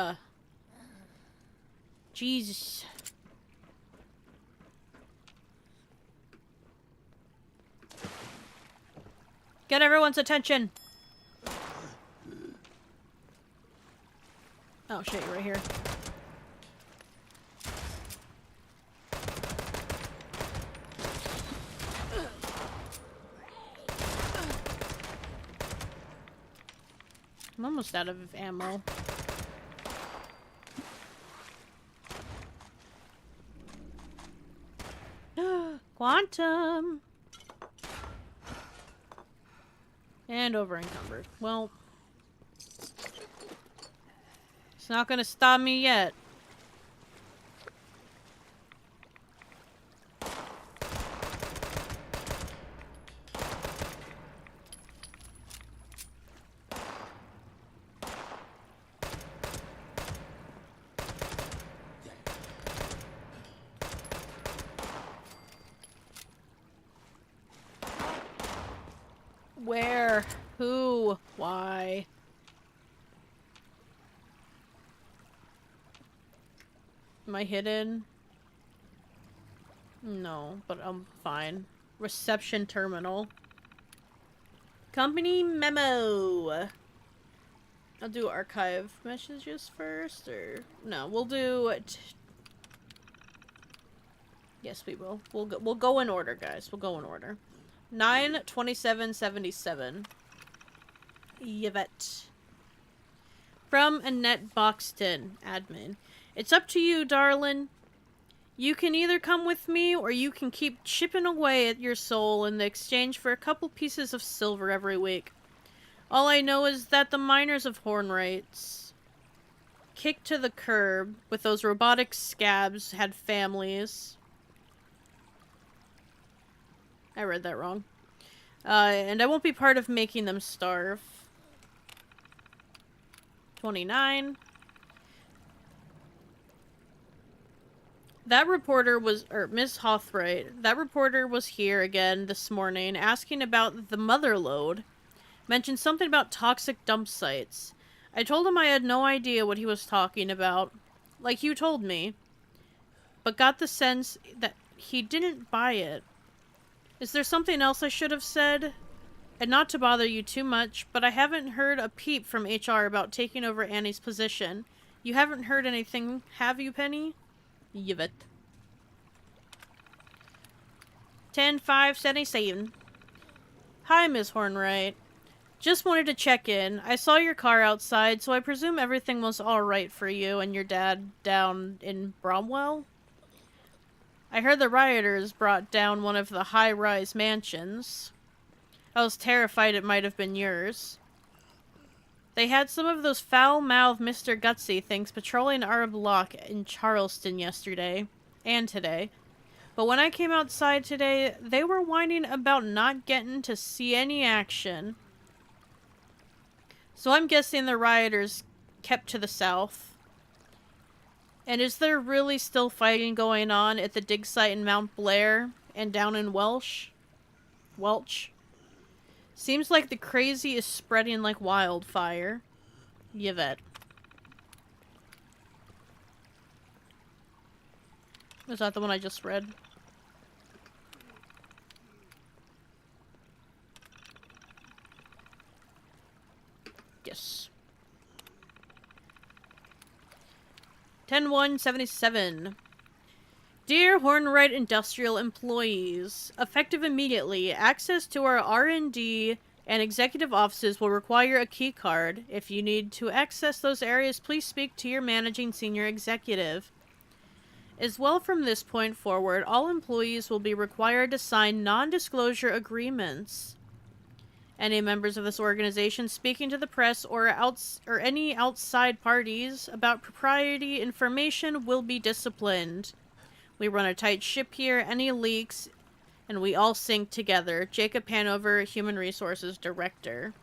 Jesus. Get everyone's attention. Oh shit, you're right here. I'm almost out of ammo. Quantum! And over encumbered. Well, it's not gonna stop me yet. Where? Who? Why? Am I hidden? No, but I'm fine. Reception terminal. Company memo. I'll do archive messages first, or no? We'll do it. Yes, we will. We'll go in order, guys. We'll go in order. 9/27/77. Yvette. From Annette Boxton, admin. It's up to you, darling. You can either come with me, or you can keep chipping away at your soul in the exchange for a couple pieces of silver every week. All I know is that the miners of Hornwrights, kicked to the curb with those robotic scabs, had families. I read that wrong. And I won't be part of making them starve. 29. That reporter was, or Miss Hawthright, that reporter was here again this morning asking about the mother lode. Mentioned something about toxic dump sites. I told him I had no idea what he was talking about, like you told me, but got the sense that he didn't buy it. Is there something else I should have said? And not to bother you too much, but I haven't heard a peep from HR about taking over Annie's position. You haven't heard anything, have you, Penny? Yvette. 10/5/77. Hi, Ms. Hornwright. Just wanted to check in. I saw your car outside, so I presume everything was alright for you and your dad down in Bromwell? I heard the rioters brought down one of the high-rise mansions. I was terrified it might have been yours. They had some of those foul-mouthed Mr. Gutsy things patrolling our block in Charleston yesterday, and today. But when I came outside today, they were whining about not getting to see any action. So I'm guessing the rioters kept to the south. And is there really still fighting going on at the dig site in Mount Blair and down in Welch? Seems like the crazy is spreading like wildfire. Yvette. Is that the one I just read? Yes. 10-1-77. Dear Hornwright Industrial employees, effective immediately, access to our R&D and executive offices will require a key card. If you need to access those areas, please speak to your managing senior executive. As well, from this point forward, all employees will be required to sign non-disclosure agreements. Any members of this organization speaking to the press or any outside parties about proprietary information will be disciplined. We run a tight ship here. Any leaks, and we all sink together. Jacob Hanover, Human Resources Director.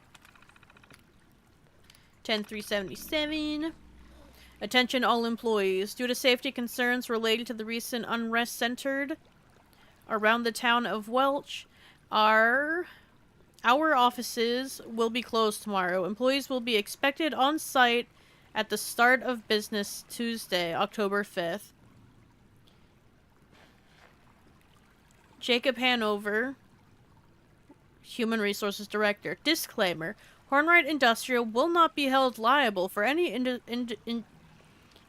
10-377. Attention all employees. Due to safety concerns related to the recent unrest centered around the town of Welch, our offices will be closed tomorrow. Employees will be expected on site at the start of business Tuesday, October 5th. Jacob Hanover, Human Resources Director. Disclaimer. Hornwright Industrial will not be held liable for any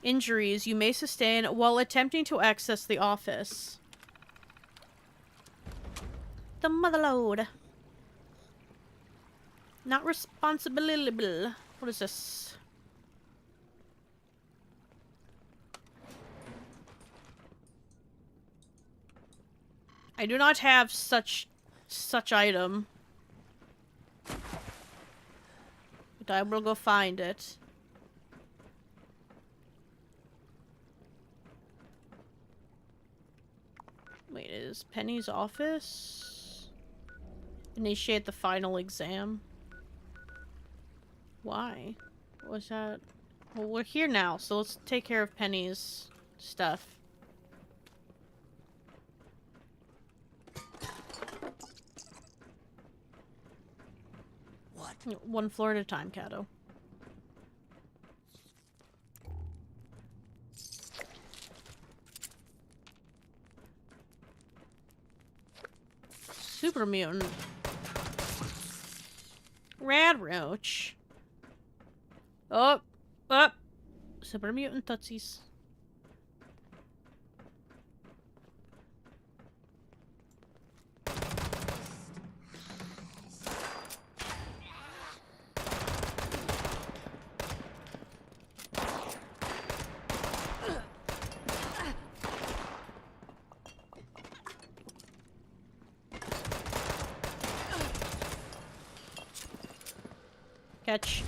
injuries you may sustain while attempting to access the office. The motherload. Not responsible. What is this? I do not have such item. But I will go find it. Wait, is Penny's office? Initiate the final exam. Why? What was that? Well, we're here now, so let's take care of Penny's stuff. What? One floor at a time, Cato. Super mutant. Rad roach. Oh, up. Super mutant tootsies. Catch.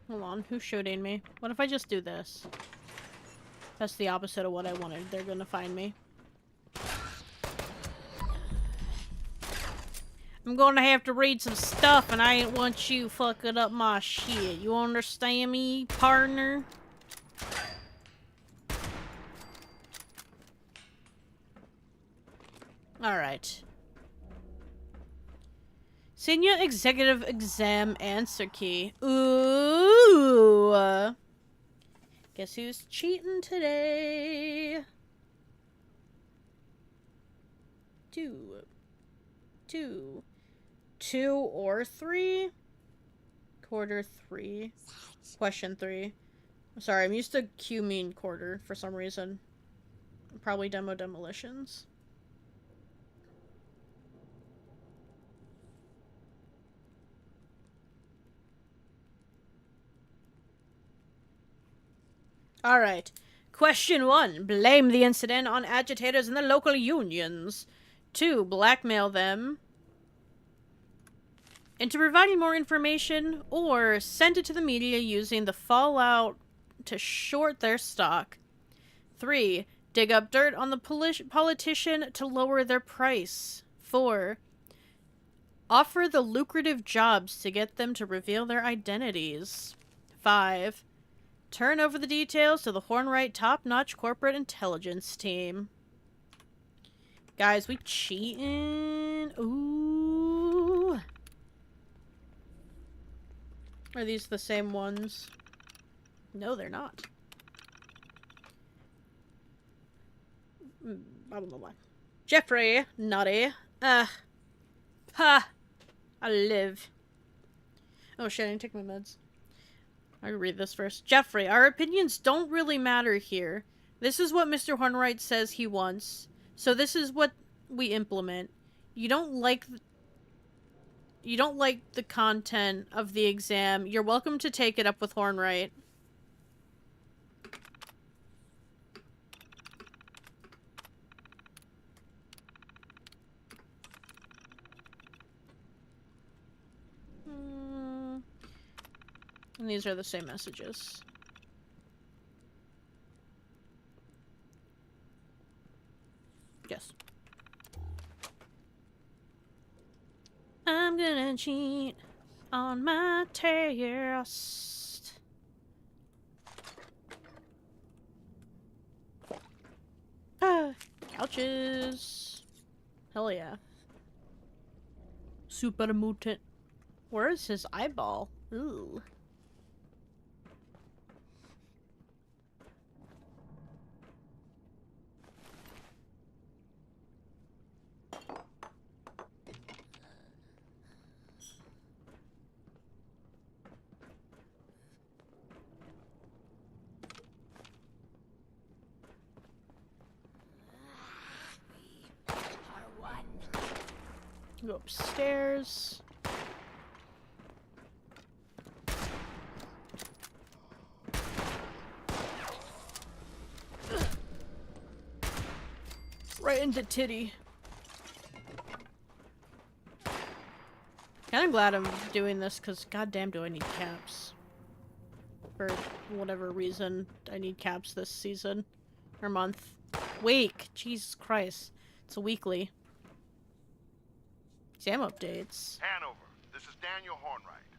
Hold on, who's shooting me? What if I just do this? That's the opposite of what I wanted. They're gonna find me. I'm gonna have to read some stuff, and I ain't want you fucking up my shit. You understand me, partner? Alright. Senior Executive Exam Answer Key. Ooh! Guess who's cheating today? Two or three? Quarter 3. Question 3. I'm sorry, I'm used to Q mean quarter for some reason. Probably demolitions. Alright. Question 1. Blame the incident on agitators in the local unions. 2. Blackmail them. into providing more information or send it to the media using the fallout to short their stock. 3. Dig up dirt on the politician to lower their price. 4. Offer the lucrative jobs to get them to reveal their identities. 5. Turn over the details to the Hornwright top-notch corporate intelligence team. Guys, we cheating. Ooh. Are these the same ones? No, they're not. Blah, blah, blah. Jeffrey, naughty. Ha! I live. Oh shit, I didn't take my meds. I'll read this first. Jeffrey, our opinions don't really matter here. This is what Mr. Hornwright says he wants. So this is what we implement. You don't like the content of the exam. You're welcome to take it up with Hornwright. And these are the same messages. Yes. I'm gonna cheat on my test. Couches. Hell yeah. Super mutant. Where is his eyeball? Ooh. Go upstairs. Right into titty. Kinda glad I'm doing this because goddamn do I need caps. For whatever reason, I need caps this season. Or month. Week! Jesus Christ. It's a weekly. Exam updates. Hanover, this is Daniel Hornwright.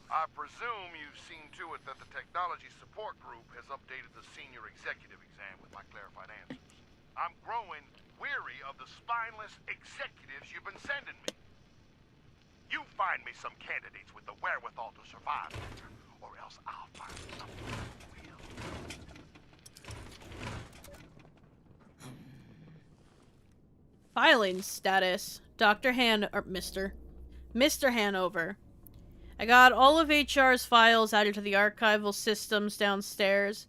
I presume you've seen to it that the Technology Support Group has updated the Senior Executive exam with my clarified answers. I'm growing weary of the spineless executives you've been sending me. You find me some candidates with the wherewithal to survive, or else I'll find something real. Filing status. Dr. Mr. Hanover. I got all of HR's files added to the archival systems downstairs.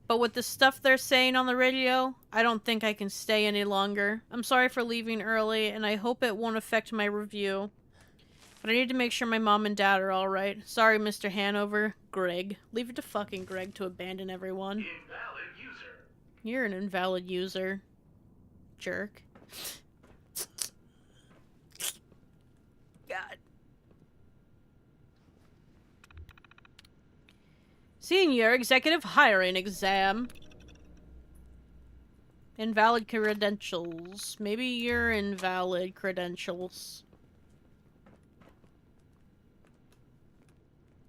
But with the stuff they're saying on the radio, I don't think I can stay any longer. I'm sorry for leaving early, and I hope it won't affect my review. But I need to make sure my mom and dad are alright. Sorry, Mr. Hanover. Greg. Leave it to fucking Greg to abandon everyone. Invalid user. You're an invalid user. Jerk. God. Senior Executive Hiring Exam. Invalid credentials. Maybe you're invalid credentials.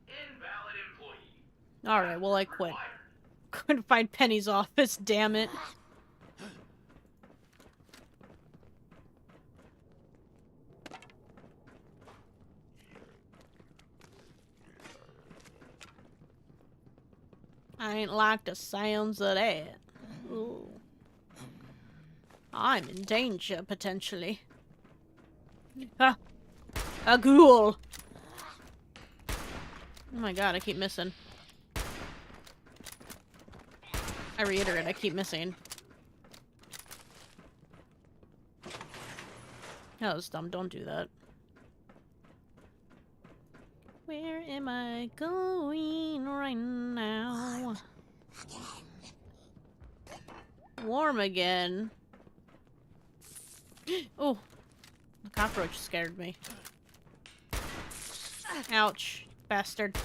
Invalid employee. Alright, well I quit. Couldn't find Penny's office, damn it. I ain't like the sounds of that. Ooh. I'm in danger, potentially. Ah! A ghoul! Oh my god, I keep missing. I reiterate, I keep missing. That was dumb, don't do that. Where am I going right now? Warm again. Oh, the cockroach scared me. Ouch, bastard.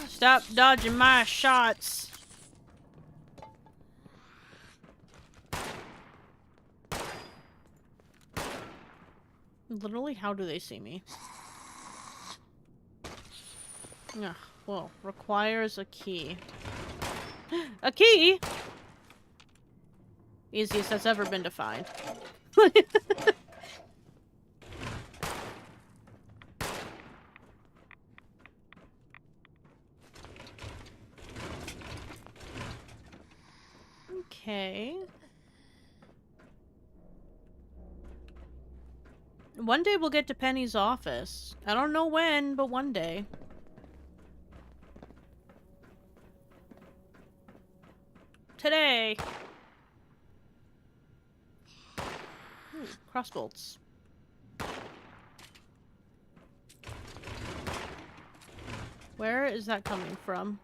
Stop dodging my shots. Literally, how do they see me? Ugh, well, requires a key. A key? Easiest that's ever been defined. Okay. One day we'll get to Penny's office. I don't know when, but one day. Today. Ooh, crossbolts. Where is that coming from?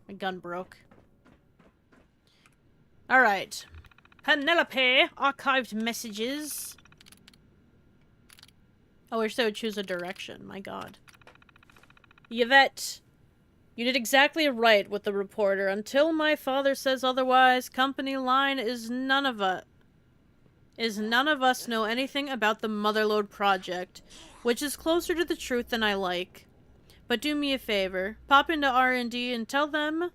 My gun broke. Alright. Penelope! Archived messages. I wish they would choose a direction. My god. Yvette, you did exactly right with the reporter. Until my father says otherwise, company line is none of us know anything about the Motherlode project, which is closer to the truth than I like. But do me a favor, pop into R&D and tell him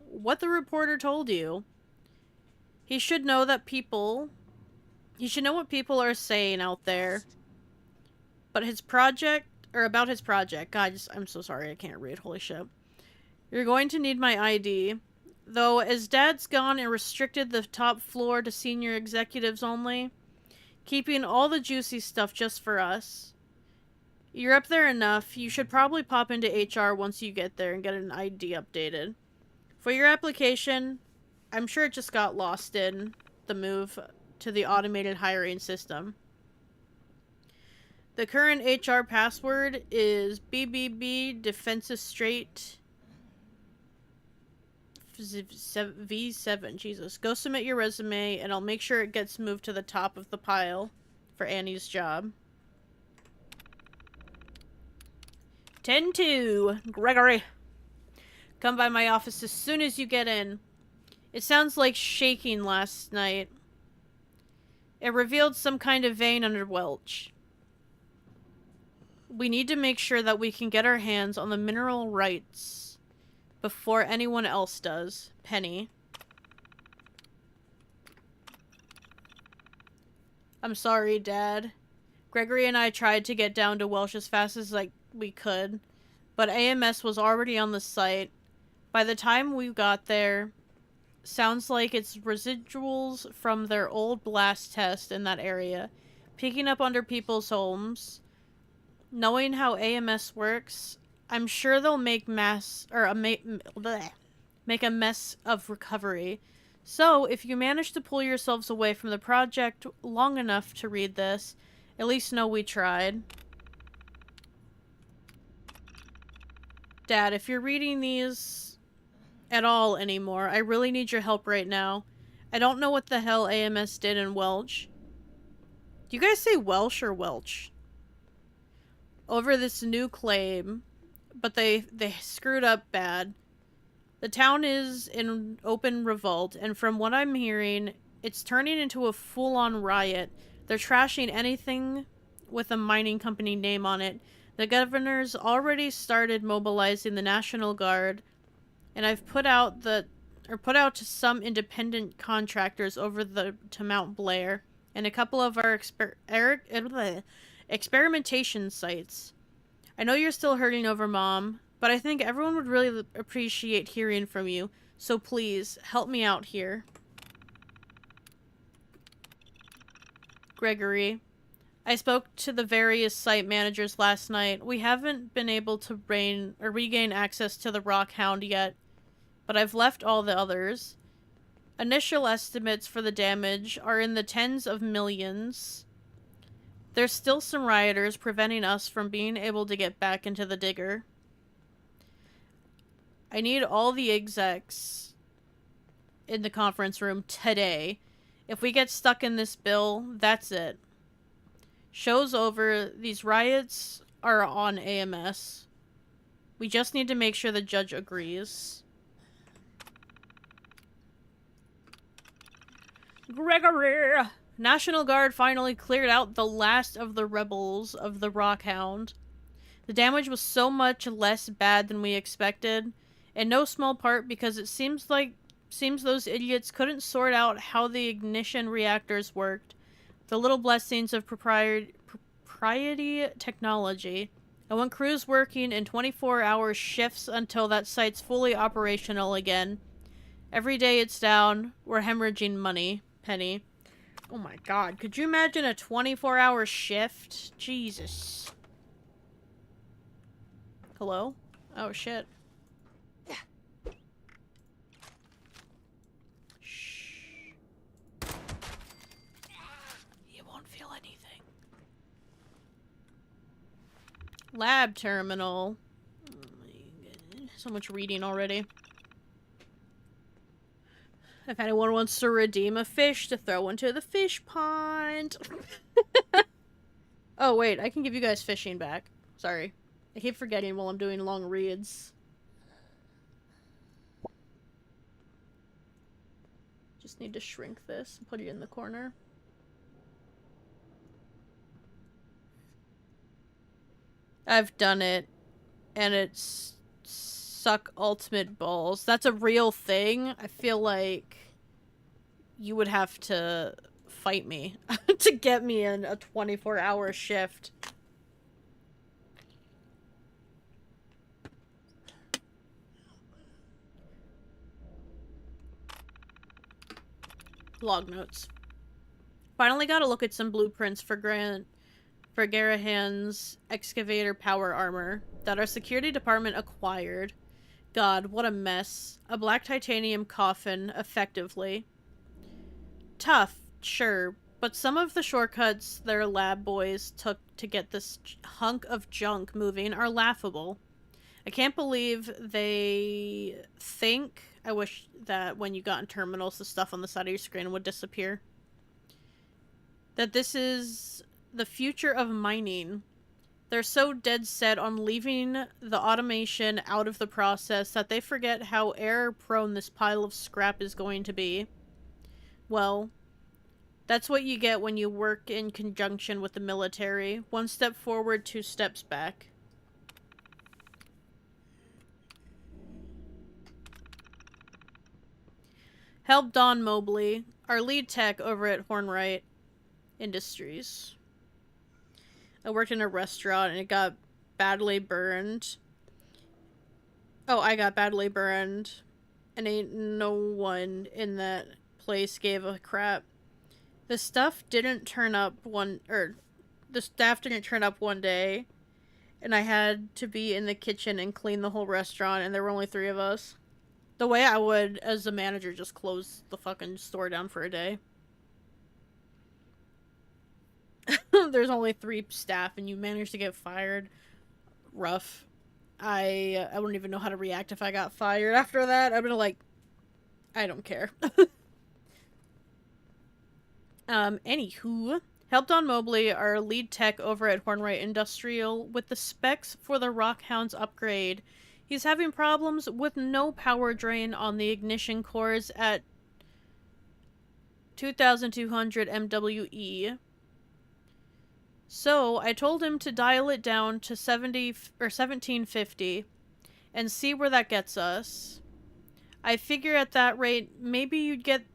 what the reporter told you. He should know what people are saying out there. But about his project. God, I'm so sorry, I can't read, holy shit. You're going to need my ID. Though, as Dad's gone and restricted the top floor to senior executives only, keeping all the juicy stuff just for us. You're up there enough, you should probably pop into HR once you get there and get an ID updated. For your application, I'm sure it just got lost in the move to the automated hiring system. The current HR password is BBB Defensive Straight V7. Jesus. Go submit your resume and I'll make sure it gets moved to the top of the pile for Annie's job. 10-2. Gregory. Come by my office as soon as you get in. It sounds like shaking last night. It revealed some kind of vein under Welch. We need to make sure that we can get our hands on the mineral rights before anyone else does. Penny. I'm sorry, Dad. Gregory and I tried to get down to Welch as fast as we could, but AMS was already on the site. By the time we got there, sounds like it's residuals from their old blast test in that area, peeking up under people's homes. Knowing how AMS works, I'm sure they'll make make a mess of recovery. So, if you manage to pull yourselves away from the project long enough to read this, at least know we tried. Dad, if you're reading these at all anymore, I really need your help right now. I don't know what the hell AMS did in Welch. Do you guys say Welsh or Welch? Over this new claim, but they screwed up bad. The town is in open revolt, and from what I'm hearing, it's turning into a full-on riot. They're trashing anything with a mining company name on it. The governor's already started mobilizing the National Guard, and I've put out to some independent contractors over to Mount Blair and a couple of our experimentation sites. I know you're still hurting over Mom, but I think everyone would really appreciate hearing from you, so please, help me out here. Gregory. I spoke to the various site managers last night. We haven't been able to regain access to the Rockhound yet, but I've left all the others. Initial estimates for the damage are in the tens of millions. There's still some rioters preventing us from being able to get back into the digger. I need all the execs in the conference room today. If we get stuck in this bill, that's it. Show's over. These riots are on AMS. We just need to make sure the judge agrees. Gregory! National Guard finally cleared out the last of the rebels of the Rockhound. The damage was so much less bad than we expected, in no small part because it seems those idiots couldn't sort out how the ignition reactors worked, the little blessings of proprietary technology. I want crews working in 24-hour shifts until that site's fully operational again. Every day it's down, we're hemorrhaging money. Penny. Oh my god, could you imagine a 24-hour shift? Jesus. Hello? Oh shit. Shh. You won't feel anything. Lab terminal. Oh my god. So much reading already. If anyone wants to redeem a fish to throw into the fish pond. Oh wait, I can give you guys fishing back. Sorry. I keep forgetting while I'm doing long reads. Just need to shrink this and put it in the corner. I've done it, and it's suck ultimate balls. That's a real thing. I feel like you would have to fight me to get me in a 24-hour shift. Log notes. Finally got a look at some blueprints for Garahan's excavator power armor that our security department acquired. God, what a mess. A black titanium coffin, effectively. Tough, sure, but some of the shortcuts their lab boys took to get this hunk of junk moving are laughable. I can't believe they think... I wish that when you got in terminals, the stuff on the side of your screen would disappear. That this is the future of mining. They're so dead set on leaving the automation out of the process that they forget how error-prone this pile of scrap is going to be. Well, that's what you get when you work in conjunction with the military. 1 step forward, 2 steps back. Help Don Mobley, our lead tech over at Hornwright Industries. I worked in a restaurant and it got badly burned. Oh, I got badly burned. And ain't no one in that place gave a crap. The staff didn't turn up one day. And I had to be in the kitchen and clean the whole restaurant, and there were only 3 of us. The way I would, as a manager, just close the fucking store down for a day. There's only 3 staff and you managed to get fired. Rough. I wouldn't even know how to react if I got fired after that. I'd be like, I don't care. Anywho, helped on Mobley, our lead tech over at Hornwright Industrial, with the specs for the Rockhound's upgrade. He's having problems with no power drain on the ignition cores at 2200 MWE. So I told him to dial it down to 1750 and see where that gets us. I figure at that rate, maybe you'd get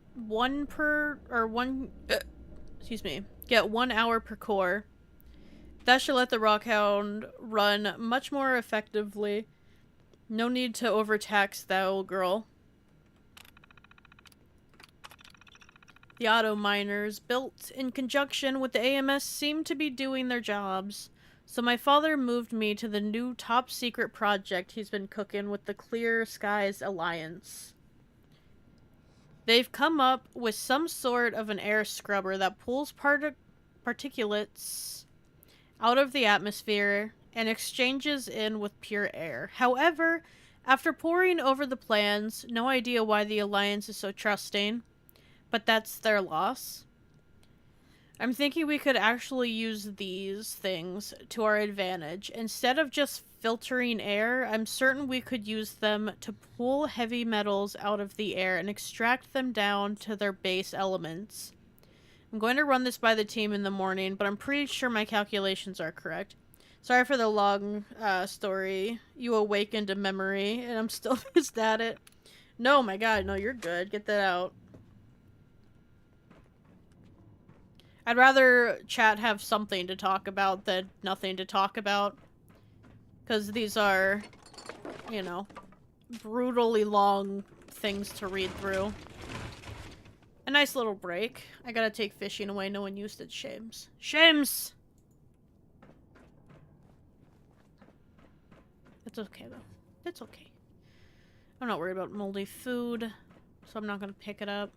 get 1 hour per core. That should let the Rockhound run much more effectively. No need to overtax that old girl. The auto miners, built in conjunction with the AMS, seem to be doing their jobs. So my father moved me to the new top-secret project he's been cooking with the Clear Skies Alliance. They've come up with some sort of an air scrubber that pulls particulates out of the atmosphere and exchanges in with pure air. However, After poring over the plans, no idea why the Alliance is so trusting, but that's their loss. I'm thinking we could actually use these things to our advantage. Instead of just filtering air, I'm certain we could use them to pull heavy metals out of the air and extract them down to their base elements. I'm going to run this by the team in the morning, but I'm pretty sure my calculations are correct. Sorry for the long story. You awakened a memory, and I'm still pissed at it. No, my god, no, you're good. Get that out. I'd rather chat have something to talk about than nothing to talk about. Because these are, you know, brutally long things to read through. A nice little break. I gotta take fishing away. No one used it. Shames. Shames! It's okay, though. It's okay. I'm not worried about moldy food, so I'm not gonna pick it up.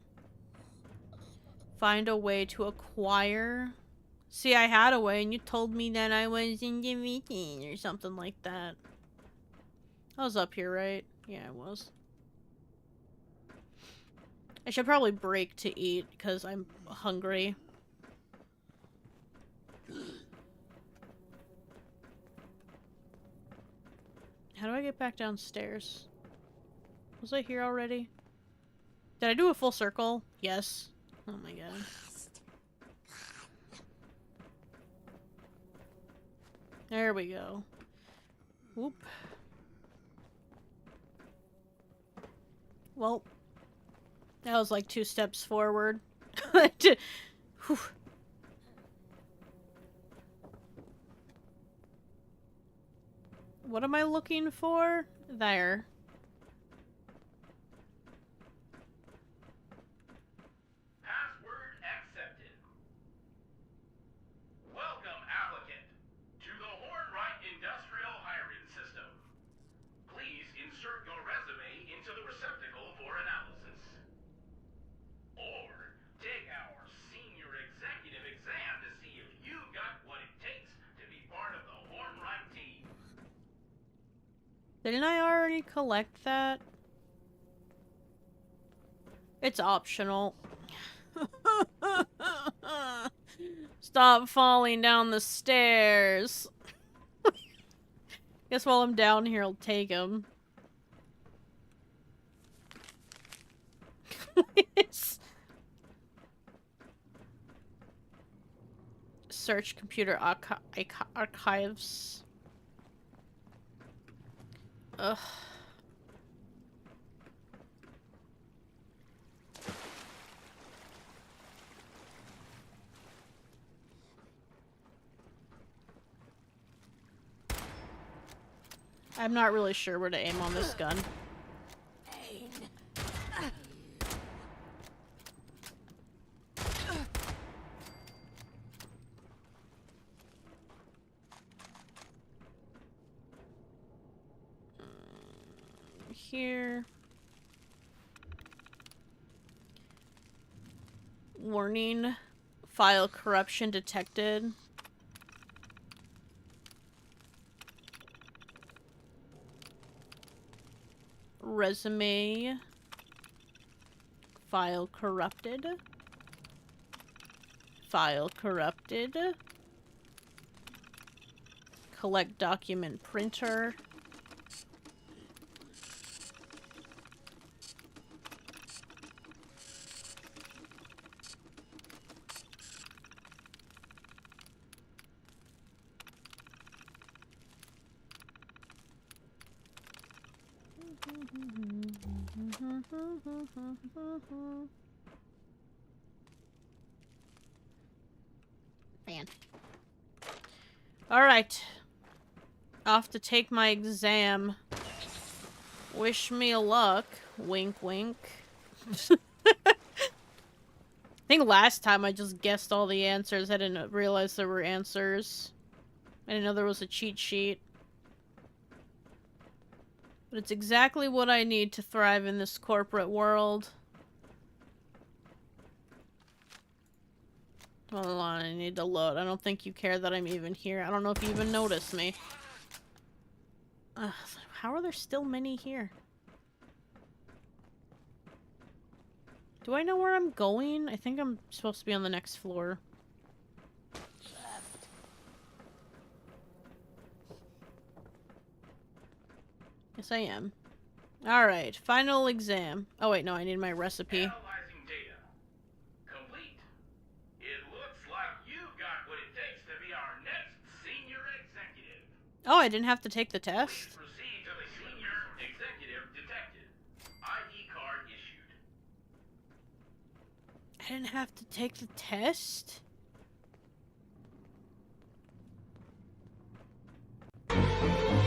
Find a way to acquire. See, I had a way, and you told me that I was in the meeting or something like that. I was up here, right? Yeah, I was. I should probably break to eat, because I'm hungry. How do I get back downstairs? Was I here already? Did I do a full circle? Yes. Oh my god. There we go. Whoop. Well, that was like 2 steps forward. Whew. What am I looking for? There. Password accepted. Welcome, applicant, to the Hornwright Industrial Hiring System. Please insert your resume into the receptacle for analysis. Or take our senior executive exam to see if you've got what it takes to be part of the Hornwright team. Didn't I already collect that? It's optional. Stop falling down the stairs. Guess while I'm down here, I'll take him. Search computer archives. Ugh. I'm not really sure where to aim on this gun. Here. Warning. File corruption detected. Resume. File corrupted. File corrupted. Collect document printer. Man. Alright. Off to take my exam. Wish me luck. Wink, wink. I think last time I just guessed all the answers. I didn't realize there were answers. I didn't know there was a cheat sheet. But it's exactly what I need to thrive in this corporate world. Hold on, I need to load. I don't think you care that I'm even here. I don't know if you even notice me. How How are there still many here? Do I know where I'm going? I think I'm supposed to be on the next floor. Yes, I am. Alright, final exam. Oh wait, no, I need my recipe. Analyzing data. Complete. It looks like you got what it takes to be our next senior executive. Oh, I didn't have to take the test? Please proceed to the senior executive detective. ID card issued. I didn't have to take the test?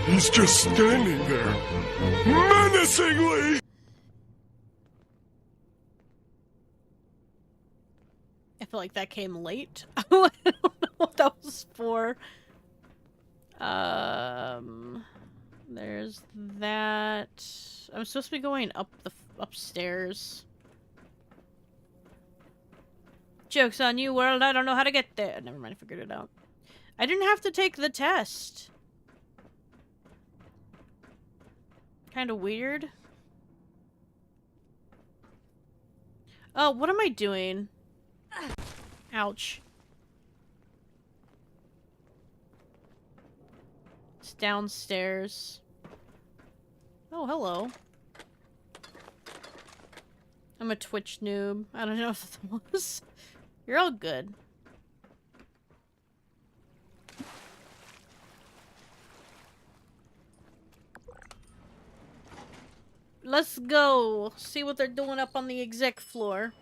He's just standing there, menacingly! I feel like that came late. I don't know what that was for. There's that. I'm supposed to be going up the upstairs. Joke's on you, world. I don't know how to get there. Never mind, I figured it out. I didn't have to take the test. Kind of weird. Oh, what am I doing? Ouch. It's downstairs. Oh, hello. I'm a Twitch noob. I don't know if that was. You're all good. Let's go see what they're doing up on the exec floor.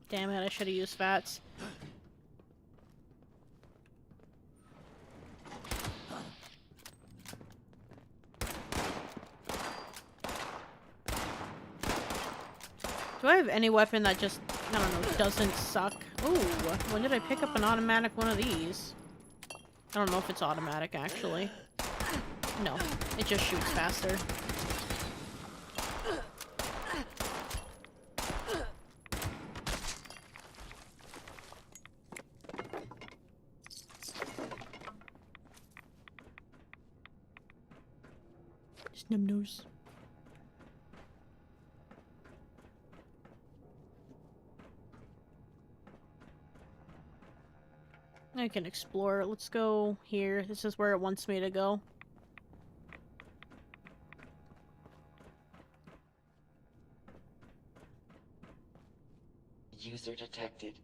Damn it, I should have used VATS. Do I have any weapon that just, I don't know, doesn't suck? Ooh, when did I pick up an automatic one of these? I don't know if it's automatic, actually. No, it just shoots faster. Snub nose. I can explore. Let's go here. This is where it wants me to go. User detected.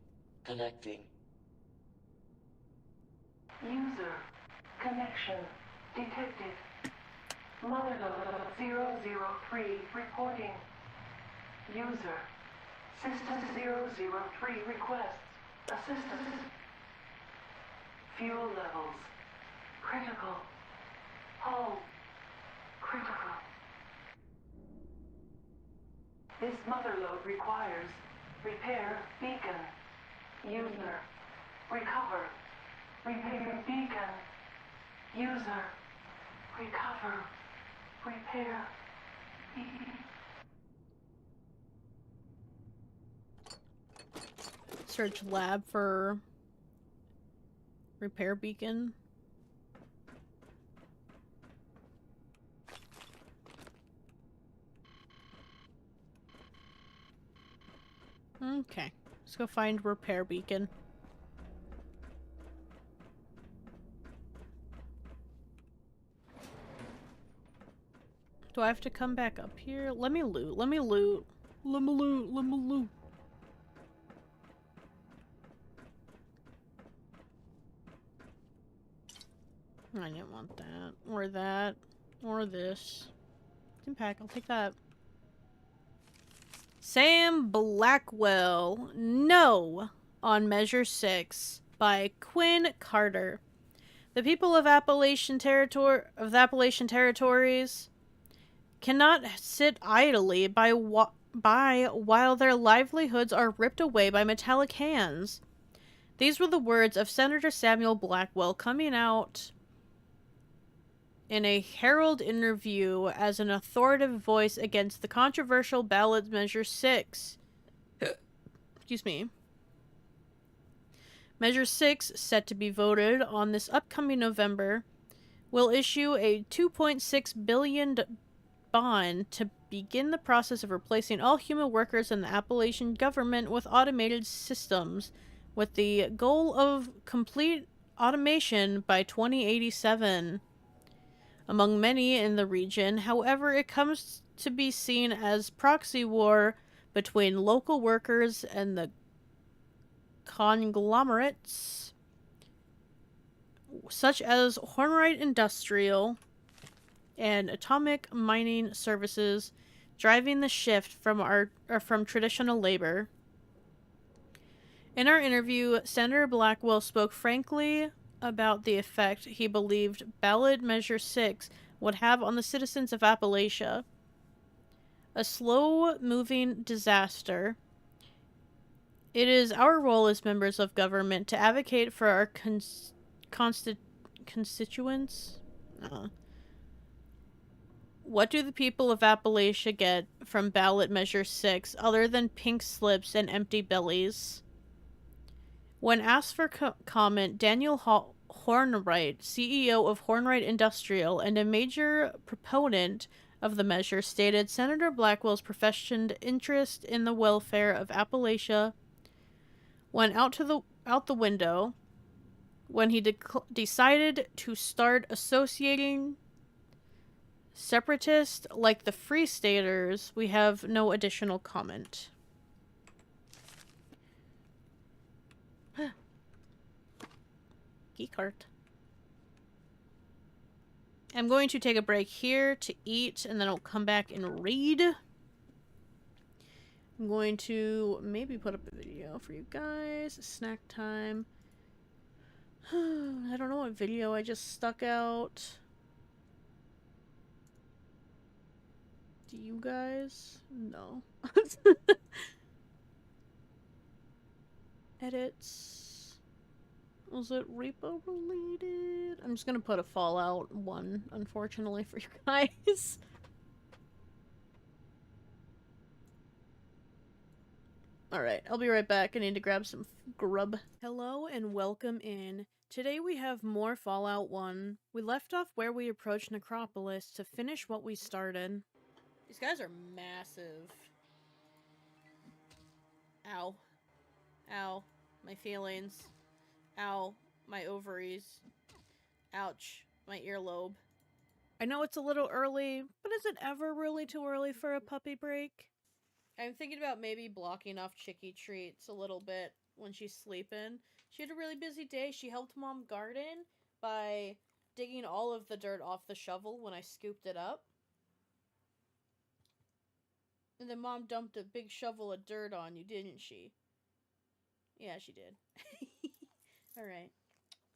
Connecting. User connection detected. Motherload 003 reporting. User system 003 requests assistance. Fuel levels critical. Hull critical. This motherload requires repair beacon. User recover. Repair beacon. User recover. Repair beacon. Search lab for repair beacon. Okay, let's go find repair beacon. Do I have to come back up here? Let me loot. Let me loot. Let me loot. Let me loot. I didn't want that. Or that. Or this. Impact, I'll take that. Sam Blackwell. No on Measure 6 by Quinn Carter. The people of Appalachian Territories cannot sit idly by while their livelihoods are ripped away by metallic hands. These were the words of Senator Samuel Blackwell coming out in a Herald interview as an authoritative voice against the controversial ballot Measure 6. excuse me. Measure 6, set to be voted on this upcoming November, will issue a $2.6 billion bond to begin the process of replacing all human workers in the Appalachian government with automated systems, with the goal of complete automation by 2087. Among many in the region, however, it comes to be seen as proxy war between local workers and the conglomerates, such as Hornwright Industrial and Atomic Mining Services, driving the shift from traditional labor. In our interview, Senator Blackwell spoke frankly about the effect he believed ballot measure 6 would have on the citizens of Appalachia. A slow-moving disaster. It is our role as members of government to advocate for our constituents. What do the people of Appalachia get from ballot measure 6 other than pink slips and empty bellies? When asked for comment, Daniel Hornwright, CEO of Hornwright Industrial and a major proponent of the measure, stated Senator Blackwell's professioned interest in the welfare of Appalachia went out the window when he decided to start associating separatists like the Free Staters. We have no additional comment. Key cart. I'm going to take a break here to eat, and then I'll come back and read. I'm going to maybe put up a video for you guys. Snack time. I don't know what video I just stuck out. Do you guys? No. Edits. Was it repo related? I'm just gonna put a Fallout 1, unfortunately, for you guys. Alright, I'll be right back. I need to grab some grub. Hello and welcome in. Today we have more Fallout 1. We left off where we approached Necropolis to finish what we started. These guys are massive. Ow. Ow. My feelings. Ow. My ovaries. Ouch. My earlobe. I know it's a little early, but is it ever really too early for a puppy break? I'm thinking about maybe blocking off Chicky treats a little bit when she's sleeping. She had a really busy day. She helped Mom garden by digging all of the dirt off the shovel when I scooped it up. And then Mom dumped a big shovel of dirt on you, didn't she? Yeah, she did. Alright.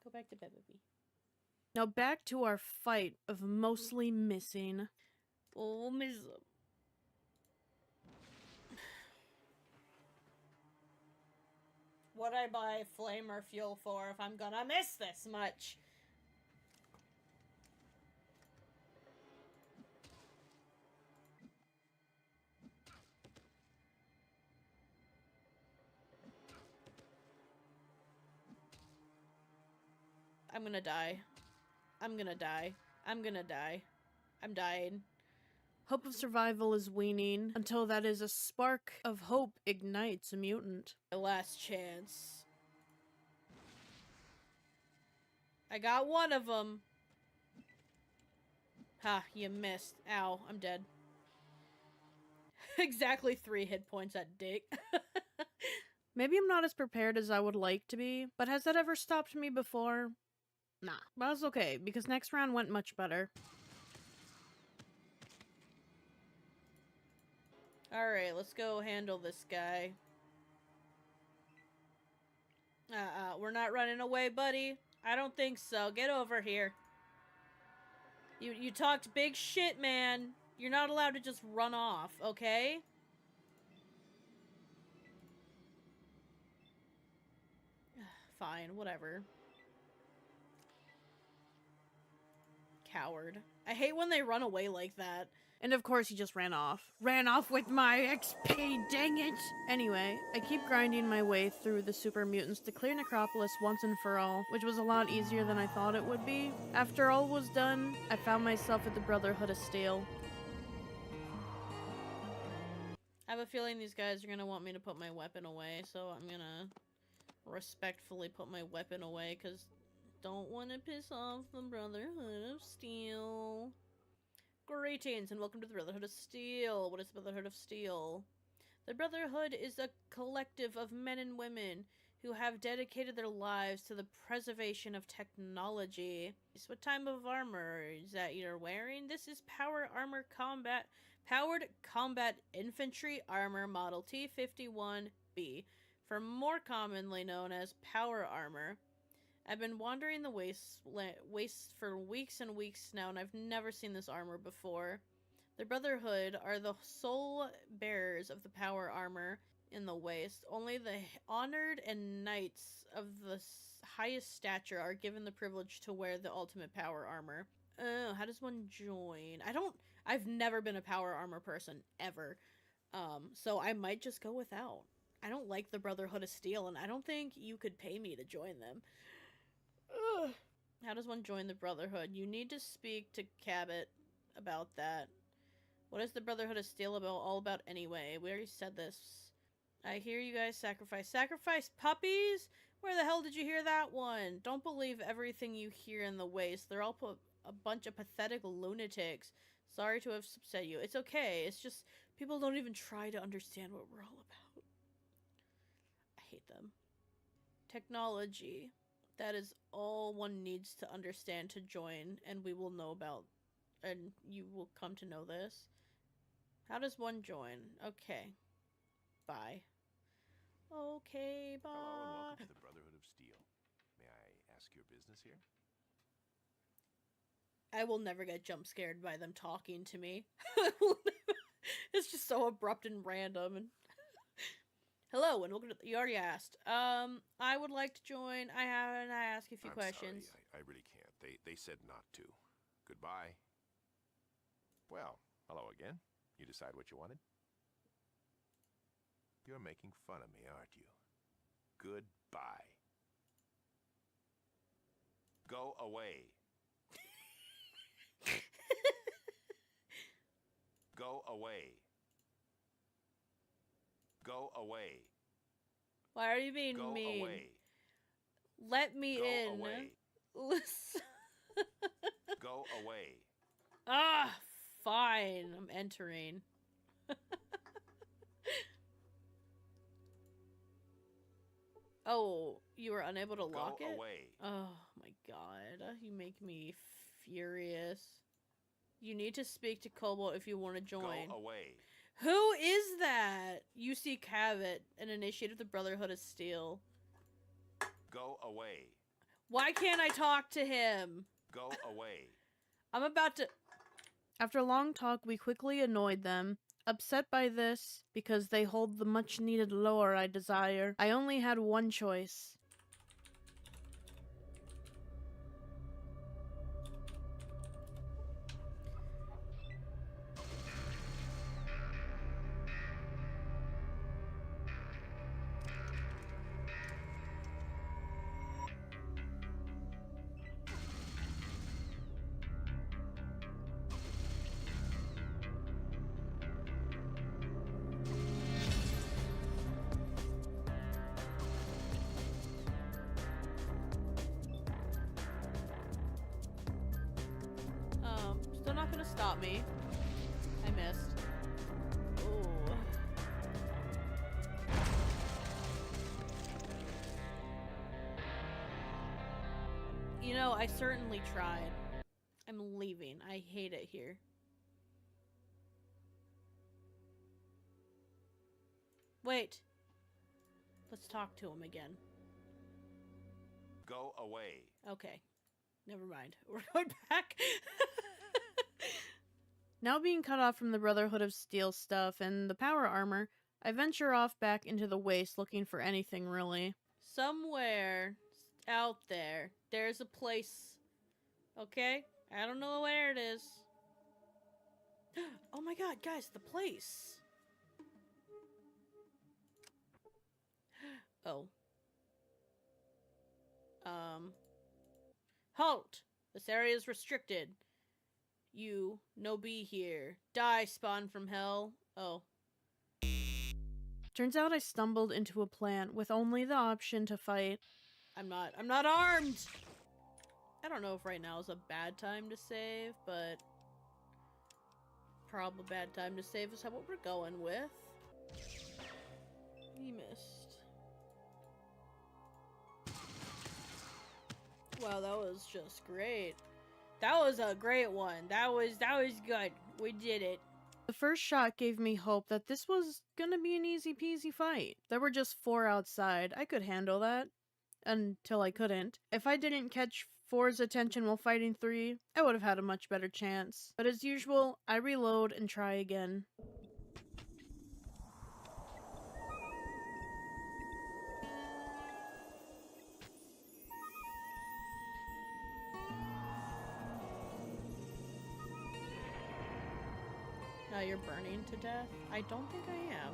Go back to bed, baby. Now back to our fight of mostly missing. Oh, miss. What'd I buy flamer fuel for if I'm gonna miss this much? I'm gonna die. I'm gonna die. I'm gonna die. I'm dying. Hope of survival is waning until that is a spark of hope ignites a mutant. My last chance. I got one of them. Ha, you missed. Ow, I'm dead. Exactly 3 hit points at Dick. Maybe I'm not as prepared as I would like to be, but has that ever stopped me before? Nah, but that's okay, because next round went much better. Alright, let's go handle this guy. We're not running away, buddy. I don't think so. Get over here. You talked big shit, man. You're not allowed to just run off, okay? Fine, whatever. Coward. I hate when they run away like that. And of course he just ran off. Ran off with my XP, dang it! Anyway, I keep grinding my way through the super mutants to clear Necropolis once and for all, which was a lot easier than I thought it would be. After all was done, I found myself at the Brotherhood of Steel. I have a feeling these guys are gonna want me to put my weapon away, so I'm gonna respectfully put my weapon away, because don't want to piss off the Brotherhood of Steel. Greetings and welcome to the Brotherhood of Steel. What is the Brotherhood of Steel? The Brotherhood is a collective of men and women who have dedicated their lives to the preservation of technology. What type of armor is that you're wearing? This is powered combat infantry armor model T-51B, for more commonly known as power armor. I've been wandering the wastes for weeks and weeks now, and I've never seen this armor before. The Brotherhood are the sole bearers of the power armor in the waste. Only the honored and knights of the highest stature are given the privilege to wear the ultimate power armor. Oh, how does one join? I've never been a power armor person, ever. So I might just go without. I don't like the Brotherhood of Steel, and I don't think you could pay me to join them. Ugh. How does one join the Brotherhood? You need to speak to Cabot about that. What is the Brotherhood of Steel all about anyway? We already said this. I hear you guys sacrifice. Sacrifice puppies? Where the hell did you hear that one? Don't believe everything you hear in the waste. They're all a bunch of pathetic lunatics. Sorry to have upset you. It's okay. It's just people don't even try to understand what we're all about. I hate them. Technology. That is all one needs to understand to join, and we will know about, and you will come to know this. How does one join? Okay. Bye. Okay, bye. Hello and welcome to the Brotherhood of Steel. May I ask your business here? I will never get jump scared by them talking to me. It's just so abrupt and random. And hello and welcome to. You already asked. I would like to join. I ask you a few questions. Sorry, I really can't. They said not to. Goodbye. Well, hello again. You decide what you wanted? You're making fun of me, aren't you? Goodbye. Go away. Go away. Go away. Why are you being Go mean? away. Let me Go in. away. Listen. Go away. Ah, fine. I'm entering. Oh, you were unable to lock it? Go away. Oh my god. You make me furious. You need to speak to Cobalt if you want to join. Go away. Who is that? You see Cabot, an initiate of the Brotherhood of Steel. Go away. Why can't I talk to him? Go away. I'm about to... After a long talk, we quickly annoyed them. Upset by this, because they hold the much-needed lore I desire, I only had one choice. Still not gonna stop me. I missed. Ooh. You know, I certainly tried. I'm leaving. I hate it here. Wait. Let's talk to him again. Go away. Okay. Never mind. We're going back. Now being cut off from the Brotherhood of Steel stuff and the power armor, I venture off back into the waste looking for anything really. Somewhere out there, there's a place. Okay? I don't know where it is. Oh my god, guys, the place. Oh. Halt! This area is restricted. You, no be here. Die, spawn from hell. Oh. Turns out I stumbled into a plant with only the option to fight. I'm not armed! I don't know if right now is a bad time to save, but probably a bad time to save is what we're going with. He missed. Wow, that was just great. That was a great one. That was good. We did it. The first shot gave me hope that this was gonna be an easy peasy fight. There were just 4 outside. I could handle that. Until I couldn't. If I didn't catch 4's attention while fighting 3, I would have had a much better chance. But as usual, I reload and try again. Now you're burning to death? I don't think I am.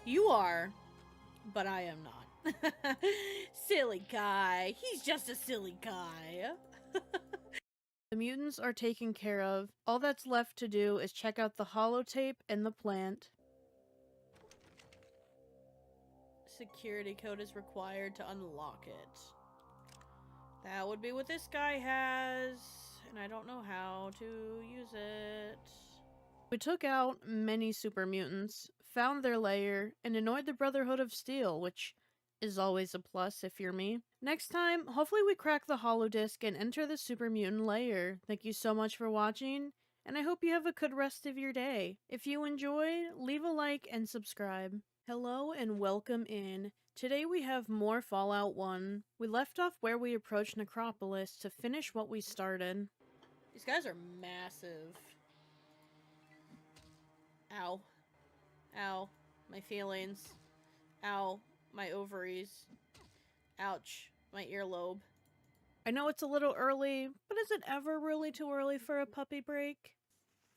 You are, but I am not. Silly guy. He's just a silly guy. The mutants are taken care of. All that's left to do is check out the holotape and the plant. Security code is required to unlock it. That would be what this guy has, and I don't know how to use it. We took out many super mutants, found their lair, and annoyed the Brotherhood of Steel, which is always a plus if you're me. Next time, hopefully we crack the holodisc and enter the super mutant lair. Thank you so much for watching, and I hope you have a good rest of your day. If you enjoyed, leave a like and subscribe. Hello and welcome in. Today we have more Fallout 1. We left off where we approached Necropolis to finish what we started. These guys are massive. Ow. Ow. My feelings. Ow. My ovaries. Ouch. My earlobe. I know it's a little early, but is it ever really too early for a puppy break?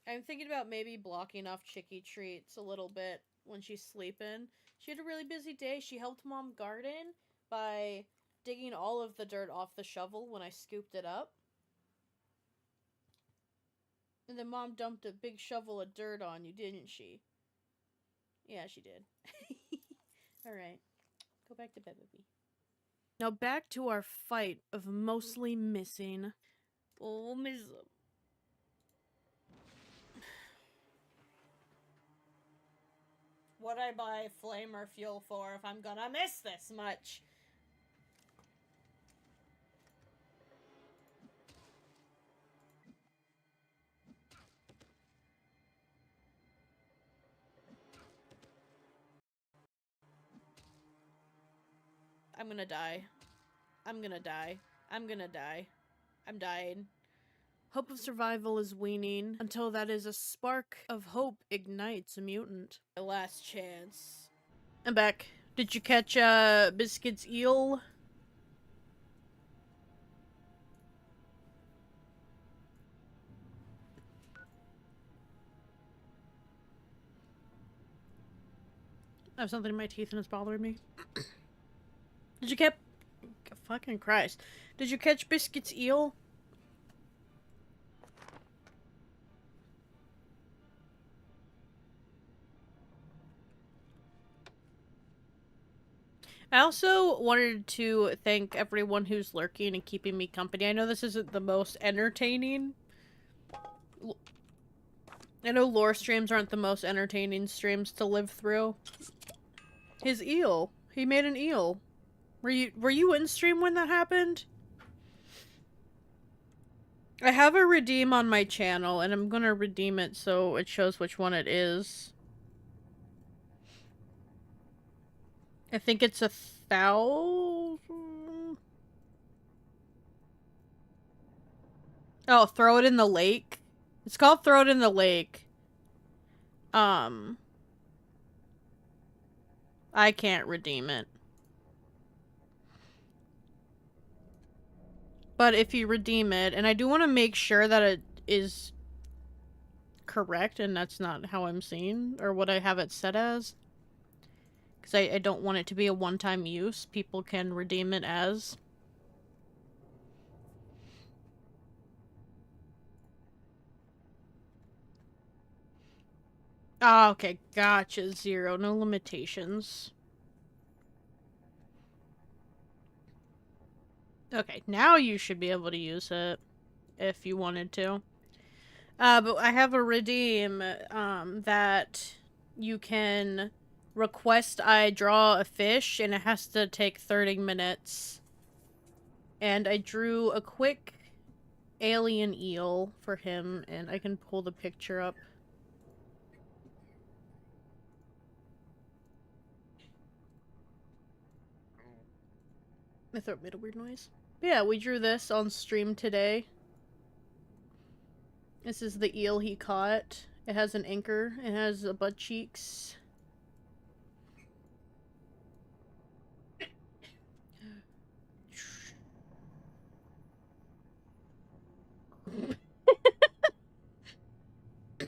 I'm thinking about maybe blocking off Chicky Treats a little bit when she's sleeping. She had a really busy day. She helped Mom garden by digging all of the dirt off the shovel when I scooped it up. And then Mom dumped a big shovel of dirt on you, didn't she? Yeah, she did. Alright. Go back to bed with me. Now back to our fight of mostly missing. Oh, miss them. What'd I buy flame or fuel for if I'm gonna miss this much? I'm gonna die. I'm gonna die. I'm gonna die. I'm dying. Hope of survival is waning until that is a spark of hope ignites a mutant. My last chance. I'm back. Did you catch Biscuit's eel? I have something in my teeth and it's bothering me. Did you catch... Fucking Christ. Did you catch Biscuit's eel? I also wanted to thank everyone who's lurking and keeping me company. I know this isn't the most entertaining. I know lore streams aren't the most entertaining streams to live through. His eel. He made an eel. Were you in stream when that happened? I have a redeem on my channel, and I'm gonna redeem it so it shows which one it is. I think it's 1,000... Oh, throw it in the lake? It's called Throw It in the Lake. I can't redeem it. But if you redeem it, and I do want to make sure that it is correct, and that's not how I'm seeing, or what I have it set as. Because I don't want it to be a one-time use. People can redeem it as. Ah, okay, gotcha. 0, no limitations. Okay, now you should be able to use it if you wanted to. But I have a redeem that you can request I draw a fish, and it has to take 30 minutes. And I drew a quick alien eel for him, and I can pull the picture up. My throat made a weird noise. But yeah, we drew this on stream today. This is the eel he caught. It has an anchor. It has butt cheeks.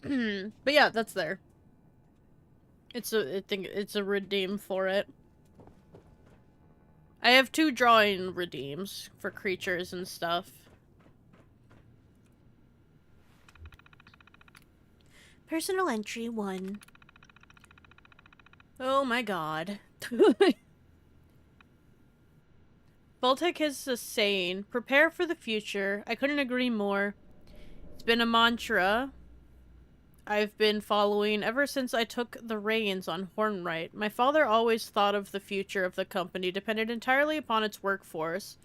But yeah, that's there. I think it's a redeem for it. I have 2 drawing redeems for creatures and stuff. Personal entry 1. Oh my god. Voltec has a saying, prepare for the future. I couldn't agree more. It's been a mantra I've been following ever since I took the reins on Hornwright. My father always thought of the future of the company depended entirely upon its workforce.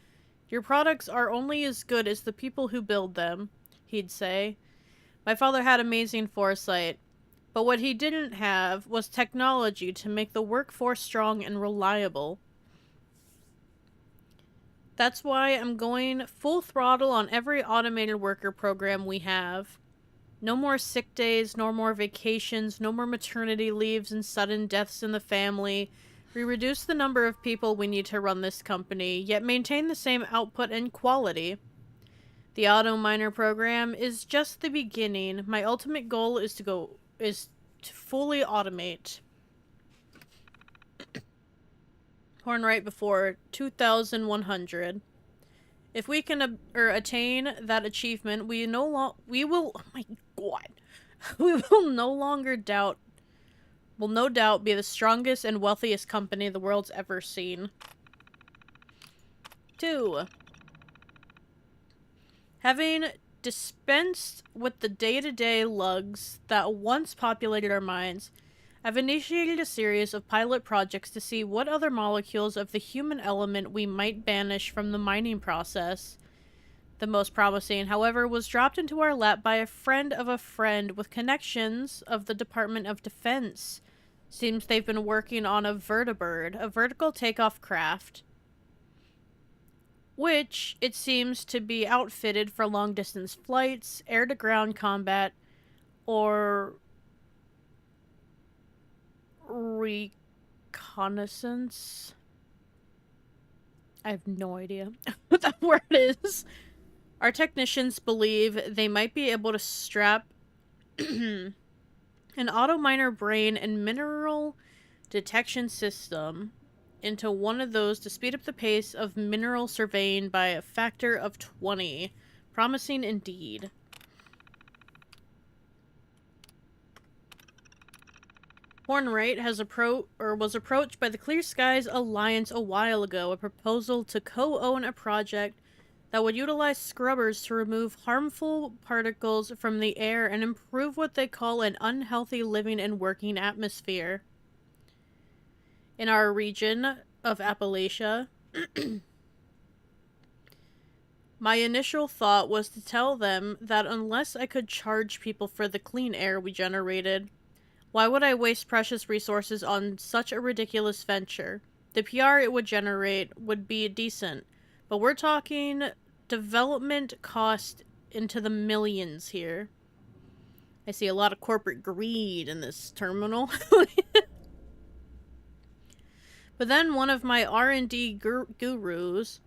Your products are only as good as the people who build them, he'd say. My father had amazing foresight, but what he didn't have was technology to make the workforce strong and reliable. That's why I'm going full throttle on every automated worker program we have. No more sick days, no more vacations, no more maternity leaves and sudden deaths in the family. We reduce the number of people we need to run this company, yet maintain the same output and quality. The auto miner program is just the beginning. My ultimate goal is to fully automate. Hornwright before 2100. If we can attain that achievement, we will oh my god. We will no doubt be the strongest and wealthiest company the world's ever seen. 2. Having dispensed with the day-to-day lugs that once populated our minds, I've initiated a series of pilot projects to see what other molecules of the human element we might banish from the mining process. The most promising, however, was dropped into our lap by a friend of a friend with connections of the Department of Defense. Seems they've been working on a vertibird, a vertical takeoff craft, which it seems to be outfitted for long-distance flights, air-to-ground combat, or reconnaissance. I have no idea what that word is. Our technicians believe they might be able to strap an auto miner brain and mineral detection system into one of those to speed up the pace of mineral surveying by a factor of 20. Promising indeed. Hornwright was approached by the Clear Skies Alliance a while ago, a proposal to co-own a project that would utilize scrubbers to remove harmful particles from the air and improve what they call an unhealthy living and working atmosphere. In our region of Appalachia, my initial thought was to tell them that unless I could charge people for the clean air we generated, why would I waste precious resources on such a ridiculous venture? The PR it would generate would be decent, but we're talking development cost into the millions here. I see a lot of corporate greed in this terminal. But then one of my R&D gurus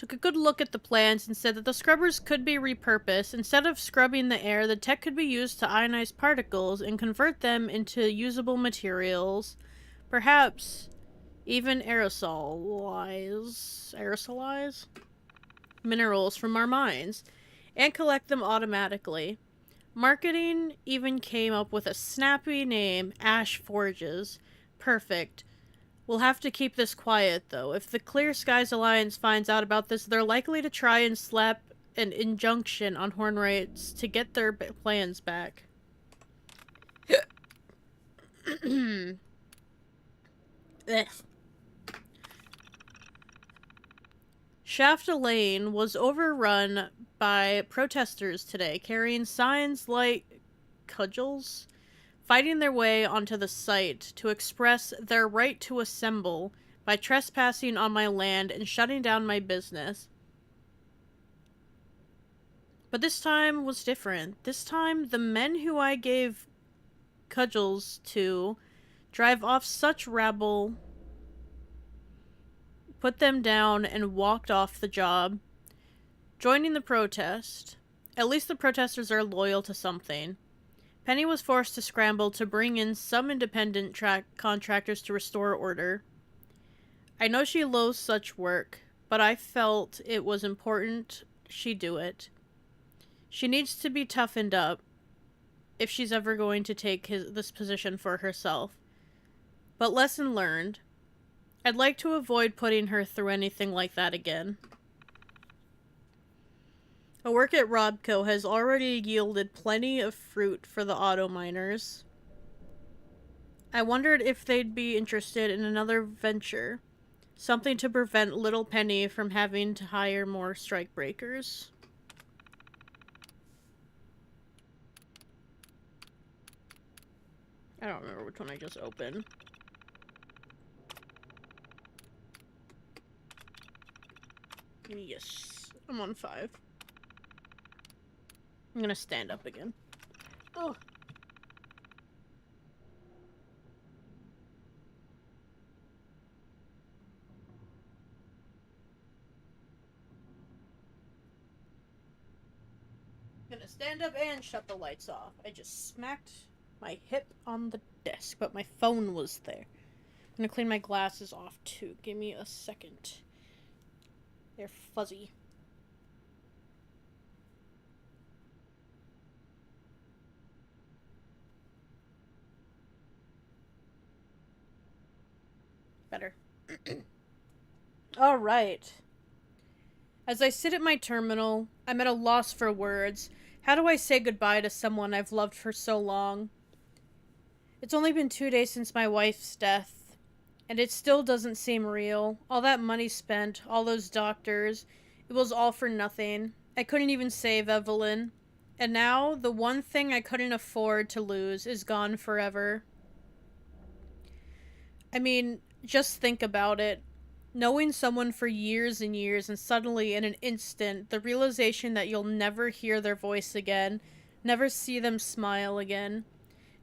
took a good look at the plans and said that the scrubbers could be repurposed. Instead of scrubbing the air, the tech could be used to ionize particles and convert them into usable materials. Perhaps even aerosolize minerals from our mines and collect them automatically. Marketing even came up with a snappy name, Ash Forges. Perfect. We'll have to keep this quiet, though. If the Clear Skies Alliance finds out about this, they're likely to try and slap an injunction on Hornwrights to get their plans back. Shafta Lane was overrun by protesters today, carrying signs like cudgels, fighting their way onto the site to express their right to assemble by trespassing on my land and shutting down my business. But this time was different. This time, the men who I gave cudgels to drive off such rabble, put them down, and walked off the job, joining the protest. At least the protesters are loyal to something. Penny was forced to scramble to bring in some independent contractors to restore order. I know she loathes such work, but I felt it was important she do it. She needs to be toughened up if she's ever going to take this position for herself. But lesson learned. I'd like to avoid putting her through anything like that again. A work at Robco has already yielded plenty of fruit for the auto miners. I wondered if they'd be interested in another venture. Something to prevent Little Penny from having to hire more strikebreakers. I don't remember which one I just opened. Yes, I'm on 5. I'm gonna stand up again. Oh. I'm gonna stand up and shut the lights off. I just smacked my hip on the desk, but my phone was there. I'm gonna clean my glasses off too. Give me a second. They're fuzzy. Better. Alright. As I sit at my terminal, I'm at a loss for words. How do I say goodbye to someone I've loved for so long? It's only been 2 days since my wife's death, and it still doesn't seem real. All that money spent, all those doctors, it was all for nothing. I couldn't even save Evelyn. And now, the one thing I couldn't afford to lose is gone forever. I mean, just think about it. Knowing someone for years and years, and suddenly, in an instant, the realization that you'll never hear their voice again, never see them smile again,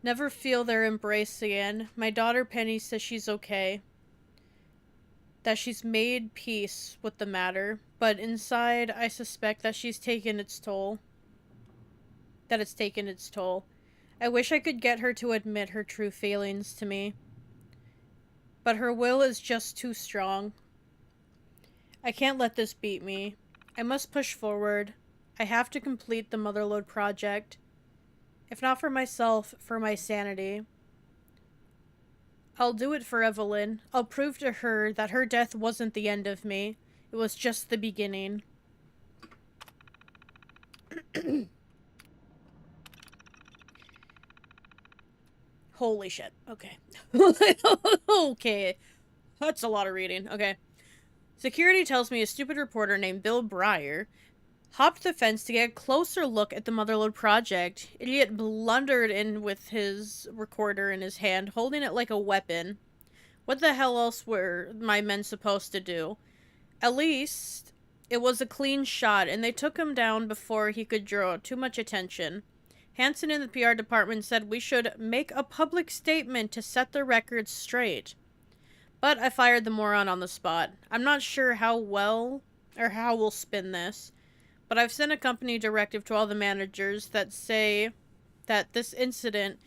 never feel their embrace again. My daughter Penny says she's okay. That she's made peace with the matter, but inside, I suspect that she's taken its toll. That it's taken its toll. I wish I could get her to admit her true feelings to me. But her will is just too strong. I can't let this beat me. I must push forward. I have to complete the Motherlode project. If not for myself, for my sanity. I'll do it for Evelyn. I'll prove to her that her death wasn't the end of me. It was just the beginning. Holy shit. Okay. Okay. That's a lot of reading. Okay. Security tells me a stupid reporter named Bill Breyer hopped the fence to get a closer look at the Motherlode project. Idiot blundered in with his recorder in his hand, holding it like a weapon. What the hell else were my men supposed to do? At least, it was a clean shot, and they took him down before he could draw too much attention. Hansen in the PR department said we should make a public statement to set the record straight. But I fired the moron on the spot. I'm not sure how well or how we'll spin this. But I've sent a company directive to all the managers that say that this incident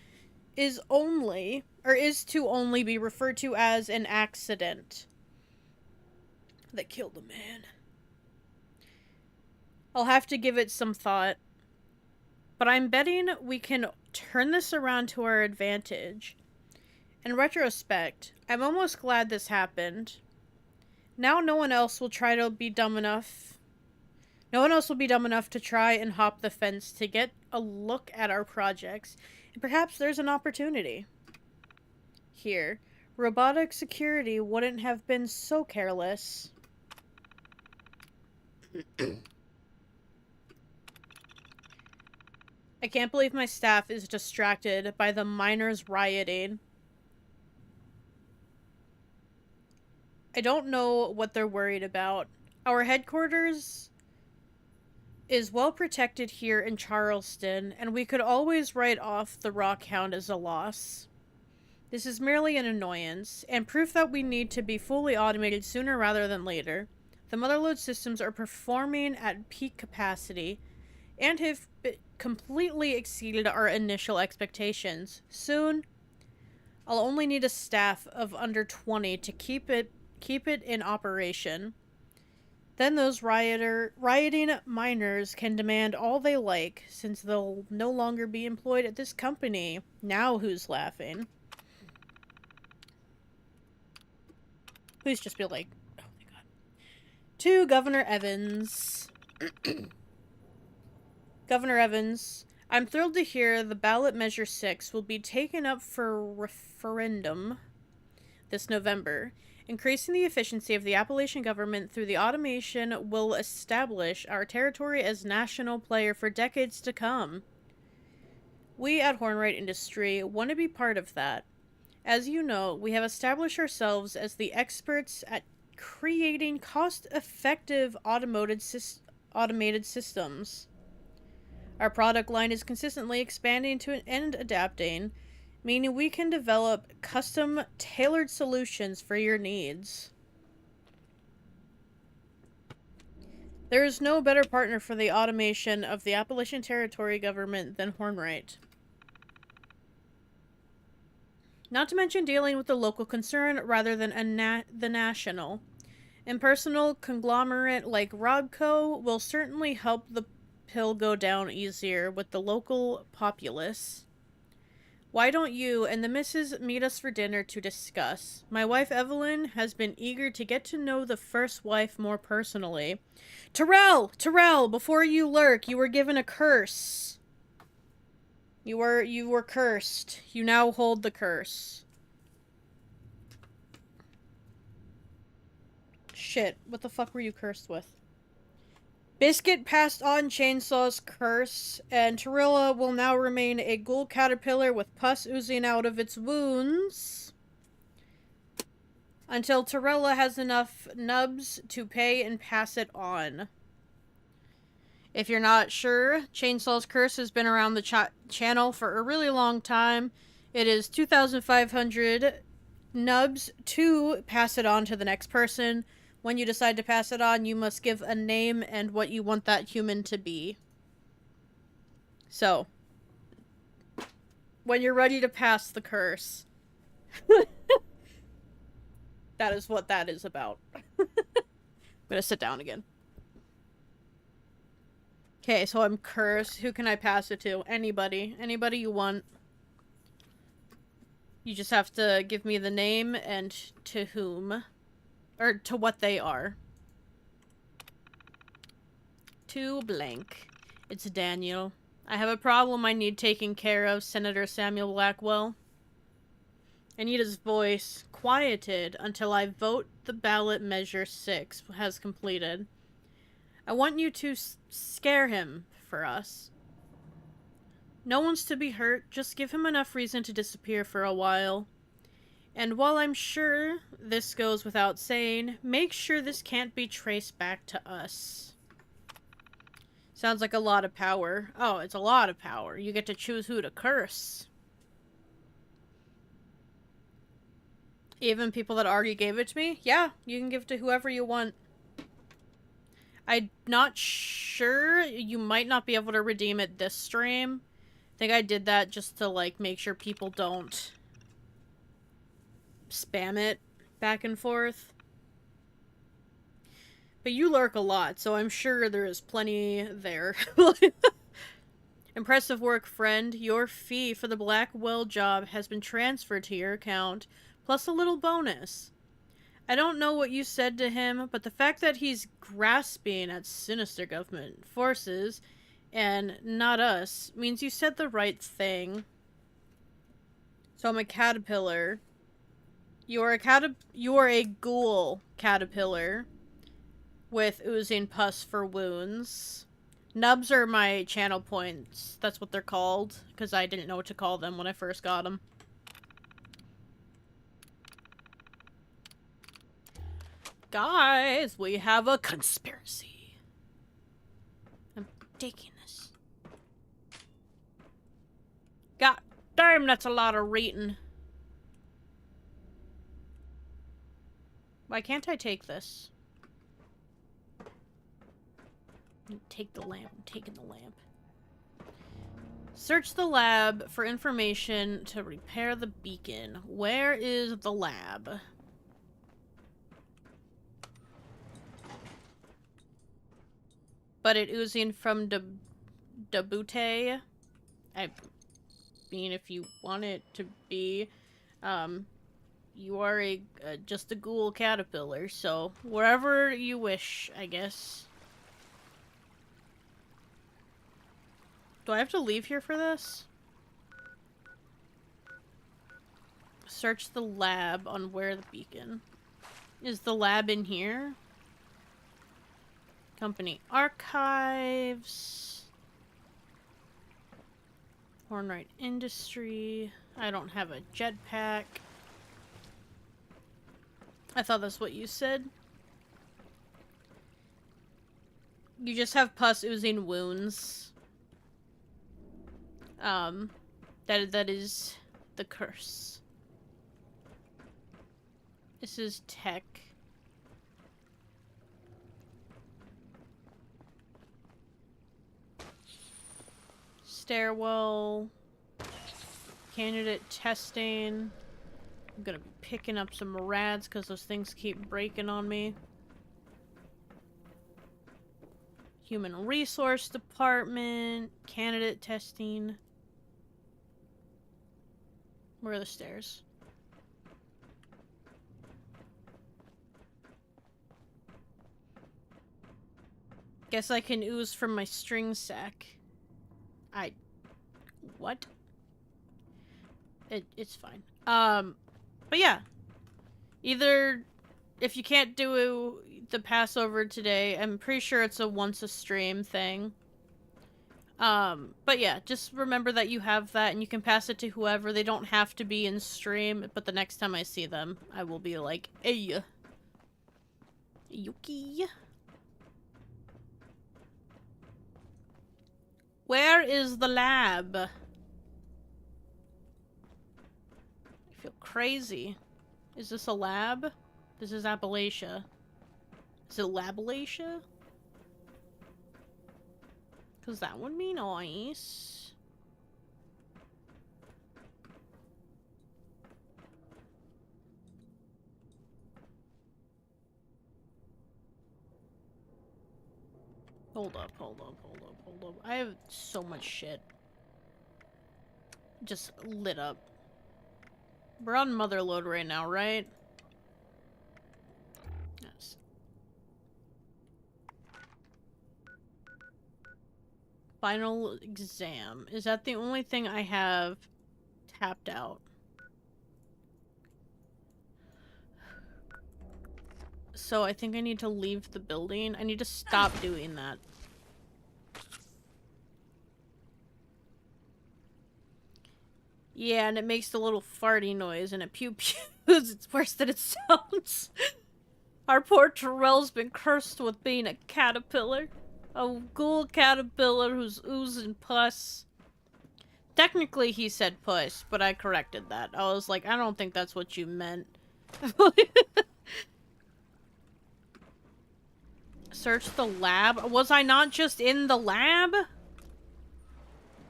is to only be referred to as an accident that killed a man. I'll have to give it some thought. But I'm betting we can turn this around to our advantage. In retrospect, I'm almost glad this happened. Now no one else will be dumb enough to try and hop the fence to get a look at our projects. And perhaps there's an opportunity. Here, robotic security wouldn't have been so careless. I can't believe my staff is distracted by the miners rioting. I don't know what they're worried about. Our headquarters is well protected here in Charleston, and we could always write off the Rockhound as a loss. This is merely an annoyance, and proof that we need to be fully automated sooner rather than later. The motherload systems are performing at peak capacity, and have completely exceeded our initial expectations. Soon, I'll only need a staff of under 20 to keep it in operation. Then those rioting miners can demand all they like, since they'll no longer be employed at this company. Now who's laughing? Please just be like, oh my god. To Governor Evans. Governor Evans, I'm thrilled to hear the ballot measure 6 will be taken up for referendum this November. Increasing the efficiency of the Appalachian government through the automation will establish our territory as national player for decades to come. We at Hornwright Industry want to be part of that. As you know, we have established ourselves as the experts at creating cost-effective automated systems. Our product line is consistently expanding and adapting, meaning we can develop custom, tailored solutions for your needs. There is no better partner for the automation of the Appalachian Territory government than Hornwright. Not to mention dealing with the local concern rather than the national. Impersonal conglomerate like Robco will certainly help the pill go down easier with the local populace. Why don't you and the missus meet us for dinner to discuss? My wife Evelyn has been eager to get to know the first wife more personally. Terrell, before you lurk, you were given a curse. You were cursed. You now hold the curse. Shit, what the fuck were you cursed with? Biscuit passed on Chainsaw's curse, and Torilla will now remain a ghoul caterpillar with pus oozing out of its wounds until Torilla has enough nubs to pay and pass it on. If you're not sure, Chainsaw's curse has been around the channel for a really long time. It is 2,500 nubs to pass it on to the next person. When you decide to pass it on, you must give a name and what you want that human to be. So, when you're ready to pass the curse, that is what that is about. I'm gonna sit down again. Okay, so I'm cursed. Who can I pass it to? Anybody. Anybody you want. You just have to give me the name and to whom. Or to what they are. To blank. It's Daniel. I have a problem I need taken care of, Senator Samuel Blackwell. I need his voice quieted until I vote the ballot measure 6 has completed. I want you to scare him for us. No one's to be hurt, just give him enough reason to disappear for a while. And while I'm sure this goes without saying, make sure this can't be traced back to us. Sounds like a lot of power. Oh, it's a lot of power. You get to choose who to curse. Even people that already gave it to me? Yeah, you can give it to whoever you want. I'm not sure. You might not be able to redeem it this stream. I think I did that just to, like, make sure people don't spam it back and forth. But you lurk a lot, so I'm sure there is plenty there. Impressive work, friend. Your fee for the Blackwell job has been transferred to your account, plus a little bonus. I don't know what you said to him, but the fact that he's grasping at sinister government forces and not us means you said the right thing. So I'm a caterpillar. You are a ghoul caterpillar with oozing pus for wounds. Nubs are my channel points. That's what they're called, because I didn't know what to call them when I first got them. Guys, we have a conspiracy. I'm taking this. God damn, that's a lot of reading. Why can't I take this? Take the lamp. I'm taking the lamp. Search the lab for information to repair the beacon. Where is the lab? But it oozing from Dabute. I mean, if you want it to be, you are just a ghoul caterpillar, so wherever you wish, I guess. Do I have to leave here for this? Search the lab on where the beacon. Is the lab in here? Company archives. Hornwright Industry. I don't have a jetpack. I thought that's what you said. You just have pus oozing wounds. That is the curse. This is tech. Stairwell. Candidate testing. I'm gonna be picking up some rads because those things keep breaking on me. Human Resource Department. Candidate testing. Where are the stairs? Guess I can ooze from my string sack. What? It's fine. But yeah. Either, if you can't do the Passover today, I'm pretty sure it's a once a stream thing. But yeah, just remember that you have that and you can pass it to whoever. They don't have to be in stream, but the next time I see them, I will be like, hey. Yuki. Where is the lab? I feel crazy. Is this a lab? This is Appalachia. Is it Labalacia? Because that would be nice. Hold up, hold up, hold up, hold up. I have so much shit. Just lit up. We're on Motherload right now, right? Yes. Final exam. Is that the only thing I have tapped out? So I think I need to leave the building. I need to stop doing that. Yeah, and it makes the little farty noise and it pew-pews. It's worse than it sounds. Our poor Terrell's been cursed with being a caterpillar. A ghoul caterpillar who's oozing pus. Technically he said puss, but I corrected that. I was like, I don't think that's what you meant. Search the lab? Was I not just in the lab?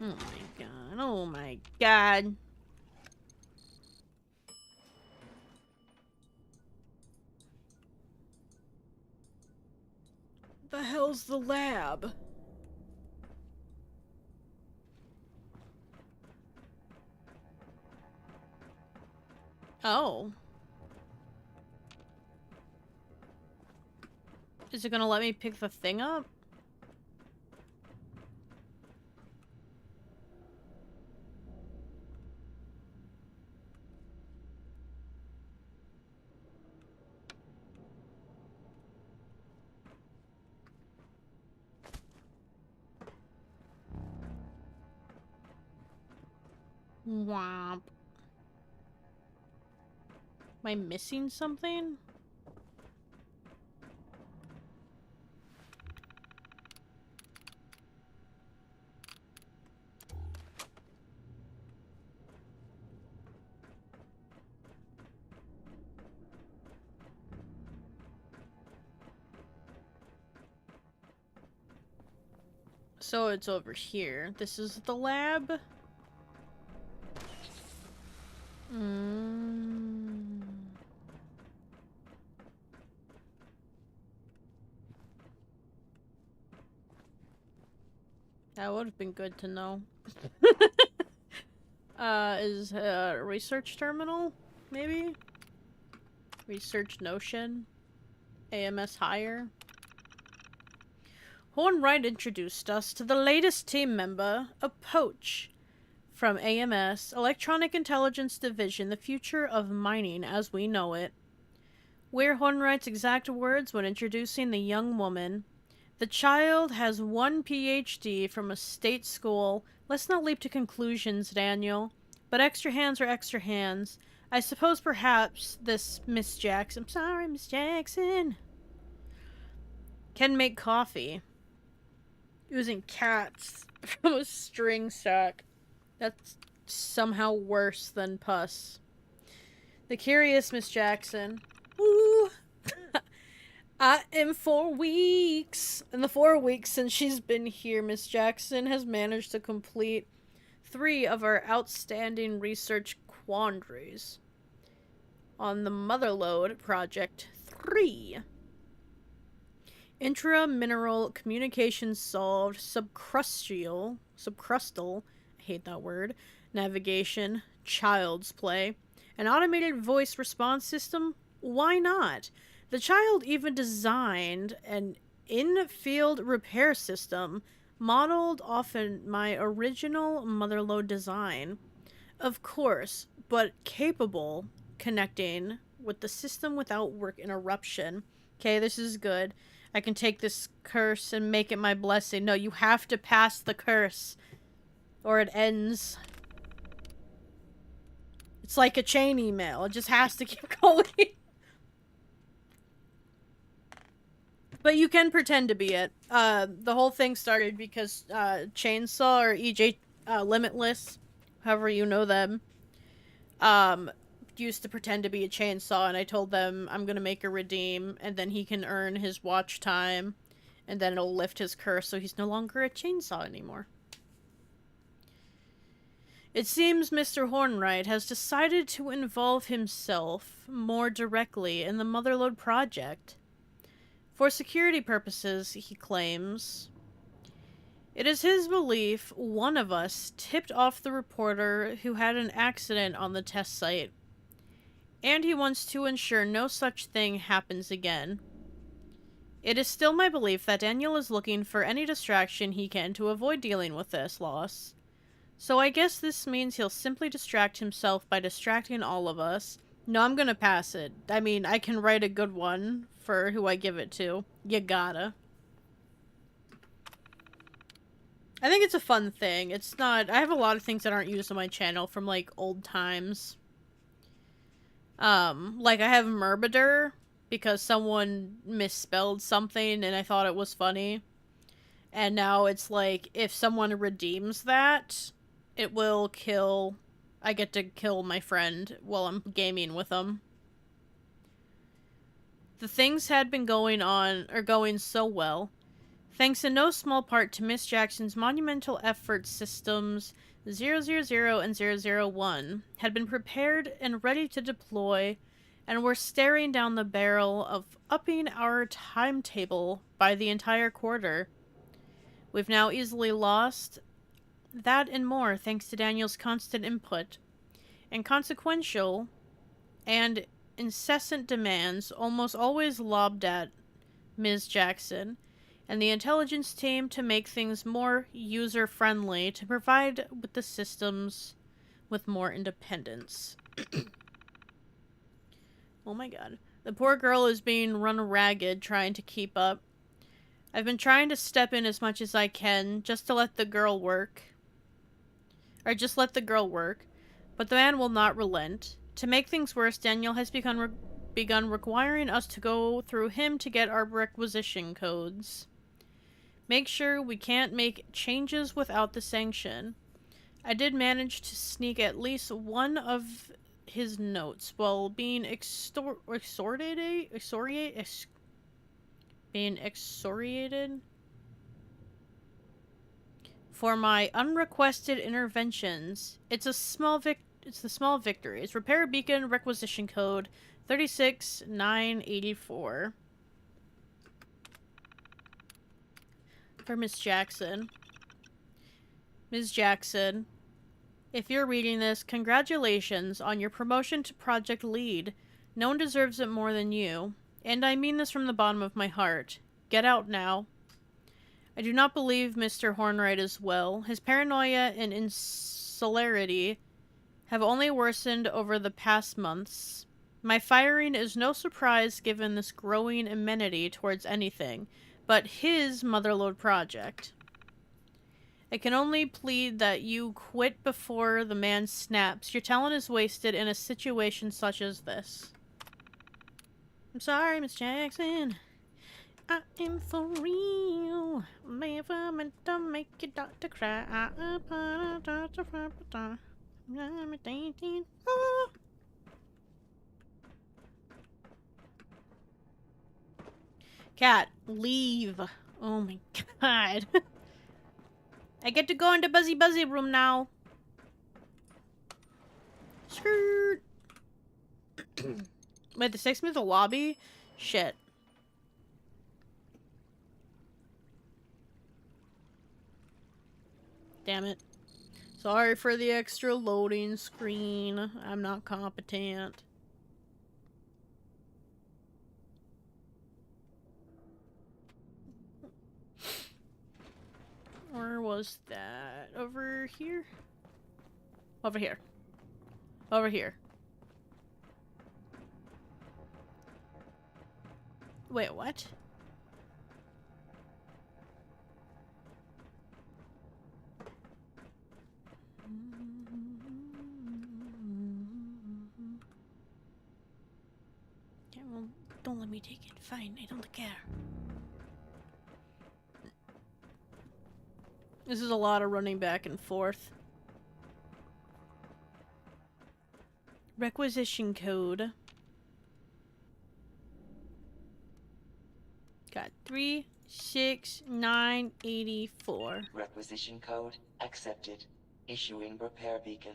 Oh my god. Oh my god. The hell's the lab? Oh. Is it gonna let me pick the thing up? Womp. Am I missing something? So it's over here. This is the lab? That would have been good to know. Is a research terminal? Maybe? Research Notion? AMS Hire? Hornwright introduced us to the latest team member, a Poach. From AMS, Electronic Intelligence Division, the future of mining as we know it. Were Hornwright's exact words when introducing the young woman. The child has 1 PhD from a state school. Let's not leap to conclusions, Daniel. But extra hands are extra hands. I suppose perhaps this Miss Jackson... I'm sorry, Miss Jackson. Can make coffee. Using cats from a string sack. That's somehow worse than pus. The curious Miss Jackson. Ooh. I am 4 weeks. In the 4 weeks since she's been here, Miss Jackson has managed to complete 3 of our outstanding research quandaries. On the Motherlode Project 3. Intra-mineral communications solved. Subcrustal, I hate that word. Navigation. Child's play. An automated voice response system? Why not? The child even designed an in-field repair system modeled off my original Motherlode design. Of course, but capable connecting with the system without work interruption. Okay, this is good. I can take this curse and make it my blessing. No, you have to pass the curse. Or it ends. It's like a chain email. It just has to keep going. But you can pretend to be it. The whole thing started because Chainsaw or EJ Limitless, however you know them, used to pretend to be a chainsaw, and I told them I'm gonna make a redeem, and then he can earn his watch time, and then it'll lift his curse so he's no longer a chainsaw anymore. It seems Mr. Hornwright has decided to involve himself more directly in the Motherlode project. For security purposes, he claims. It is his belief one of us tipped off the reporter who had an accident on the test site, and he wants to ensure no such thing happens again. It is still my belief that Daniel is looking for any distraction he can to avoid dealing with this loss. So I guess this means he'll simply distract himself by distracting all of us. No, I'm gonna pass it. I mean, I can write a good one for who I give it to. You gotta. I think it's a fun thing. It's not... I have a lot of things that aren't used on my channel from, like, old times. Like, I have Murbider because someone misspelled something and I thought it was funny. And now it's like, if someone redeems that, it will kill... I get to kill my friend while I'm gaming with them. The things had been going so well, thanks in no small part to Miss Jackson's monumental efforts. Systems 000 and 001 had been prepared and ready to deploy, and were staring down the barrel of upping our timetable by the entire quarter. We've now easily lost that and more thanks to Daniel's constant input, and consequential and incessant demands almost always lobbed at Ms. Jackson and the intelligence team to make things more user-friendly, to provide with the systems with more independence. Oh my god. The poor girl is being run ragged trying to keep up. I've been trying to step in as much as I can just to let the girl work. Or just let the girl work. But the man will not relent. To make things worse, Daniel has begun requiring us to go through him to get our requisition codes. Make sure we can't make changes without the sanction. I did manage to sneak at least one of his notes while being excoriated for my unrequested interventions. It's the small victories. Repair beacon requisition code 36984. For Miss Jackson. Ms. Jackson, if you're reading this, congratulations on your promotion to project lead. No one deserves it more than you. And I mean this from the bottom of my heart. Get out now. I do not believe Mr. Hornwright is well. His paranoia and insularity have only worsened over the past months. My firing is no surprise given this growing amenity towards anything but his motherlode project. I can only plead that you quit before the man snaps. Your talent is wasted in a situation such as this. I'm sorry, Miss Jackson. I am for real. Never meant to make your doctor cry. I'm a dainty. Cat, leave. Oh my god. I get to go into Buzzy Buzzy room now. Skirt. Wait, this takes me to the lobby? Shit. Damn it. Sorry for the extra loading screen. I'm not competent. Where was that? Over here? Over here. Over here. Wait, what? Yeah, well, don't let me take it. Fine, I don't care. This is a lot of running back and forth. Requisition code. Got 36984. Requisition code accepted. Issuing repair beacon.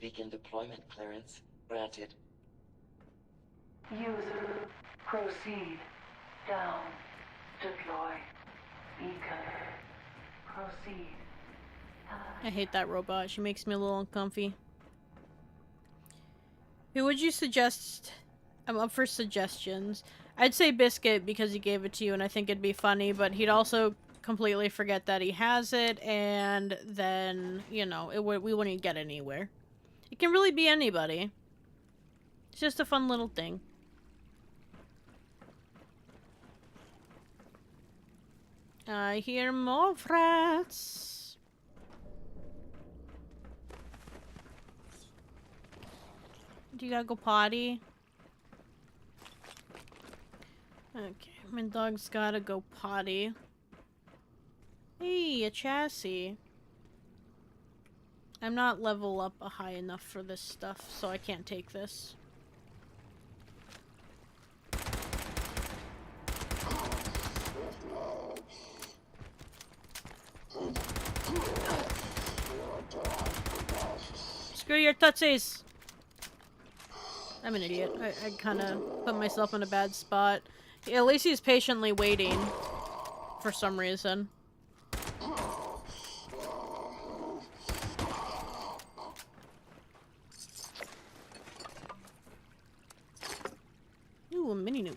Beacon deployment clearance granted. User, proceed. Down. Deploy. Beacon. Proceed. I hate that robot. She makes me a little uncomfy. Who would you suggest? I'm up for suggestions. I'd say Biscuit because he gave it to you and I think it'd be funny, but he'd also completely forget that he has it, and then, you know, we wouldn't get anywhere. It can really be anybody. It's just a fun little thing. I hear more rats. Do you gotta go potty? Okay, my dog's gotta go potty. Hey, a chassis. I'm not level up high enough for this stuff, so I can't take this. Screw your tootsies! I'm an idiot. I kind of put myself in a bad spot. Yeah, at least he's patiently waiting for some reason. Ooh, a mini nuke.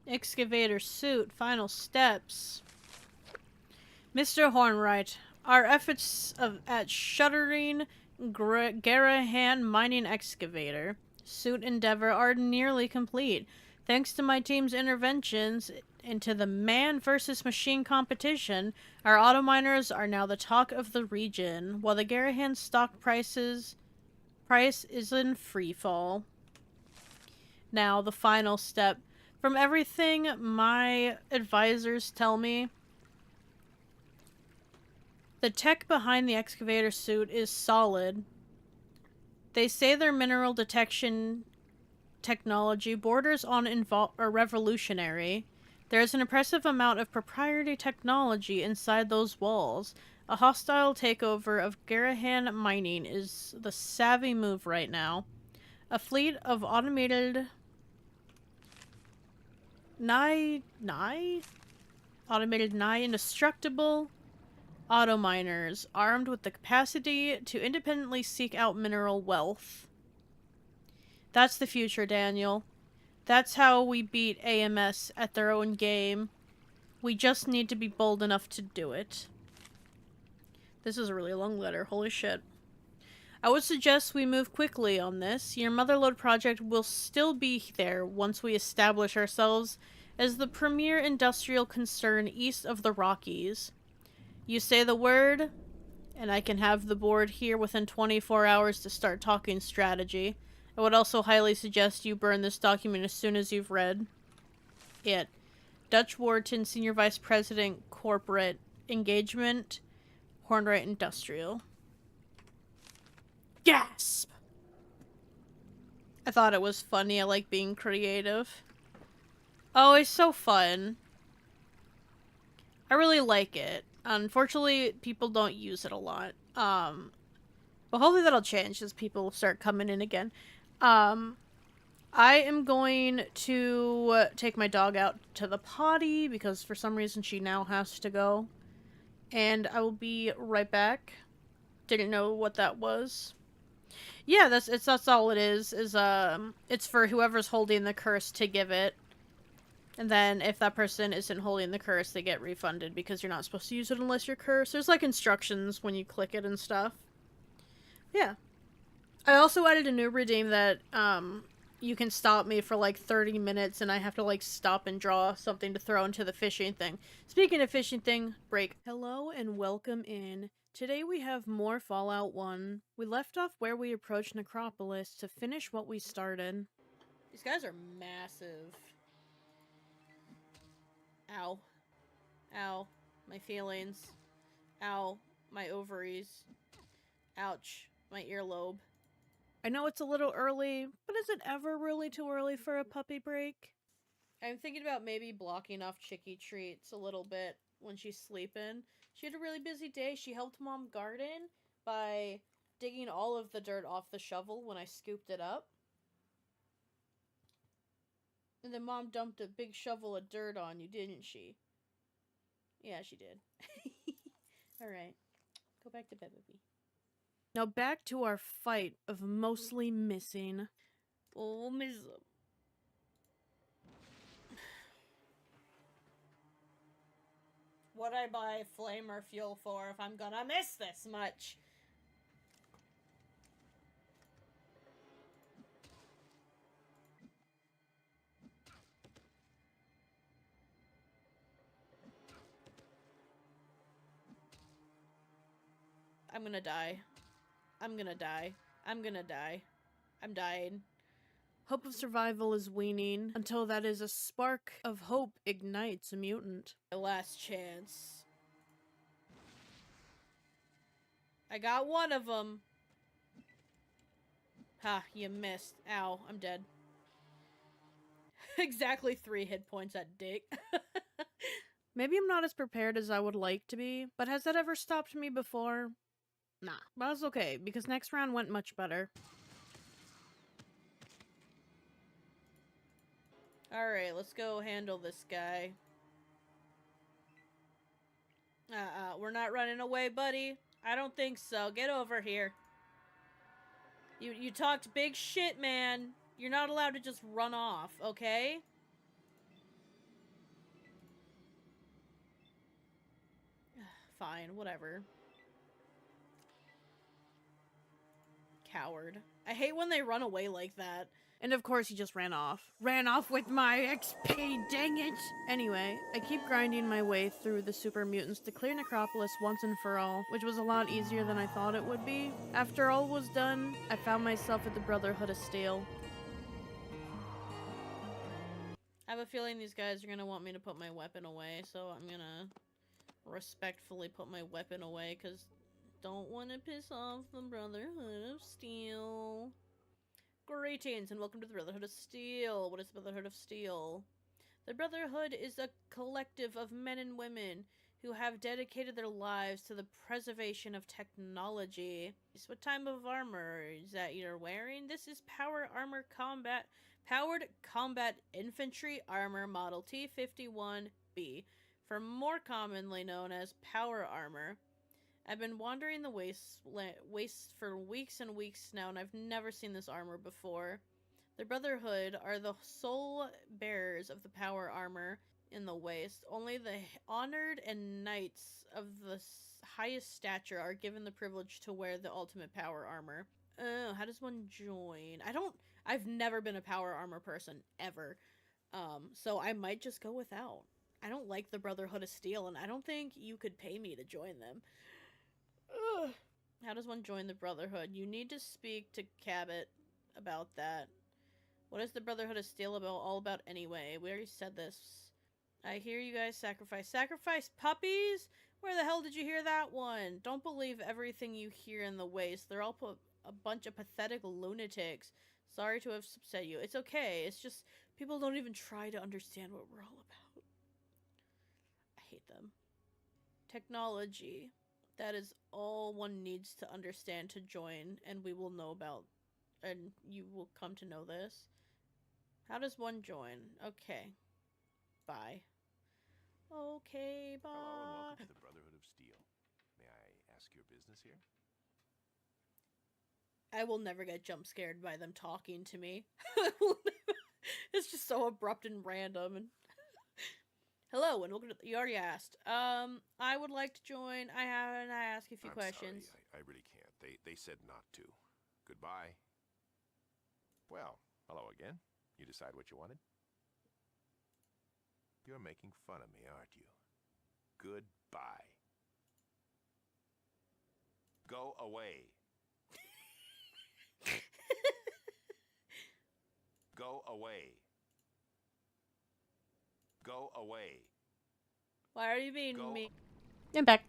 Excavator suit, final steps. Mr. Hornwright, our efforts at shuttering Garahan mining excavator suit endeavor are nearly complete. Thanks to my team's interventions into the man versus machine competition, our auto miners are now the talk of the region, while the Garahan stock price is in free fall. Now, the final step. From everything my advisors tell me, the tech behind the excavator suit is solid. They say their mineral detection technology borders on revolutionary. There is an impressive amount of proprietary technology inside those walls. A hostile takeover of Garahan mining is the savvy move right now. A fleet of automated nigh indestructible auto miners armed with the capacity to independently seek out mineral wealth. That's the future, Daniel. That's how we beat AMS at their own game. We just need to be bold enough to do it. This is a really long letter. Holy shit. I would suggest we move quickly on this. Your Motherlode project will still be there once we establish ourselves as the premier industrial concern east of the Rockies. You say the word, and I can have the board here within 24 hours to start talking strategy. I would also highly suggest you burn this document as soon as you've read it. Dutch Wharton, Senior Vice President, Corporate Engagement, Hornwright Industrial. Gasp! I thought it was funny. I like being creative. Oh, it's so fun. I really like it. Unfortunately, people don't use it a lot. But hopefully that'll change as people start coming in again. I am going to take my dog out to the potty because for some reason she now has to go. And I will be right back. Didn't know what that was. Yeah, that's all it is it's for whoever's holding the curse to give it. And then if that person isn't holding the curse, they get refunded because you're not supposed to use it unless you're cursed. There's like instructions when you click it and stuff. Yeah. I also added a new redeem that you can stop me for like 30 minutes and I have to like stop and draw something to throw into the fishing thing. Speaking of fishing thing, break. Hello and welcome in. Today we have more Fallout 1. We left off where we approached Necropolis to finish what we started. These guys are massive. Ow. Ow. My feelings. Ow. My ovaries. Ouch. My earlobe. I know it's a little early, but is it ever really too early for a puppy break? I'm thinking about maybe blocking off Chicky treats a little bit when she's sleeping. She had a really busy day. She helped Mom garden by digging all of the dirt off the shovel when I scooped it up. And then Mom dumped a big shovel of dirt on you, didn't she? Yeah, she did. Alright. Go back to bed, baby. Now back to our fight of mostly missing. Oh, miss. What'd I buy flamer fuel for if I'm gonna miss this much? I'm gonna die. I'm gonna die. I'm gonna die. I'm dying. Hope of survival is waning until that is a spark of hope ignites a mutant. My last chance. I got one of them. Ha, you missed. Ow, I'm dead. Exactly 3 hit points at dick. Maybe I'm not as prepared as I would like to be, but has that ever stopped me before? Nah, but that's okay, because next round went much better. Alright, let's go handle this guy. We're not running away, buddy. I don't think so. Get over here. You talked big shit, man. You're not allowed to just run off, okay? Fine, whatever. Coward. I hate when they run away like that. And of course he just ran off. Ran off with my XP, dang it! Anyway, I keep grinding my way through the super mutants to clear Necropolis once and for all, which was a lot easier than I thought it would be. After all was done, I found myself at the Brotherhood of Steel. I have a feeling these guys are gonna want me to put my weapon away, so I'm gonna respectfully put my weapon away, because don't want to piss off the Brotherhood of Steel. Greetings and welcome to the Brotherhood of Steel. What is the Brotherhood of Steel? The Brotherhood is a collective of men and women who have dedicated their lives to the preservation of technology. What type of armor is that you're wearing? This is powered combat infantry armor model T-51B, for more commonly known as power armor. I've been wandering the wastes for weeks and weeks now, and I've never seen this armor before. The Brotherhood are the sole bearers of the power armor in the waste. Only the honored and knights of the highest stature are given the privilege to wear the ultimate power armor. Oh, how does one join? I've never been a power armor person, ever. So I might just go without. I don't like the Brotherhood of Steel, and I don't think you could pay me to join them. Ugh. How does one join the Brotherhood? You need to speak to Cabot about that. What is the Brotherhood of Steel all about anyway? We already said this. I hear you guys sacrifice. Sacrifice puppies? Where the hell did you hear that one? Don't believe everything you hear in the waste. They're all a bunch of pathetic lunatics. Sorry to have upset you. It's okay. It's just people don't even try to understand what we're all about. I hate them. Technology. That is all one needs to understand to join, and we will know about, and you will come to know this. How does one join? Okay. Bye. Okay, bye. Hello and welcome to the Brotherhood of Steel. May I ask your business here? I will never get jump scared by them talking to me. It's just so abrupt and random. And hello and welcome to. You already asked. I would like to join. I ask you a few questions. Sorry, I really can't. They said not to. Goodbye. Well, hello again. You decide what you wanted? You're making fun of me, aren't you? Goodbye. Go away. Go away. Go away. Why are you being mean? I'm back.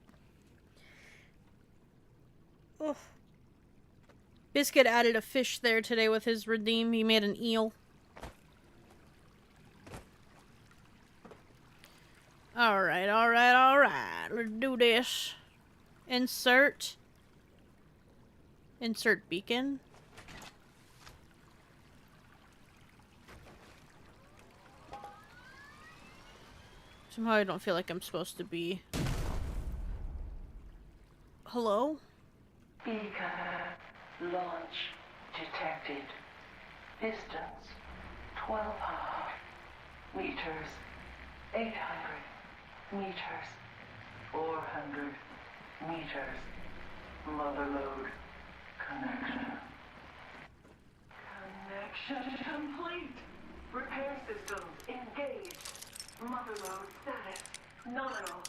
Oh. Biscuit added a fish there today with his redeem. He made an eel. Alright, alright, alright. Let's do this. Insert. Insert beacon. Somehow I don't feel like I'm supposed to be. Hello? Beacon launch detected. Distance 1,200 meters. 800 meters. 400 meters. Motherload connection. Connection complete. Repair systems engaged. Motherload status nominal.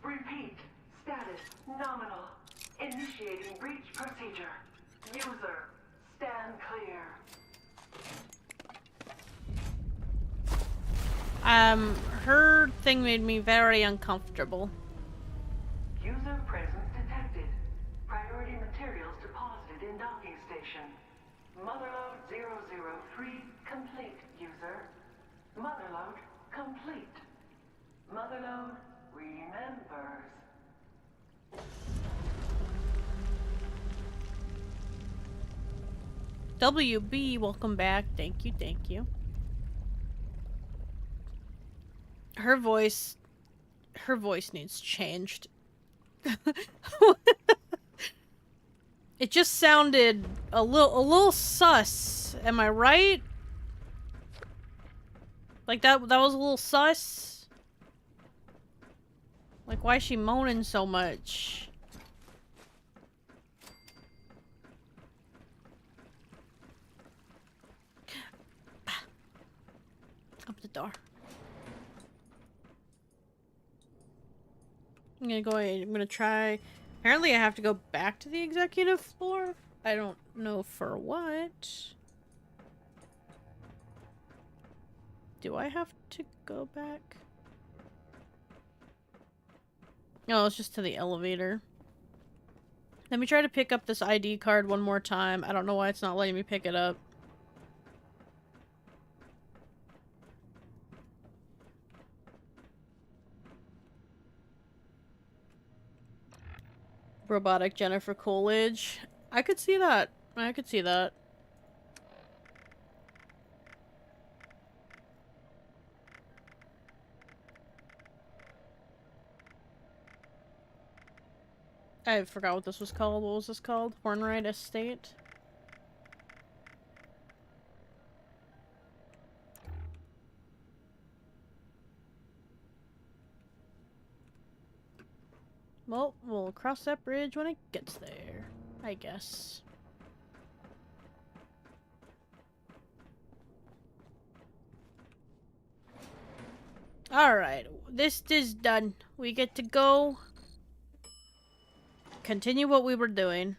Repeat, status nominal. Initiating breach procedure. User, stand clear. Her thing made me very uncomfortable. User presence detected. Priority materials deposited in docking station. Motherload 003 complete, user. Motherload complete. Motherload remembers. WB, welcome back. Thank you, thank you. Her voice needs changed. It just sounded a little sus. Am I right? Like that was a little sus. Like, why is she moaning so much? Up the door. I'm gonna try. Apparently I have to go back to the executive floor. I don't know for what. Do I have to go back? No, it's just to the elevator. Let me try to pick up this ID card one more time. I don't know why it's not letting me pick it up. Robotic Jennifer Coolidge. I could see that. I could see that. I forgot what this was called. What was this called? Hornwright Estate? Well, we'll cross that bridge when it gets there, I guess. Alright, this is done. We get to go continue what we were doing.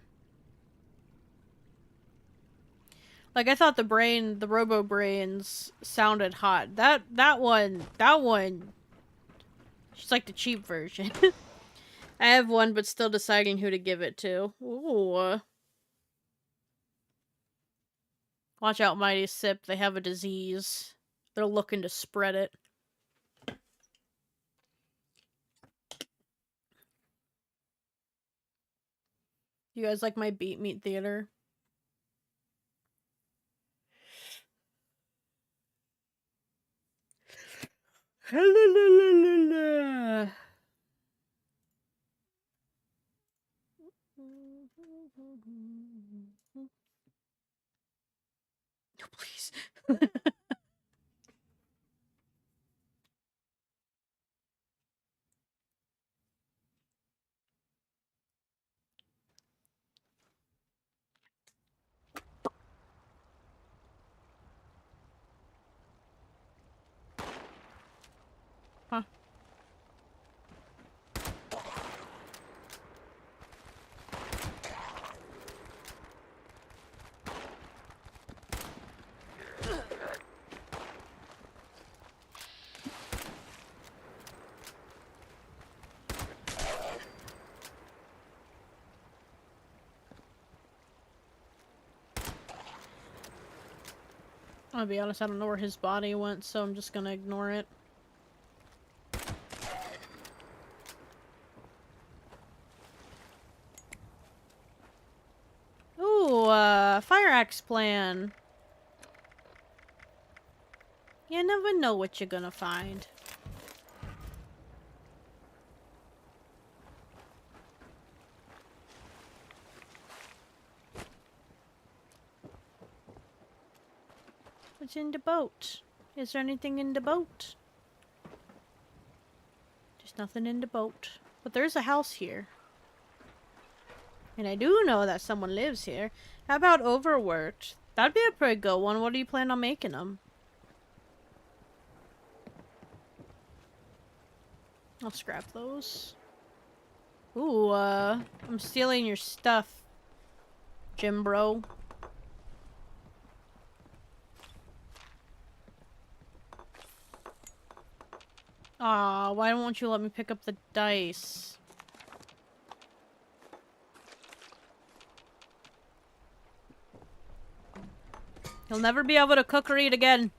Like, I thought the robo brains sounded hot. That one, she's like the cheap version. I have one, but still deciding who to give it to. Ooh. Watch out, Mighty Sip. They have a disease. They're looking to spread it. You guys like my Beat Meat Theater? Oh, please. Huh. I'll be honest, I don't know where his body went, so I'm just gonna ignore it. Ooh, fire axe plan. You never know what you're gonna find. What's in the boat? Is there anything in the boat? There's nothing in the boat. But there's a house here. And I do know that someone lives here. How about Overworked? That'd be a pretty good one. What do you plan on making them? I'll scrap those. Ooh, I'm stealing your stuff, Jim bro. Aw, why won't you let me pick up the dice? He'll never be able to cook or eat again.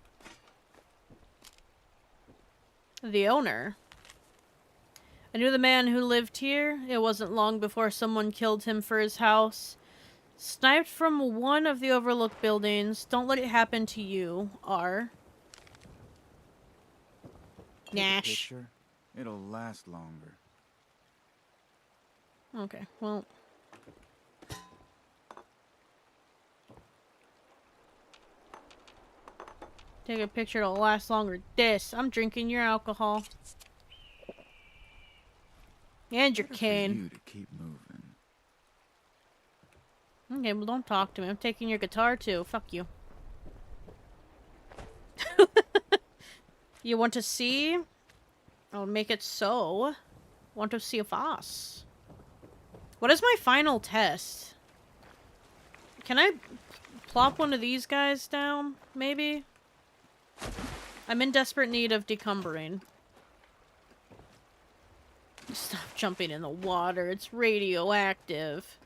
The owner. I knew the man who lived here. It wasn't long before someone killed him for his house. Sniped from one of the overlooked buildings. Don't let it happen to you, R. Take a Nash. picture. It'll last longer. Okay, well. Take a picture, it'll last longer. This. I'm drinking your alcohol. And your Better for cane. you to keep moving. Okay, well don't talk to me. I'm taking your guitar too. Fuck you. You want to see? I'll make it so. Want to see a fast. What is my final test? Can I plop one of these guys down? Maybe? I'm in desperate need of decumbering. Stop jumping in the water. It's radioactive.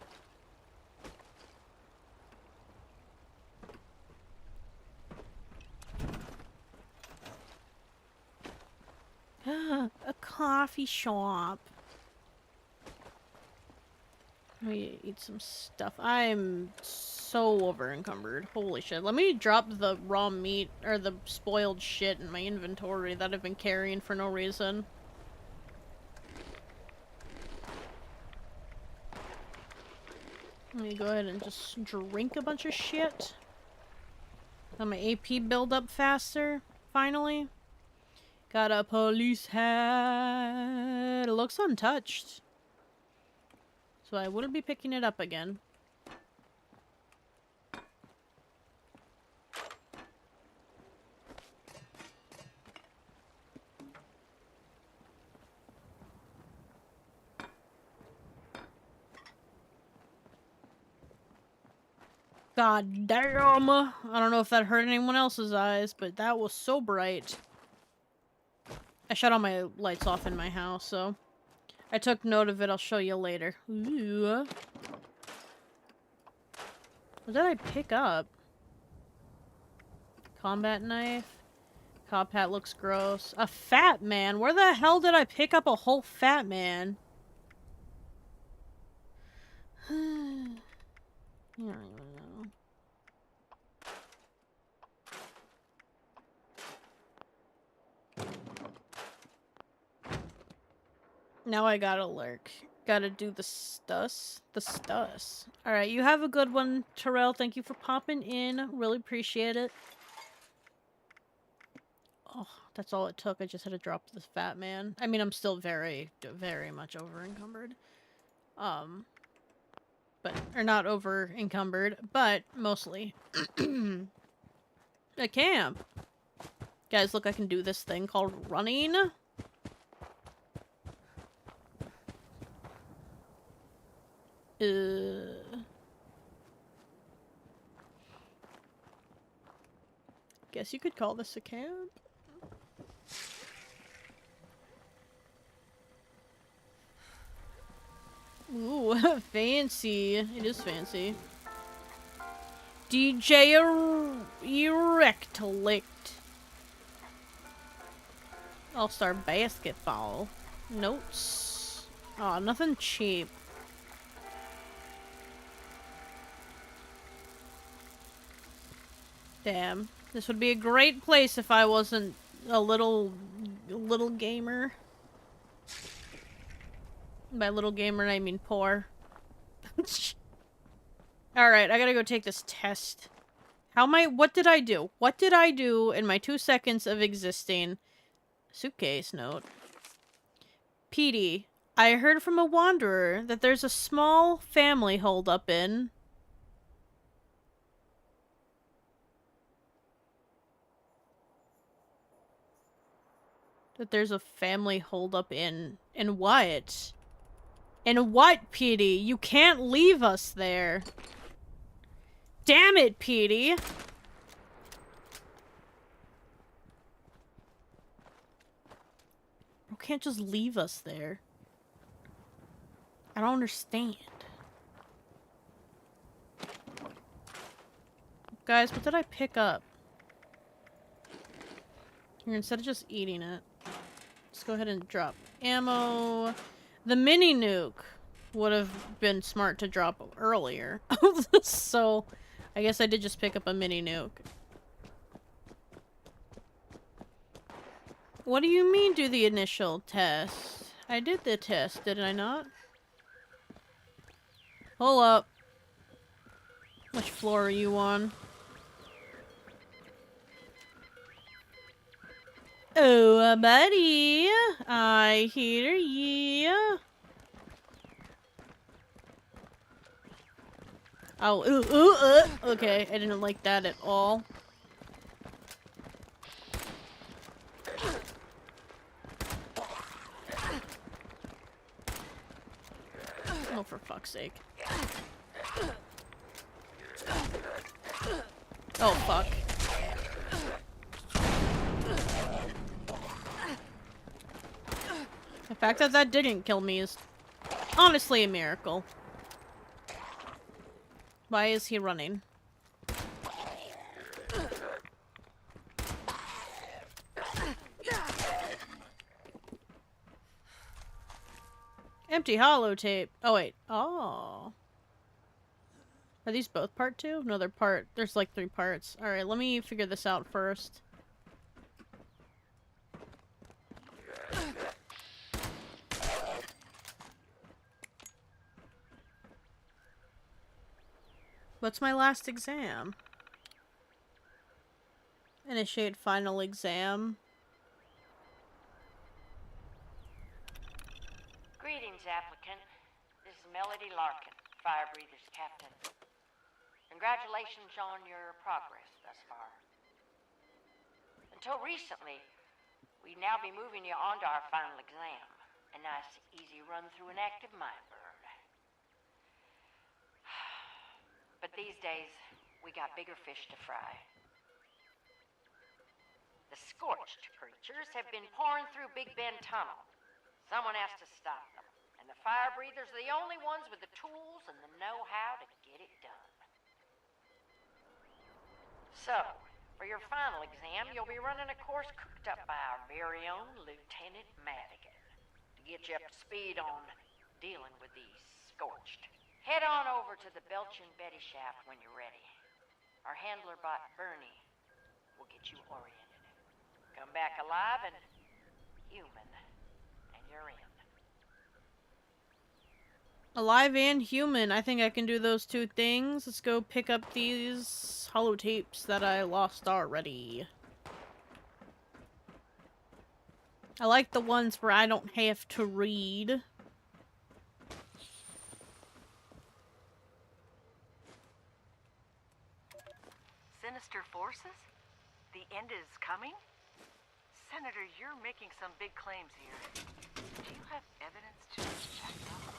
A coffee shop. Let me eat some stuff. I'm so over encumbered. Holy shit. Let me drop the raw meat or the spoiled shit in my inventory that I've been carrying for no reason. Let me go ahead and just drink a bunch of shit. Let my AP build up faster, finally. Got a police hat. It looks untouched. So I wouldn't be picking it up again. God damn! I don't know if that hurt anyone else's eyes, but that was so bright. I shut all my lights off in my house, so I took note of it. I'll show you later. Ooh. What did I pick up? Combat knife. Cop hat looks gross. A fat man? Where the hell did I pick up a whole fat man? I don't even know. Now I gotta lurk. Gotta do the stuss. The stuss. Alright, you have a good one, Terrell. Thank you for popping in. Really appreciate it. Oh, that's all it took. I just had to drop this fat man. I mean, I'm still very, very much over encumbered. Or not over encumbered, but mostly. A camp. Guys, look, I can do this thing called running. Guess you could call this a camp. Ooh, fancy. It is fancy. DJ Erectlict. All-Star Basketball. Notes. Aw, nothing cheap. Damn. This would be a great place if I wasn't a little gamer. By little gamer, I mean poor. Alright, I gotta go take this test. What did I do? What did I do in my 2 seconds of existing? Suitcase note. Petey, I heard from a wanderer that there's a small family holed up in... That there's a family holed up in what? In what, Petey? You can't leave us there. Damn it, Petey! can't just leave us there? I don't understand. Guys, what did I pick up? Here, instead of just eating it, let's go ahead and drop ammo. The mini nuke would have been smart to drop earlier. So, I guess I did just pick up a mini nuke. What do you mean do the initial test? I did the test, did I not? Hold up. Which floor are you on? Oh, buddy. I hear ya. Oh, okay, I didn't like that at all. Oh, for fuck's sake. Oh, fuck. The fact that that didn't kill me is honestly a miracle. Why is he running? Empty holotape. Oh, wait. Oh. Are these both part 2? No, they're part... There's like 3 parts. Alright, let me figure this out first. What's my last exam? Initiate final exam. Greetings, applicant. This is Melody Larkin, Fire Breathers Captain. Congratulations on your progress thus far. Until recently, we'd now be moving you on to our final exam. A nice, easy run through an active mind burn. But these days, we got bigger fish to fry. The scorched creatures have been pouring through Big Bend Tunnel. Someone has to stop them. And the fire breathers are the only ones with the tools and the know-how to get it done. So, for your final exam, you'll be running a course cooked up by our very own Lieutenant Madigan to get you up to speed on dealing with these scorched. Head on over to the Belchin Betty shaft when you're ready. Our handler bot, Bernie, will get you oriented. Come back alive and human, and you're in. Alive and human. I think I can do those 2 things. Let's go pick up these holotapes that I lost already. I like the ones where I don't have to read. Sinister forces? The end is coming? Senator, you're making some big claims here. Do you have evidence to check out?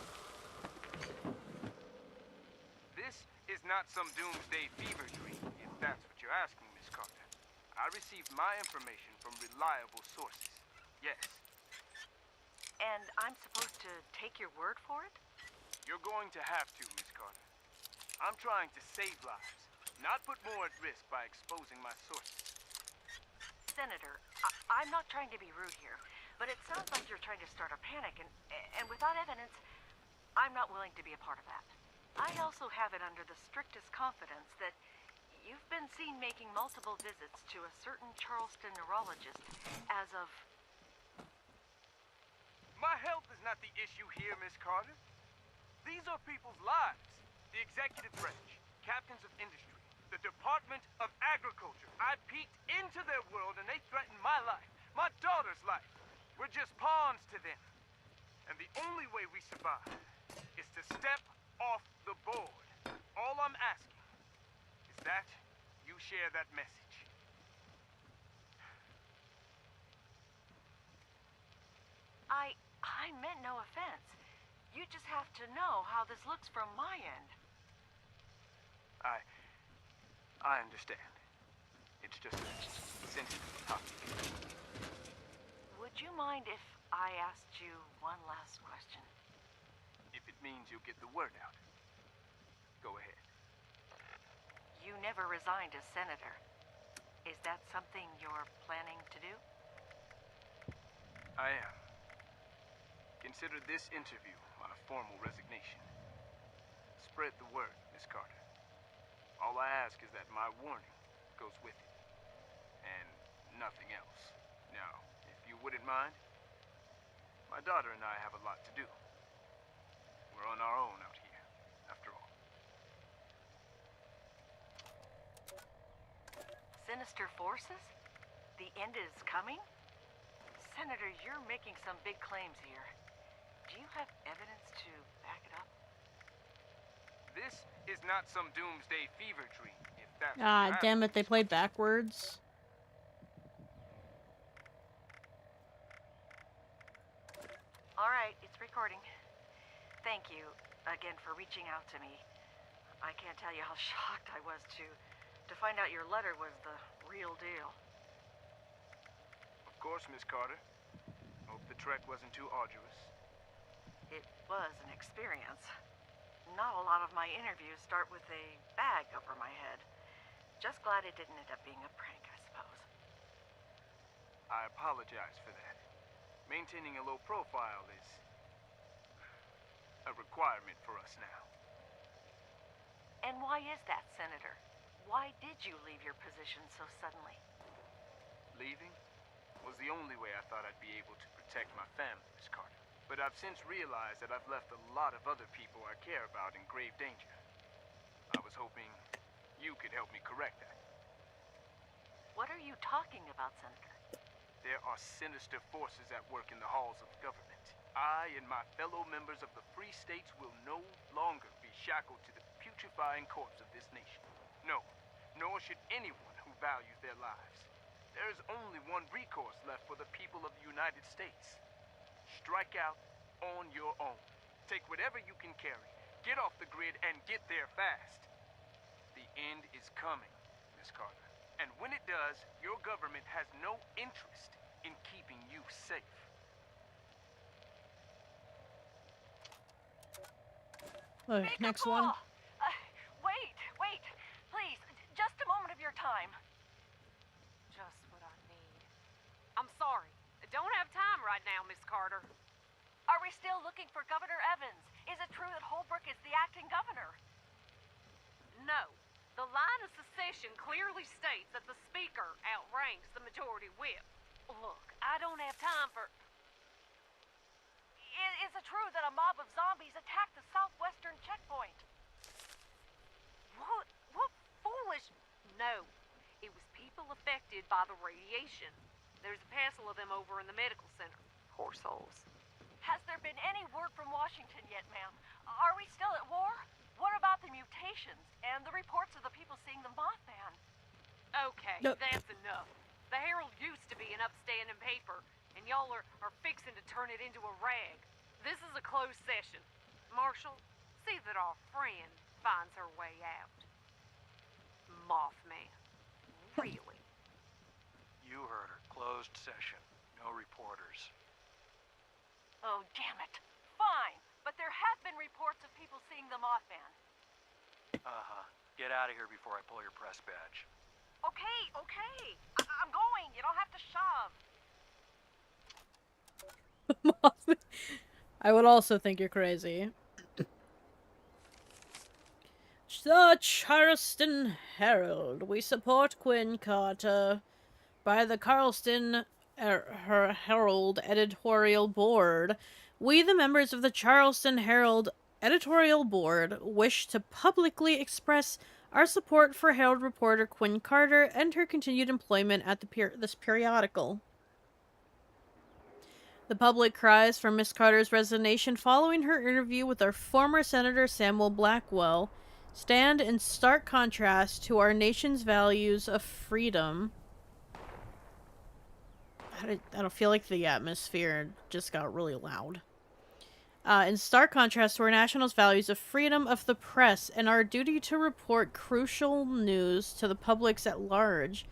This is not some doomsday fever dream, if that's what you're asking, Miss Carter. I received my information from reliable sources. Yes. And I'm supposed to take your word for it? You're going to have to, Miss Carter. I'm trying to save lives, not put more at risk by exposing my sources. Senator, I'm not trying to be rude here, but it sounds like you're trying to start a panic, and without evidence, I'm not willing to be a part of that. I also have it under the strictest confidence that you've been seen making multiple visits to a certain Charleston neurologist as of... My health is not the issue here, Miss Carter. These are people's lives. The executive branch, captains of industry, the Department of Agriculture. I peeked into their world and they threatened my life, my daughter's life. We're just pawns to them. And the only way we survive is to step off the board. All I'm asking is that you share that message. I meant no offense. You just have to know how this looks from my end. I understand. It's just a sensitive topic. Would you mind if I asked you one last question. If it means you'll get the word out, go ahead. You never resigned as senator. Is that something you're planning to do? I am. Consider this interview my formal resignation. Spread the word, Miss Carter. All I ask is that my warning goes with it. And nothing else. Now, if you wouldn't mind, my daughter and I have a lot to do. We're on our own out here, after all. Sinister forces? The end is coming? Senator, you're making some big claims here. Do you have evidence to back it up? This is not some doomsday fever dream, if that's what Ah, you're damn it, asking. they played backwards. Alright, it's recording. Thank you again for reaching out to me. I can't tell you how shocked I was to find out your letter was the real deal. Of course, Miss Carter. Hope the trek wasn't too arduous. It was an experience. Not a lot of my interviews start with a bag over my head. Just glad it didn't end up being a prank, I suppose. I apologize for that. Maintaining a low profile is a requirement for us now. And why is that, Senator? Why did you leave your position so suddenly? Leaving was the only way I thought I'd be able to protect my family, Miss Carter. But I've since realized that I've left a lot of other people I care about in grave danger. I was hoping you could help me correct that. What are you talking about, Senator? There are sinister forces at work in the halls of government. I and my fellow members of the free states will no longer be shackled to the putrefying corpse of this nation. No, nor should anyone who values their lives. There is only one recourse left for the people of the United States. Strike out on your own. Take whatever you can carry, get off the grid, and get there fast. The end is coming, Miss Carter. And when it does, your government has no interest in keeping you safe. Okay, next one. Wait, please, just a moment of your time. Just what I need. I'm sorry. I don't have time right now, Miss Carter. Are we still looking for Governor Evans? Is it true that Holbrook is the acting governor? No. The line of secession clearly states that the Speaker outranks the majority whip. Look, I don't have time for... Is it true that a mob of zombies attacked the southwestern checkpoint? What foolish... No. It was people affected by the radiation. There's a parcel of them over in the medical center. Poor souls. Has there been any word from Washington yet, ma'am? Are we still at war? What about the mutations and the reports of the people seeing the Mothman? Okay, that's enough. The Herald used to be an upstanding paper, and y'all are fixing to turn it into a rag. This is a closed session. Marshall, see that our friend finds her way out. Mothman. Really? You heard her. Closed session. No reporters. Oh, damn it. Fine, but there have been reports of people seeing the Mothman. Uh-huh. Get out of here before I pull your press badge. Okay. I'm going. You don't have to shove. I would also think you're crazy. The Charleston Herald. We support Quinn Carter. By the Charleston Herald editorial board, we, the members of the Charleston Herald editorial board, wish to publicly express our support for Herald reporter Quinn Carter and her continued employment at this periodical. The public cries for Miss Carter's resignation following her interview with our former Senator Samuel Blackwell stand in stark contrast to our nation's values of freedom. I don't feel like the atmosphere just got really loud. In stark contrast to our national's values of freedom of the press and our duty to report crucial news to the publics at large,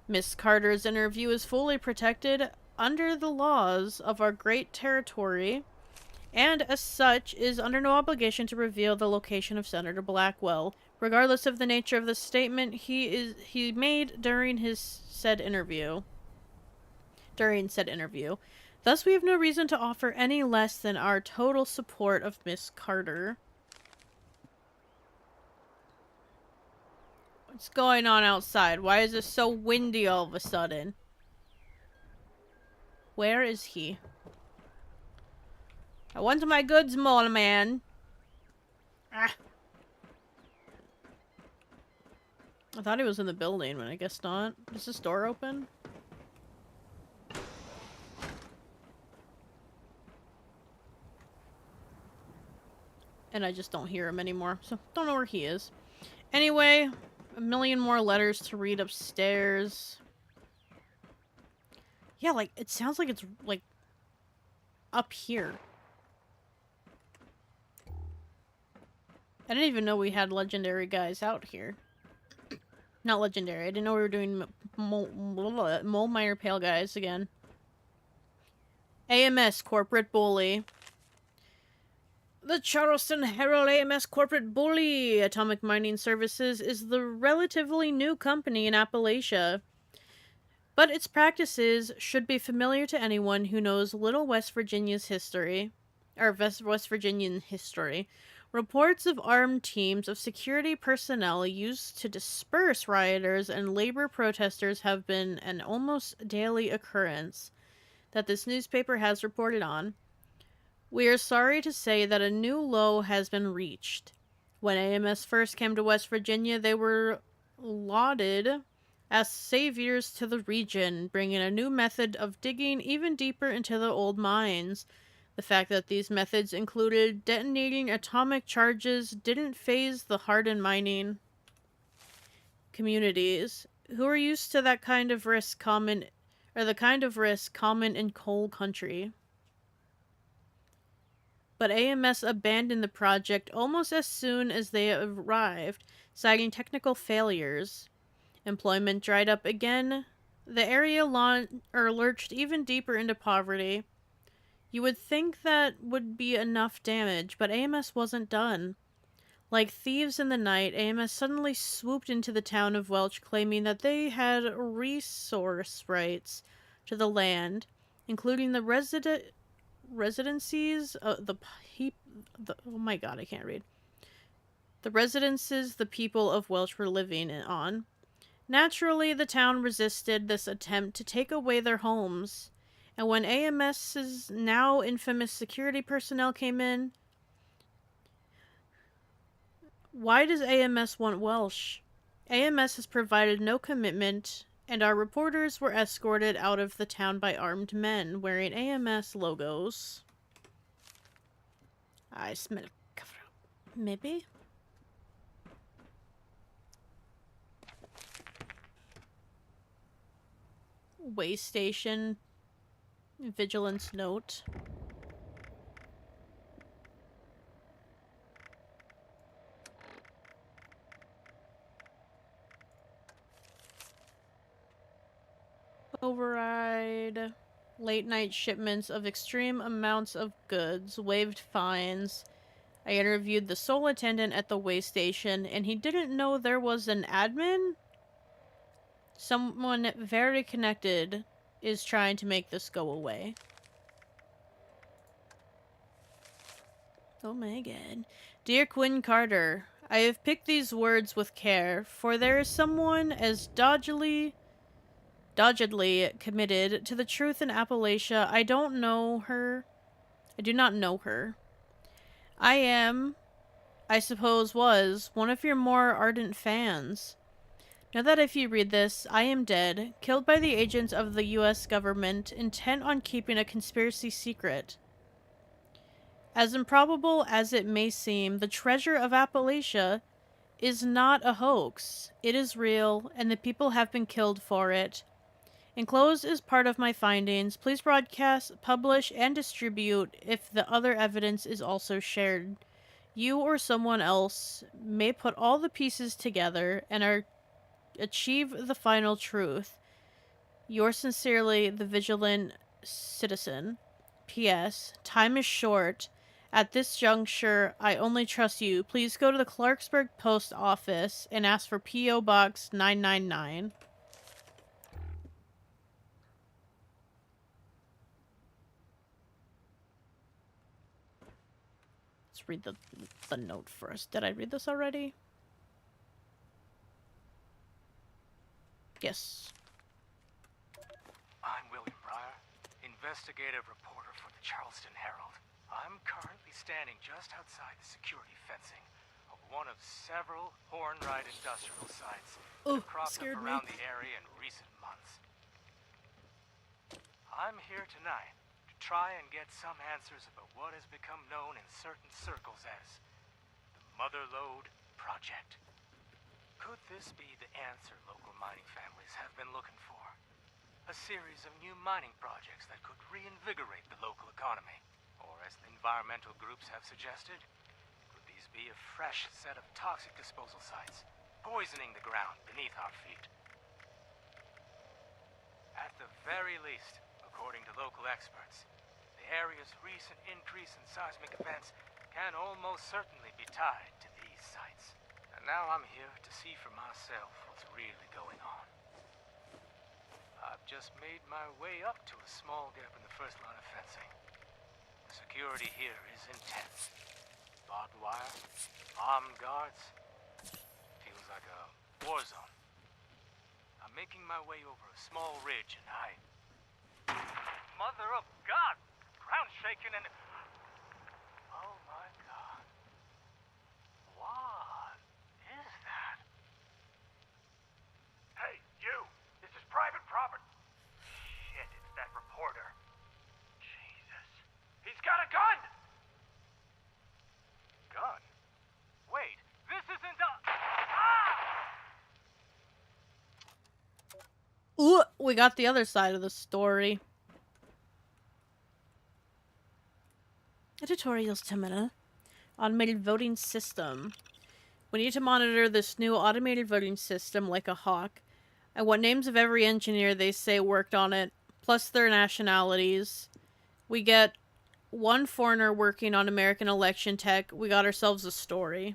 Miss Carter's interview is fully protected under the laws of our great territory, and as such is under no obligation to reveal the location of Senator Blackwell, regardless of the nature of the statement he made during said interview. Thus, we have no reason to offer any less than our total support of Miss Carter. What's going on outside? Why is it so windy all of a sudden? Where is he? I want my goods, mole man. Ah. I thought he was in the building, but I guess not. Is this door open? And I just don't hear him anymore, so don't know where he is. Anyway, a million more letters to read upstairs. Yeah, like, it sounds like it's, like, up here. I didn't even know we had legendary guys out here. Not legendary. I didn't know we were doing Mole Mire Pale guys again. AMS Corporate Bully. The Charleston Herald AMS Corporate Bully Atomic Mining Services is the relatively new company in Appalachia, but its practices should be familiar to anyone who knows little West Virginia's history, or West Virginian history. Reports of armed teams of security personnel used to disperse rioters and labor protesters have been an almost daily occurrence that this newspaper has reported on. We are sorry to say that a new low has been reached. When AMS first came to West Virginia, they were lauded as saviors to the region, bringing a new method of digging even deeper into the old mines. The fact that these methods included detonating atomic charges didn't faze the hardened mining communities, who are used to that kind of risk common in coal country. But AMS abandoned the project almost as soon as they arrived, citing technical failures. Employment dried up again. The area lurched even deeper into poverty. You would think that would be enough damage, but AMS wasn't done. Like thieves in the night, AMS suddenly swooped into the town of Welch, claiming that they had resource rights to the land, including the residencies, oh my god, I can't read. The residences the people of Welch were living on. Naturally, the town resisted this attempt to take away their homes, and when AMS's now infamous security personnel came in... Why does AMS want Welsh? AMS has provided no commitment, and our reporters were escorted out of the town by armed men wearing AMS logos. I smell a cover up. Maybe? Way station. Vigilance note. Override. Late night shipments of extreme amounts of goods. Waived fines. I interviewed the sole attendant at the way station, and he didn't know there was an admin? Someone very connected is trying to make this go away. Oh my god. Dear Quinn Carter, I have picked these words with care, for there is someone as doggedly committed to the truth in Appalachia. I do not know her. I suppose was, one of your more ardent fans. Know that if you read this, I am dead, killed by the agents of the U.S. government, intent on keeping a conspiracy secret. As improbable as it may seem, the treasure of Appalachia is not a hoax. It is real, and the people have been killed for it. Enclosed is part of my findings. Please broadcast, publish, and distribute if the other evidence is also shared. You or someone else may put all the pieces together and achieve the final truth. Yours sincerely, the vigilant citizen. P.S. Time is short. At this juncture, I only trust you. Please go to the Clarksburg Post Office and ask for P.O. Box 999. Let's read the note first. Did I read this already? Yes. I'm William Breyer, investigative reporter for the Charleston Herald. I'm currently standing just outside the security fencing of one of several Hornwright industrial sites that have cropped up around the area in recent months. I'm here tonight to try and get some answers about what has become known in certain circles as the Motherlode Project. Could this be the answer local mining families have been looking for? A series of new mining projects that could reinvigorate the local economy. Or as the environmental groups have suggested, could these be a fresh set of toxic disposal sites, poisoning the ground beneath our feet? At the very least, according to local experts, the area's recent increase in seismic events can almost certainly be tied to these sites. And now I'm here to see for myself what's really going on. I've just made my way up to a small gap in the first line of fencing. The security here is intense. Barbed wire, armed guards. Feels like a war zone. I'm making my way over a small ridge and Mother of God! Ground shaking and... Oh my God. What is that? Hey, you! This is private property. Shit, it's that reporter. Jesus. He's got a gun! Gun? Wait, this isn't a... Ooh, we got the other side of the story. Tutorials 10 minutes. Automated voting system. We need to monitor this new automated voting system like a hawk. I want names of every engineer they say worked on it, plus their nationalities. We get one foreigner working on American election tech. We got ourselves a story.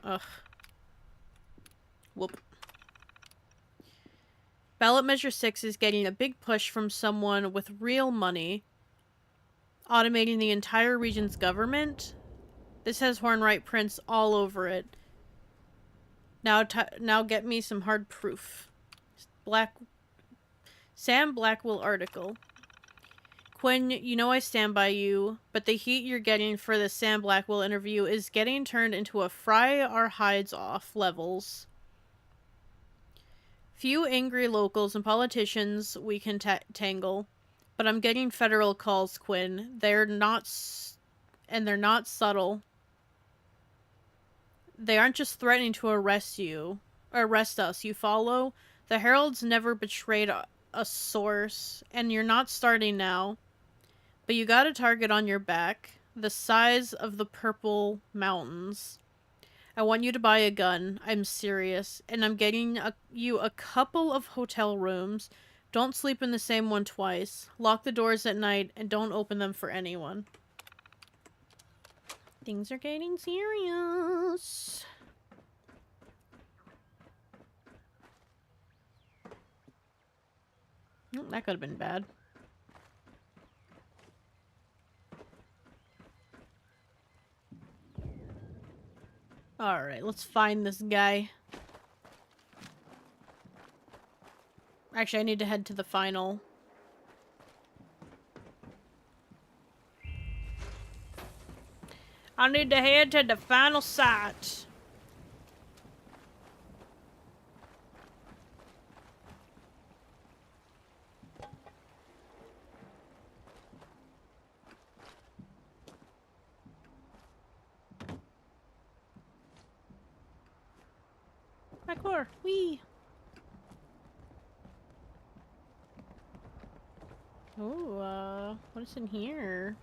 Ugh. Whoop. Ballot Measure 6 is getting a big push from someone with real money. Automating the entire region's government. This has Hornwright prints all over it. Now get me some hard proof. Sam Blackwell article. Quinn, you know I stand by you, but the heat you're getting for the Sam Blackwell interview is getting turned into a fry our hides off levels. Few angry locals and politicians we can tangle, but I'm getting federal calls, Quinn. They're not subtle. They aren't just threatening to arrest us, you follow? The Herald's never betrayed a source, and you're not starting now. But you got a target on your back, the size of the Purple Mountains. I want you to buy a gun. I'm serious. And I'm getting you a couple of hotel rooms. Don't sleep in the same one twice. Lock the doors at night and don't open them for anyone. Things are getting serious. That could have been bad. Alright, let's find this guy. Actually, I need to head to the final. I need to head to the final site. Parkour, wee. Oh, what is in here?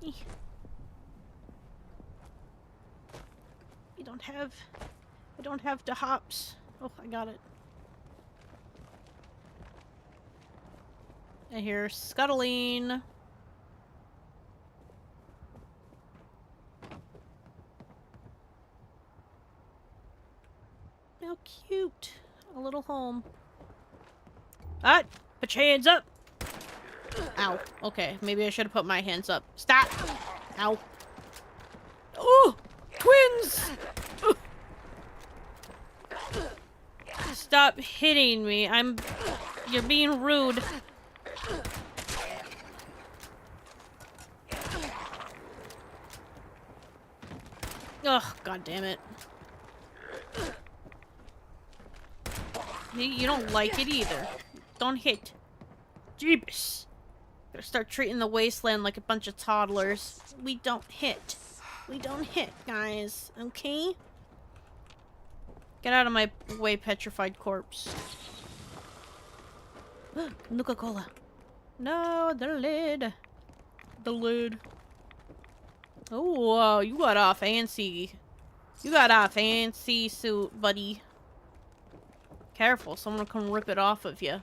I don't have the hops. Oh, I got it. I hear scuttling. How cute. A little home. Ah! Put your hands up! Ow. Okay, maybe I should have put my hands up. Stop! Ow. Oh! Twins! Stop hitting me. You're being rude. Ugh, god damn it. You don't like it either. Don't hit. Jeebus. Gotta start treating the wasteland like a bunch of toddlers. We don't hit. We don't hit, guys. Okay? Get out of my way, petrified corpse. Nuka-Cola. No, the lid. The lid. Oh, you got a fancy... You got a fancy suit, buddy. Careful, someone will come rip it off of you.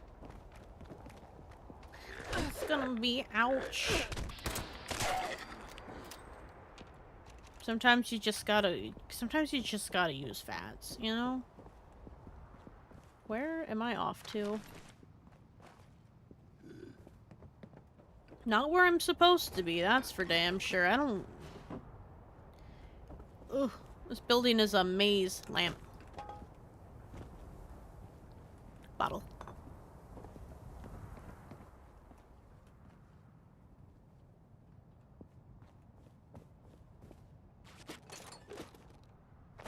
It's gonna be ouch. Sometimes you just gotta use fats, you know? Where am I off to? Not where I'm supposed to be, that's for damn sure. I don't... Ugh. This building is a maze lamp. Bottle.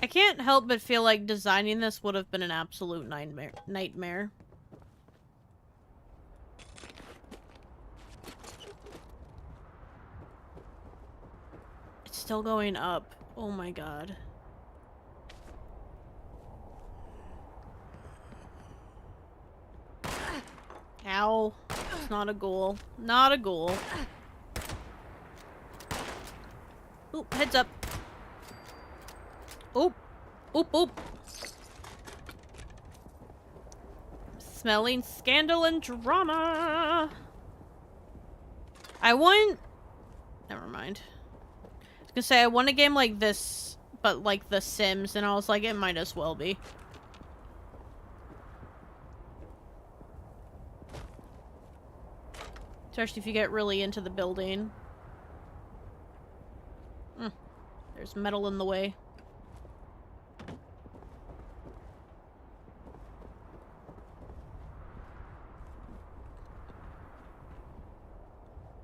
I can't help but feel like designing this would have been an absolute nightmare. It's still going up. Oh my god. Ow. It's not a ghoul. Not a ghoul. Oop, heads up. Oop. Oop, oop. Smelling scandal and drama. I want... Never mind. I was gonna say, I want a game like this, but like The Sims, and I was like, it might as well be. Especially if you get really into the building. There's metal in the way.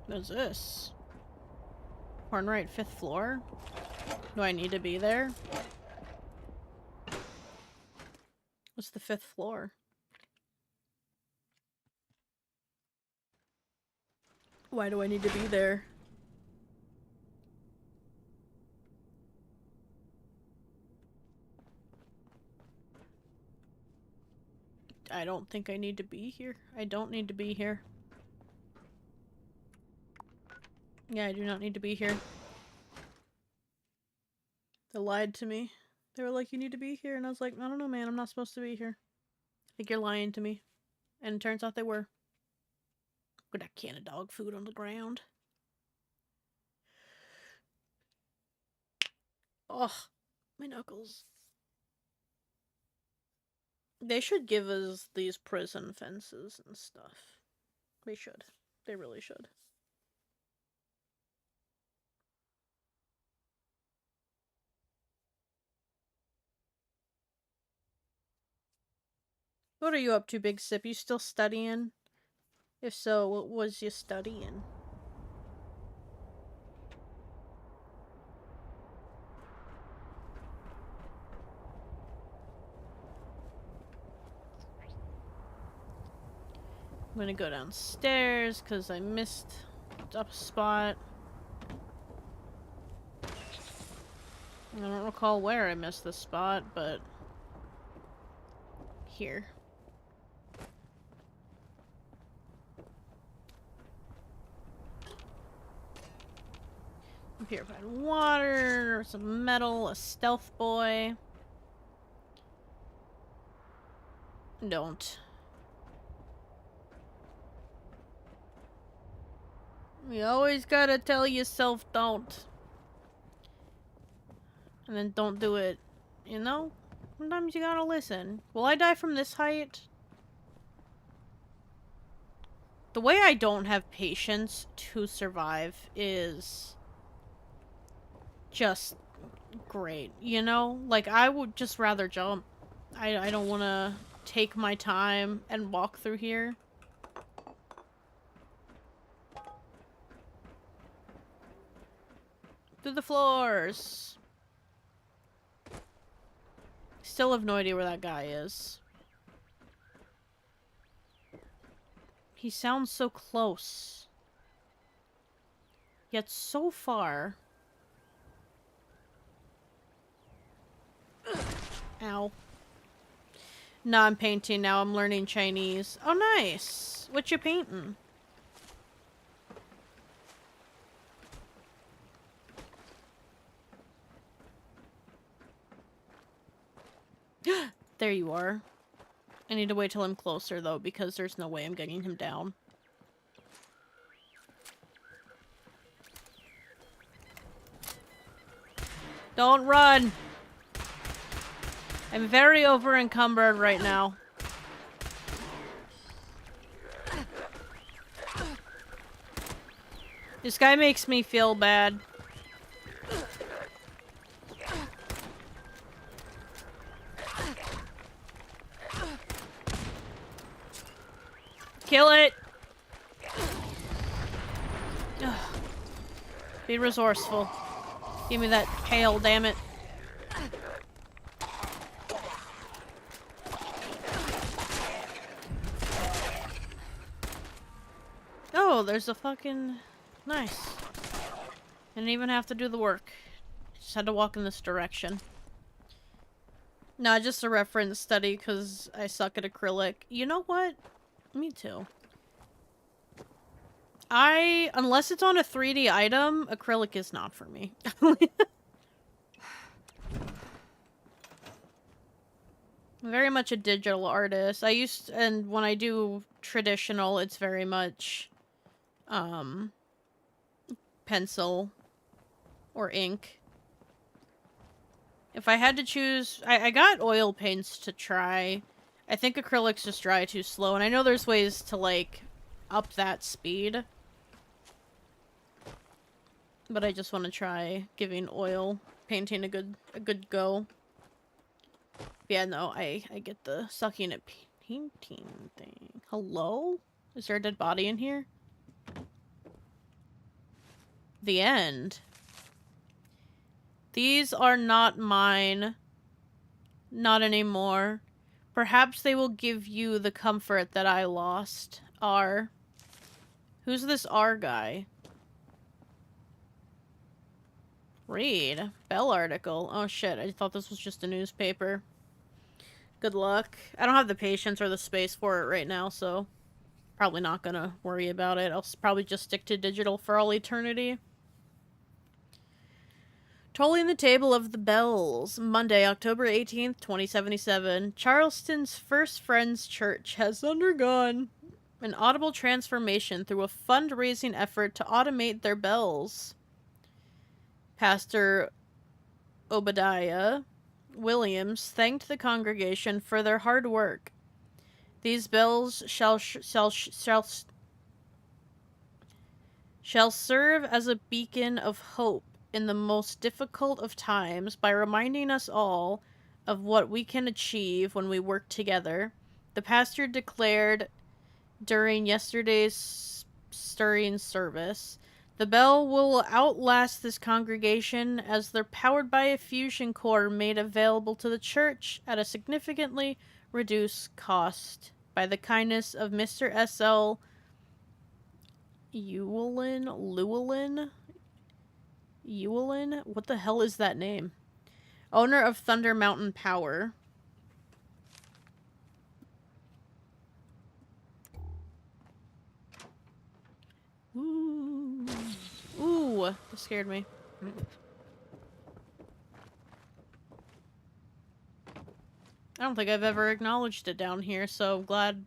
What is this? Hornwright 5th floor? Do I need to be there? What's the 5th floor? Why do I need to be there? I don't think I need to be here. I don't need to be here. Yeah, I do not need to be here. They lied to me. They were like, you need to be here. And I was like, I don't know, man. I'm not supposed to be here. I think you're lying to me. And it turns out they were. With that can of dog food on the ground. Ugh. My knuckles. They should give us these prison fences and stuff. They should. They really should. What are you up to, Big Sip? You still studying? If so, what was you studying? I'm gonna go downstairs because I missed a spot. I don't recall where I missed the spot, but here. Purified water, some metal, a stealth boy. Don't. You always gotta tell yourself don't. And then don't do it. You know? Sometimes you gotta listen. Will I die from this height? The way I don't have patience to survive is just great, you know? Like, I would just rather jump. I don't want to take my time and walk through here. Through the floors. Still have no idea where that guy is. He sounds so close. Yet so far. Ow. No, I'm painting now. I'm learning Chinese. Oh, nice. What you painting? There you are. I need to wait till I'm closer, though, because there's no way I'm getting him down. Don't run! I'm very over-encumbered right now. This guy makes me feel bad. Kill it! Ugh. Be resourceful. Give me that hail, damn it. Oh, there's a fucking... Nice. Didn't even have to do the work. Just had to walk in this direction. Nah, just a reference study because I suck at acrylic. You know what? Me too. Unless it's on a 3D item, acrylic is not for me. I'm very much a digital artist. And when I do traditional, it's very much, pencil or ink. If I had to choose, I got oil paints to try. I think acrylics just dry too slow, and I know there's ways to, like, up that speed. But I just want to try giving oil painting a good go. Yeah, no, I get the sucking at painting thing. Hello? Is there a dead body in here? The end. These are not mine. Not anymore. Perhaps they will give you the comfort that I lost. R. Who's this R guy? Read. Bell article. Oh shit, I thought this was just a newspaper. Good luck. I don't have the patience or the space for it right now, so probably not gonna worry about it. I'll probably just stick to digital for all eternity. Tolling the Table of the Bells. Monday, October 18th, 2077. Charleston's First Friends Church has undergone an audible transformation through a fundraising effort to automate their bells. Pastor Obadiah Williams thanked the congregation for their hard work. These bells shall serve as a beacon of hope in the most difficult of times by reminding us all of what we can achieve when we work together, the pastor declared during yesterday's stirring service. The bell will outlast this congregation as they're powered by a fusion core made available to the church at a significantly reduced cost by the kindness of Mr. S.L. Llewellyn? What the hell is that name? Owner of Thunder Mountain Power. Ooh. Ooh, that scared me. I don't think I've ever acknowledged it down here, so glad.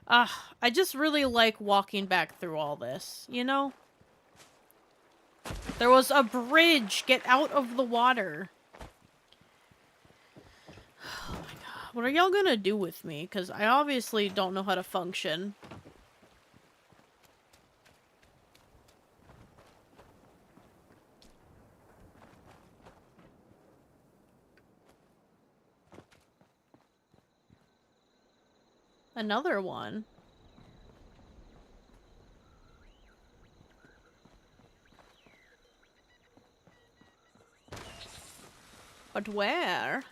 I just really like walking back through all this, you know? There was a bridge! Get out of the water! Oh my god. What are y'all gonna do with me? Because I obviously don't know how to function. Another one. But where?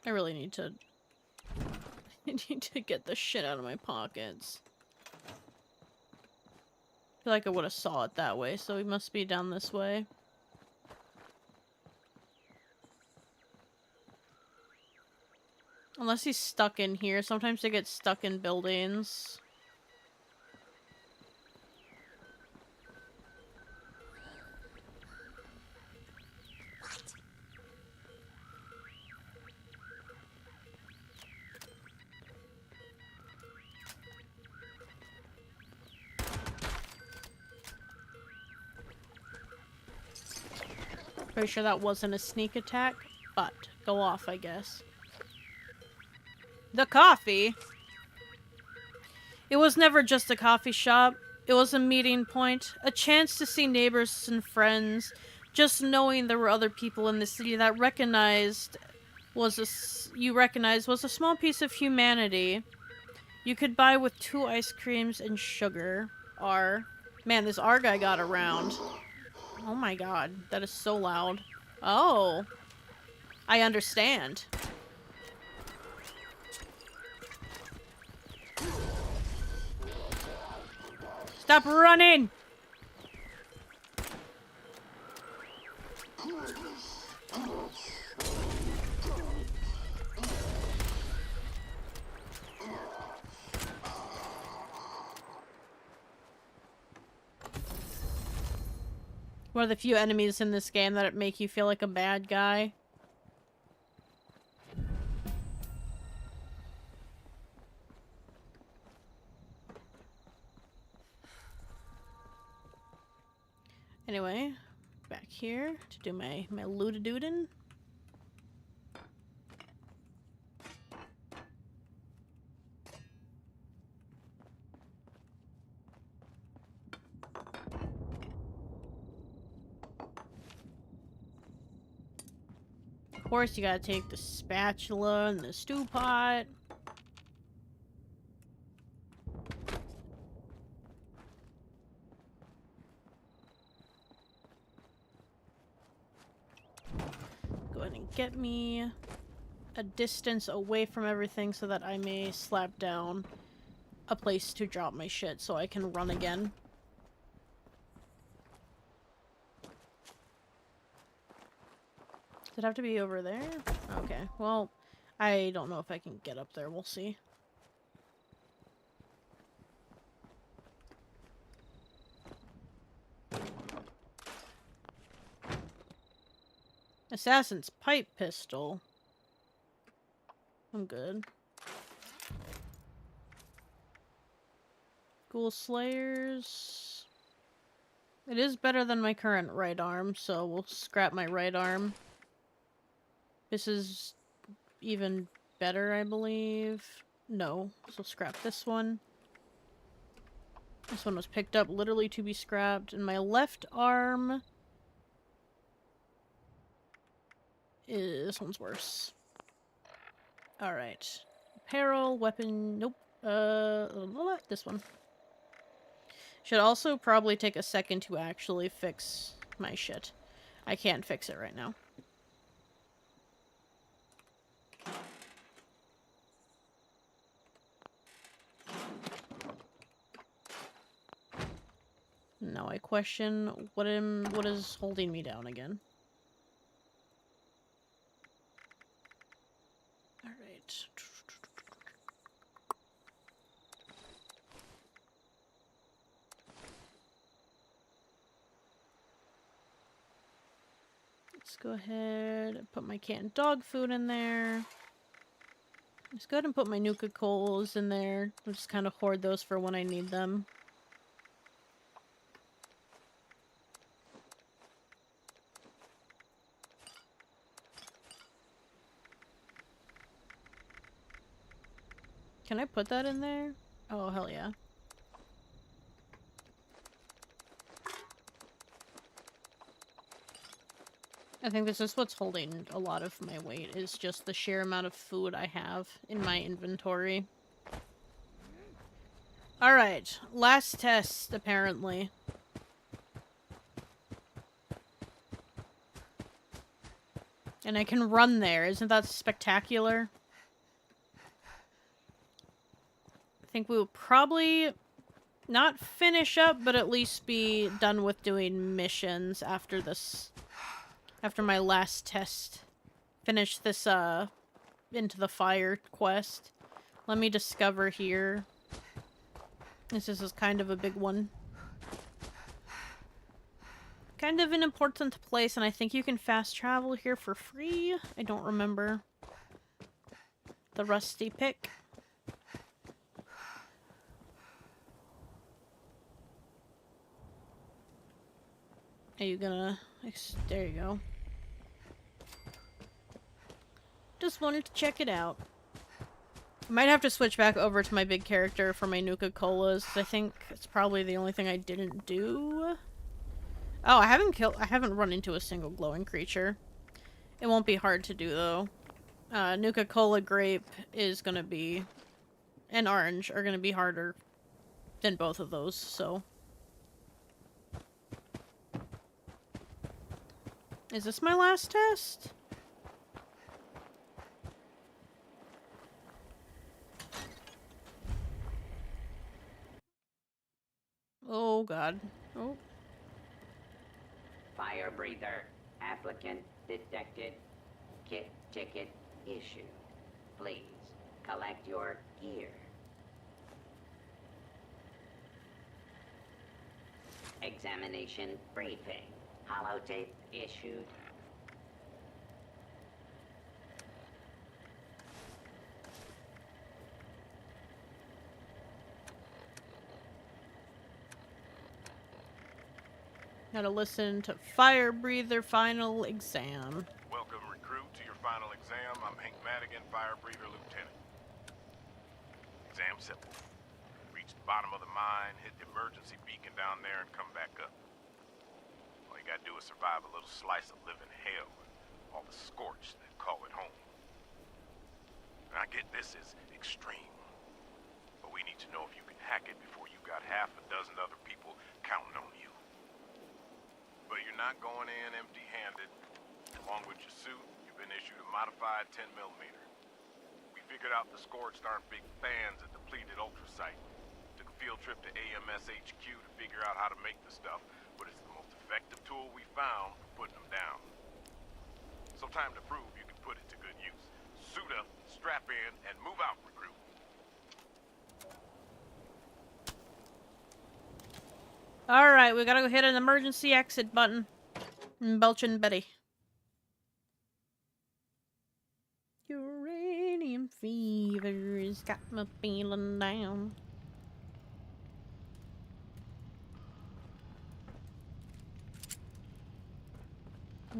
I really need to... I need to get the shit out of my pockets. I feel like I would have saw it that way, so he must be down this way. Unless he's stuck in here. Sometimes they get stuck in buildings. Pretty sure that wasn't a sneak attack, but go off, I guess. The coffee? It was never just a coffee shop. It was a meeting point, a chance to see neighbors and friends. Just knowing there were other people in the city that was a small piece of humanity. You could buy with 2 ice creams and sugar. Man, this R guy got around. Oh my god, that is so loud. Oh. I understand. Stop running! One of the few enemies in this game that make you feel like a bad guy. Anyway, back here to do my loot-a-doodin'. Of course, you gotta take the spatula and the stew pot. Go ahead and get me a distance away from everything so that I may slap down a place to drop my shit so I can run again. Does it have to be over there? Okay, well, I don't know if I can get up there. We'll see. Assassin's pipe pistol. I'm good. Ghoul Slayers. It is better than my current right arm, so we'll scrap my right arm. This is even better, I believe. No, so scrap this one. This one was picked up literally to be scrapped. And my left arm... this one's worse. Alright. Apparel, weapon... Nope. This one. Should also probably take a second to actually fix my shit. I can't fix it right now. Now I question what is holding me down again. Alright. Let's go ahead and put my canned dog food in there. Let's go ahead and put my Nuka-Colas in there. I'll just kind of hoard those for when I need them. can I put that in there? Oh, hell yeah. I think this is what's holding a lot of my weight, is just the sheer amount of food I have in my inventory. Alright, last test, apparently. And I can run there, isn't that spectacular? I think we will probably not finish up, but at least be done with doing missions after this. After my last test. Finish this, Into the Fire quest. Let me discover here. This is kind of a big one. Kind of an important place, and I think you can fast travel here for free. I don't remember. The rusty pick. Are you gonna... There you go. Just wanted to check it out. I might have to switch back over to my big character for my Nuka-Colas. I think it's probably the only thing I didn't do. Oh, I haven't run into a single glowing creature. It won't be hard to do, though. Nuka-Cola grape is gonna be... and orange are gonna be harder than both of those, so... Is this my last test? Oh god. Oh. Fire breather. Applicant detected. Kit ticket issued. Please collect your gear. Examination briefing. Holotape issued. Gotta listen to Fire Breather final exam. Welcome, recruit, to your final exam. I'm Hank Madigan, Fire Breather Lieutenant. Exam simple. Reach the bottom of the mine, hit the emergency beacon down there, and come back up. All you gotta do is survive a little slice of living hell, and all the scorch that call it home. And I get this is extreme, but we need to know if you can hack it before you got half a dozen other people counting on you. But you're not going in empty-handed. Along with your suit, you've been issued a modified 10mm. We figured out the Scorched aren't big fans of depleted ultracite. Took a field trip to AMS HQ to figure out how to make the stuff, but it's the most effective tool we found for putting them down. So time to prove you can put it to good use. Suit up, strap in, and move out, recruit. Alright, we gotta go hit an emergency exit button. Belchin' Betty. Uranium fever's got me feeling down.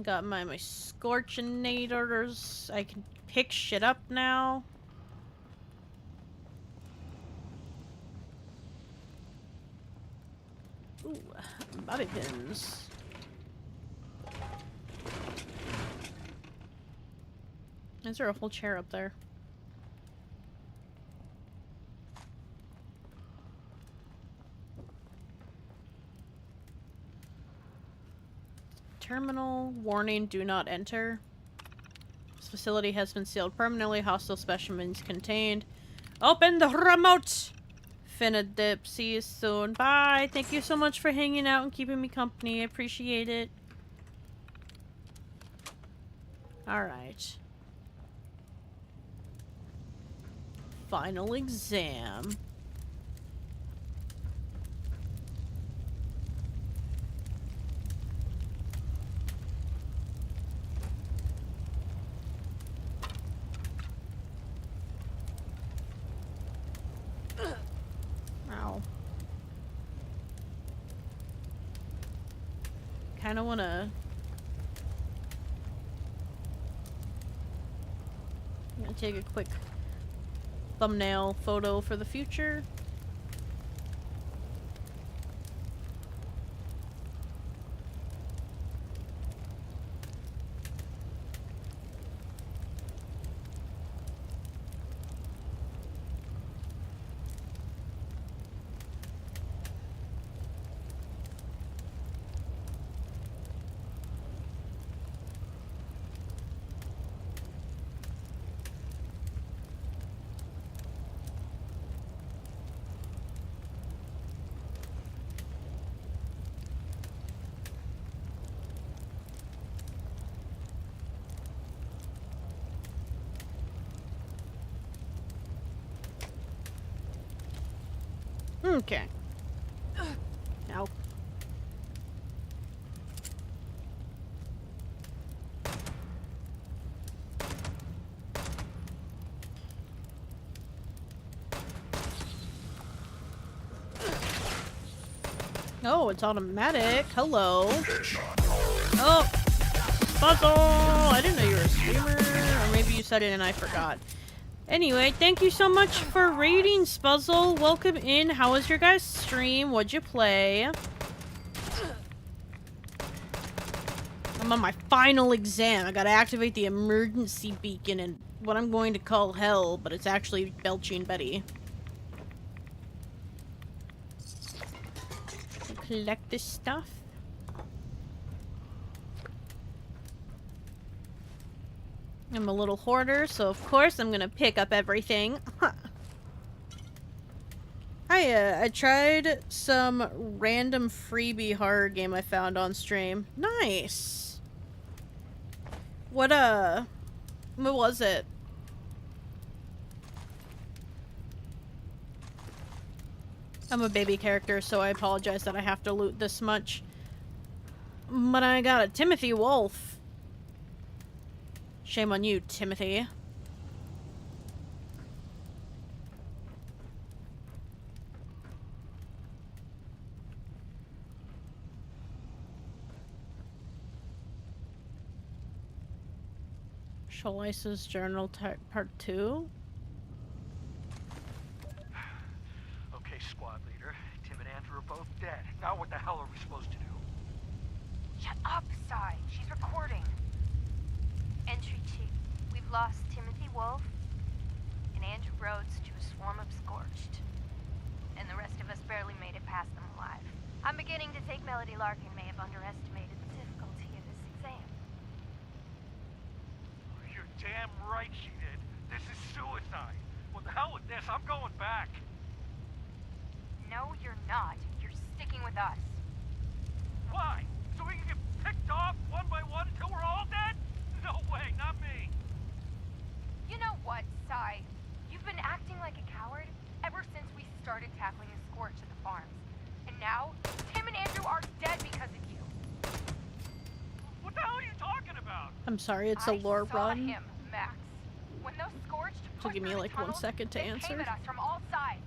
Got my Scorchinators. I can pick shit up now. Ooh, bobby pins. Is there a whole chair up there? Terminal. Warning, do not enter. This facility has been sealed permanently. Hostile specimens contained. Open the remote! Finna-dip. See you soon. Bye! Thank you so much for hanging out and keeping me company. I appreciate it. Alright. Final exam. Ow. Kinda wanna... I'm gonna take a quick thumbnail photo for the future. Okay. Ow. Oh, it's automatic. Hello. Oh! Puzzle! I didn't know you were a streamer. Or maybe you said it and I forgot. Anyway, thank you so much for raiding, Spuzzle. Welcome in. How was your guys' stream? What'd you play? I'm on my final exam. I gotta activate the emergency beacon and what I'm going to call hell, but it's actually Belching Betty. Collect this stuff. I'm a little hoarder, so of course I'm gonna pick up everything. I tried some random freebie horror game I found on stream. Nice. What was it? I'm a baby character, so I apologize that I have to loot this much. But I got a Timothy Wolf. Shame on you, Timothy. Shalice's Journal Part 2? Okay, squad leader. Tim and Andrew are both dead. Now what the hell are we supposed to do? Shut up, Sai. She's recording. Entry 2. We've lost Timothy Wolf and Andrew Rhodes to a swarm of Scorched. And the rest of us barely made it past them alive. I'm beginning to think Melody Larkin may have underestimated the difficulty of this exam. You're damn right she did. This is suicide. Well, the hell with this. I'm going back. No, you're not. You're sticking with us. Why? So we can get picked off one by one until we're all dead? No way, not me. You know what, Sai? You've been acting like a coward ever since we started tackling the Scorch at the farms. And now, Tim and Andrew are dead because of you. What the hell are you talking about? I'm sorry, it's a lore run. Him, Max. When those Scorched So give me like 1 second to they answer. came at us from all sides.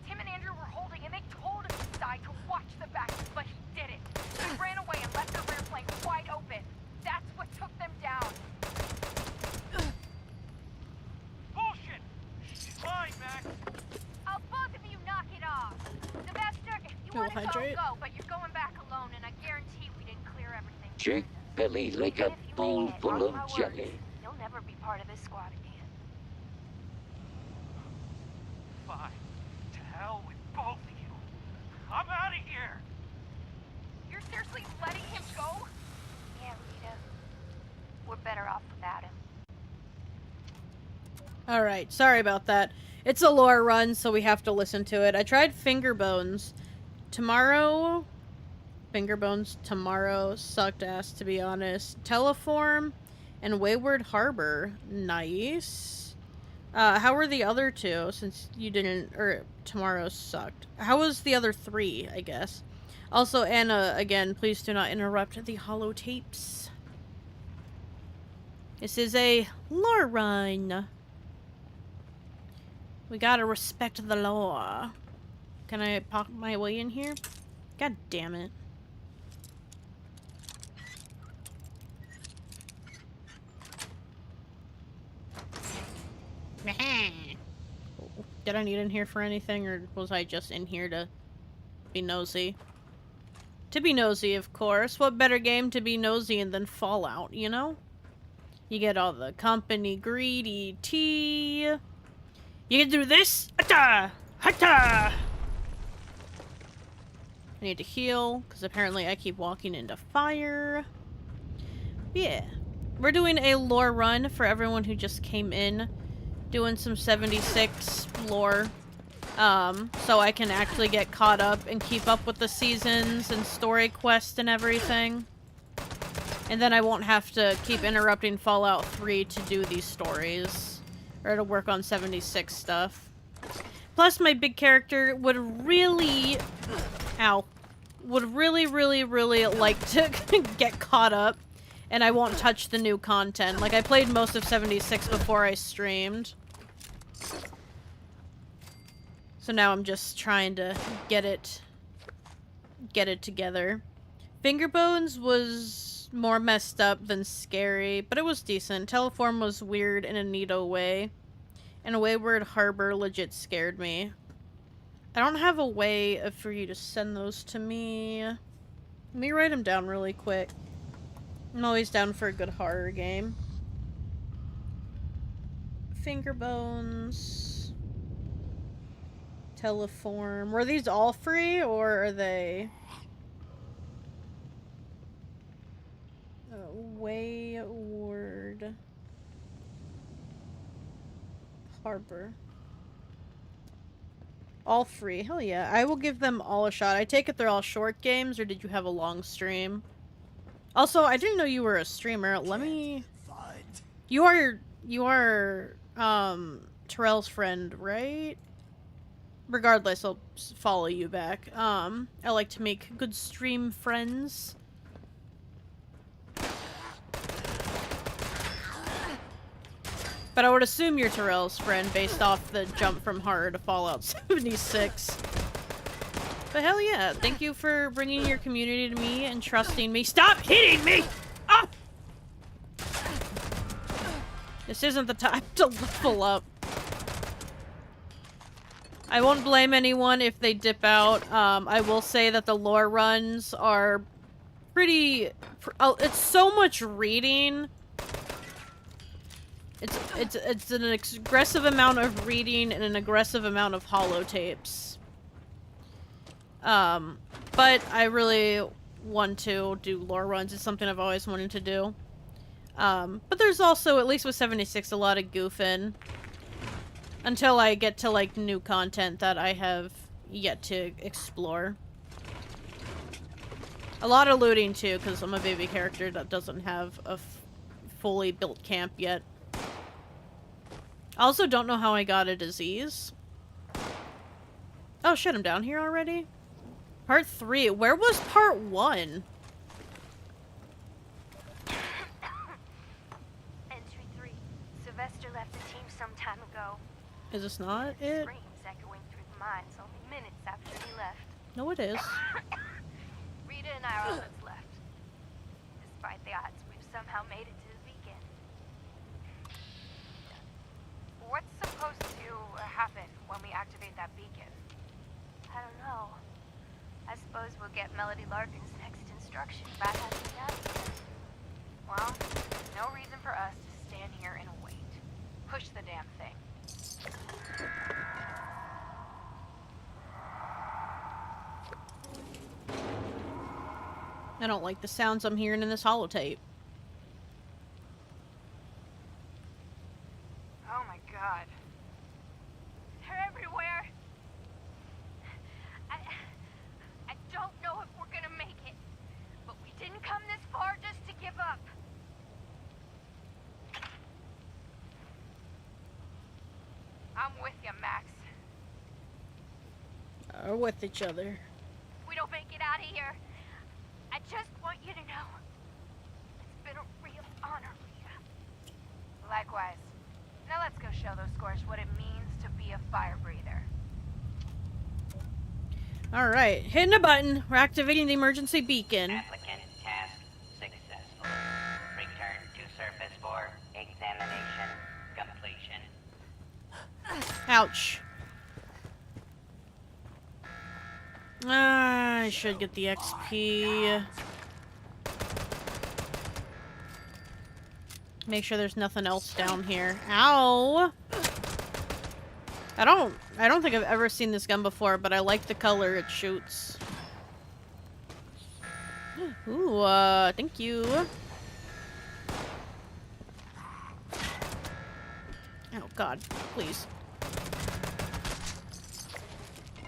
Tim and Andrew were holding, and they told us Sai to watch the back, but he didn't. He ran away and left their rear flank wide open. That's what took them down. Bullshit! Fine, Max. I'll both of you knock it off. Sylvester, if you want to go, but you're going back alone, and I guarantee we didn't clear everything. Shake belly like a bowl full of jelly. You'll never be part of this squad again. Fine. To hell with both of you. I'm out of here. You're seriously letting him go? Yeah, Rita. We're better off without him. Alright, sorry about that. It's a lore run, so we have to listen to it. I tried Fingerbones. Tomorrow sucked ass, to be honest. Teleform and Wayward Harbor. Nice. How were the other two, since you didn't, or tomorrow sucked? How was the other 3, I guess? Also, Anna, again, please do not interrupt the holotapes. This is a lore run. We gotta respect the law. Can I pop my way in here? God damn it. Did I need in here for anything, or was I just in here to be nosy? To be nosy, of course. What better game to be nosy in than Fallout, you know? You get all the company greedy tea. You can do this. Hata! Hata! I need to heal, because apparently I keep walking into fire. Yeah. We're doing a lore run for everyone who just came in. Doing some 76 lore. So I can actually get caught up and keep up with the seasons and story quests and everything. And then I won't have to keep interrupting Fallout 3 to do these stories. Or to work on 76 stuff. Plus, my big character would really... Ow. Would really like to get caught up. And I won't touch the new content. Like, I played most of 76 before I streamed. So now I'm just trying to get it together. Fingerbones was more messed up than scary, but it was decent. Teleform was weird in a neato way. And a Wayward Harbor legit scared me. I don't have a way for you to send those to me. Let me write them down really quick. I'm always down for a good horror game. Fingerbones. Teleform. Were these all free, or are they... Wayward Harbor. All free. Hell yeah. I will give them all a shot. I take it they're all short games, or did you have a long stream? Also, I didn't know you were a streamer. Let me... You are, Terrell's friend, right? Regardless, I'll follow you back. I like to make good stream friends. But I would assume you're Terrell's friend based off the jump from horror to Fallout 76. But hell yeah, thank you for bringing your community to me and trusting me. Stop hitting me! Ah! This isn't the time to level up. I won't blame anyone if they dip out. I will say that the lore runs are pretty... it's so much reading. It's an aggressive amount of reading and an aggressive amount of holotapes. But I really want to do lore runs. It's something I've always wanted to do. But there's also, at least with 76, a lot of goofing. Until I get to, like, new content that I have yet to explore. A lot of looting, too, because I'm a baby character that doesn't have a fully built camp yet. I also don't know how I got a disease. Oh shit, I'm down here already? Part 3. Where was part 1? Entry 3. Sylvester left the team some time ago. Is this not it? Screams echoing through the mines only minutes after he left. No, it is. Rita and I are all that's left. Despite the odds, we've somehow made it to the beacon. What's supposed to happen when we activate that beacon? I don't know. I suppose we'll get Melody Larkin's next instruction about how to get out of here. Well, no reason for us to stand here and wait. Push the damn thing. I don't like the sounds I'm hearing in this holotape. Oh my god. They're everywhere. I don't know if we're gonna make it, but we didn't come this far just to give up. I'm with you, Max. Are with each other. We don't make it out of here. I just want you to know. It's been a real honor, Rita. Likewise. Now let's go show those Scorch what it means to be a fire breather. Alright, hitting a button. We're activating the emergency beacon. Applicant task successful. Return to surface for examination completion. Ouch. I should get the XP. Make sure there's nothing else down here. Ow! I don't think I've ever seen this gun before, but I like the color it shoots. Ooh, thank you. Oh god, please.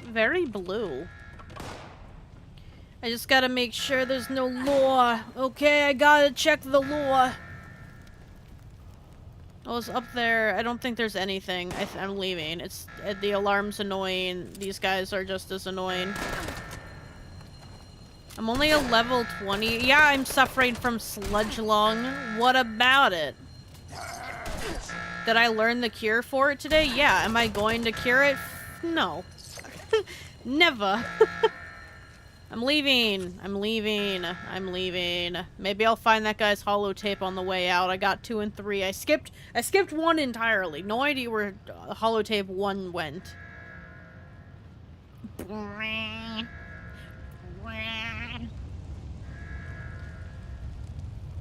Very blue. I just gotta make sure there's no lore. Okay, I gotta check the lore. I was up there. I don't think there's anything. I'm leaving. It's the alarm's annoying. These guys are just as annoying. I'm only a level 20. Yeah, I'm suffering from sludge lung. What about it? Did I learn the cure for it today? Yeah. Am I going to cure it? No. Never. I'm leaving. I'm leaving. I'm leaving. Maybe I'll find that guy's holotape on the way out. I got 2 and 3. I skipped 1 entirely. No idea where holotape 1 went.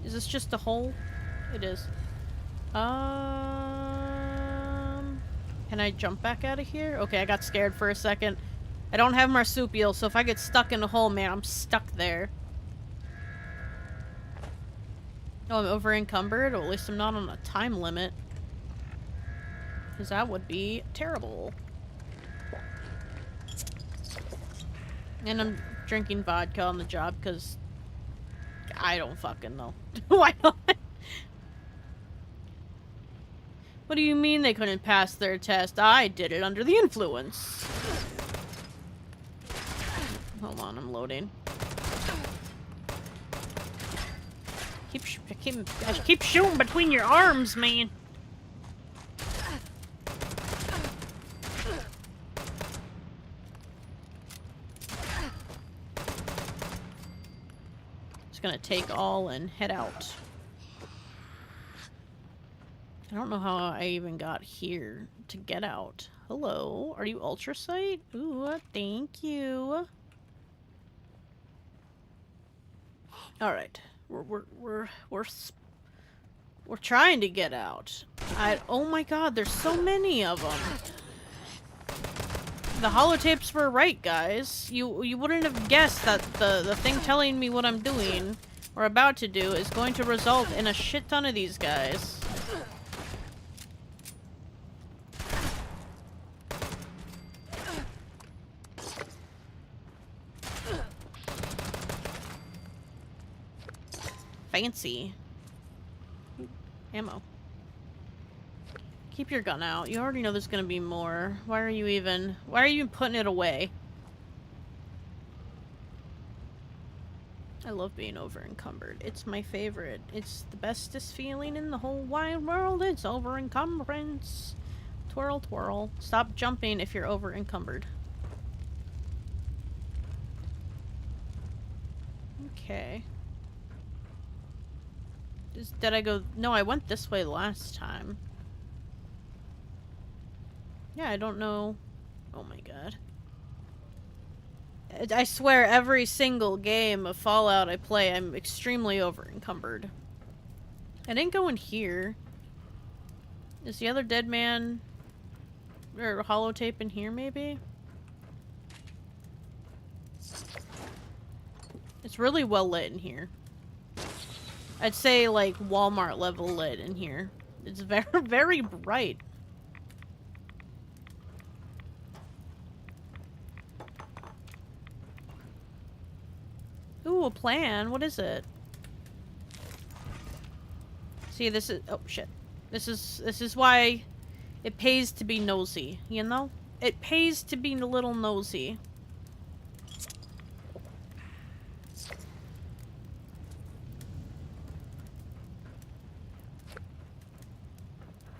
Is this just a hole? It is. Can I jump back out of here? Okay, I got scared for a second. I don't have marsupial, so if I get stuck in a hole, man, I'm stuck there. Oh, I'm over encumbered? Well, at least I'm not on a time limit. Because that would be terrible. And I'm drinking vodka on the job because I don't fucking know. Why not? What do you mean they couldn't pass their test? I did it under the influence. Hold on, I'm loading. Keep shooting between your arms, man. Just gonna take all and head out. I don't know how I even got here to get out. Hello, are you ultrasight? Ooh, thank you. All right, we're trying to get out. Oh my god, there's so many of them. The holotapes were right, guys. You wouldn't have guessed that the thing telling me what I'm doing or about to do is going to result in a shit ton of these guys. Fancy. Ammo. Keep your gun out. You already know there's gonna be more. Why are you even putting it away? I love being over encumbered. It's my favorite. It's the bestest feeling in the whole wide world. It's over encumbrance. Twirl, twirl. Stop jumping if you're over encumbered. Okay. Did I go? No, I went this way last time. Yeah, I don't know. Oh my god. I swear every single game of Fallout I play, I'm extremely over encumbered. I didn't go in here. Is the other dead man or holotape in here maybe? It's really well lit in here. I'd say like Walmart level lit in here. It's very, very bright. Ooh, a plan. What is it? See, this is... Oh, shit. This is why it pays to be nosy, you know? It pays to be a little nosy.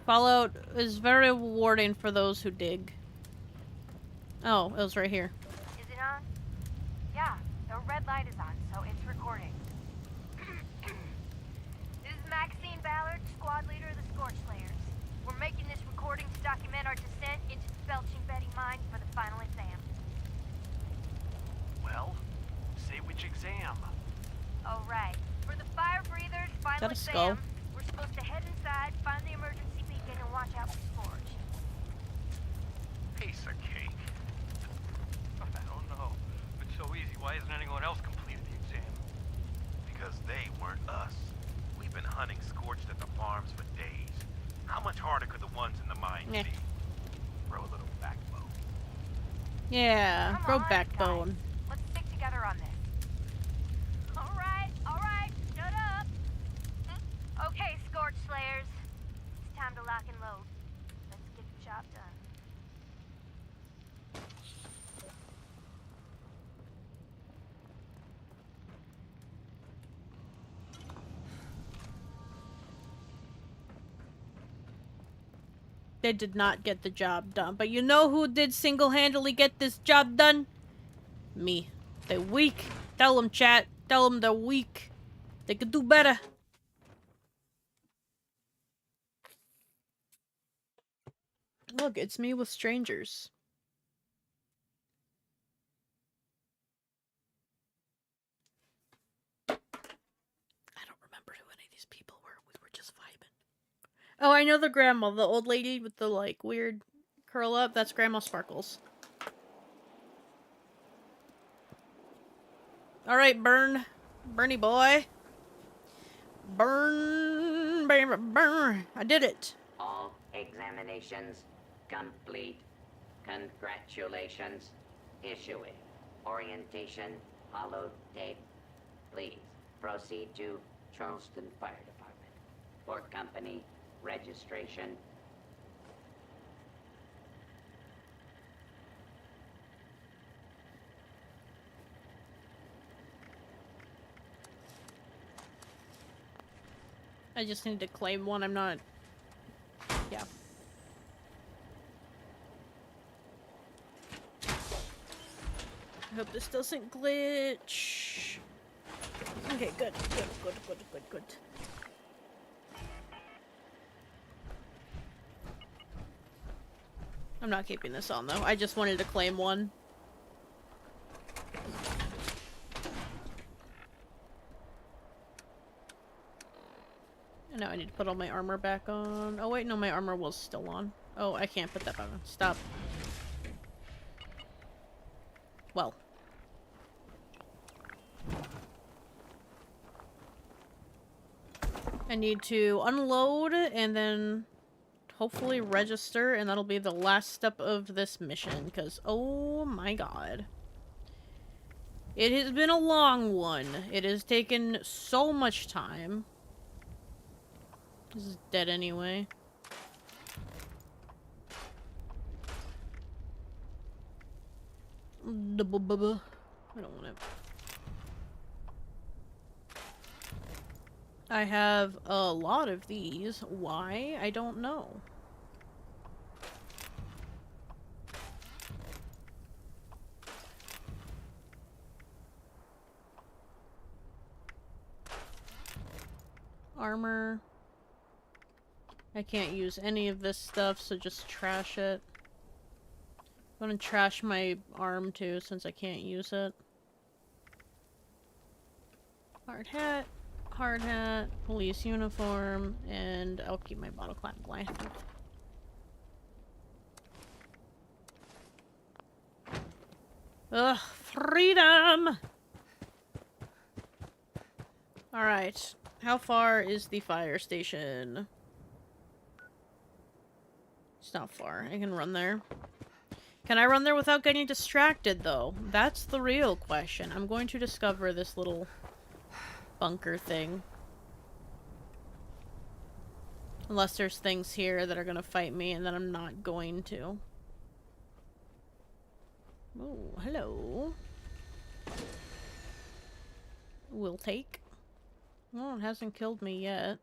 Fallout is very rewarding for those who dig. Oh, it was right here. Is it on? Yeah, the red light is on, so it's recording. This is Maxine Ballard, squad leader of the Scorch Slayers. We're making this recording to document our descent into the belching Betty mine for the final exam. that a skull? We're supposed to head inside, find the emergency beacon, and watch out for Scorch. Piece of cake. I don't know. If it's so easy, why isn't anyone else completed the exam? Because they weren't us. We've been hunting Scorched at the farms for days. How much harder could the ones in the mines be? Grow a little backbone. Yeah, Come grow on, backbone. guys. Let's stick together on this. All right, shut up. Okay, Scorch Slayers. It's time to lock and load. Let's get the job done. They did not get the job done. But you know who did single-handedly get this job done? Me. They're weak. Tell them, chat. Tell them they're weak. They could do better. Look, it's me with strangers. I don't remember who any of these people were. We were just vibing. Oh, I know the grandma. The old lady with the, like, weird curl up. That's Grandma Sparkles. Alright, burn. Bernie boy. Burn, baby, burn. I did it. All examinations complete. Congratulations. Issuing orientation holotape. Please proceed to Charleston Fire Department for company registration. I just need to claim one. I'm not... Yeah. I hope this doesn't glitch. Okay, good. Good. I'm not keeping this on, though. I just wanted to claim one. And now I need to put all my armor back on. Oh wait, no, my armor was still on. Oh, I can't put that back on. Stop. Well. I need to unload and then hopefully register, and that'll be the last step of this mission, because oh my god. It has been a long one. It has taken so much time. This is dead anyway. I don't want it. I have a lot of these. Why? I don't know. Armor. I can't use any of this stuff, so just trash it. I'm gonna trash my arm too, since I can't use it. Hard hat, police uniform, and I'll keep my bottle clap blanket. Ugh, freedom! Alright, how far is the fire station? It's not far. I can run there. Can I run there without getting distracted, though? That's the real question. I'm going to discover this little bunker thing. Unless there's things here that are gonna fight me, and then I'm not going to. Oh, hello. We'll take. Oh, it hasn't killed me yet.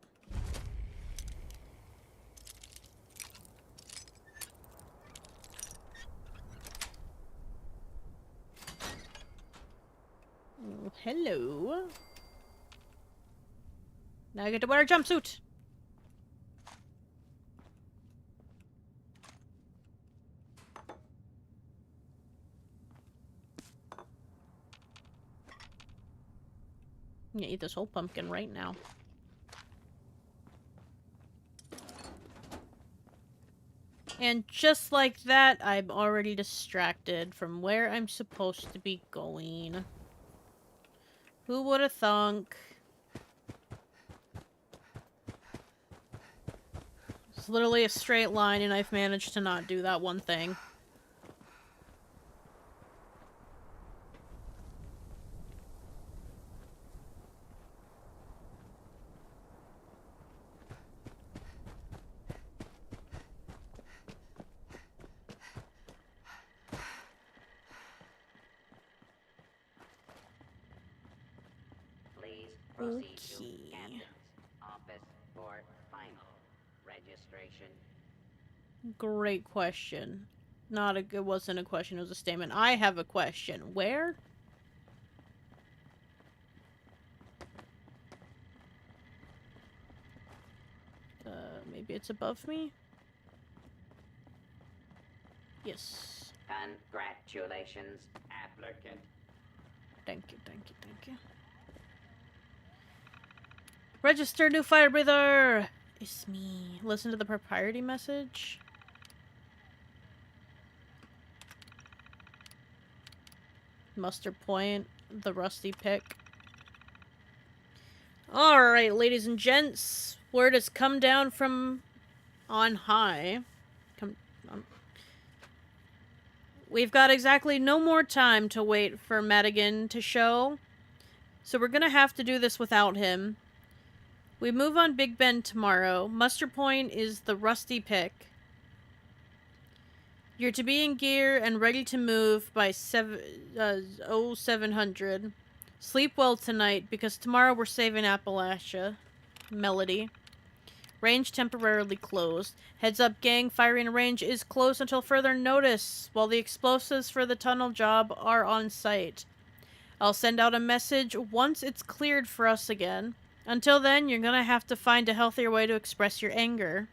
Oh, hello. Now I get to wear a jumpsuit. I'm gonna eat this whole pumpkin right now. And just like that, I'm already distracted from where I'm supposed to be going. Who would have thunk? It's literally a straight line and I've managed to not do that one thing. Please proceed to Captain's office for final registration. Great question. It wasn't a question, it was a statement. I have a question. Where? Maybe it's above me? Yes. Congratulations, applicant. Thank you, thank you, thank you. Register new fire breather! It's me. Listen to the propriety message. Muster point, the rusty pick. Alright, ladies and gents. Word has come down from on high. We've got exactly no more time to wait for Madigan to show. So we're gonna have to do this without him. We move on Big Ben tomorrow. Muster point is the rusty pick. You're to be in gear and ready to move by 0700. Sleep well tonight, because tomorrow we're saving Appalachia. Melody. Range temporarily closed. Heads up, gang. Firing range is closed until further notice, while the explosives for the tunnel job are on site. I'll send out a message once it's cleared for us again. Until then, you're gonna have to find a healthier way to express your anger.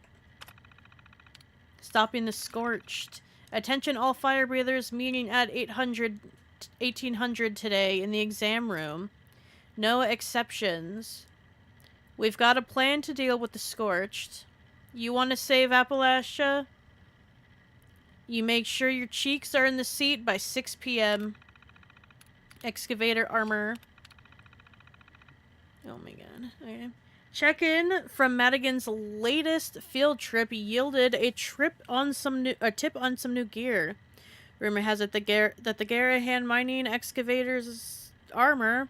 Stopping the scorched. Attention all fire breathers, meeting at 1800 today in the exam room. No exceptions. We've got a plan to deal with the scorched. You want to save Appalachia? You make sure your cheeks are in the seat by 6 p.m. Excavator armor. Oh my god. Okay. Check-in from Madigan's latest field trip yielded a tip on some new gear. Rumor has it that the Garahan mining excavator's armor,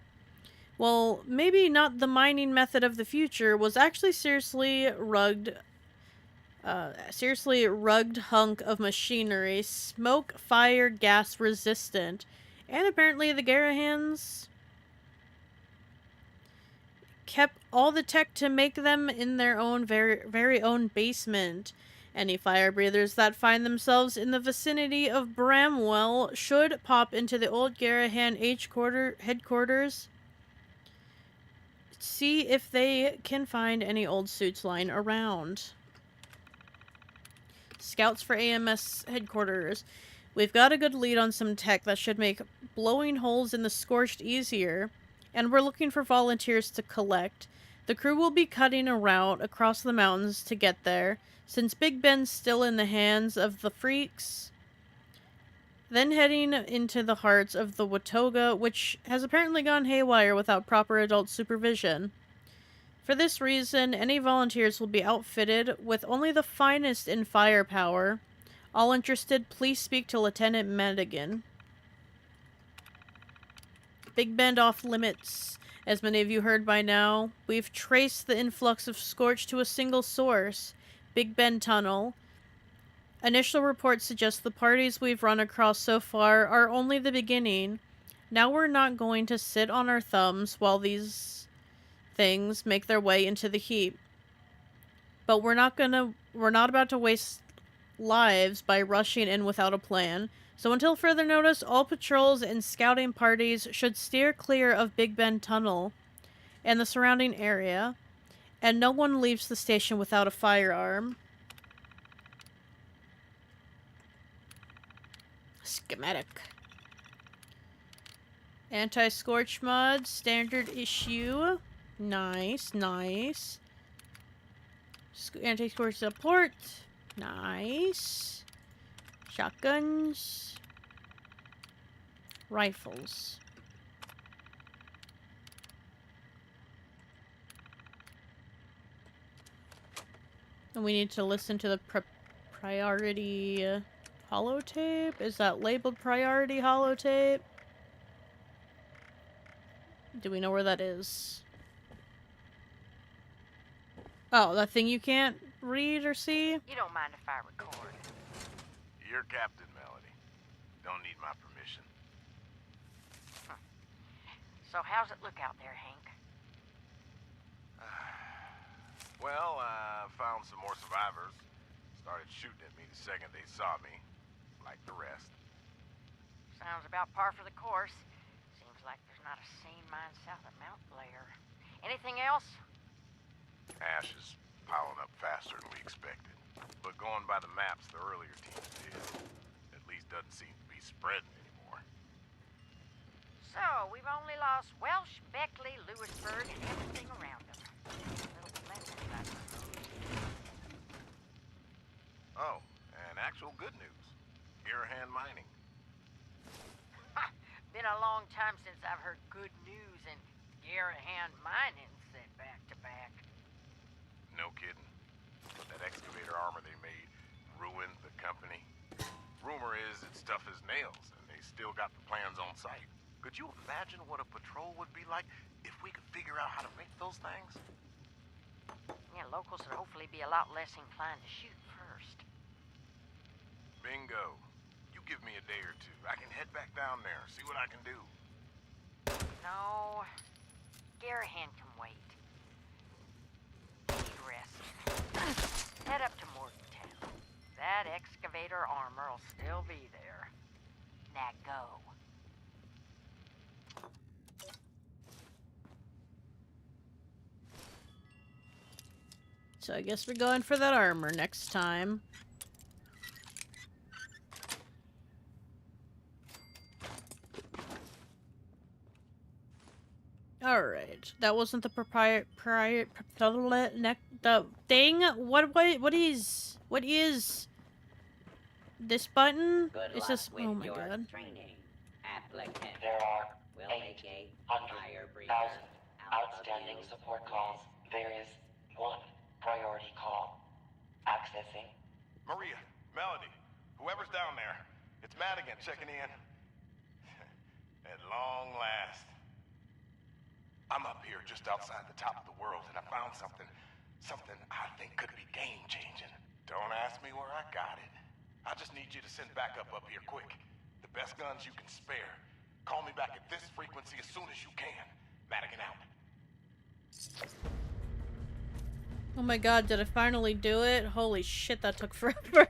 well, maybe not the mining method of the future, was actually seriously rugged hunk of machinery, smoke, fire, gas resistant, and apparently the Garahans kept all the tech to make them in their own very own basement. Any fire breathers that find themselves in the vicinity of Bramwell should pop into the old Garahan headquarters. See if they can find any old suits lying around. Scouts for AMS headquarters. We've got a good lead on some tech that should make blowing holes in the scorched easier, and we're looking for volunteers to collect. The crew will be cutting a route across the mountains to get there, since Big Ben's still in the hands of the freaks. Then heading into the hearts of the Watoga, which has apparently gone haywire without proper adult supervision. For this reason, any volunteers will be outfitted with only the finest in firepower. All interested, please speak to Lieutenant Madigan. Big Bend off limits. As many of you heard by now, we've traced the influx of Scorch to a single source, Big Bend Tunnel. Initial reports suggest the parties we've run across so far are only the beginning. Now we're not going to sit on our thumbs while these things make their way into the heap. But we're not about to waste lives by rushing in without a plan. So until further notice, all patrols and scouting parties should steer clear of Big Bend Tunnel and the surrounding area, and no one leaves the station without a firearm. Schematic. Anti-scorch mod, standard issue. Nice, nice. Anti-scorch support. Nice. Shotguns. Rifles. And we need to listen to the priority holotape? Is that labeled priority holotape? Do we know where that is? Oh, that thing you can't read or see? You don't mind if I record? You're Captain Melody. Don't need my permission. So how's it look out there, Hank? Well, I found some more survivors. Started shooting at me the second they saw me, like the rest. Sounds about par for the course. Seems like there's not a sane mind south of Mount Blair. Anything else? Ash is piling up faster than we expected. But going by the maps the earlier teams did, at least doesn't seem to be spreading anymore. So, we've only lost Welsh, Beckley, Lewisburg, and everything around them. A little blended, I suppose. Oh, and actual good news. Hand mining. Been a long time since I've heard good news and Garrahan mining said back to back. No kidding. That excavator armor they made ruined the company. Rumor is it's tough as nails, and they still got the plans on site. Could you imagine what a patrol would be like if we could figure out how to make those things? Yeah, locals would hopefully be a lot less inclined to shoot first. Bingo. You give me a day or two. I can head back down there, see what I can do. No. Garrahan can wait. Need rest. Head up to Morgantown. That excavator armor will still be there. Now go. So I guess we're going for that armor next time. Alright. That wasn't the the thing? What is this button? Good It's luck just with oh my your god. training, applicant. There are We'll make a 800,000 fire breather out of outstanding you. support calls. There is one priority call. Accessing. Maria, Melody, whoever's down there, it's Madigan checking in. At long last. I'm up here just outside the top of the world, and I found something I think could be game-changing. Don't ask me where I got it. I just need you to send backup up here quick. The best guns you can spare. Call me back at this frequency as soon as you can. Madigan out. Oh my god, did I finally do it? Holy shit, that took forever.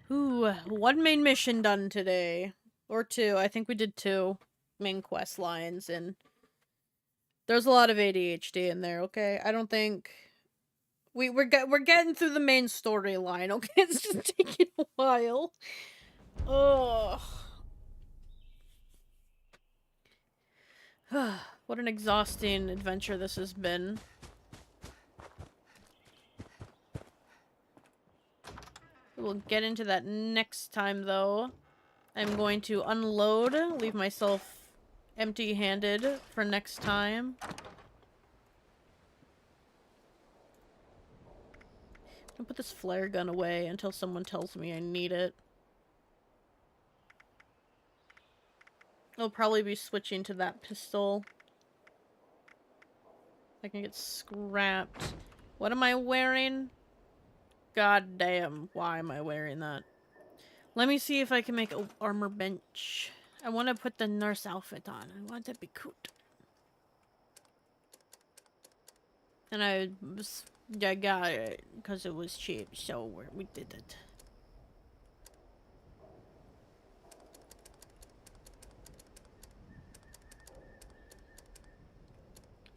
Ooh, one main mission done today. Or two. I think we did 2 main quest lines, and there's a lot of ADHD in there, okay? I don't think... We're getting through the main storyline, okay? It's just taking a while. Ugh. What an exhausting adventure this has been. We'll get into that next time, though. I'm going to unload, leave myself empty-handed for next time. I'll put this flare gun away until someone tells me I need it. I'll probably be switching to that pistol. I can get scrapped. What am I wearing? God damn, why am I wearing that? Let me see if I can make an armor bench. I want to put the nurse outfit on. I want to be cute. And I got it because it was cheap, so we did it.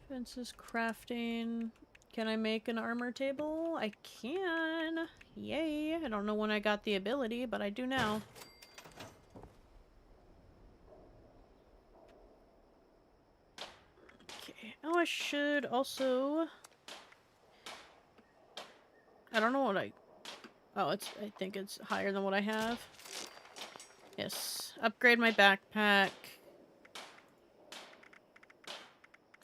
Fences crafting. Can I make an armor table? I can. Yay. I don't know when I got the ability, but I do now. Okay. Oh, I should also... I don't know what I... Oh, I think it's higher than what I have. Yes. Upgrade my backpack.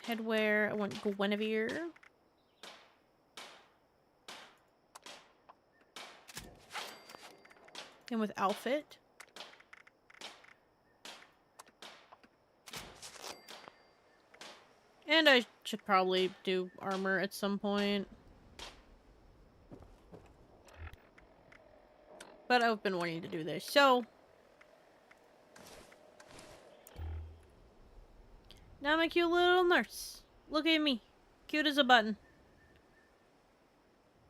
Headwear. I want Guinevere. And with outfit. And I should probably do armor at some point. But I've been wanting to do this, so... Now I'm a cute little nurse. Look at me. Cute as a button.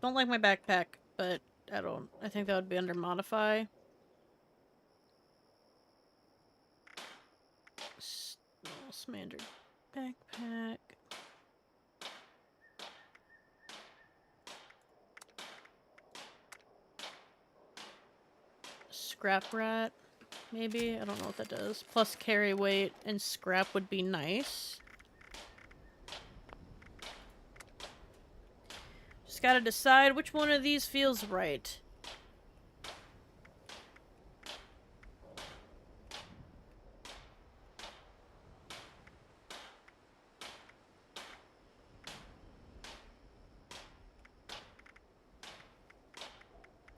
Don't like my backpack, but I think that would be under modify. Standard backpack. Scrap rat, maybe? I don't know what that does. Plus carry weight and scrap would be nice. Just gotta decide which one of these feels right.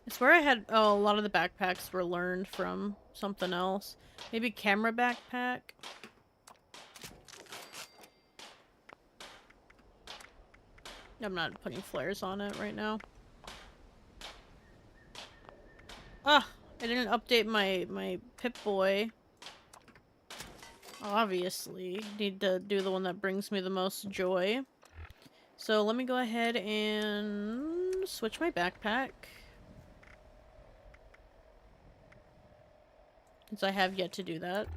I swear I had... Oh, a lot of the backpacks were learned from something else. Maybe camera backpack? I'm not putting flares on it right now. Ah! I didn't update my Pip-Boy. Obviously. Need to do the one that brings me the most joy. So let me go ahead and switch my backpack. Since I have yet to do that.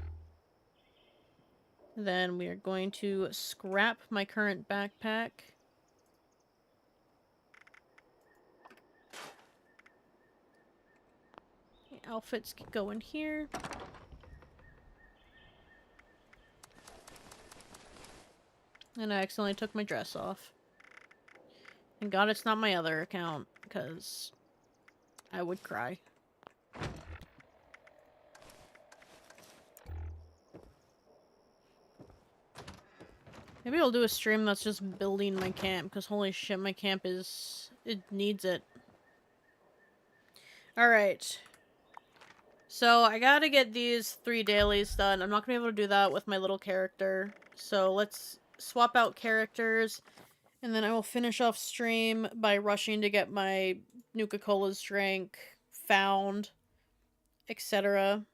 Then we are going to scrap my current backpack. The outfits can go in here. And I accidentally took my dress off. Thank God it's not my other account, because I would cry. Maybe I'll do a stream that's just building my camp, because holy shit, my camp is... it needs it. Alright. So, I gotta get these 3 dailies done. I'm not gonna be able to do that with my little character. So, let's swap out characters, and then I will finish off stream by rushing to get my Nuka-Cola's drank, found, etc.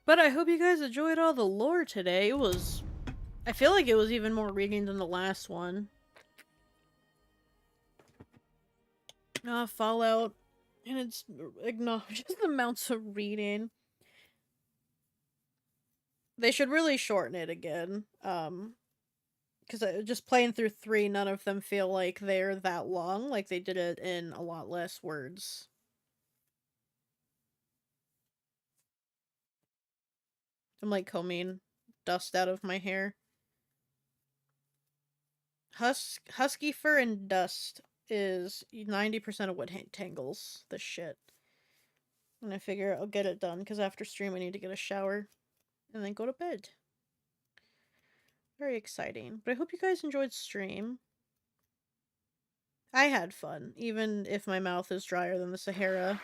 But I hope you guys enjoyed all the lore today. It was... I feel like it was even more reading than the last one. Fallout. And it's acknowledges the amounts of reading. They should really shorten it again. Because just playing through 3, none of them feel like they're that long. Like they did it in a lot less words. I'm like combing dust out of my hair. Husky fur and dust is 90% of what tangles the shit. And I figure I'll get it done, because after stream I need to get a shower. And then go to bed. Very exciting. But I hope you guys enjoyed stream. I had fun, even if my mouth is drier than the Sahara.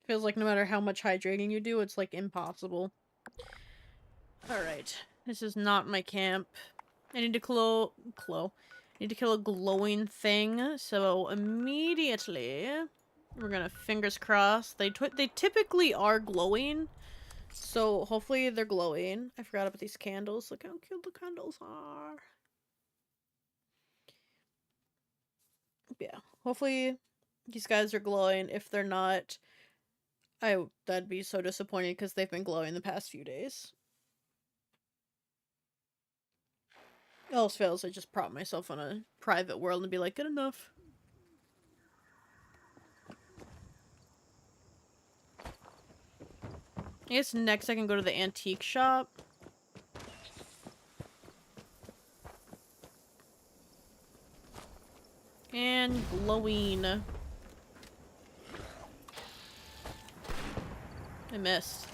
Feels like no matter how much hydrating you do, it's like impossible. Alright. This is not my camp. I need to need to kill a glowing thing, so immediately we're gonna fingers crossed. They typically are glowing, so hopefully they're glowing. I forgot about these candles. Look how cute the candles are. Yeah, hopefully these guys are glowing. If they're not, that'd be so disappointing because they've been glowing the past few days. Else fails, I just prop myself on a private world and be like, good enough. I guess next I can go to the antique shop. And glowing. I missed.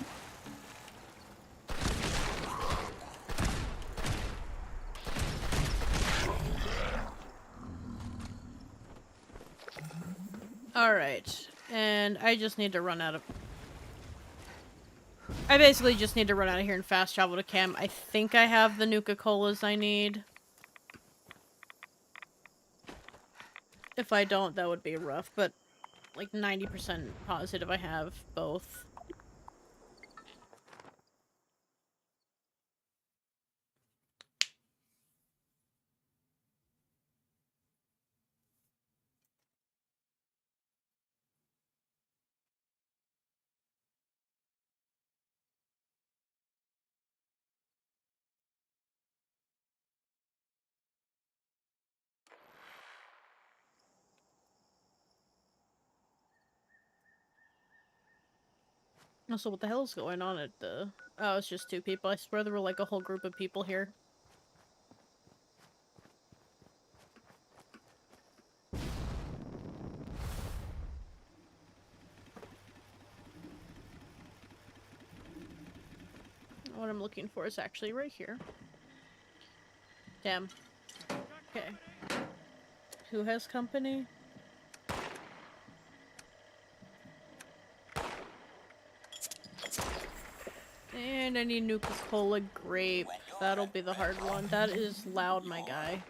Alright. And I just need to run out of... I basically just need to run out of here and fast travel to camp. I think I have the Nuka-Colas I need. If I don't, that would be rough, but like 90% positive I have both. Also, what the hell is going on at the... Oh, it's just two people. I swear there were like a whole group of people here. What I'm looking for is actually right here. Damn. Okay. Who has company? And I need Nuka-Cola grape. That'll be the hard one. That is loud, my guy.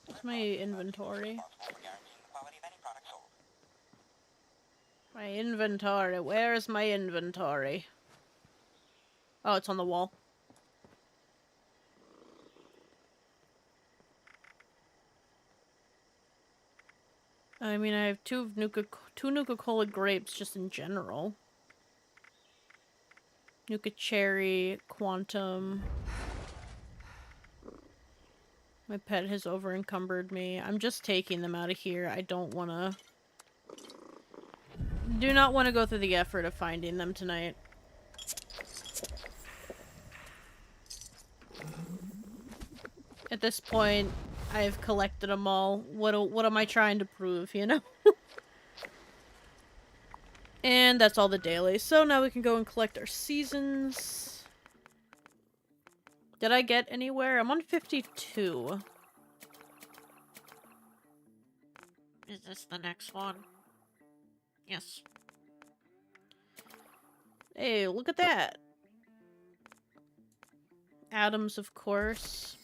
What's my inventory? My inventory. Where's my inventory? Oh, it's on the wall. I mean, I have two Nuka-Cola grapes just in general. Nuka Cherry, Quantum. My pet has over-encumbered me. I'm just taking them out of here. I don't want to... Do not want to go through the effort of finding them tonight. At this point, I've collected them all. What am I trying to prove, you know? And that's all the dailies. So now we can go and collect our seasons. Did I get anywhere? I'm on 52. Is this the next one? Yes. Hey, look at that. Atoms, of course.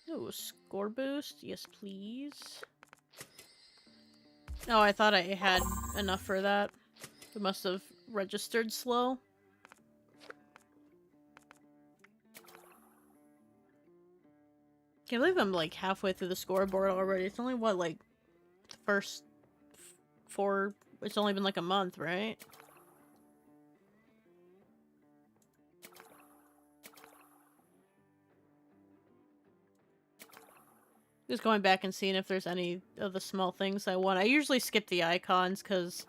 Ooh, score boost. Yes, please. Oh, I thought I had enough for that. It must have registered slow. Can't believe I'm like halfway through the scoreboard already. It's only what, like, the first 4... It's only been like a month, right? Just going back and seeing if there's any of the small things I want. I usually skip the icons because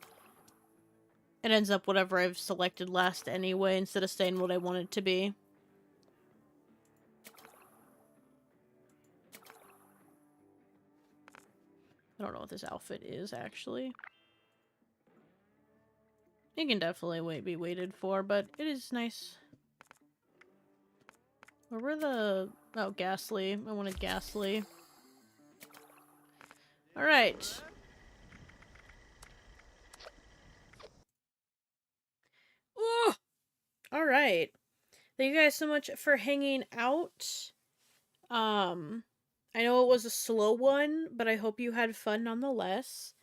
it ends up whatever I've selected last anyway instead of staying what I want it to be. I don't know what this outfit is, actually. It can definitely be waited for, but it is nice. Where were the... Oh, Ghastly. I wanted Ghastly. Alright. Ooh! Alright. Thank you guys so much for hanging out. I know it was a slow one, but I hope you had fun nonetheless.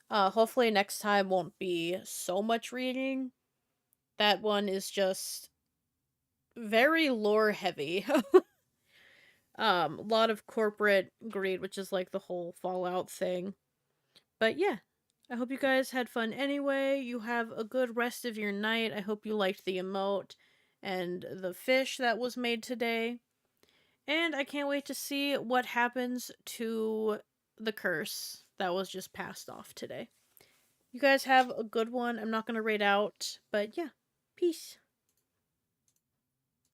Hopefully next time won't be so much reading. That one is just very lore heavy. A lot of corporate greed, which is like the whole Fallout thing. But yeah, I hope you guys had fun anyway. You have a good rest of your night. I hope you liked the emote. and the fish that was made today. And I can't wait to see what happens to the curse that was just passed off today. You guys have a good one. I'm not going to raid out, but yeah, peace.